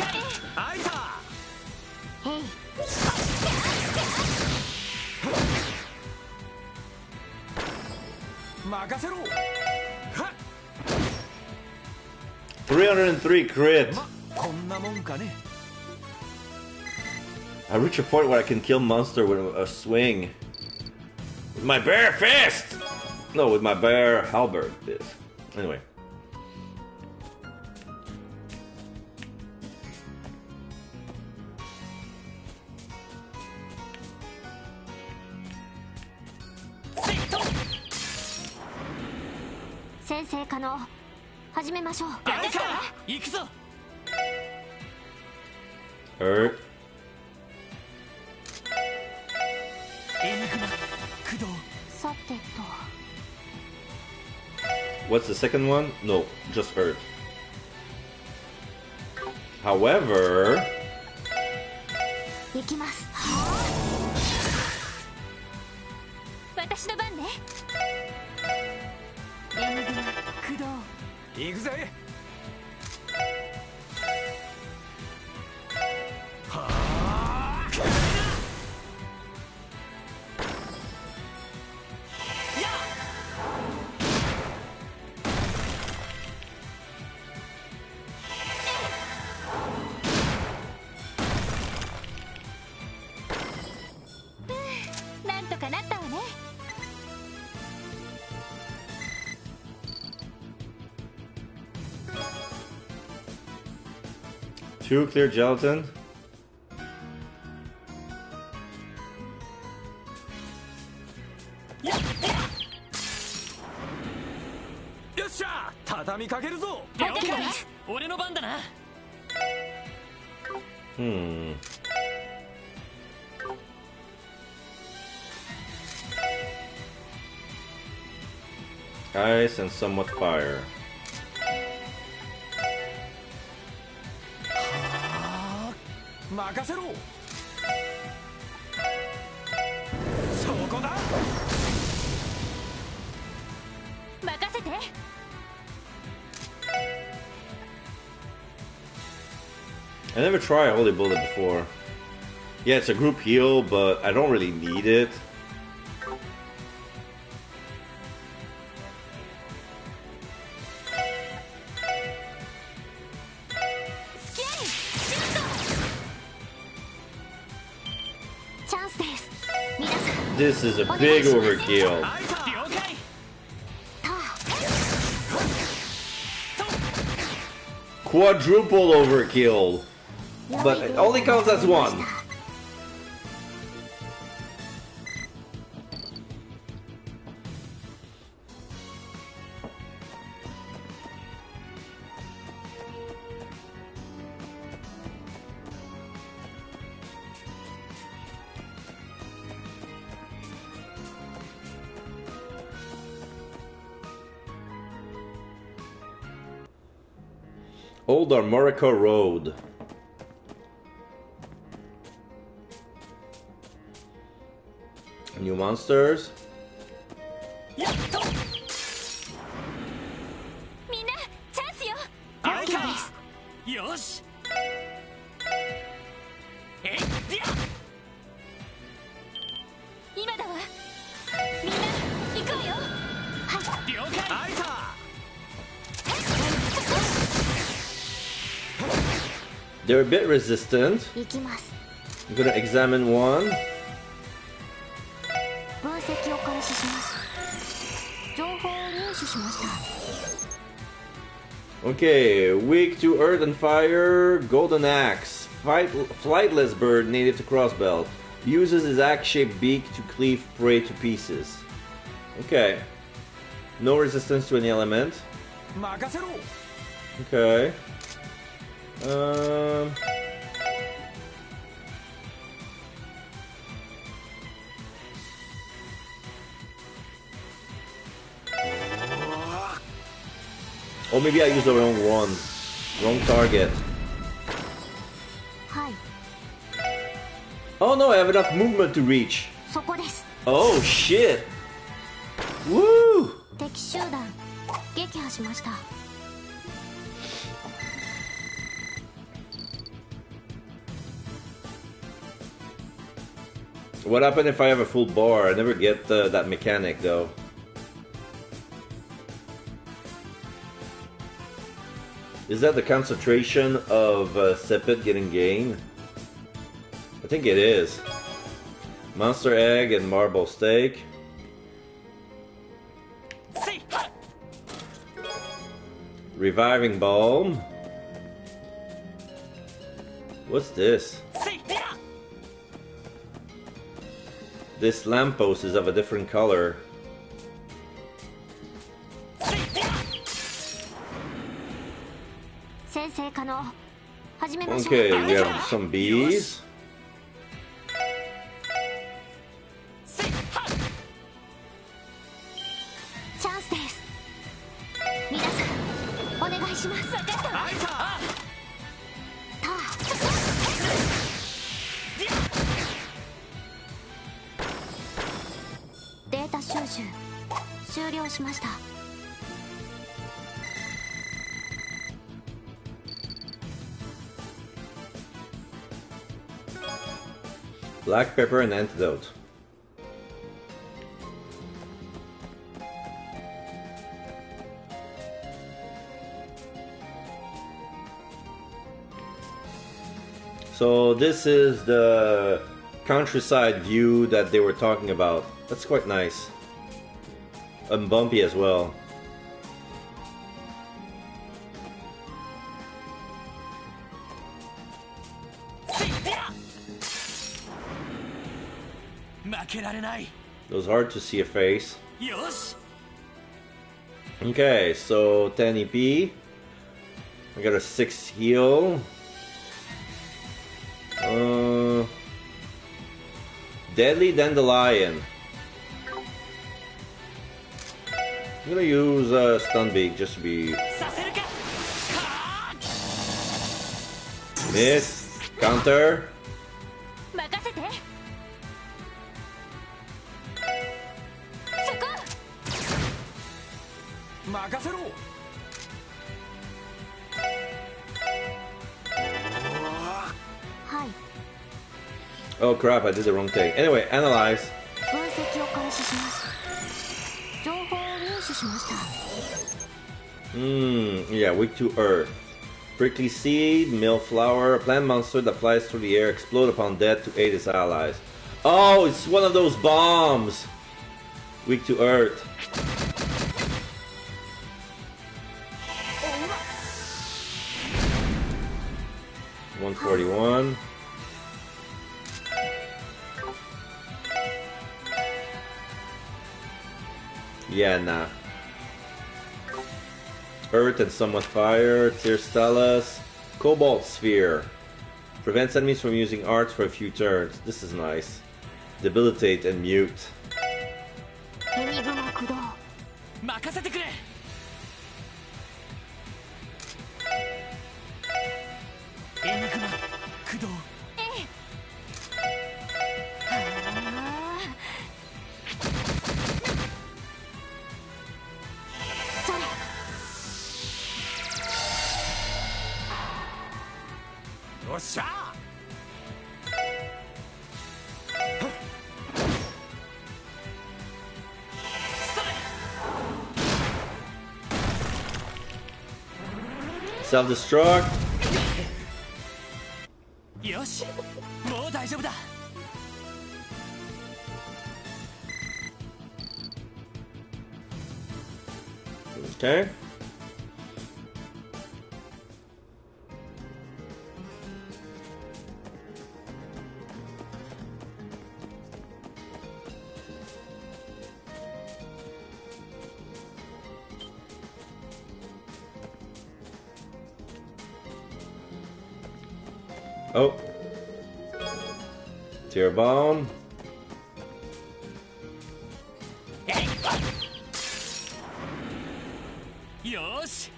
あいた。へい。 任せろ。はっ。 303 crit. ま、こんなもんかね。 I reach a point where I can kill monster with a swing. With my bare fist! No, with my bare halberd. Anyway. Sensei 可能。始めましょう。行くぞ Earth. エニグマ駆動さてと。What's the second one? No, just Earth. However, 行きます。私の番ね。エムグラ駆動。行くぜ。はあ。なんとかなったわね。two clear gelatin. よっしゃ、畳みかけるぞ。了解だ。俺の番だな。Ice and somewhat fire. 任せろ。そこだ。任せて。I never tried Holy Bullet before. Yeah, it's a group heal, but I don't really need it. This is a big overkill. 了解。 Quadruple overkill. But it only counts as one. Old Armorica Road. New monsters. みんなチャンスよ。了解。よし。えいっや。今だわ。みんな行くわよ。はい。了解。あいさ。 They're a bit resistant. 行きます。 I'm gonna examine one. 分析を開始します。情報を入手しました。 Okay, weak to earth and fire, golden axe. Flightless bird native to Crossbelt. Uses his axe-shaped beak to cleave prey to pieces. Okay. No resistance to any element. 任せろ。 Okay. Or maybe I used the wrong one. Wrong target. はい。 Oh no, I have enough movement to reach. そこです。 Oh shit! Woo! 敵集団撃破しました。 What happened if I have a full bar? I never get that mechanic though. Is that the concentration of Sepet getting gain? I think it is. Monster egg and marble steak. Reviving balm. What's this? This lamppost is of a different color. Okay, we have some bees. します。分かったわ。ナイサーデータ収集終了しました。Black pepper and antidote. So this is the countryside view that they were talking about. That's quite nice. And bumpy as well. 負けられない。 It was hard to see a face. よし。 Okay, so 10 EP. I got a 6 heal. Deadly Dandelion. I'm gonna use Stun Beak just to be... させるか。 Miss. Counter. 任せて。そこ。任せろ。 はい。 Oh crap, I did the wrong thing. Anyway, analyze. 分析を開始します。情報を入手しました。Yeah, weak to earth. Prickly seed, millflower, a plant monster that flies through the air, explode upon death to aid its allies. Oh, it's one of those bombs! Weak to earth. $141. Yeah, nah. Earth and somewhat fire, Tear Stelas, Cobalt Sphere. Prevents enemies from using arts for a few turns. This is nice. Debilitate and mute. エニグマ駆動。任せてくれ。エニグマ駆動。ええ。それ。 よっしゃ Self-destruct. よし、もう大丈夫だ。 Okay. Oh. Tear bomb. よーし、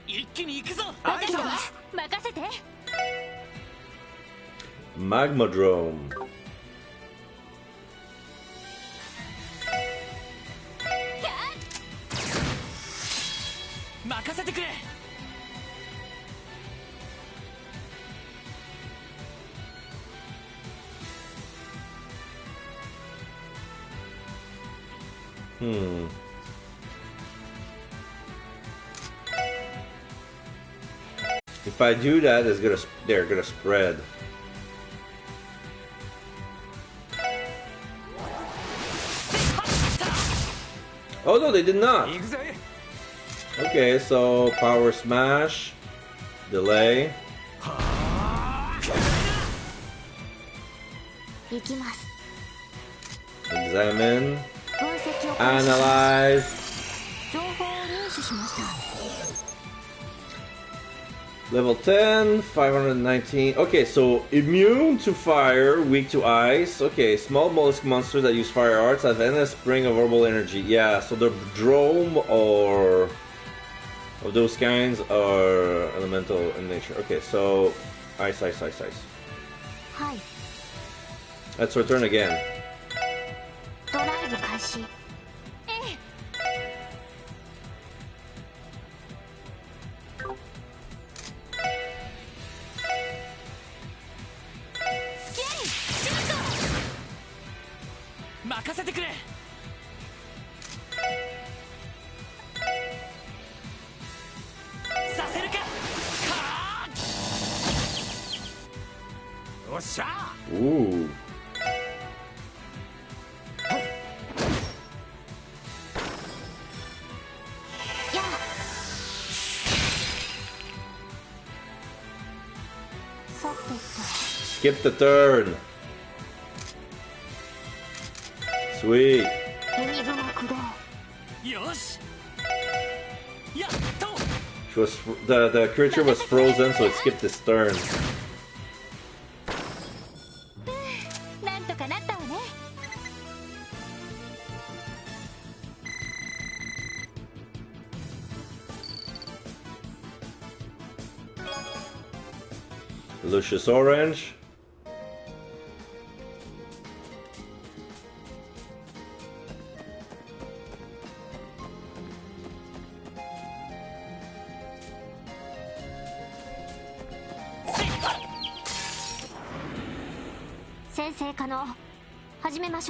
一気に行くぞ。分かってます。任せて。 Magmadrome. 任せてくれ。 If I do that, they're gonna spread. Oh no, they did not. 行くぜ Okay, so power smash, delay. 行きます。 Examine, 分析を開始します。 analyze. 情報を入手しました。 Level 10, 519. Okay, so immune to fire, weak to ice. Okay, small mollusk monsters that use fire arts have endless spring of herbal energy. Yeah, so the drome or of those kinds are elemental in nature. Okay, so ice, ice, ice, ice. はい Let's return again. ドライブ開始。任せてくれ。させるか。よっしゃ Ooh. やあさてと Skip the turn. Sweet. エニグマ駆動。よし。やっと。 She was the creature was frozen, so it skipped its turn. なんとかなったわね。 Lucius Orange.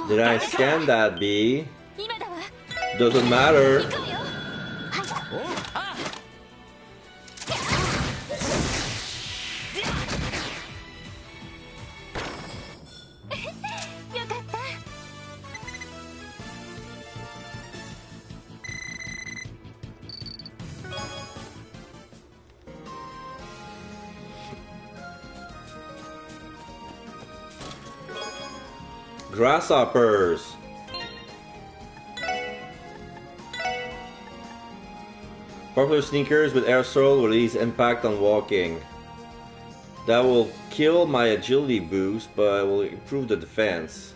Did I scan that, B? 今だわ。 Doesn't matter. 行くわよ。はい。よかった。 Grasshoppers. Popular sneakers with aerosol will release impact on walking. That will kill my agility boost, but will improve the defense.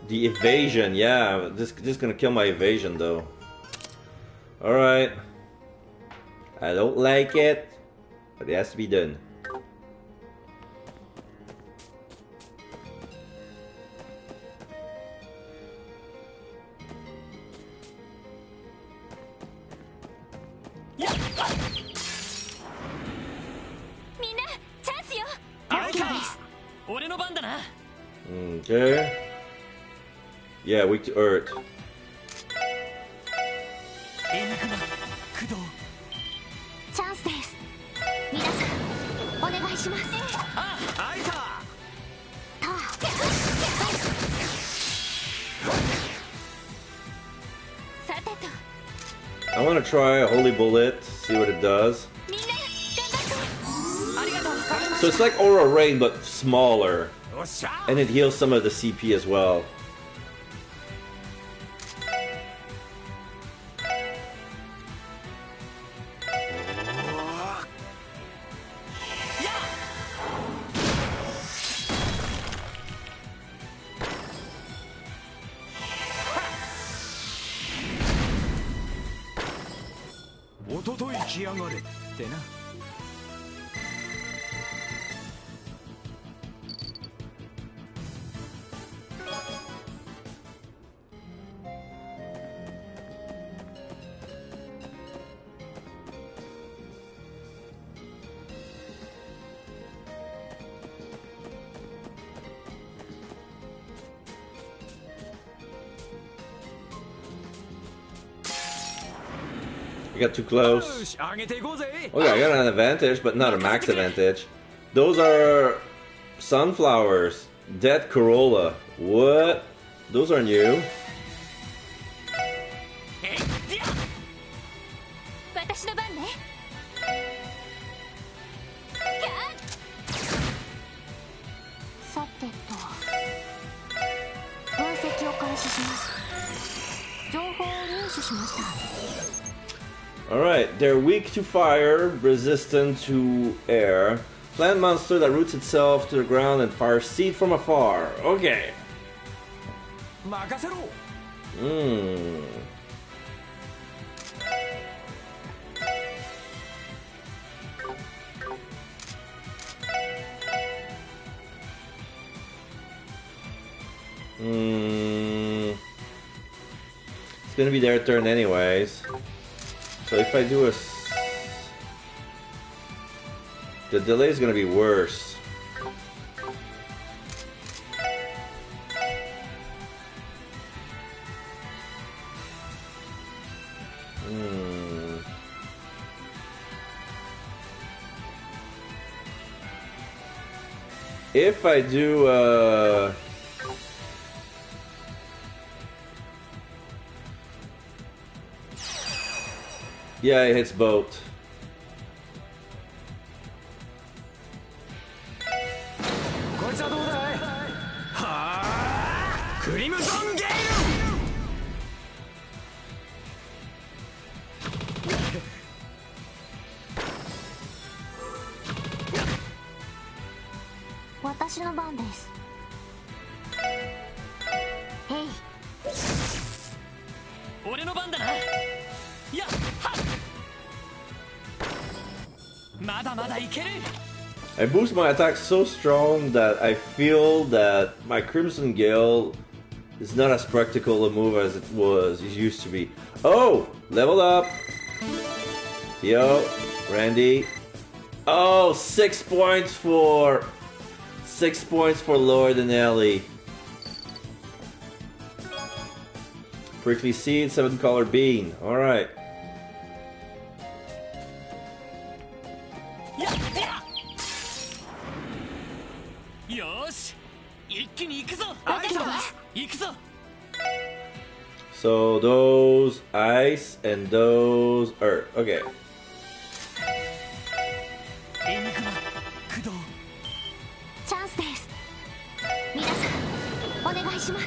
The evasion, yeah, this is gonna kill my evasion though. Alright. I don't like it, but it has to be done. Okay. Yeah, weak to earth. チャンスです。皆さん、お願いします。あいた。 I want to try a holy bullet, see what it does. So it's like Aura Rain but smaller, and it heals some of the CP as well. I got too close. Okay, I got an advantage, but not a max advantage. Those are sunflowers. Dead Corolla. What? Those are new. Alright, they're weak to fire, resistant to air. So Plant monster that roots itself to the ground and fires seed from afar. Okay. 任せろ Hmm. It's gonna be their turn anyways. So if I do the delay is gonna be worse. If I do yeah, it hits both. こいつはどうだいはあクリムゾンゲイル私の番です。へい。俺の番だな。やっはっ。まだまだいける。 I boost my attack so strong that I feel that my Crimson Gale is not as practical a move as it used to be. Oh, leveled up. Yo, Randy. Oh, 6 points for Lord and Ellie. Prickly Seed, 7-color bean. All right. So those ice and those earth. Okay. チャンスです。皆さん、お願いします。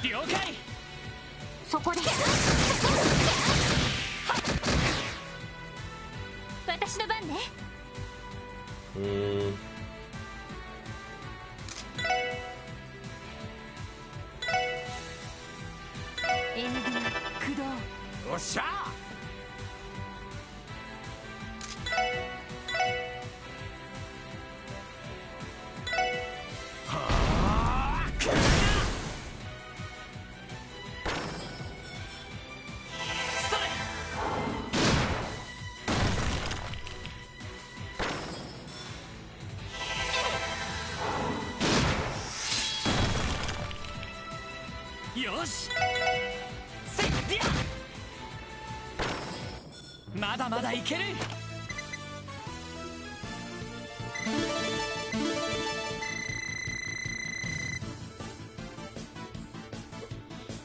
了解。そこです。私の番ね。エング駆動。おっしゃよしせっりゃまだまだいける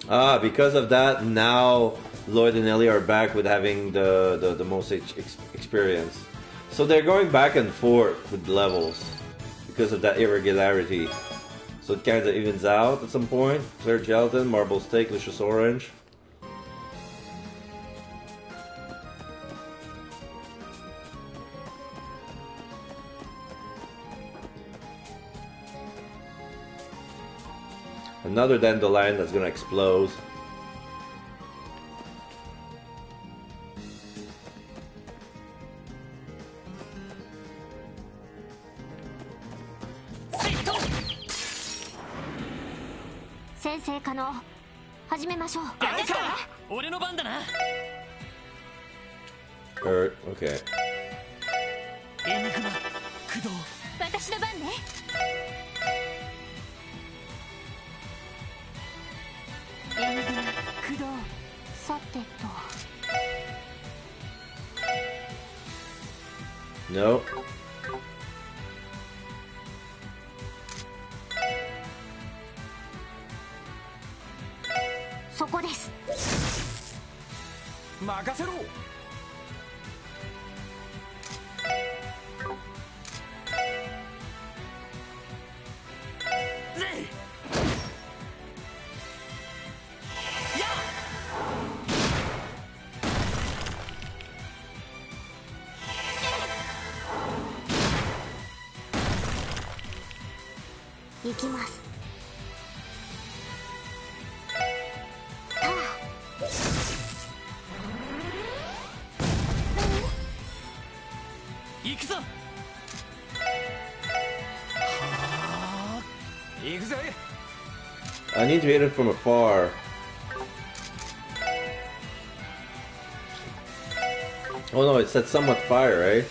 Ah, because of that, now Lloyd and Ellie are back with having the most experience. So they're going back and forth with levels because of that irregularity. So it kind of evens out at some point. Clear gelatin, marble steak, delicious orange. Another dandelion that's gonna explode. Sensei Kano, 始めましょう。俺の番だな。Okay. エニグマ駆動。私の番ね。エニグマ駆動。さてと。No. そこです。任せろ。行きます。行くぞ。行くぜ。 I need to hit it from afar. Oh no, it said somewhat fire, right?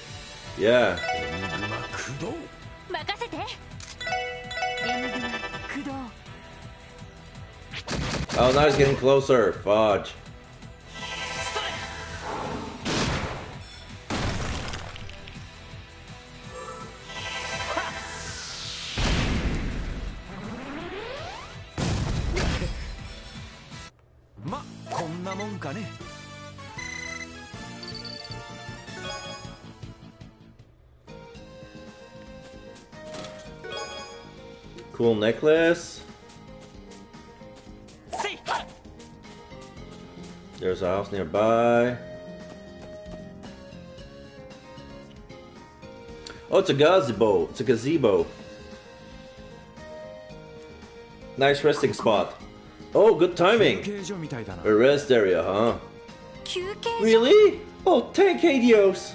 Yeah. 任せて。エムグマ駆動。 Oh, now it's getting closer. Fudge. ま、こんなもんかね。 Cool necklace. There's a house nearby. Oh, it's a gazebo. It's a gazebo. Nice resting spot. Oh, good timing. 休憩所みたいだな。 A rest area, huh? 休憩所。 Really? Oh, thank Hadios.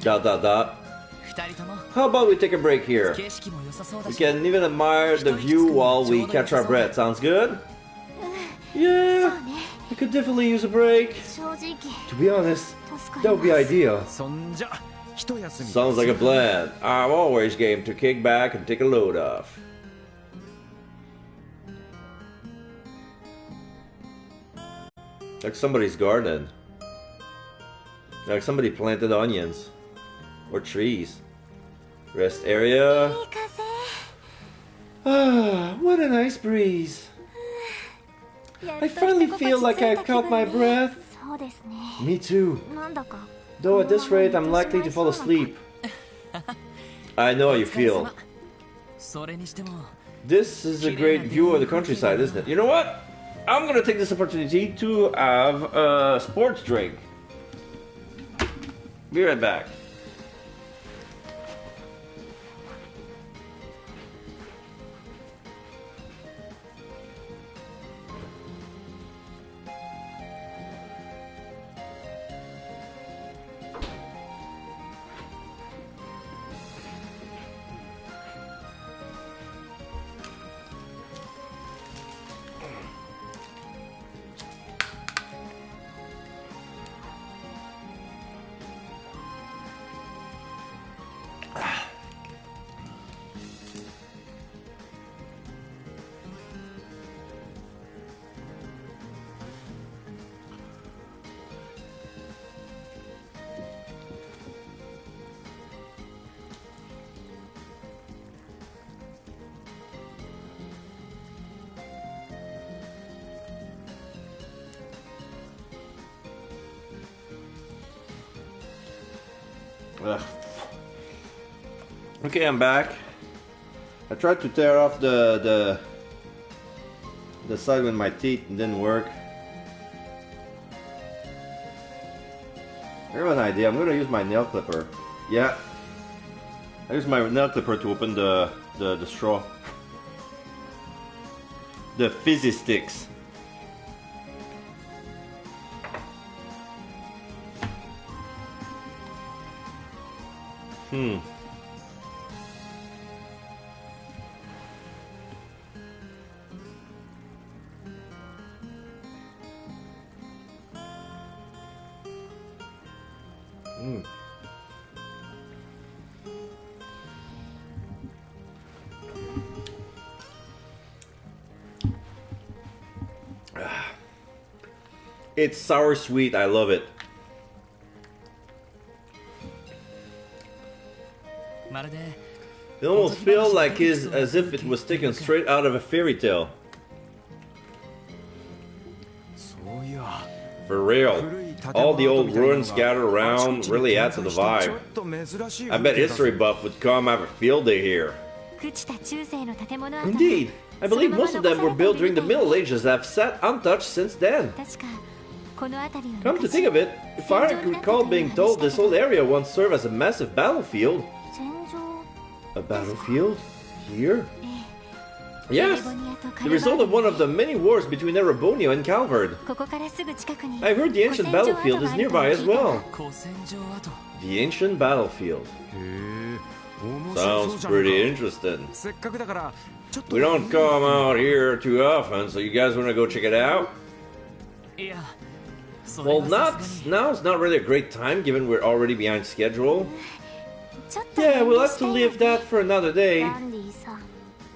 Dot dot dot. 二人とも How about we take a break here? 景色も良さそうだ We し。 can even admire the view while we catch our breath. Sounds good? Yeah, I could definitely use a break. 正直 To be honest, 助か that り would be ます ideal. そんじゃ一休み。 Sounds like a plan. I'm always game to kick back and take a load off. Like somebody's garden. Like somebody planted onions. Or trees. Rest area. いい風。 Ah, what a nice breeze. やっ I と finally 一心地 feel like つい I た caught 気 my 分ね breath. そうですね。 Me too. なんだか。 Though at this rate, I'm likely to fall asleep. I know how you feel. それにしても This is a great view of the countryside, isn't it? You know what? I'm gonna take this opportunity to have a sports drink. Be right back. Ugh. Okay, I'm back. I tried to tear off the side with my teeth and didn't work. I have an idea. I'm gonna use my nail clipper. Yeah. I use my nail clipper to open the straw. The fizzy sticks. Hmm. Mm. It's sour sweet. I love it. まるで It almost feels like as if it was taken straight out of a fairy tale. そういや。 For real. All the old ruins scattered around really add to the vibe. I bet history buff would come have a field day here. 朽ちた中世の建物跡。 Indeed. I believe most of them were built during the Middle Ages and have sat untouched since then. 確かこの辺りは Come to think of it, if I recall being told, this whole area once served as a massive battlefield. 戦場 A battlefield? Here? エ Yes! レボニアとカ The ルバ result of one of the many wars between Erebonio and Calvard. ここからすぐ近くに I've heard the ancient battlefield is nearby as well. 古戦場跡 The ancient battlefield. へえ面白そう Sounds じゃんか pretty interesting. せっかくだからちょっと We don't come out here too often, so you guys want to go check it out? いやそれ Well, は not さすがに now's not really a great time given we're already behind schedule. ちょっと Yeah, 遠 we'll 慮 have して to よ leave that for another day. ランディさん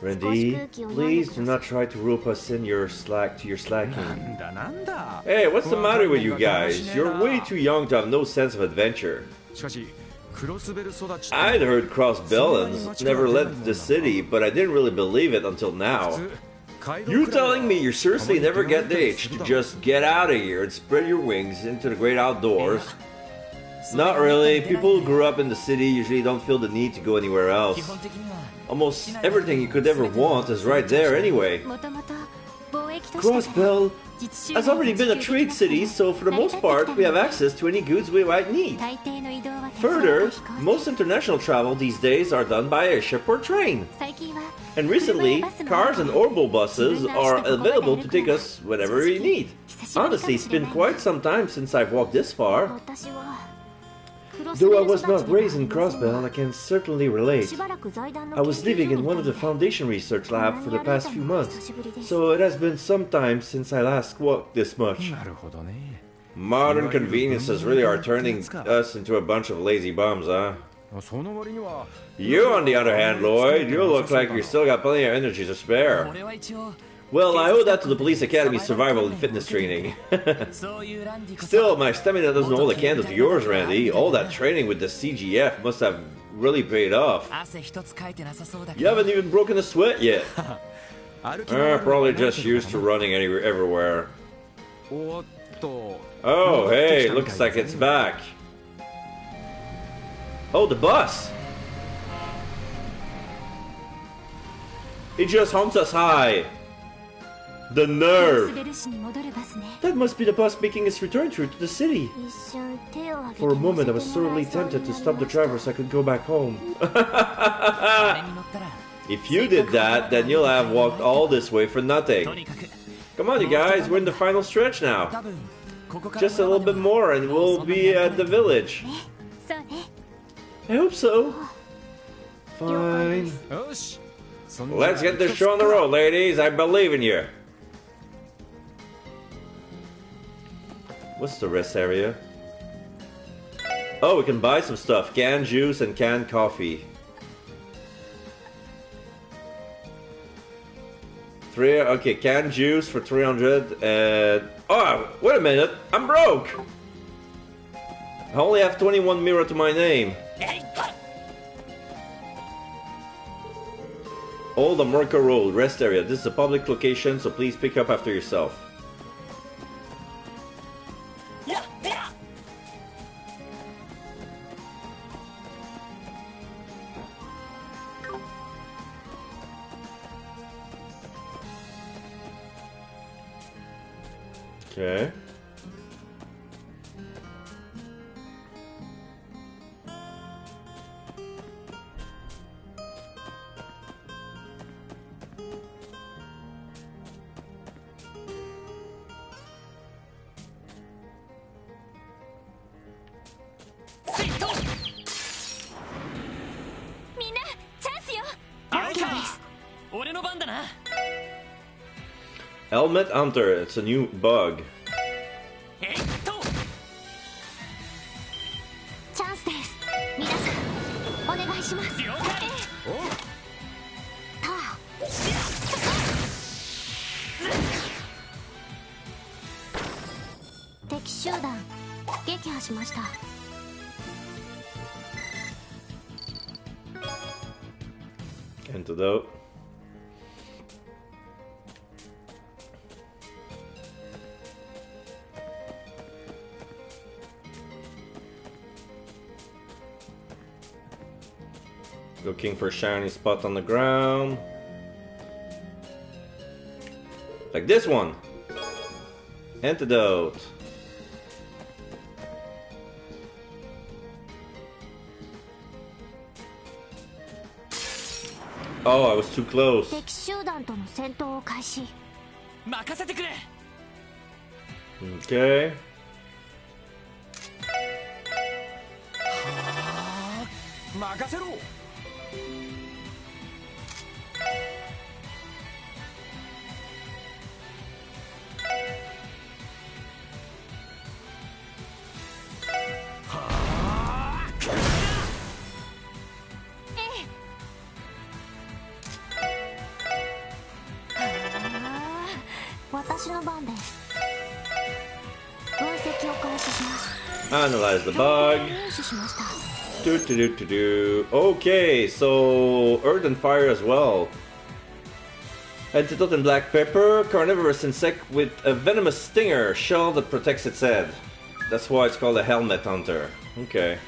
Randy, please do not try to rope us in your slack to your な slacking. んだなんだ Hey, what's the matter with you guys? You're way too young to have no sense of adventure. しかしクロスベル育ちって I'd heard Cross Bellins never left the city, but I didn't really believe it until now. 街道 You're くらいは telling me you seriously never get the itch to just get out of here and spread your wings into the great outdoors? Not really. People who grew up in the city usually don't feel the need to go anywhere 基 else. 本的には Almost everything you could ever want is right there anyway. もともと貿易都市だ Cross から Bell 実習 has already been a trade city, so for the most part, we have access to any goods we might need. 大抵の移動は鉄道か Further, 飛行 most international travel these days are done by a ship or train. 最近は And recently, cars and orbital buses are available to take us whenever we need. Honestly, it's been quite some time since I've walked this far. 私はクロス Though ベ I ル was 育ち not で raised in Crossbell, I can certainly relate. しばらく財団の I was 研究 living 所 in に one of the いた Foundation research lab for the past few months, 久しぶりです so it has been some time since I last walked this much. なるほどね Modern conveniences really are turning us into a bunch of lazy bums, huh? その割には You, on the other hand, Lloyd, you look like you still got plenty of energy to spare. 俺は一応 Well, I owe that to the police academy survival and fitness training. そういうランディこそ Still, my stamina doesn't hold a candle to yours, Randy. All that training with the CGF must have really paid off. 汗一つかいてなさそうだけ You ど haven't even broken a sweat yet. 歩き回る Probably just used to running everywhere. おっと Oh, hey, looks like it's back. Oh, the bus! It just haunts us high. The クロス nerve! ベル市に戻るバスね That must be the bus making its return trip to the city. 一瞬手を挙げて For a moment, I 乗 was せてもら thoroughly えそうに tempted to なり stop the ました driver so I could go back home. あれに乗ったら If you did that, then you'll have walked all this way for と nothing. にかく Come on, you guys, we're in the final stretch 多 now. 分ここから Just a little bit more and we'll be at the village. そうね I hope so. Fine. よしそんじゃ Let's get this show on the road, ladies. I believe in you. What's the rest area? Oh, we can buy some stuff. Canned juice and canned coffee. Okay, canned juice for 300 and... Oh, wait a minute. I'm broke. I only have 21 mirror to my name. Old Amurka Road, rest area. This is a public location, so please pick up after yourself. Okay. Helmet Hunter, it's a new bug. チャンスです皆さんお願いします了解敵集団撃破しました Antidote. Looking for a shiny spot on the ground. Like this one. Antidote. Oh, I was too close. 敵集団との戦闘を開始。任せてくれ。 Okay. 任せろ。私の番です。分析を開始します。 Analyze the bug. 入手しました。 Okay, so earth and fire as well. Antidote and black pepper, carnivorous insect with a venomous stinger shell that protects its head. That's why it's called a helmet hunter. Okay.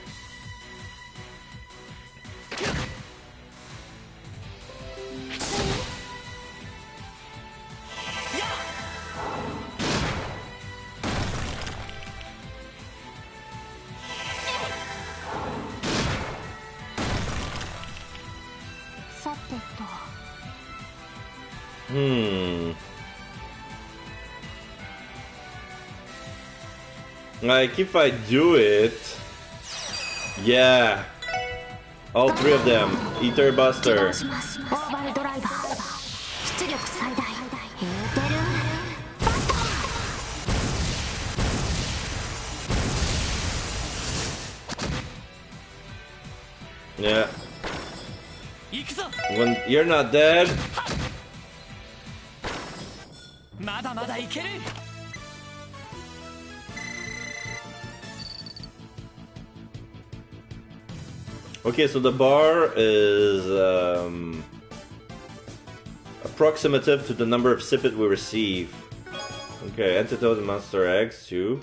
Like, if I do it... Yeah. All three of them. Ether Buster. オーバルドライバー。出力最大。エーテルバスター。 Yeah. 行くぞ。 When you're not dead. まだまだいける。 Okay, so the bar is approximative to the number of sipit we receive. Okay, antidote and monster eggs too.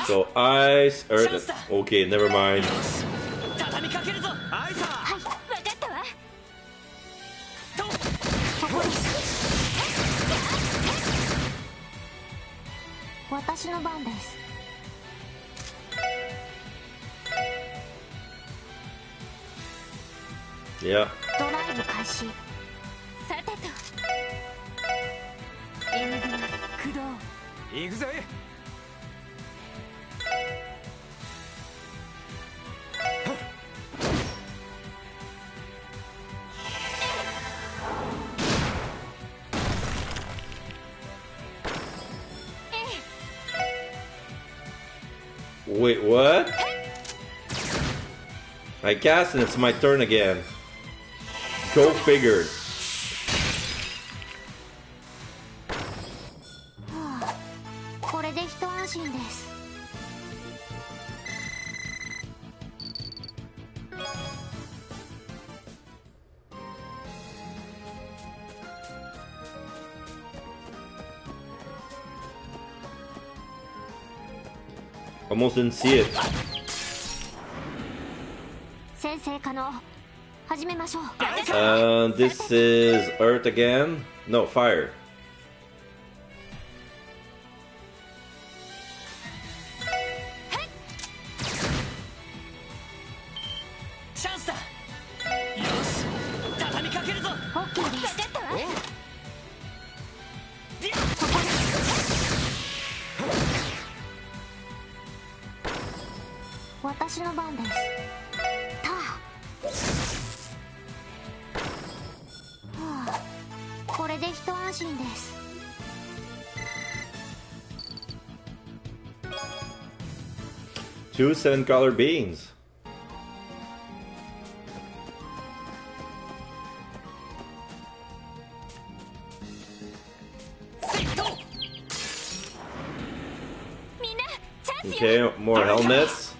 So ice, earth. Okay, never mind. 畳みかけるぞ。はい、分かったわ。そこです。私の番です。Yeah. ドライブ開始。さてと。エムグラ駆動。行くぜ。 Wait, what? I cast and it's my turn again. Go figure. これで一安心です。 Almost didn't see it. 先生可能。始めましょう。 This is earth again. No, fire. チャンスだ。よし、畳みかけるぞ。オッケーです。分かったわ。そこです。私の番です。ター。はあ、これで一安心です。 Two 7-color beans. Okay, more helmets.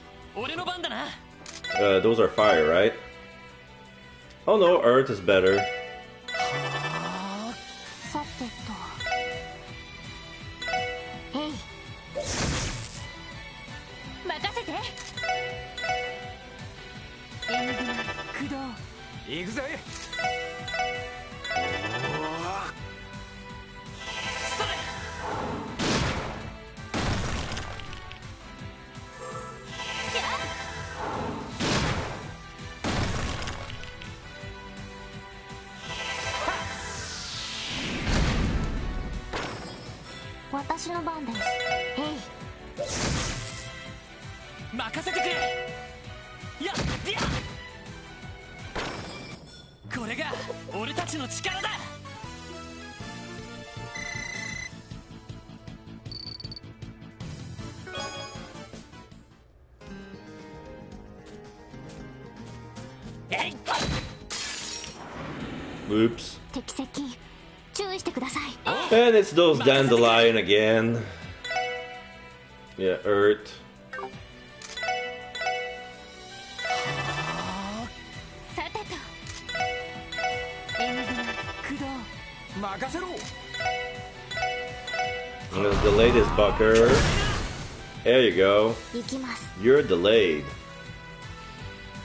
Those are fire, right? Oh no, earth is better. さてと。へい。任せて。エングラ駆動。行くぜ。私の番です。任せてくれ。やっやこれが俺たちの力だ。Oops. 敵接近注意してください。 And it's those dandelion again. Yeah, Earth. さてと援軍駆動。任せろ。 I'm gonna delay this bucker. There you go. 行きます。 You're delayed.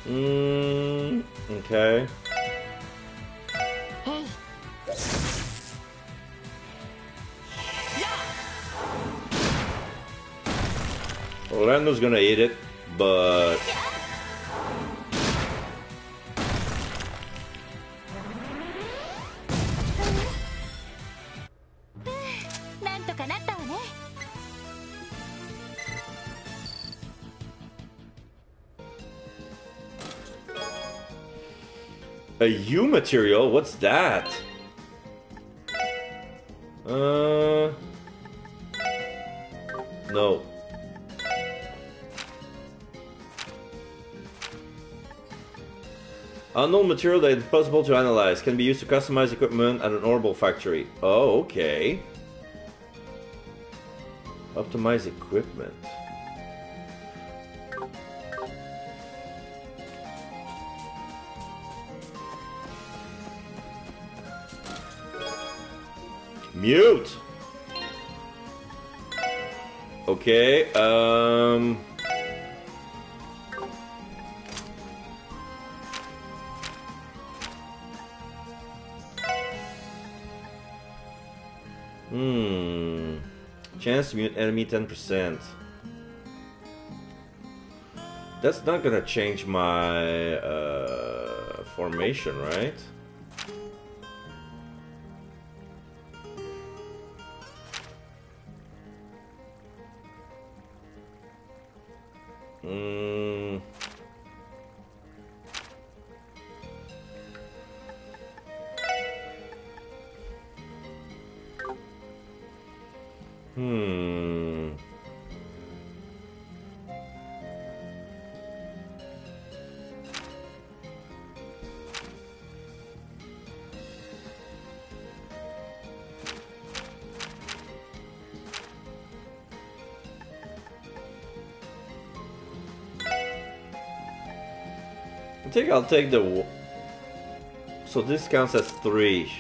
Okay. Orlando's gonna eat it, but... A U material? What's that? No. Unknown material that is possible to analyze. Can be used to customize equipment at an orbital factory. Oh, okay. Optimize equipment. Mute! Okay, Chance to mute enemy 10%. That's not gonna change my formation, right? I think I'll take the... So this counts as 3.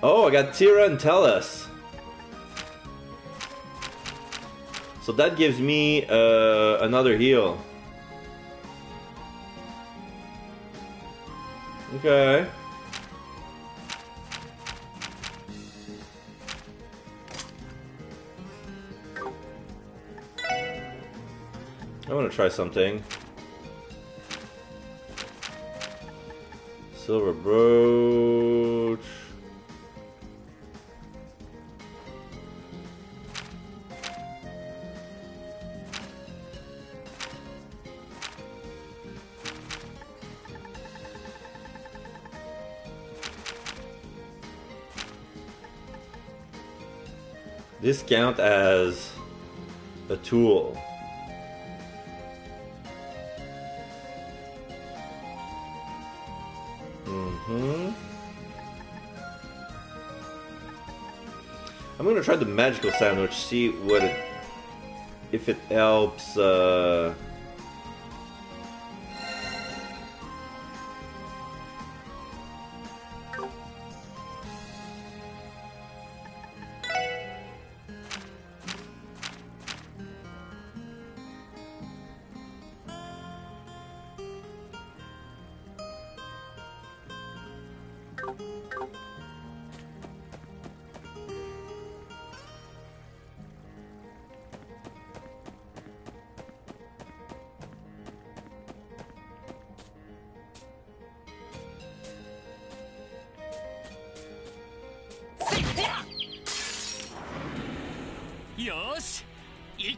Oh, I got Tira and Tellus. So that gives me another heal. Okay. I want to try something. Silver brooch. This count as a tool. I'm gonna try the magical sandwich, see what it, if it helps.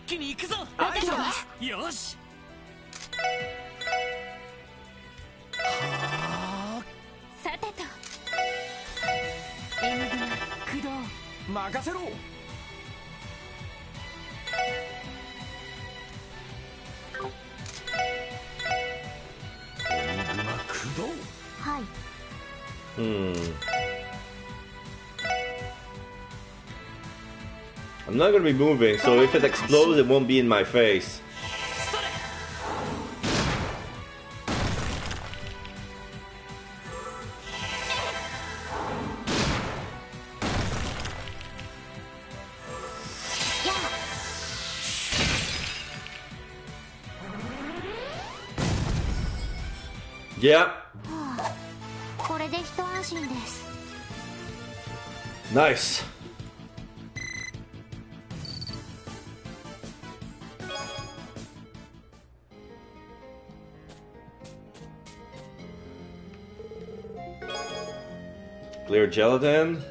気に行くぞ。私ですよし。さてと M 軍駆動任せろ。駆動。はい I'm not gonna be moving, so if it explodes, it won't be in my face. や Yeah, これで一安心です nice. Clear gelatin.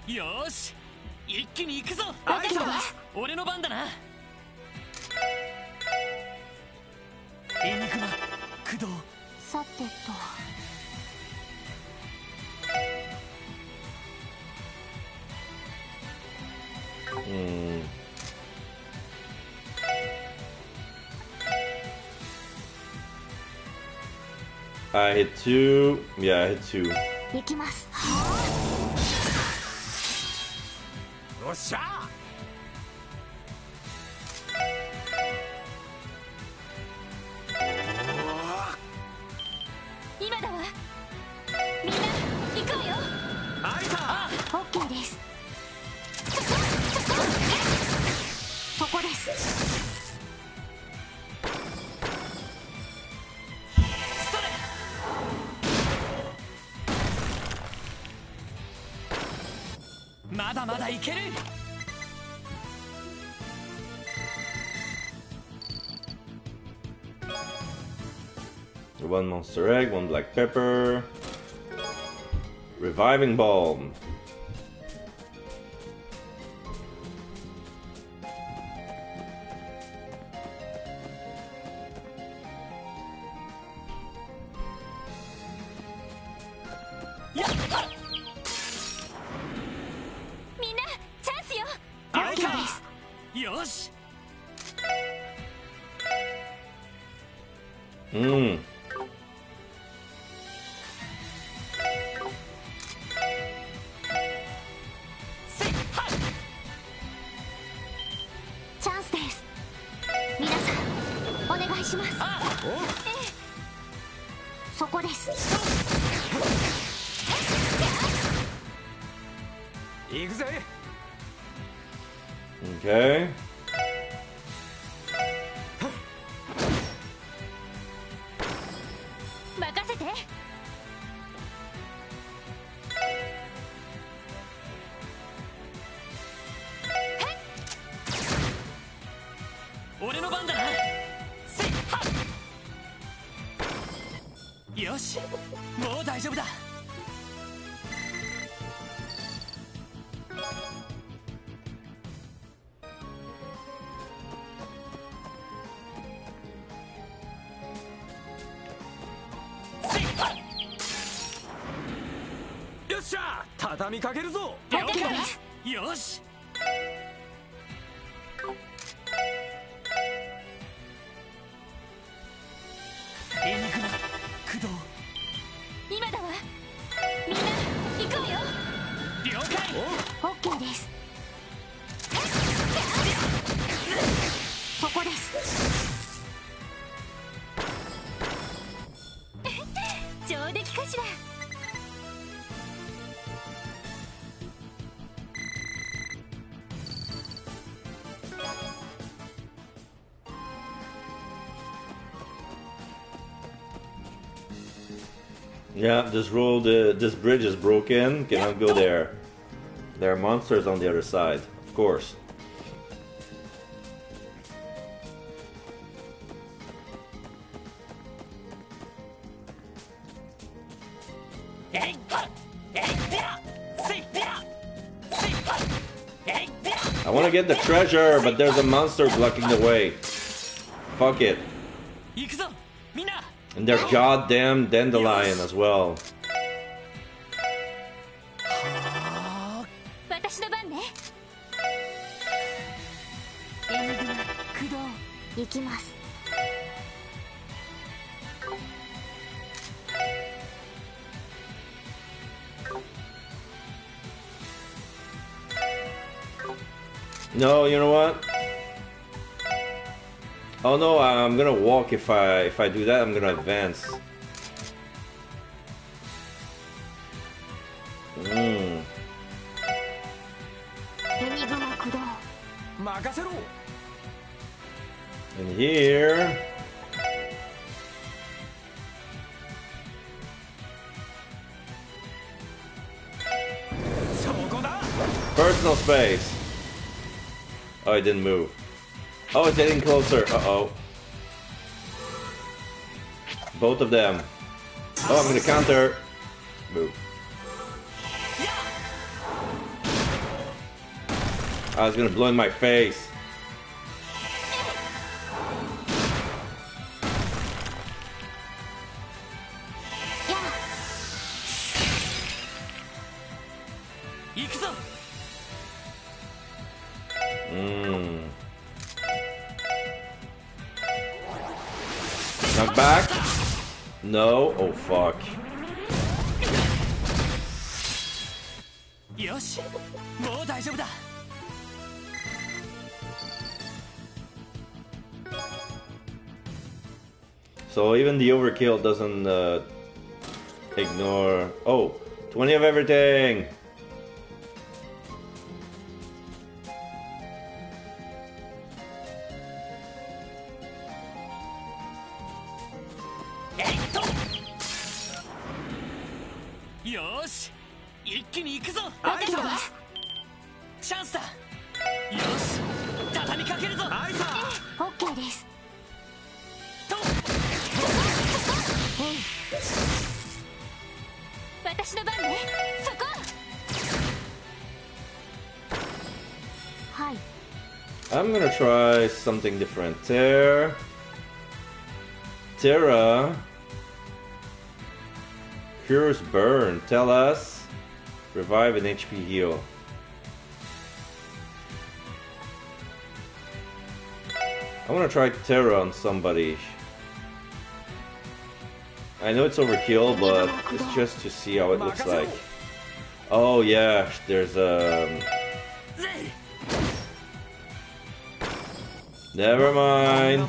よし、一気に行くぞ。私です俺の番だな。エニグマ駆動。さてと I hit 2. Yeah, I hit 2. 行きます よっしゃ。今だわみんな行くわよあいさ。オッケーですそこですまだまだいける。 One monster egg, one black pepper. Reviving balm. Mmm. チャンスです皆さんお願いしますそこです行くぜ。 Okay. 任せて俺の番だな。せっはっ。よし、もう大丈夫だ。せっはっ。よっしゃ。畳みかけるぞ。了解だ。よし。エニグマ駆動。今だわみんな行くわよ了解。オッケーですそこです上出来かしら Yeah, this bridge is broken. Cannot go there. There are monsters on the other side, of course. I want to get the treasure, but there's a monster blocking the way. Fuck it. 行くぞみんな And there's goddamn dandelion as well. 私の番ね。エニグマ駆動行きます。 No, you know what? Oh no, I'm gonna walk. If I do that, I'm gonna advance. Mm. エニグマ駆動。任せろ。 And here, そこだ。 personal space. Oh, it didn't move. Oh, it's getting closer. Uh-oh. Both of them. Oh, I'm gonna counter. Move. I was gonna blow in my face. Knock back. No. Oh fuck. よしもう大丈夫だ So even the overkill doesn't ignore. Oh, 20 of everything. Yosh! 一気に行くぞ大丈夫です。チャンスだよし畳みかけるぞアイサー OK です。 と私の番ね。そこ。はい。 I'm gonna try something different. Terra cures burn. Tell us. Revive an HP heal. I want to try Terra on somebody. I know it's overkill, but it's just to see how it looks like. Oh yeah, there's Never mind.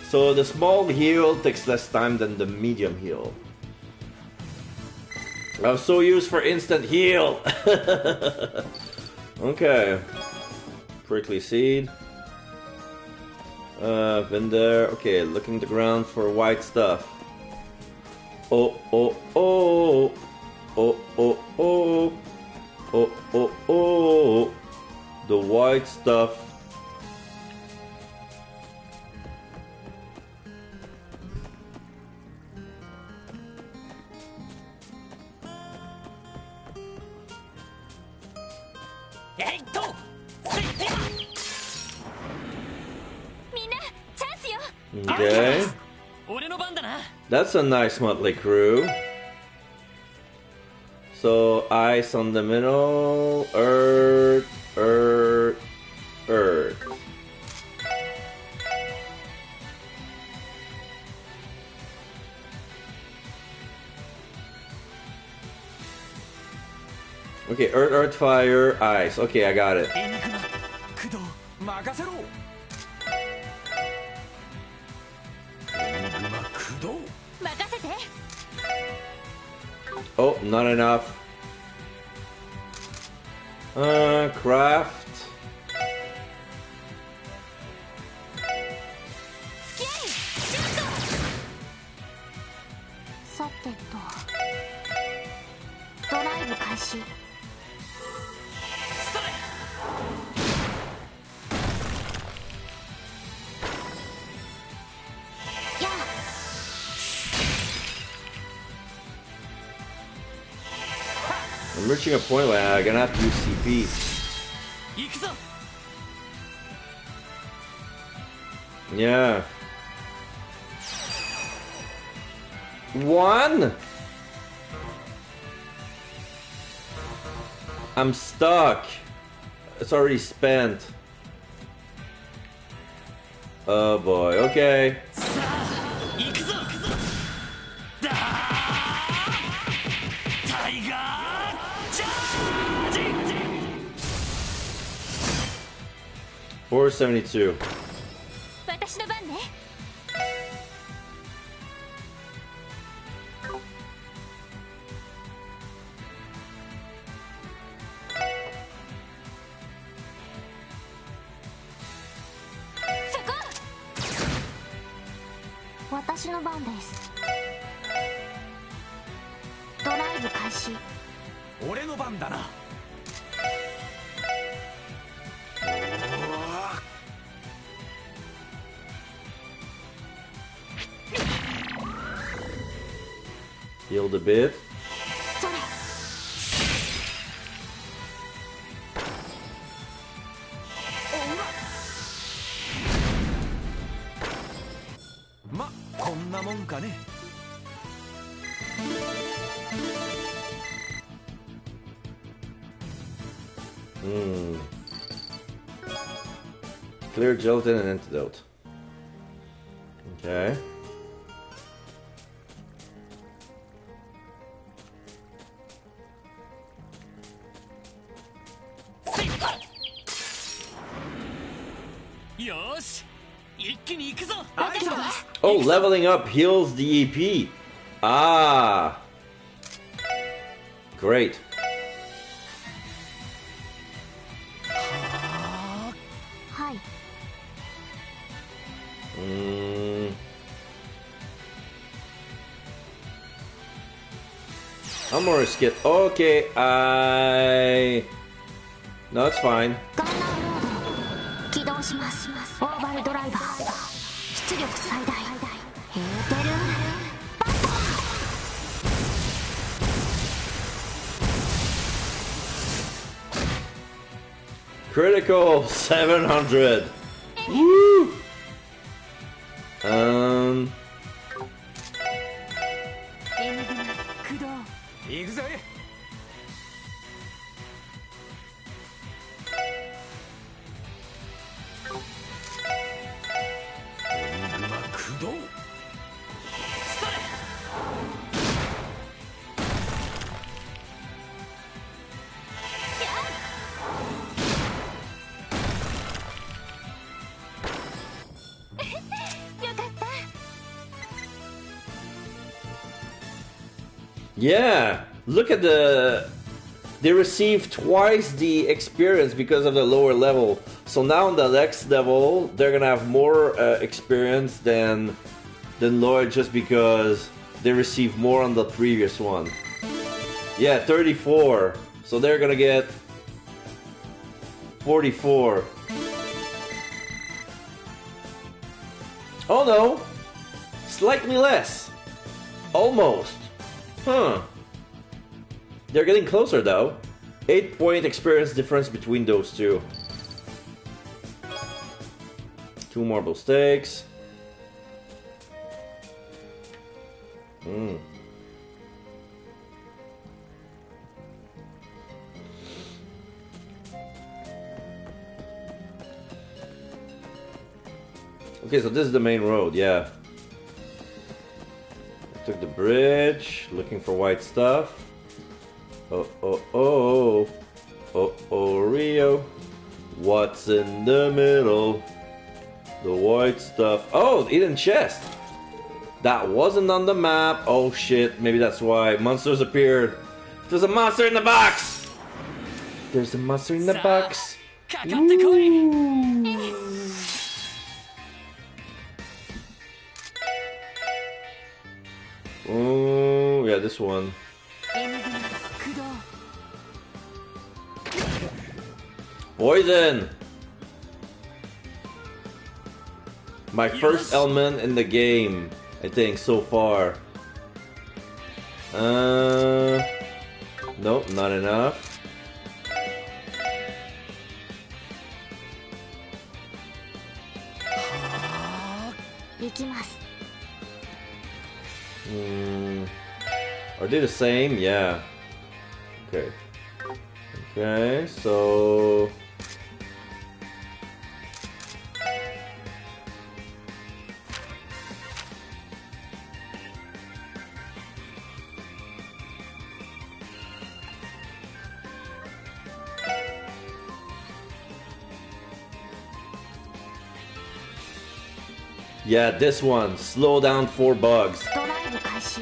So the small heal takes less time than the medium heal. I was so used for instant heal. Okay. Prickly seed. Been there. Okay, looking the ground for white stuff. Oh, oh, oh. Oh, oh, oh. Oh, oh, oh. The white stuff. Okay. That's a nice motley crew. So ice on the middle, earth, earth, earth. Okay, earth, earth, fire, ice. Okay, I got it. Oh, not enough. Craft. I'm reaching a point where I'm gonna have to use CP. 行くぞ Yeah. One? I'm stuck. It's already spent. Oh boy, okay. さあ行くぞだータイガーチャージ 472. 私の番ね。そこ。私の番です。ドライブ開始。俺の番だな Healed a bit. それ。まこんなもんかね Clear gelatin and antidote. Okay. Oh, leveling up heals the EP. Ah. Great. Hi. I'm gonna skip. Okay, No, it's fine. ガンナーモード起動します。オーバルドライバー出力最大エーテルバスター Critical 700. Woo! エングマ駆動行くぜ 駆動 よかった Yeah, look at they receive twice the experience because of the lower level. So now on the next level, they're gonna have more experience than Lloyd just because they receive more on the previous one. Yeah, 34. So they're gonna get 44. Oh no, slightly less. Almost. Huh. They're getting closer though. 8-point experience difference between those two. 2 marble stakes. Okay, so this is the main road, yeah. Took the bridge, looking for white stuff. Oh, Rio. What's in the middle? The white stuff. Oh, hidden chest. That wasn't on the map. Oh shit, maybe that's why monsters appeared. There's a monster in the box. There's a monster in the box. Woo. Oh, yeah, this one. Poison! My first element in the game, I think, so far. Nope, not enough. 行きます Are they the same? Yeah. Okay. Okay, so... Yeah, this one. Slow down 4 bugs. ドライブ開始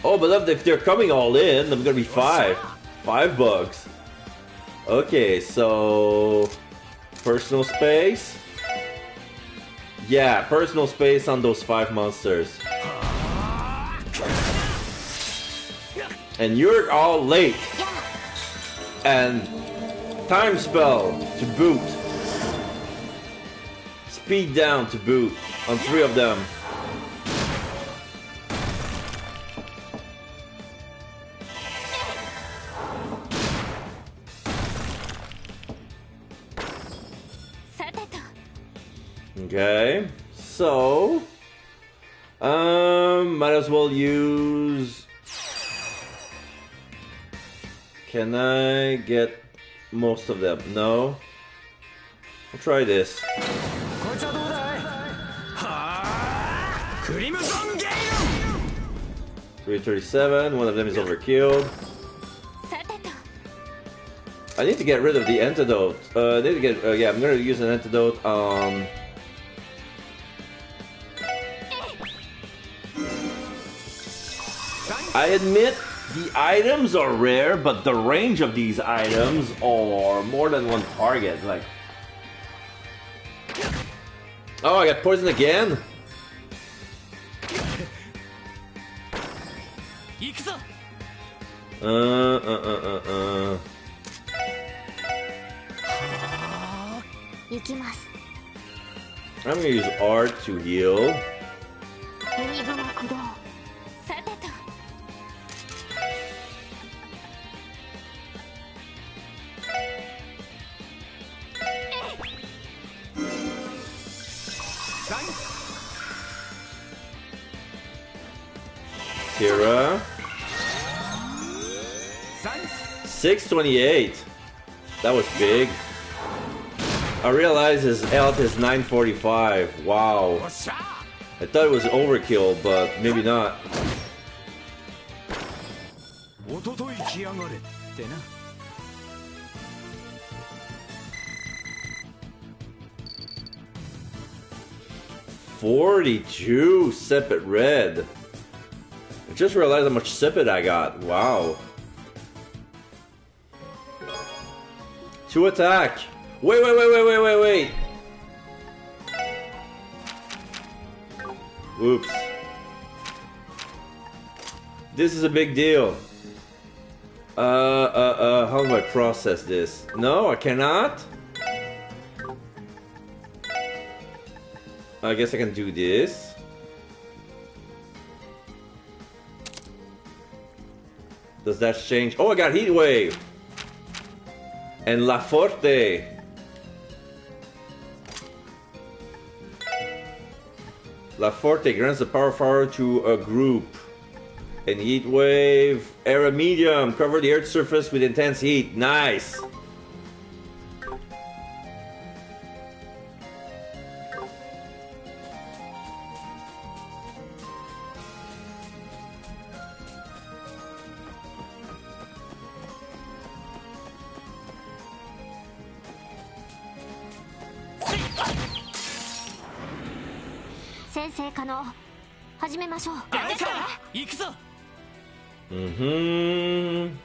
Oh, but if they're coming all in, I'm gonna be 5. 5 bugs. Okay, so... Personal space? Yeah, personal space on those 5 monsters. And you're all late. And... Time spell to boot. Speed down to boot on 3 of them. Okay, so might as well use. Can I get most of them? No. I'll try this. こいつはどうだいはあクリムゾンゲイル 337, one of them is overkilled. I need to get rid of the antidote. I need to get, yeah, I'm gonna use an antidote on... I admit, the items are rare, but the range of these items are more than one target, like... Oh, I got poisoned again? I'm gonna use art to heal. Tira. 628. That was big. I realized his health is 945. Wow. I thought it was overkill, but maybe not. おととい来やがれってな 42 Sepet Red. I just realized how much Sepet I got. Wow. 2 attack. Wait. Oops. This is a big deal. How do I process this? No, I cannot. I guess I can do this. Does that change? Oh, I got Heat Wave! And La Forte! La Forte grants the power to a group. And Heat Wave, Era Medium, cover the Earth's surface with intense heat. Nice! Mm-hmm.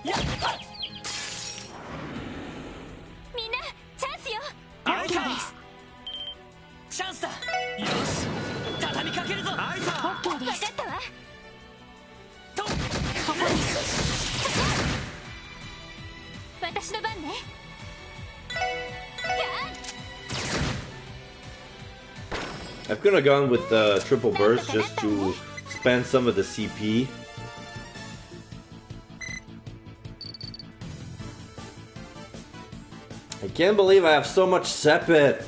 みんなチャンスよ。アイサチャンスだ。よし畳みかけるぞ。アイサオッケーです。分かったわ。とここに私の番ね。I could have gone with the triple burst just to spend some of the CP. I can't believe I have so much Sepet.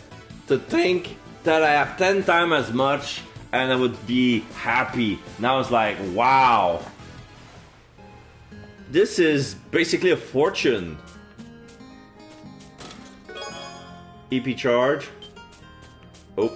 To think that I have 10 times as much and I would be happy. Now it's like, wow. This is basically a fortune. EP charge. Oh.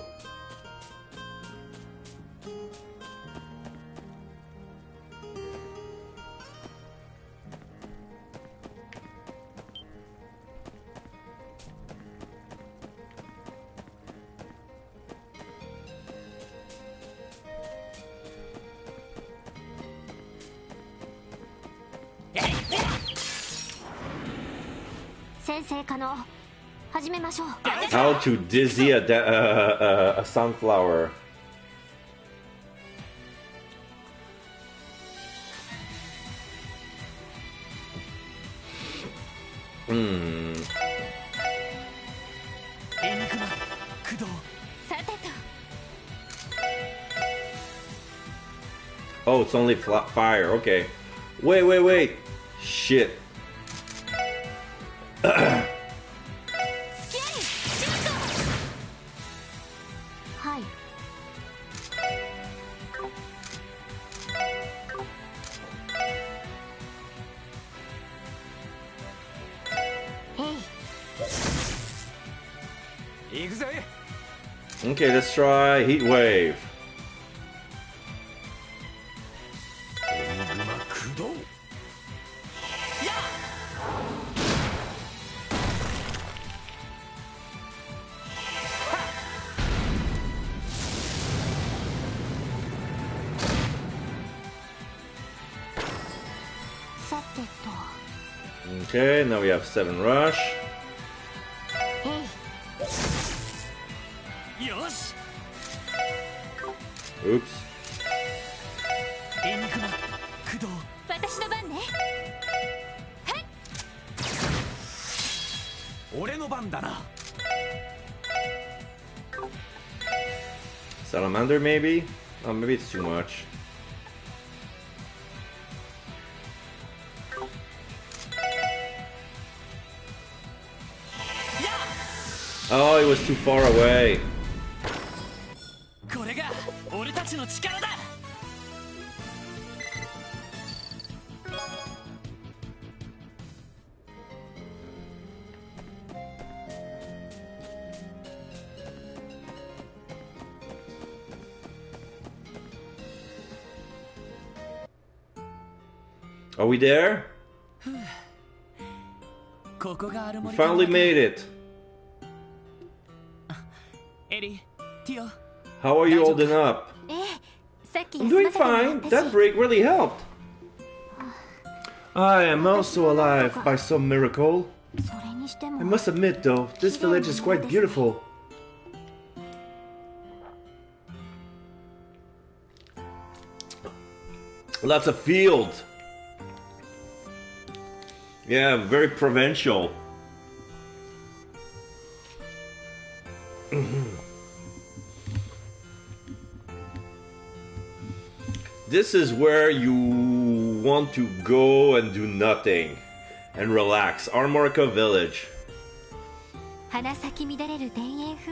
How to dizzy a sunflower. Oh, it's only fire. Okay. Wait. Shit. Okay, let's try Heat Wave. Okay, now we have 7 rush. Oops. Salamander maybe? Oh, maybe it's too much. Oh, it was too far away. Are we there? We finally made it. How are you holding up? I'm doing fine. That break really helped. I am also alive by some miracle. I must admit though, this village is quite beautiful. Lots of fields. Yeah, very provincial. This is where you want to go and do nothing and relax. Armorica Village.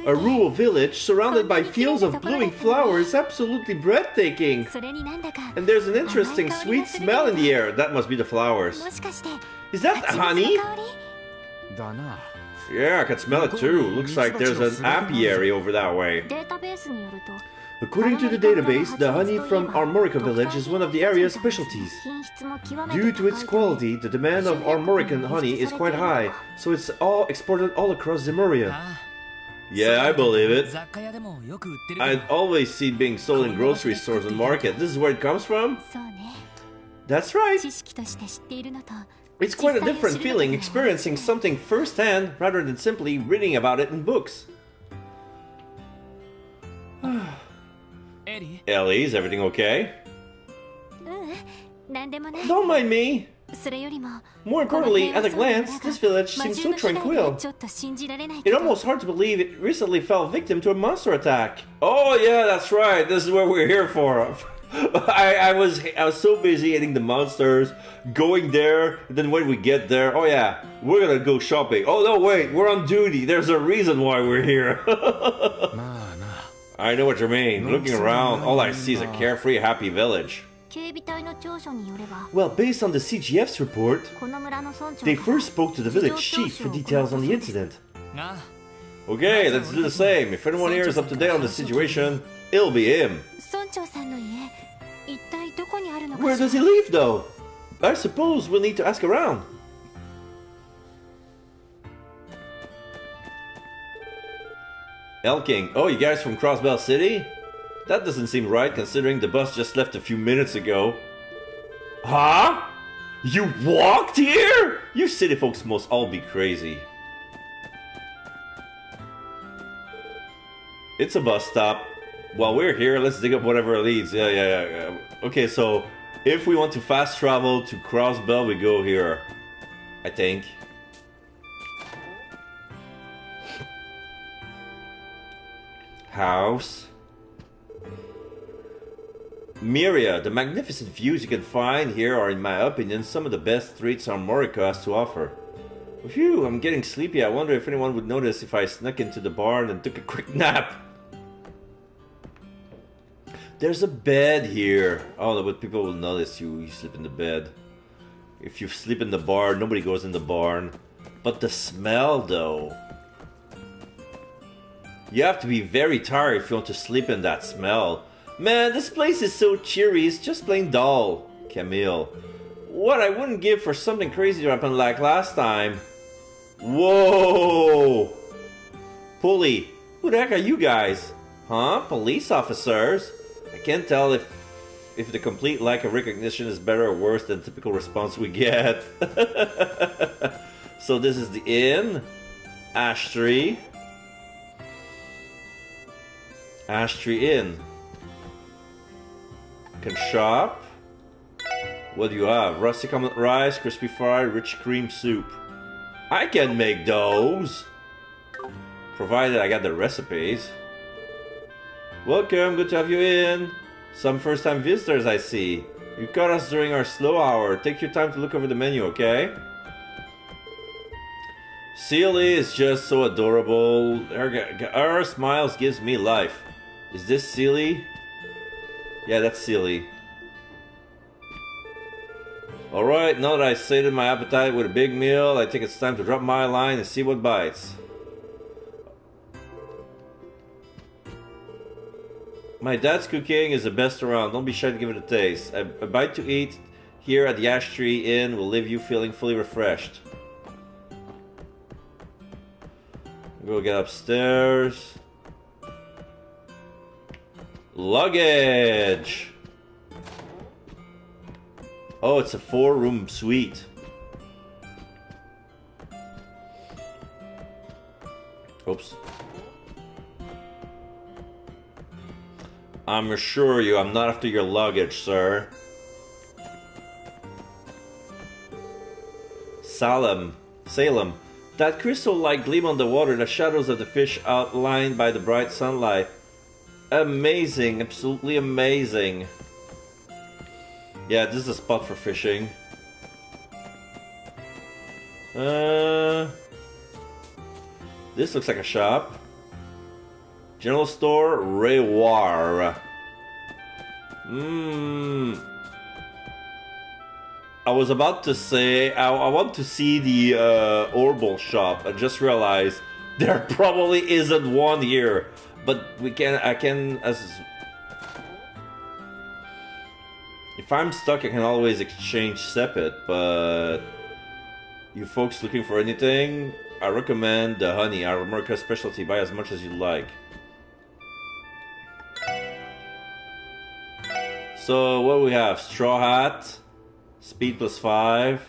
A rural village surrounded by fields of blooming flowers, absolutely breathtaking. And there's an interesting sweet smell in the air. That must be the flowers. Is that honey? Yeah, I can smell it too. Looks like there's an apiary over that way. According to the database, the honey from Armorica Village is one of the area's specialties. Due to its quality, the demand of Armorican honey is quite high, so it's all exported all across Zemuria. Yeah, I believe it. I always see it being sold in grocery stores and market. This is where it comes from? That's right. It's quite a different feeling experiencing something firsthand rather than simply reading about it in books. Ellie, is everything okay? Don't mind me. More importantly, at a glance, this village seems so tranquil. It's almost hard to believe it recently fell victim to a monster attack. Oh yeah, that's right. This is what we're here for. I was so busy hitting the monsters, going there, and then when we get there, oh yeah, we're gonna go shopping. Oh no, wait, we're on duty. There's a reason why we're here. I know what you mean. Looking around, all I see is a carefree, happy village. Well, based on the CGF's report, they first spoke to the village chief for details on the incident. Okay, let's do the same. If anyone here is up to date on the situation, it'll be him. Where does he live, though? I suppose we'll need to ask around. Elking. Oh, you guys from Crossbell City? That doesn't seem right, considering the bus just left a few minutes ago. Huh? You walked here? You city folks must all be crazy. It's a bus stop. While we're here, let's dig up whatever leads. Yeah. Okay, so if we want to fast travel to Crossbell, we go here. I think. House. Myria, the magnificent views you can find here are, in my opinion, some of the best streets Armorica has to offer. Phew, I'm getting sleepy. I wonder if anyone would notice if I snuck into the barn and took a quick nap. There's a bed here. Oh, no, but people will notice you sleep in the bed. If you sleep in the barn, nobody goes in the barn. But the smell, though. You have to be very tired if you want to sleep in that smell. Man, this place is so cheery, it's just plain dull. Camille. What I wouldn't give for something crazy to happen like last time. Whoa! Pulley, who the heck are you guys? Huh? Police officers? I can't tell if the complete lack of recognition is better or worse than the typical response we get. So this is the inn. Ash Tree. Ash Tree Inn. Can shop. What do you have? Rustic omelet rice, crispy fried, rich cream soup. I can make those, provided I got the recipes. Welcome, good to have you in. Some first-time visitors, I see. You caught us during our slow hour. Take your time to look over the menu, okay? Sealy is just so adorable. Her smiles gives me life. Is this Sealy? Yeah, that's Sealy. Alright, now that I sated my appetite with a big meal, I think it's time to drop my line and see what bites. My dad's cooking is the best around. Don't be shy to give it a taste. A bite to eat here at the Ash Tree Inn will leave you feeling fully refreshed. Go get upstairs. Luggage! Oh, it's a 4-room suite. Oops. I'm assure you, I'm not after your luggage, sir. Salem. That crystal-like gleam on the water, the shadows of the fish outlined by the bright sunlight. Amazing, absolutely amazing. Yeah, this is a spot for fishing. This looks like a shop. General store, Revoir. I was about to say, I want to see the Orbal shop. I just realized there probably isn't one here. But if I'm stuck, I can always exchange Sepet, but you folks looking for anything, I recommend the honey, our Armorica specialty. Buy as much as you like. So what do we have? Straw hat, speed +5.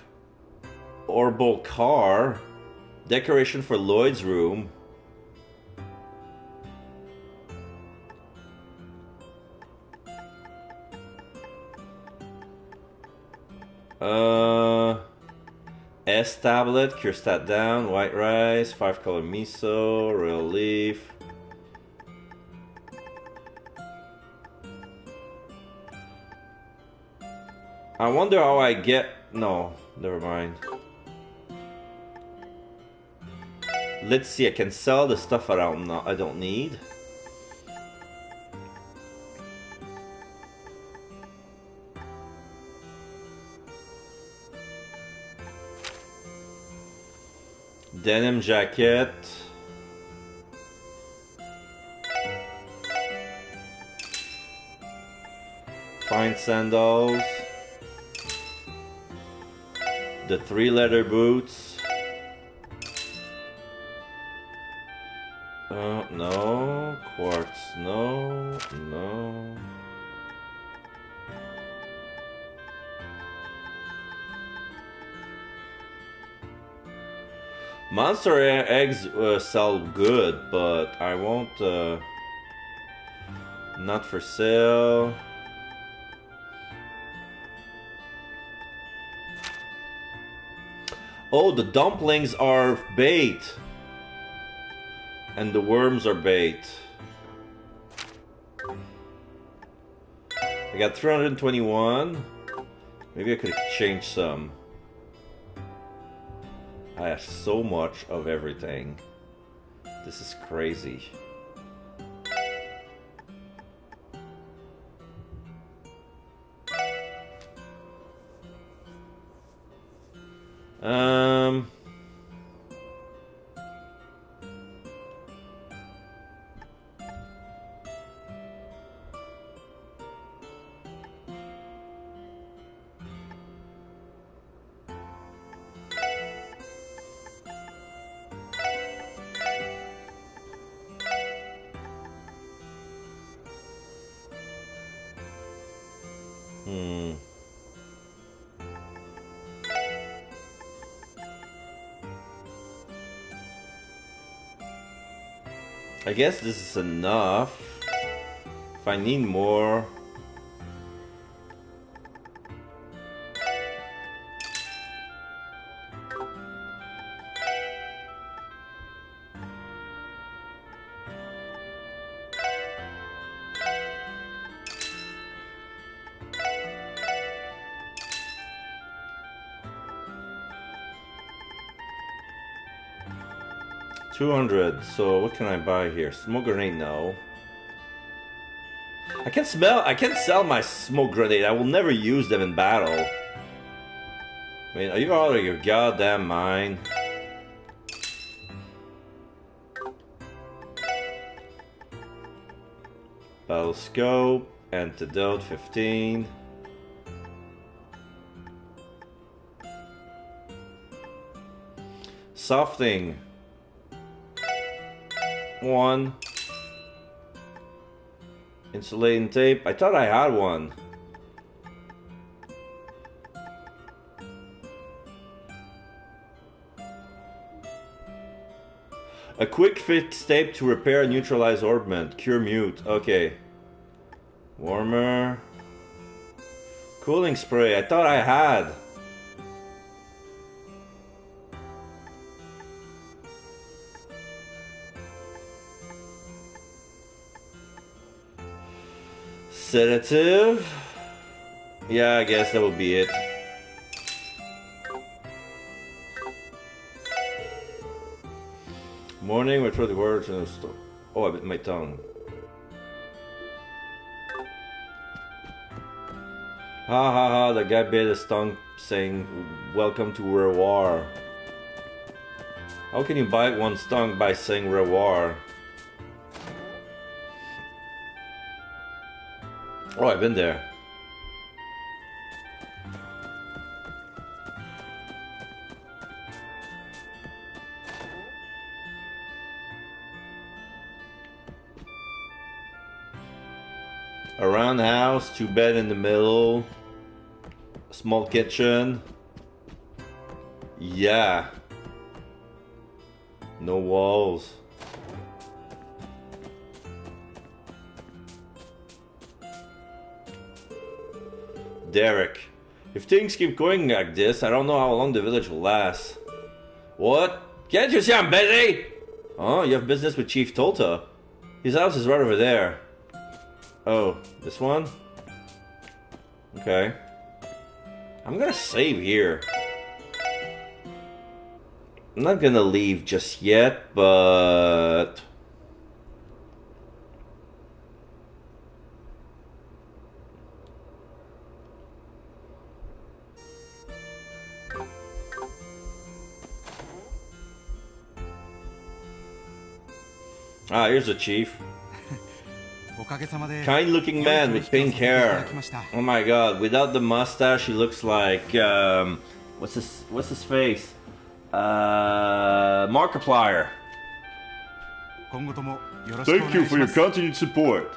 Orbo car. Decoration for Lloyd's room. S tablet, cures that down, white rice, 5-color miso, royal leaf. I wonder how I get... No, never mind. Let's see, I can sell the stuff I don't need. Denim jacket. Fine sandals. The 3 leather boots. No. Quartz, no. Monster eggs sell good, but I won't. Not for sale. Oh, the dumplings are bait. And the worms are bait. I got 321. Maybe I could exchange some. I have so much of everything. This is crazy. I guess this is enough. If I need more... $200. So what can I buy here? Smoke grenade, no. I can't sell my smoke grenade. I will never use them in battle. I mean, are you out of your goddamn mind? Battle scope, antidote 15. Softening. 1. Insulating tape. I thought I had one. A quick fix tape to repair neutralize orbment. Cure mute. Okay. Warmer. Cooling spray. I thought I had. Sedative. Yeah, I guess that would be it. Morning, we throw the words in the store. Oh, I bit my tongue. Ha ha ha, the guy bit his tongue saying, "Welcome to Revoir." How can you bite one's tongue by saying Revoir? Oh, I've been there. A round house, 2 bed in the middle, a small kitchen. Yeah. No walls. Derek. If things keep going like this, I don't know how long the village will last. What? Can't you see I'm busy? Oh, you have business with Chief Tolta. His house is right over there. Oh, this one? Okay. I'm gonna save here. I'm not gonna leave just yet, but... Ah, here's the chief. Kind-looking man with pink hair. Oh my god, without the mustache he looks like what's his face? Markiplier. Thank you for your continued support.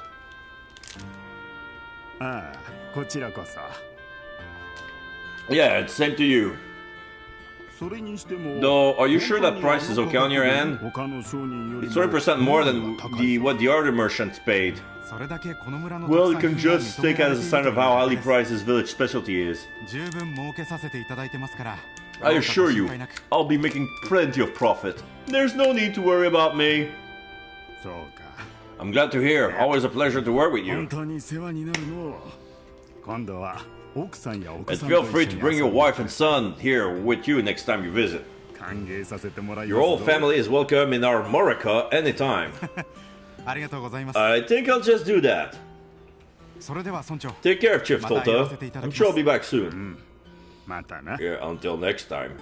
Yeah, it's same to you. Though, are you sure that price is okay on your end? It's 20% more than what the other merchants paid. Well, you can just take it as a sign of how highly priced this village specialty is. I assure you, I'll be making plenty of profit. There's no need to worry about me. I'm glad to hear. Always a pleasure to work with you. And feel free to bring your wife and son here with you next time you visit. Your whole family is welcome in our Morika anytime. I think I'll just do that. Take care of Chief Tolta. I'm sure I'll be back soon. Yeah, until next time.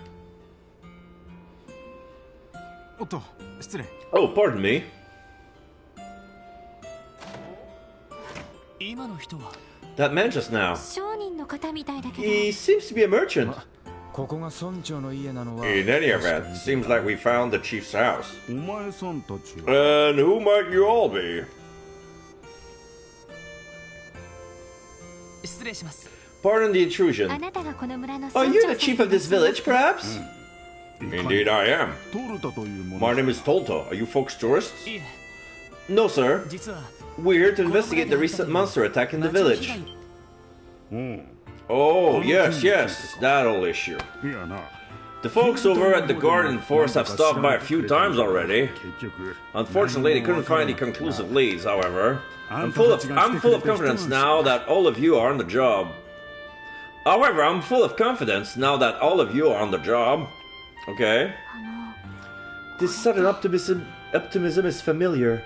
Oh, pardon me. That man just now. He seems to be a merchant. In any event, seems like we found the chief's house. And who might you all be? Pardon the intrusion. Are you the chief of this village, perhaps? Indeed I am. My name is Tolta. Are you folks tourists? No, sir. We're here to investigate the recent monster attack in the village. Oh, yes, that old issue. The folks over at the Garden Force have stopped by a few times already. Unfortunately, they couldn't find any conclusive leads, however. I'm full of confidence now that all of you are on the job. Okay. This sudden optimism is familiar.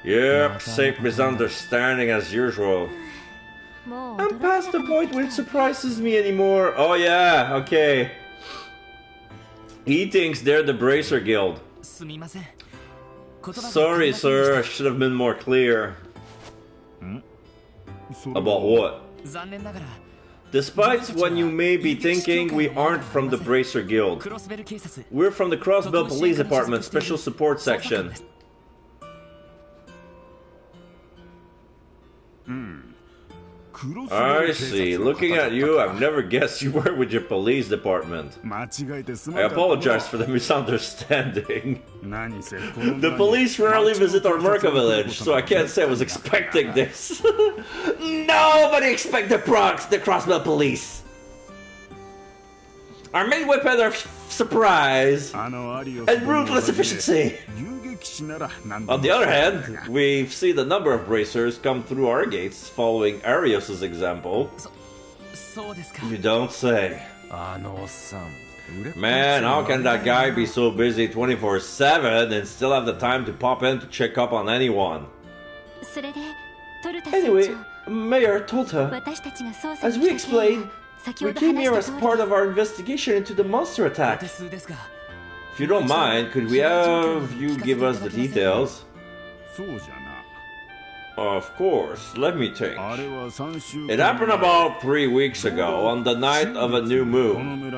Yep, same misunderstanding as usual. I'm past the point where it surprises me anymore. Oh yeah, okay. He thinks they're the Bracer Guild. Sorry, sir, I should have been more clear. About what? Despite what you may be thinking, we aren't from the Bracer Guild. We're from the Crossbelt Police Department Special Support Section. I see. Looking at you, I've never guessed you were with your police department. I apologize for the misunderstanding. The police rarely visit our Morika village, so I can't say I was expecting this. Nobody expected the Crossbelt Police. Our main weapon are surprise and ruthless efficiency. On the other hand, we've seen a number of bracers come through our gates following Arios' example. You don't say. Man, how can that guy be so busy 24/7 and still have the time to pop in to check up on anyone? Anyway, Mayor Tolta, as we explained, we came here as part of our investigation into the monster attack. If you don't mind, could we have you give us the details? Of course, let me think. It happened about 3 weeks ago, on the night of a new moon.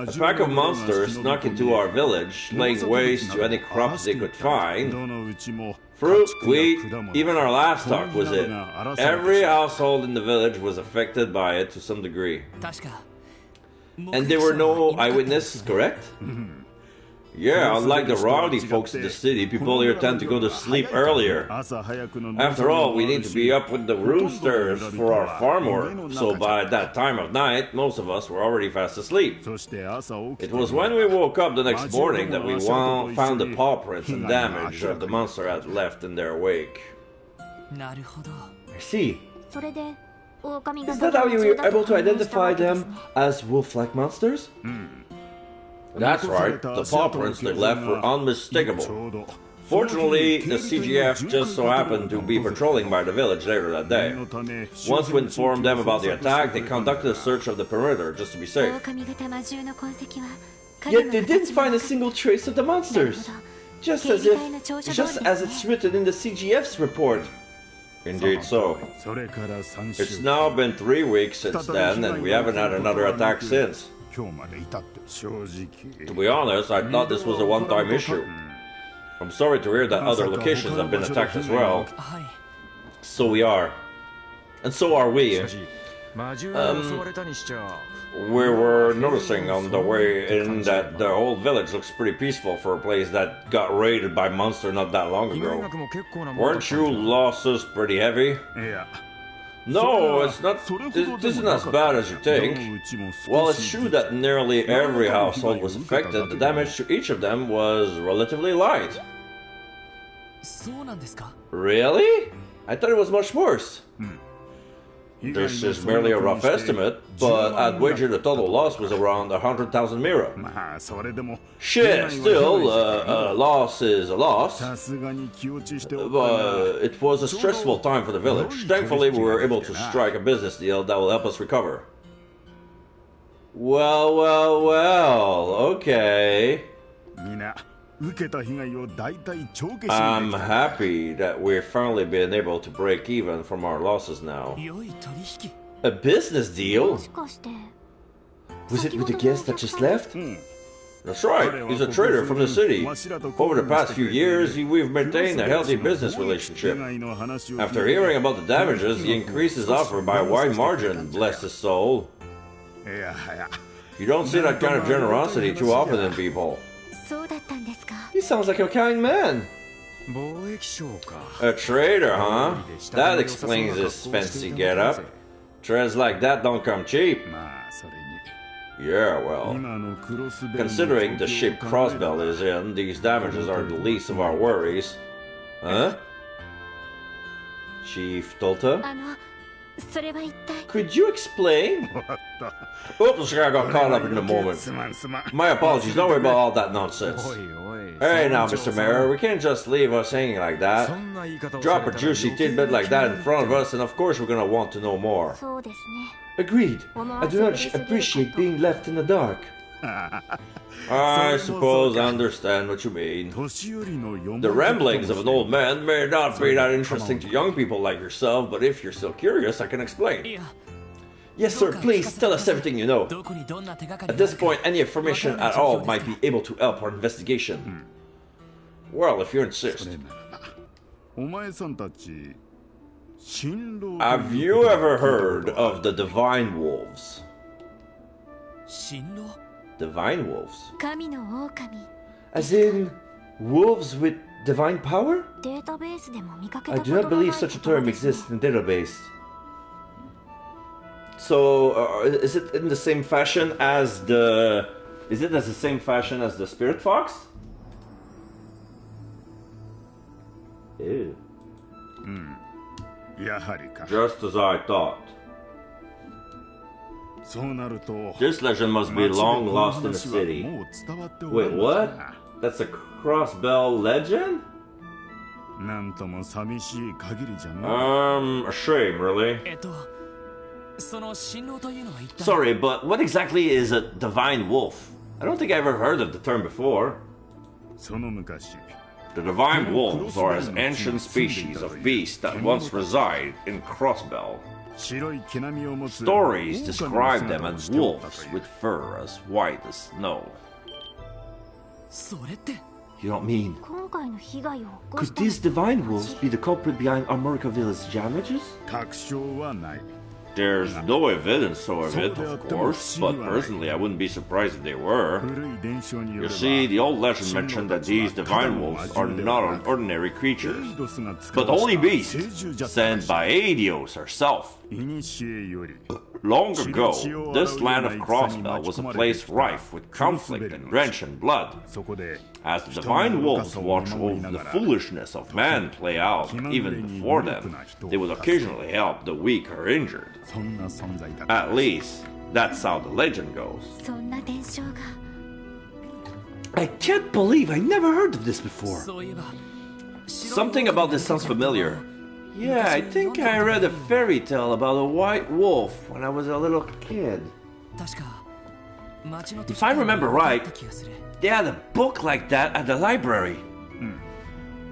A pack of monsters snuck into our village, laying waste to any crops they could find. Fruit, wheat, even our livestock was it. Every household in the village was affected by it to some degree. And there were no eyewitnesses, correct? Yeah, unlike the rowdy folks in the city, people here tend to go to sleep earlier. After all, we need to be up with the roosters for our farm work, so by that time of night, most of us were already fast asleep. It was when we woke up the next morning that we found the paw prints and damage that the monster had left in their wake. I see. Is that how you were able to identify them as wolf-like monsters? That's right, the paw prints they left were unmistakable. Fortunately, the CGF just so happened to be patrolling by the village later that day. Once we informed them about the attack, they conducted a search of the perimeter just to be safe. Yet they didn't find a single trace of the monsters, just as it's written in the CGF's report. Indeed so. It's now been 3 weeks since then, and we haven't had another attack since. To be honest, I thought this was a one-time issue. I'm sorry to hear that other locations have been attacked as well. So we are. And so are we. We were noticing on the way in that the whole village looks pretty peaceful for a place that got raided by monster not that long ago. Weren't you losses pretty heavy? No, it's not. It isn't as bad as you think. While it's true that nearly every household was affected, the damage to each of them was relatively light. Really? I thought it was much worse. This is merely a rough estimate, but I'd wager the total loss was around 100,000 mira. Shit, still, a loss is a loss. But it was a stressful time for the village. Thankfully, we were able to strike a business deal that will help us recover. Well, okay. I'm happy that we've finally been able to break even from our losses now. A business deal? Was it with the guest that just left? That's right, he's a trader from the city. Over the past few years, we've maintained a healthy business relationship. After hearing about the damages, he increased his offer by a wide margin, bless his soul. You don't see that kind of generosity too often in people. He sounds like a kind man. A trader, huh? That explains his fancy getup. Trades like that don't come cheap. Yeah, well, considering the shape Crossbell is in, these damages are the least of our worries. Huh? Chief Tolta? Could you explain? Oops, I got caught up in the moment. My apologies, don't worry about all that nonsense. Hey now, Mr. Mayor, we can't just leave us hanging like that. Drop a juicy tidbit like that in front of us, and of course we're gonna want to know more. Agreed. I do not appreciate being left in the dark. I suppose I understand what you mean. The ramblings of an old man may not be that interesting to young people like yourself, but if you're still curious, I can explain. Yes, sir, please tell us everything you know. At this point, any information at all might be able to help our investigation. Well, if you insist. Have you ever heard of the Divine Wolves? Divine Wolves? As in, wolves with divine power? I do not believe such a term exists in the database. So, is it in the same fashion as the... Is it as the same fashion as the Spirit Fox? Ew. Just as I thought. This legend must be long lost in the city. Wait, what? That's a Crossbell legend? A shame, really. Sorry, but what exactly is a divine wolf? I don't think I ever heard of the term before. The divine wolves are an ancient species of beasts that once reside in Crossbell. Stories describe them as wolves with fur as white as snow. You don't mean... Could these divine wolves be the culprit behind Armorica Village's damages? There's no evidence of it, of course, but personally I wouldn't be surprised if they were. You see, the old legend mentioned that these divine wolves are not ordinary creatures, but holy beasts sent by Eidos herself. Long ago, this land of Crossbell was a place rife with conflict and wrench and blood. As the divine wolves watch over the foolishness of man play out even before them, they would occasionally help the weak or injured. At least, that's how the legend goes. I can't believe I never heard of this before. Something about this sounds familiar. Yeah, I think I read a fairy tale about a white wolf when I was a little kid. If I remember right, they had a book like that at the library.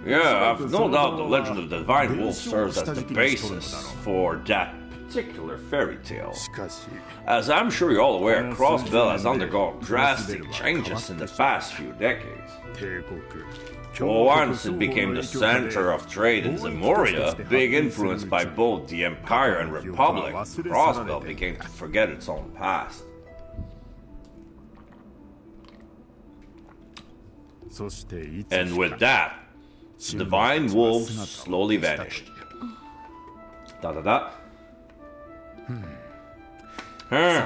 Yeah, I've no doubt the legend of the divine wolf serves as the basis for that particular fairy tale. As I'm sure you're all aware, Crossbell has undergone drastic changes in the past few decades. Once it became the center of trade in Zemuria, big influence by both the Empire and Republic, Crossbell began to forget its own past. And with that, the divine wolves slowly vanished.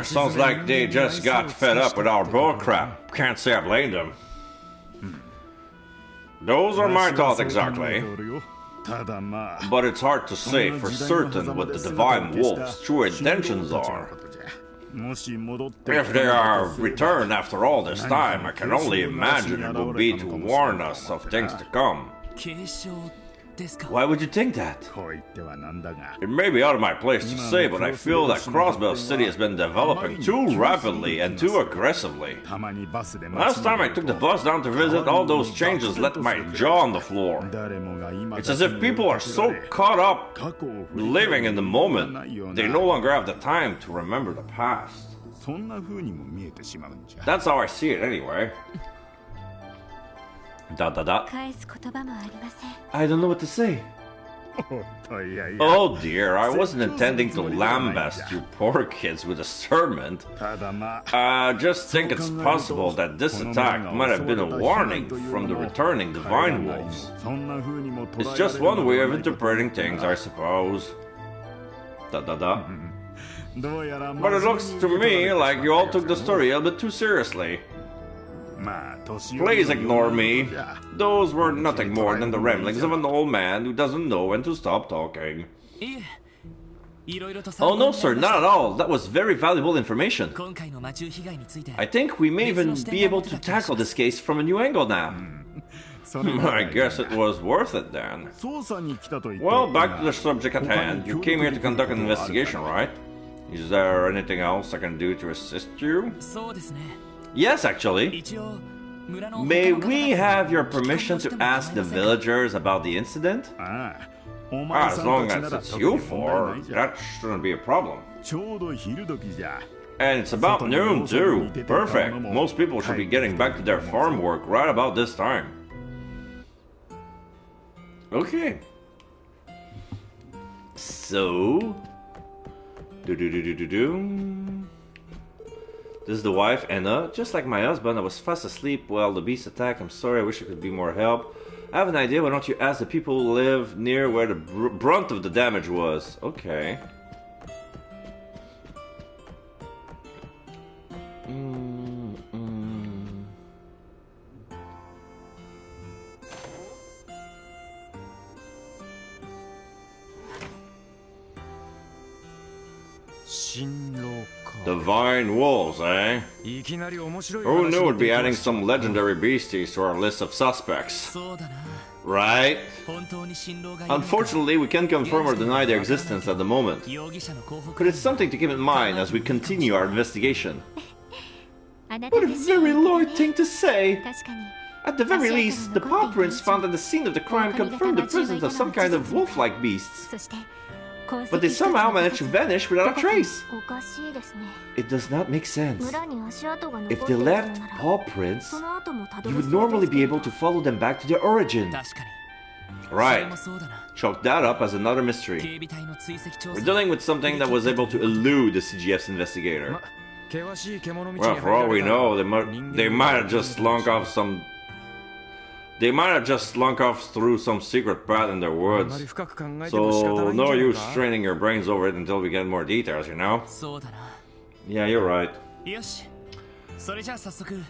Sounds like they just got fed up with our bullcrap. Can't say I blame them. Those are my thoughts exactly. But it's hard to say for certain what the divine wolves' true intentions are. If they are returned after all this time, I can only imagine it will be to warn us of things to come. Why would you think that? It may be out of my place to say, but I feel that Crossbell City has been developing too rapidly and too aggressively. Last time I took the bus down to visit, all those changes left my jaw on the floor. It's as if people are so caught up living in the moment, they no longer have the time to remember the past. That's how I see it anyway. I don't know what to say. Oh dear, I wasn't intending to lambast you poor kids with a sermon. Just think it's possible that this attack might have been a warning from the returning divine wolves. It's just one way of interpreting things, I suppose. But it looks to me like you all took the story a bit too seriously. Please ignore me. Those were nothing more than the ramblings of an old man who doesn't know when to stop talking. Oh no sir, not at all. That was very valuable information. I think we may even be able to tackle this case from a new angle now. I guess it was worth it then. Well, back to the subject at hand. You came here to conduct an investigation, right? Is there anything else I can do to assist you? Yes, actually. May we have your permission to ask the villagers about the incident? As long as it's you four, that shouldn't be a problem. And it's about noon too. Perfect. Most people should be getting back to their farm work right about this time. Okay. So... This is the wife, Anna. Just like my husband, I was fast asleep while the beast attacked. I'm sorry, I wish I could be more help. I have an idea, why don't you ask the people who live near where the brunt of the damage was? Okay. Divine wolves, eh? Who knew we'd be adding some legendary beasties to our list of suspects? Right? Unfortunately, we can't confirm or deny their existence at the moment. But it's something to keep in mind as we continue our investigation. What a very lord thing to say! At the very least, the paw prints found at the scene of the crime confirmed the presence of some kind of wolf-like beasts. But they somehow managed to vanish without a trace. It does not make sense. If they left paw prints, you would normally be able to follow them back to their origin. Right. Chalk that up as another mystery. We're dealing with something that was able to elude the CGF's investigator. Well, for all we know, they might have just slunk off some... They might have just slunk off through some secret path in the woods. So, no use straining your brains over it until we get more details, you know? Yeah, you're right.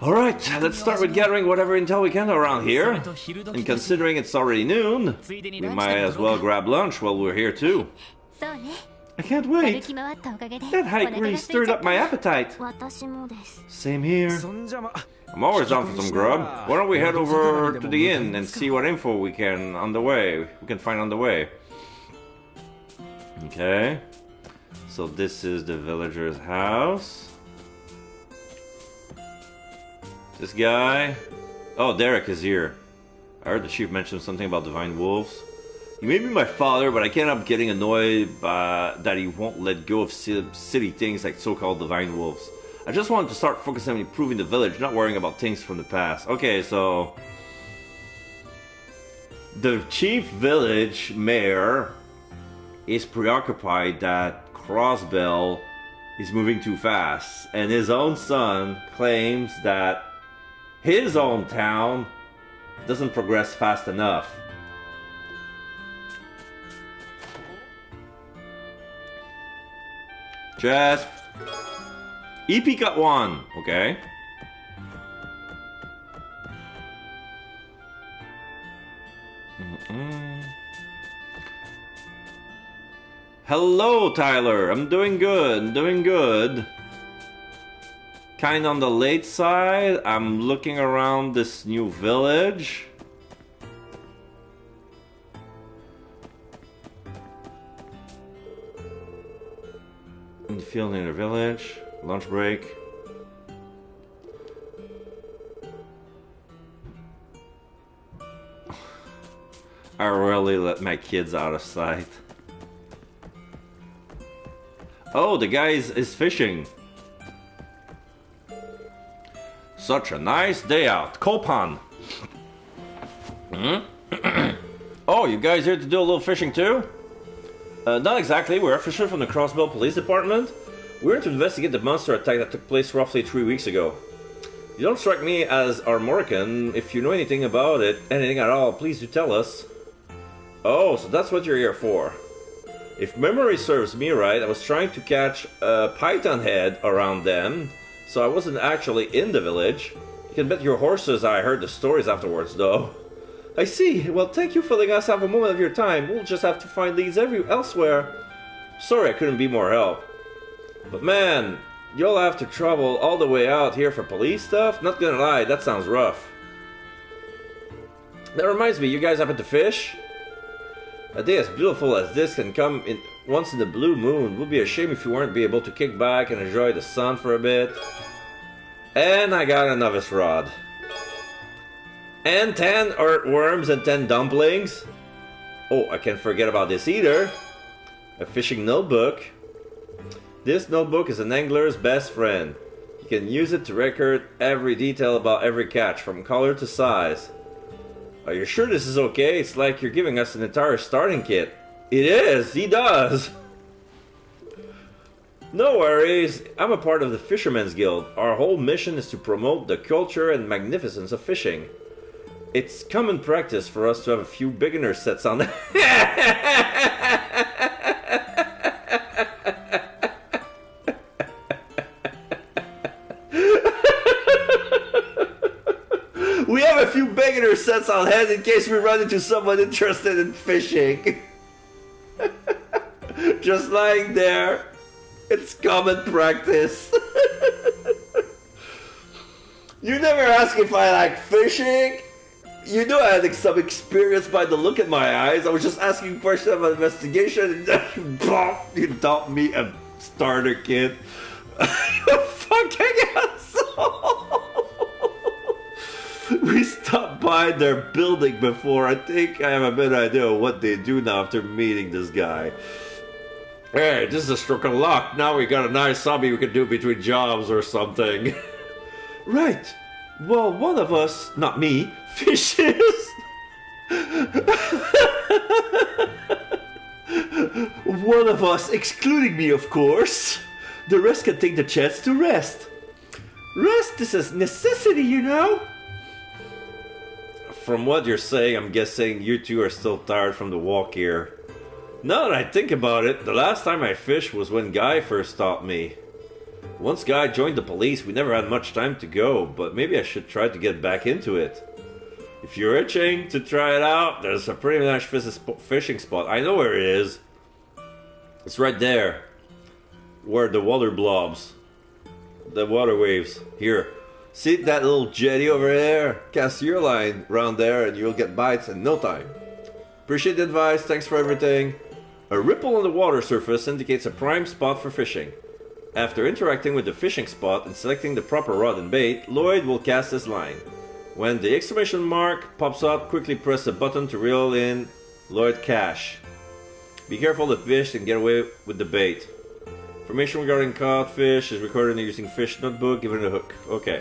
Alright, let's start with gathering whatever intel we can around here. And considering it's already noon, we might as well grab lunch while we're here too. I can't wait. That hike really stirred up my appetite. Same here. I'm always down for some grub. Why don't we head over to the inn and see what info we can find on the way. Okay. So this is the villager's house. This guy. Oh, Derek is here. I heard the chief mention something about divine wolves. He may be my father, but I can't help getting annoyed that he won't let go of silly things like so-called divine wolves. I just wanted to start focusing on improving the village, not worrying about things from the past. Okay, so... The chief village mayor is preoccupied that Crossbell is moving too fast, and his own son claims that his own town doesn't progress fast enough. Chest. EP got one. Okay. Hello, Tyler. I'm doing good. Kind of on the late side. I'm looking around this new village. In the field near the village. Lunch break. I really let my kids out of sight. Oh, the guy is fishing. Such a nice day out. Kopan. Oh, you guys here to do a little fishing too? Not exactly. We're officials from the Crossbell Police Department. We're here to investigate the monster attack that took place roughly 3 weeks ago. You don't strike me as Armorican. If you know anything about it, anything at all, please do tell us. Oh, so that's what you're here for. If memory serves me right, I was trying to catch a python head around then, so I wasn't actually in the village. You can bet your horses I heard the stories afterwards, though. I see. Well, thank you for letting us have a moment of your time. We'll just have to find leads elsewhere. Sorry I couldn't be more help. But man, you'll have to travel all the way out here for police stuff? Not gonna lie, that sounds rough. That reminds me, you guys happen to fish? A day as beautiful as this can come in once in the blue moon. Would be a shame if you weren't be able to kick back and enjoy the sun for a bit. And I got a novice rod. And 10 earthworms and 10 dumplings. Oh, I can't forget about this either. A fishing notebook. This notebook is an angler's best friend. You can use it to record every detail about every catch, from color to size. Are you sure this is okay? It's like you're giving us an entire starting kit. It is! He does! No worries. I'm a part of the Fishermen's Guild. Our whole mission is to promote the culture and magnificence of fishing. It's common practice for us to have a few beginner sets on. We have a few beginner sets on hand in case we run into someone interested in fishing. Just lying there. It's common practice. You never ask if I like fishing. You know I had some experience by the look in my eyes. I was just asking questions about investigation, and you dumped me a starter kit. You fucking asshole! We stopped by their building before. I think I have a better idea of what they do now after meeting this guy. Hey, this is a stroke of luck. Now we got a nice hobby we can do between jobs or something. Right. Well, one of us, not me, fishes. One of us, excluding me, of course. The rest can take the chance to rest. Rest is a necessity, you know? From what you're saying, I'm guessing you two are still tired from the walk here. Now that I think about it, the last time I fished was when Guy first taught me. Once Guy joined the police, we never had much time to go, but maybe I should try to get back into it. If you're itching to try it out, there's a pretty nice fishing spot. I know where it is. It's right there. Where the water blobs. The water waves. Here. See that little jetty over there? Cast your line around there and you'll get bites in no time. Appreciate the advice, thanks for everything. A ripple on the water surface indicates a prime spot for fishing. After interacting with the fishing spot and selecting the proper rod and bait, Lloyd will cast his line. When the exclamation mark pops up, quickly press the button to reel in Lloyd Cash. Be careful of the fish and get away with the bait. Information regarding caught fish is recorded using fish notebook, given a hook. Okay.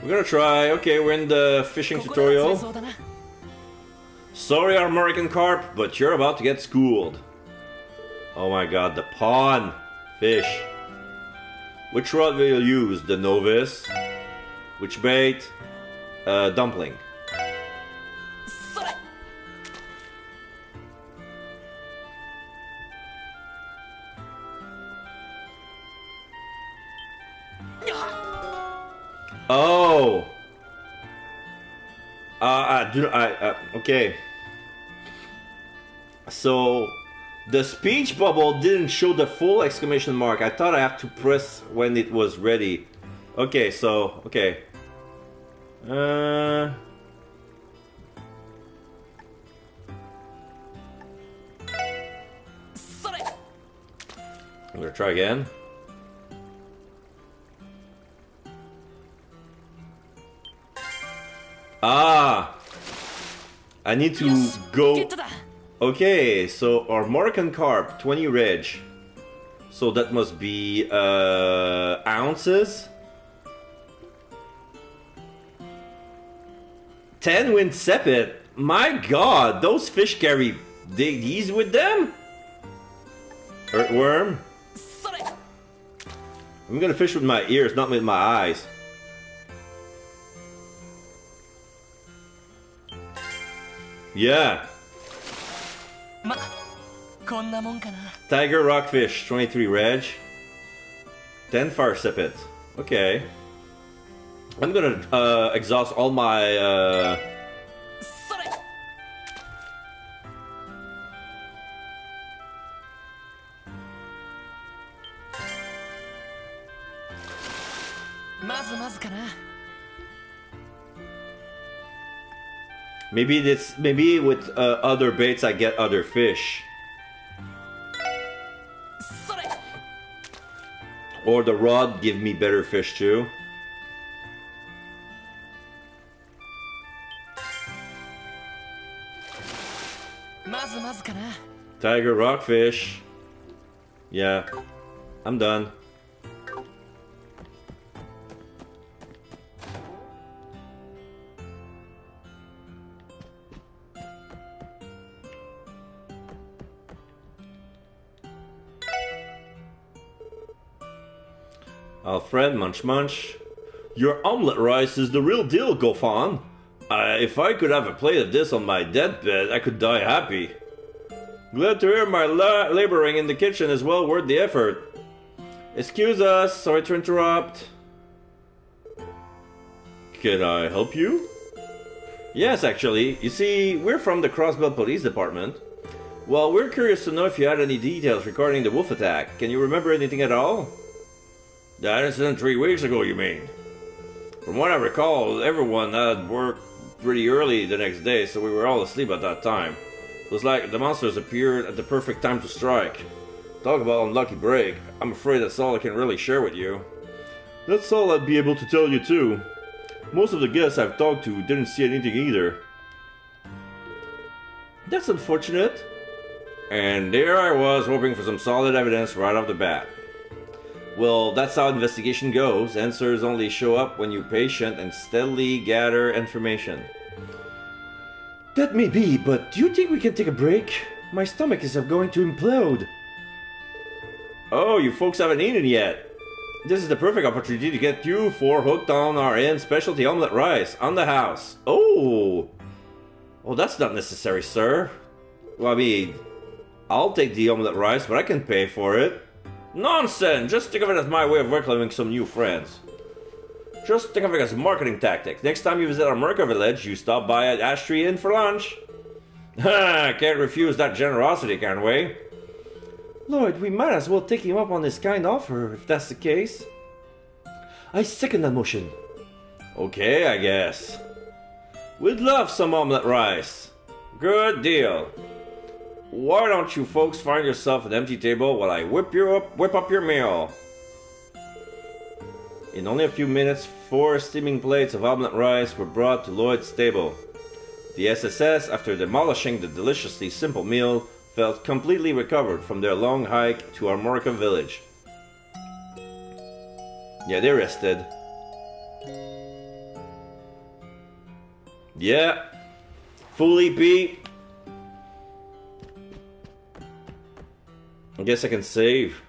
We're gonna try. Okay, we're in the fishing tutorial. Sorry, American carp, but you're about to get schooled. Oh my god, the pawn fish. Which rod will you use? The novice? Which bait? Dumpling. Oh. Okay. So the speech bubble didn't show the full exclamation mark. I thought I have to press when it was ready. Okay, so okay. I'm gonna try again. Ah! I need to go... Okay, so our Moroccan carp, 20 reg. So that must be ounces. 10 wind sepet. My god, those fish carry these with them? Earthworm? I'm gonna fish with my ears, not with my eyes. Yeah. Tiger rockfish, 23 reg. 10 fire sepet. Okay. I'm gonna exhaust all my maybe with other baits I get other fish. Or the rod give me better fish too. Tiger rockfish. Yeah. I'm done. Alfred, munch munch. Your omelet rice is the real deal, Gofan. If I could have a plate of this on my deathbed, I could die happy. Glad to hear my laboring in the kitchen is well worth the effort. Excuse us, sorry to interrupt. Can I help you? Yes, actually. You see, we're from the Crossbelt Police Department. Well, we're curious to know if you had any details regarding the wolf attack. Can you remember anything at all? That incident 3 weeks ago, you mean? From what I recall, everyone had work pretty early the next day, so we were all asleep at that time. It was like the monsters appeared at the perfect time to strike. Talk about unlucky break. I'm afraid that's all I can really share with you. That's all I'd be able to tell you too. Most of the guests I've talked to didn't see anything either. That's unfortunate. And there I was, hoping for some solid evidence right off the bat. Well, that's how investigation goes. Answers only show up when you're patient and steadily gather information. That may be, but do you think we can take a break? My stomach is going to implode. Oh, you folks haven't eaten yet. This is the perfect opportunity to get you four hooked on our specialty omelette rice on the house. Oh! Well, that's not necessary, sir. Well, I mean, I'll take the omelette rice, but I can pay for it. Nonsense! Just think of it as my way of welcoming some new friends. Just think of it as a marketing tactic. Next time you visit our Merca village, you stop by at Ash Tree Inn for lunch. Ha! Can't refuse that generosity, can we? Lord, we might as well take him up on this kind offer, if that's the case. I second that motion. Okay, I guess. We'd love some omelette rice. Good deal. Why don't you folks find yourself an empty table while I whip up your meal? In only a few minutes, 4 steaming plates of omelette rice were brought to Lloyd's table. The SSS, after demolishing the deliciously simple meal, felt completely recovered from their long hike to Armorica village. Yeah, they rested. Yeah. Full EP. I guess I can save.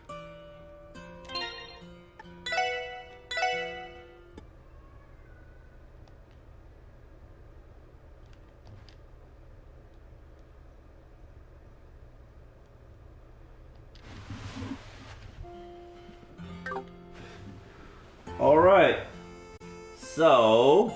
Alright. So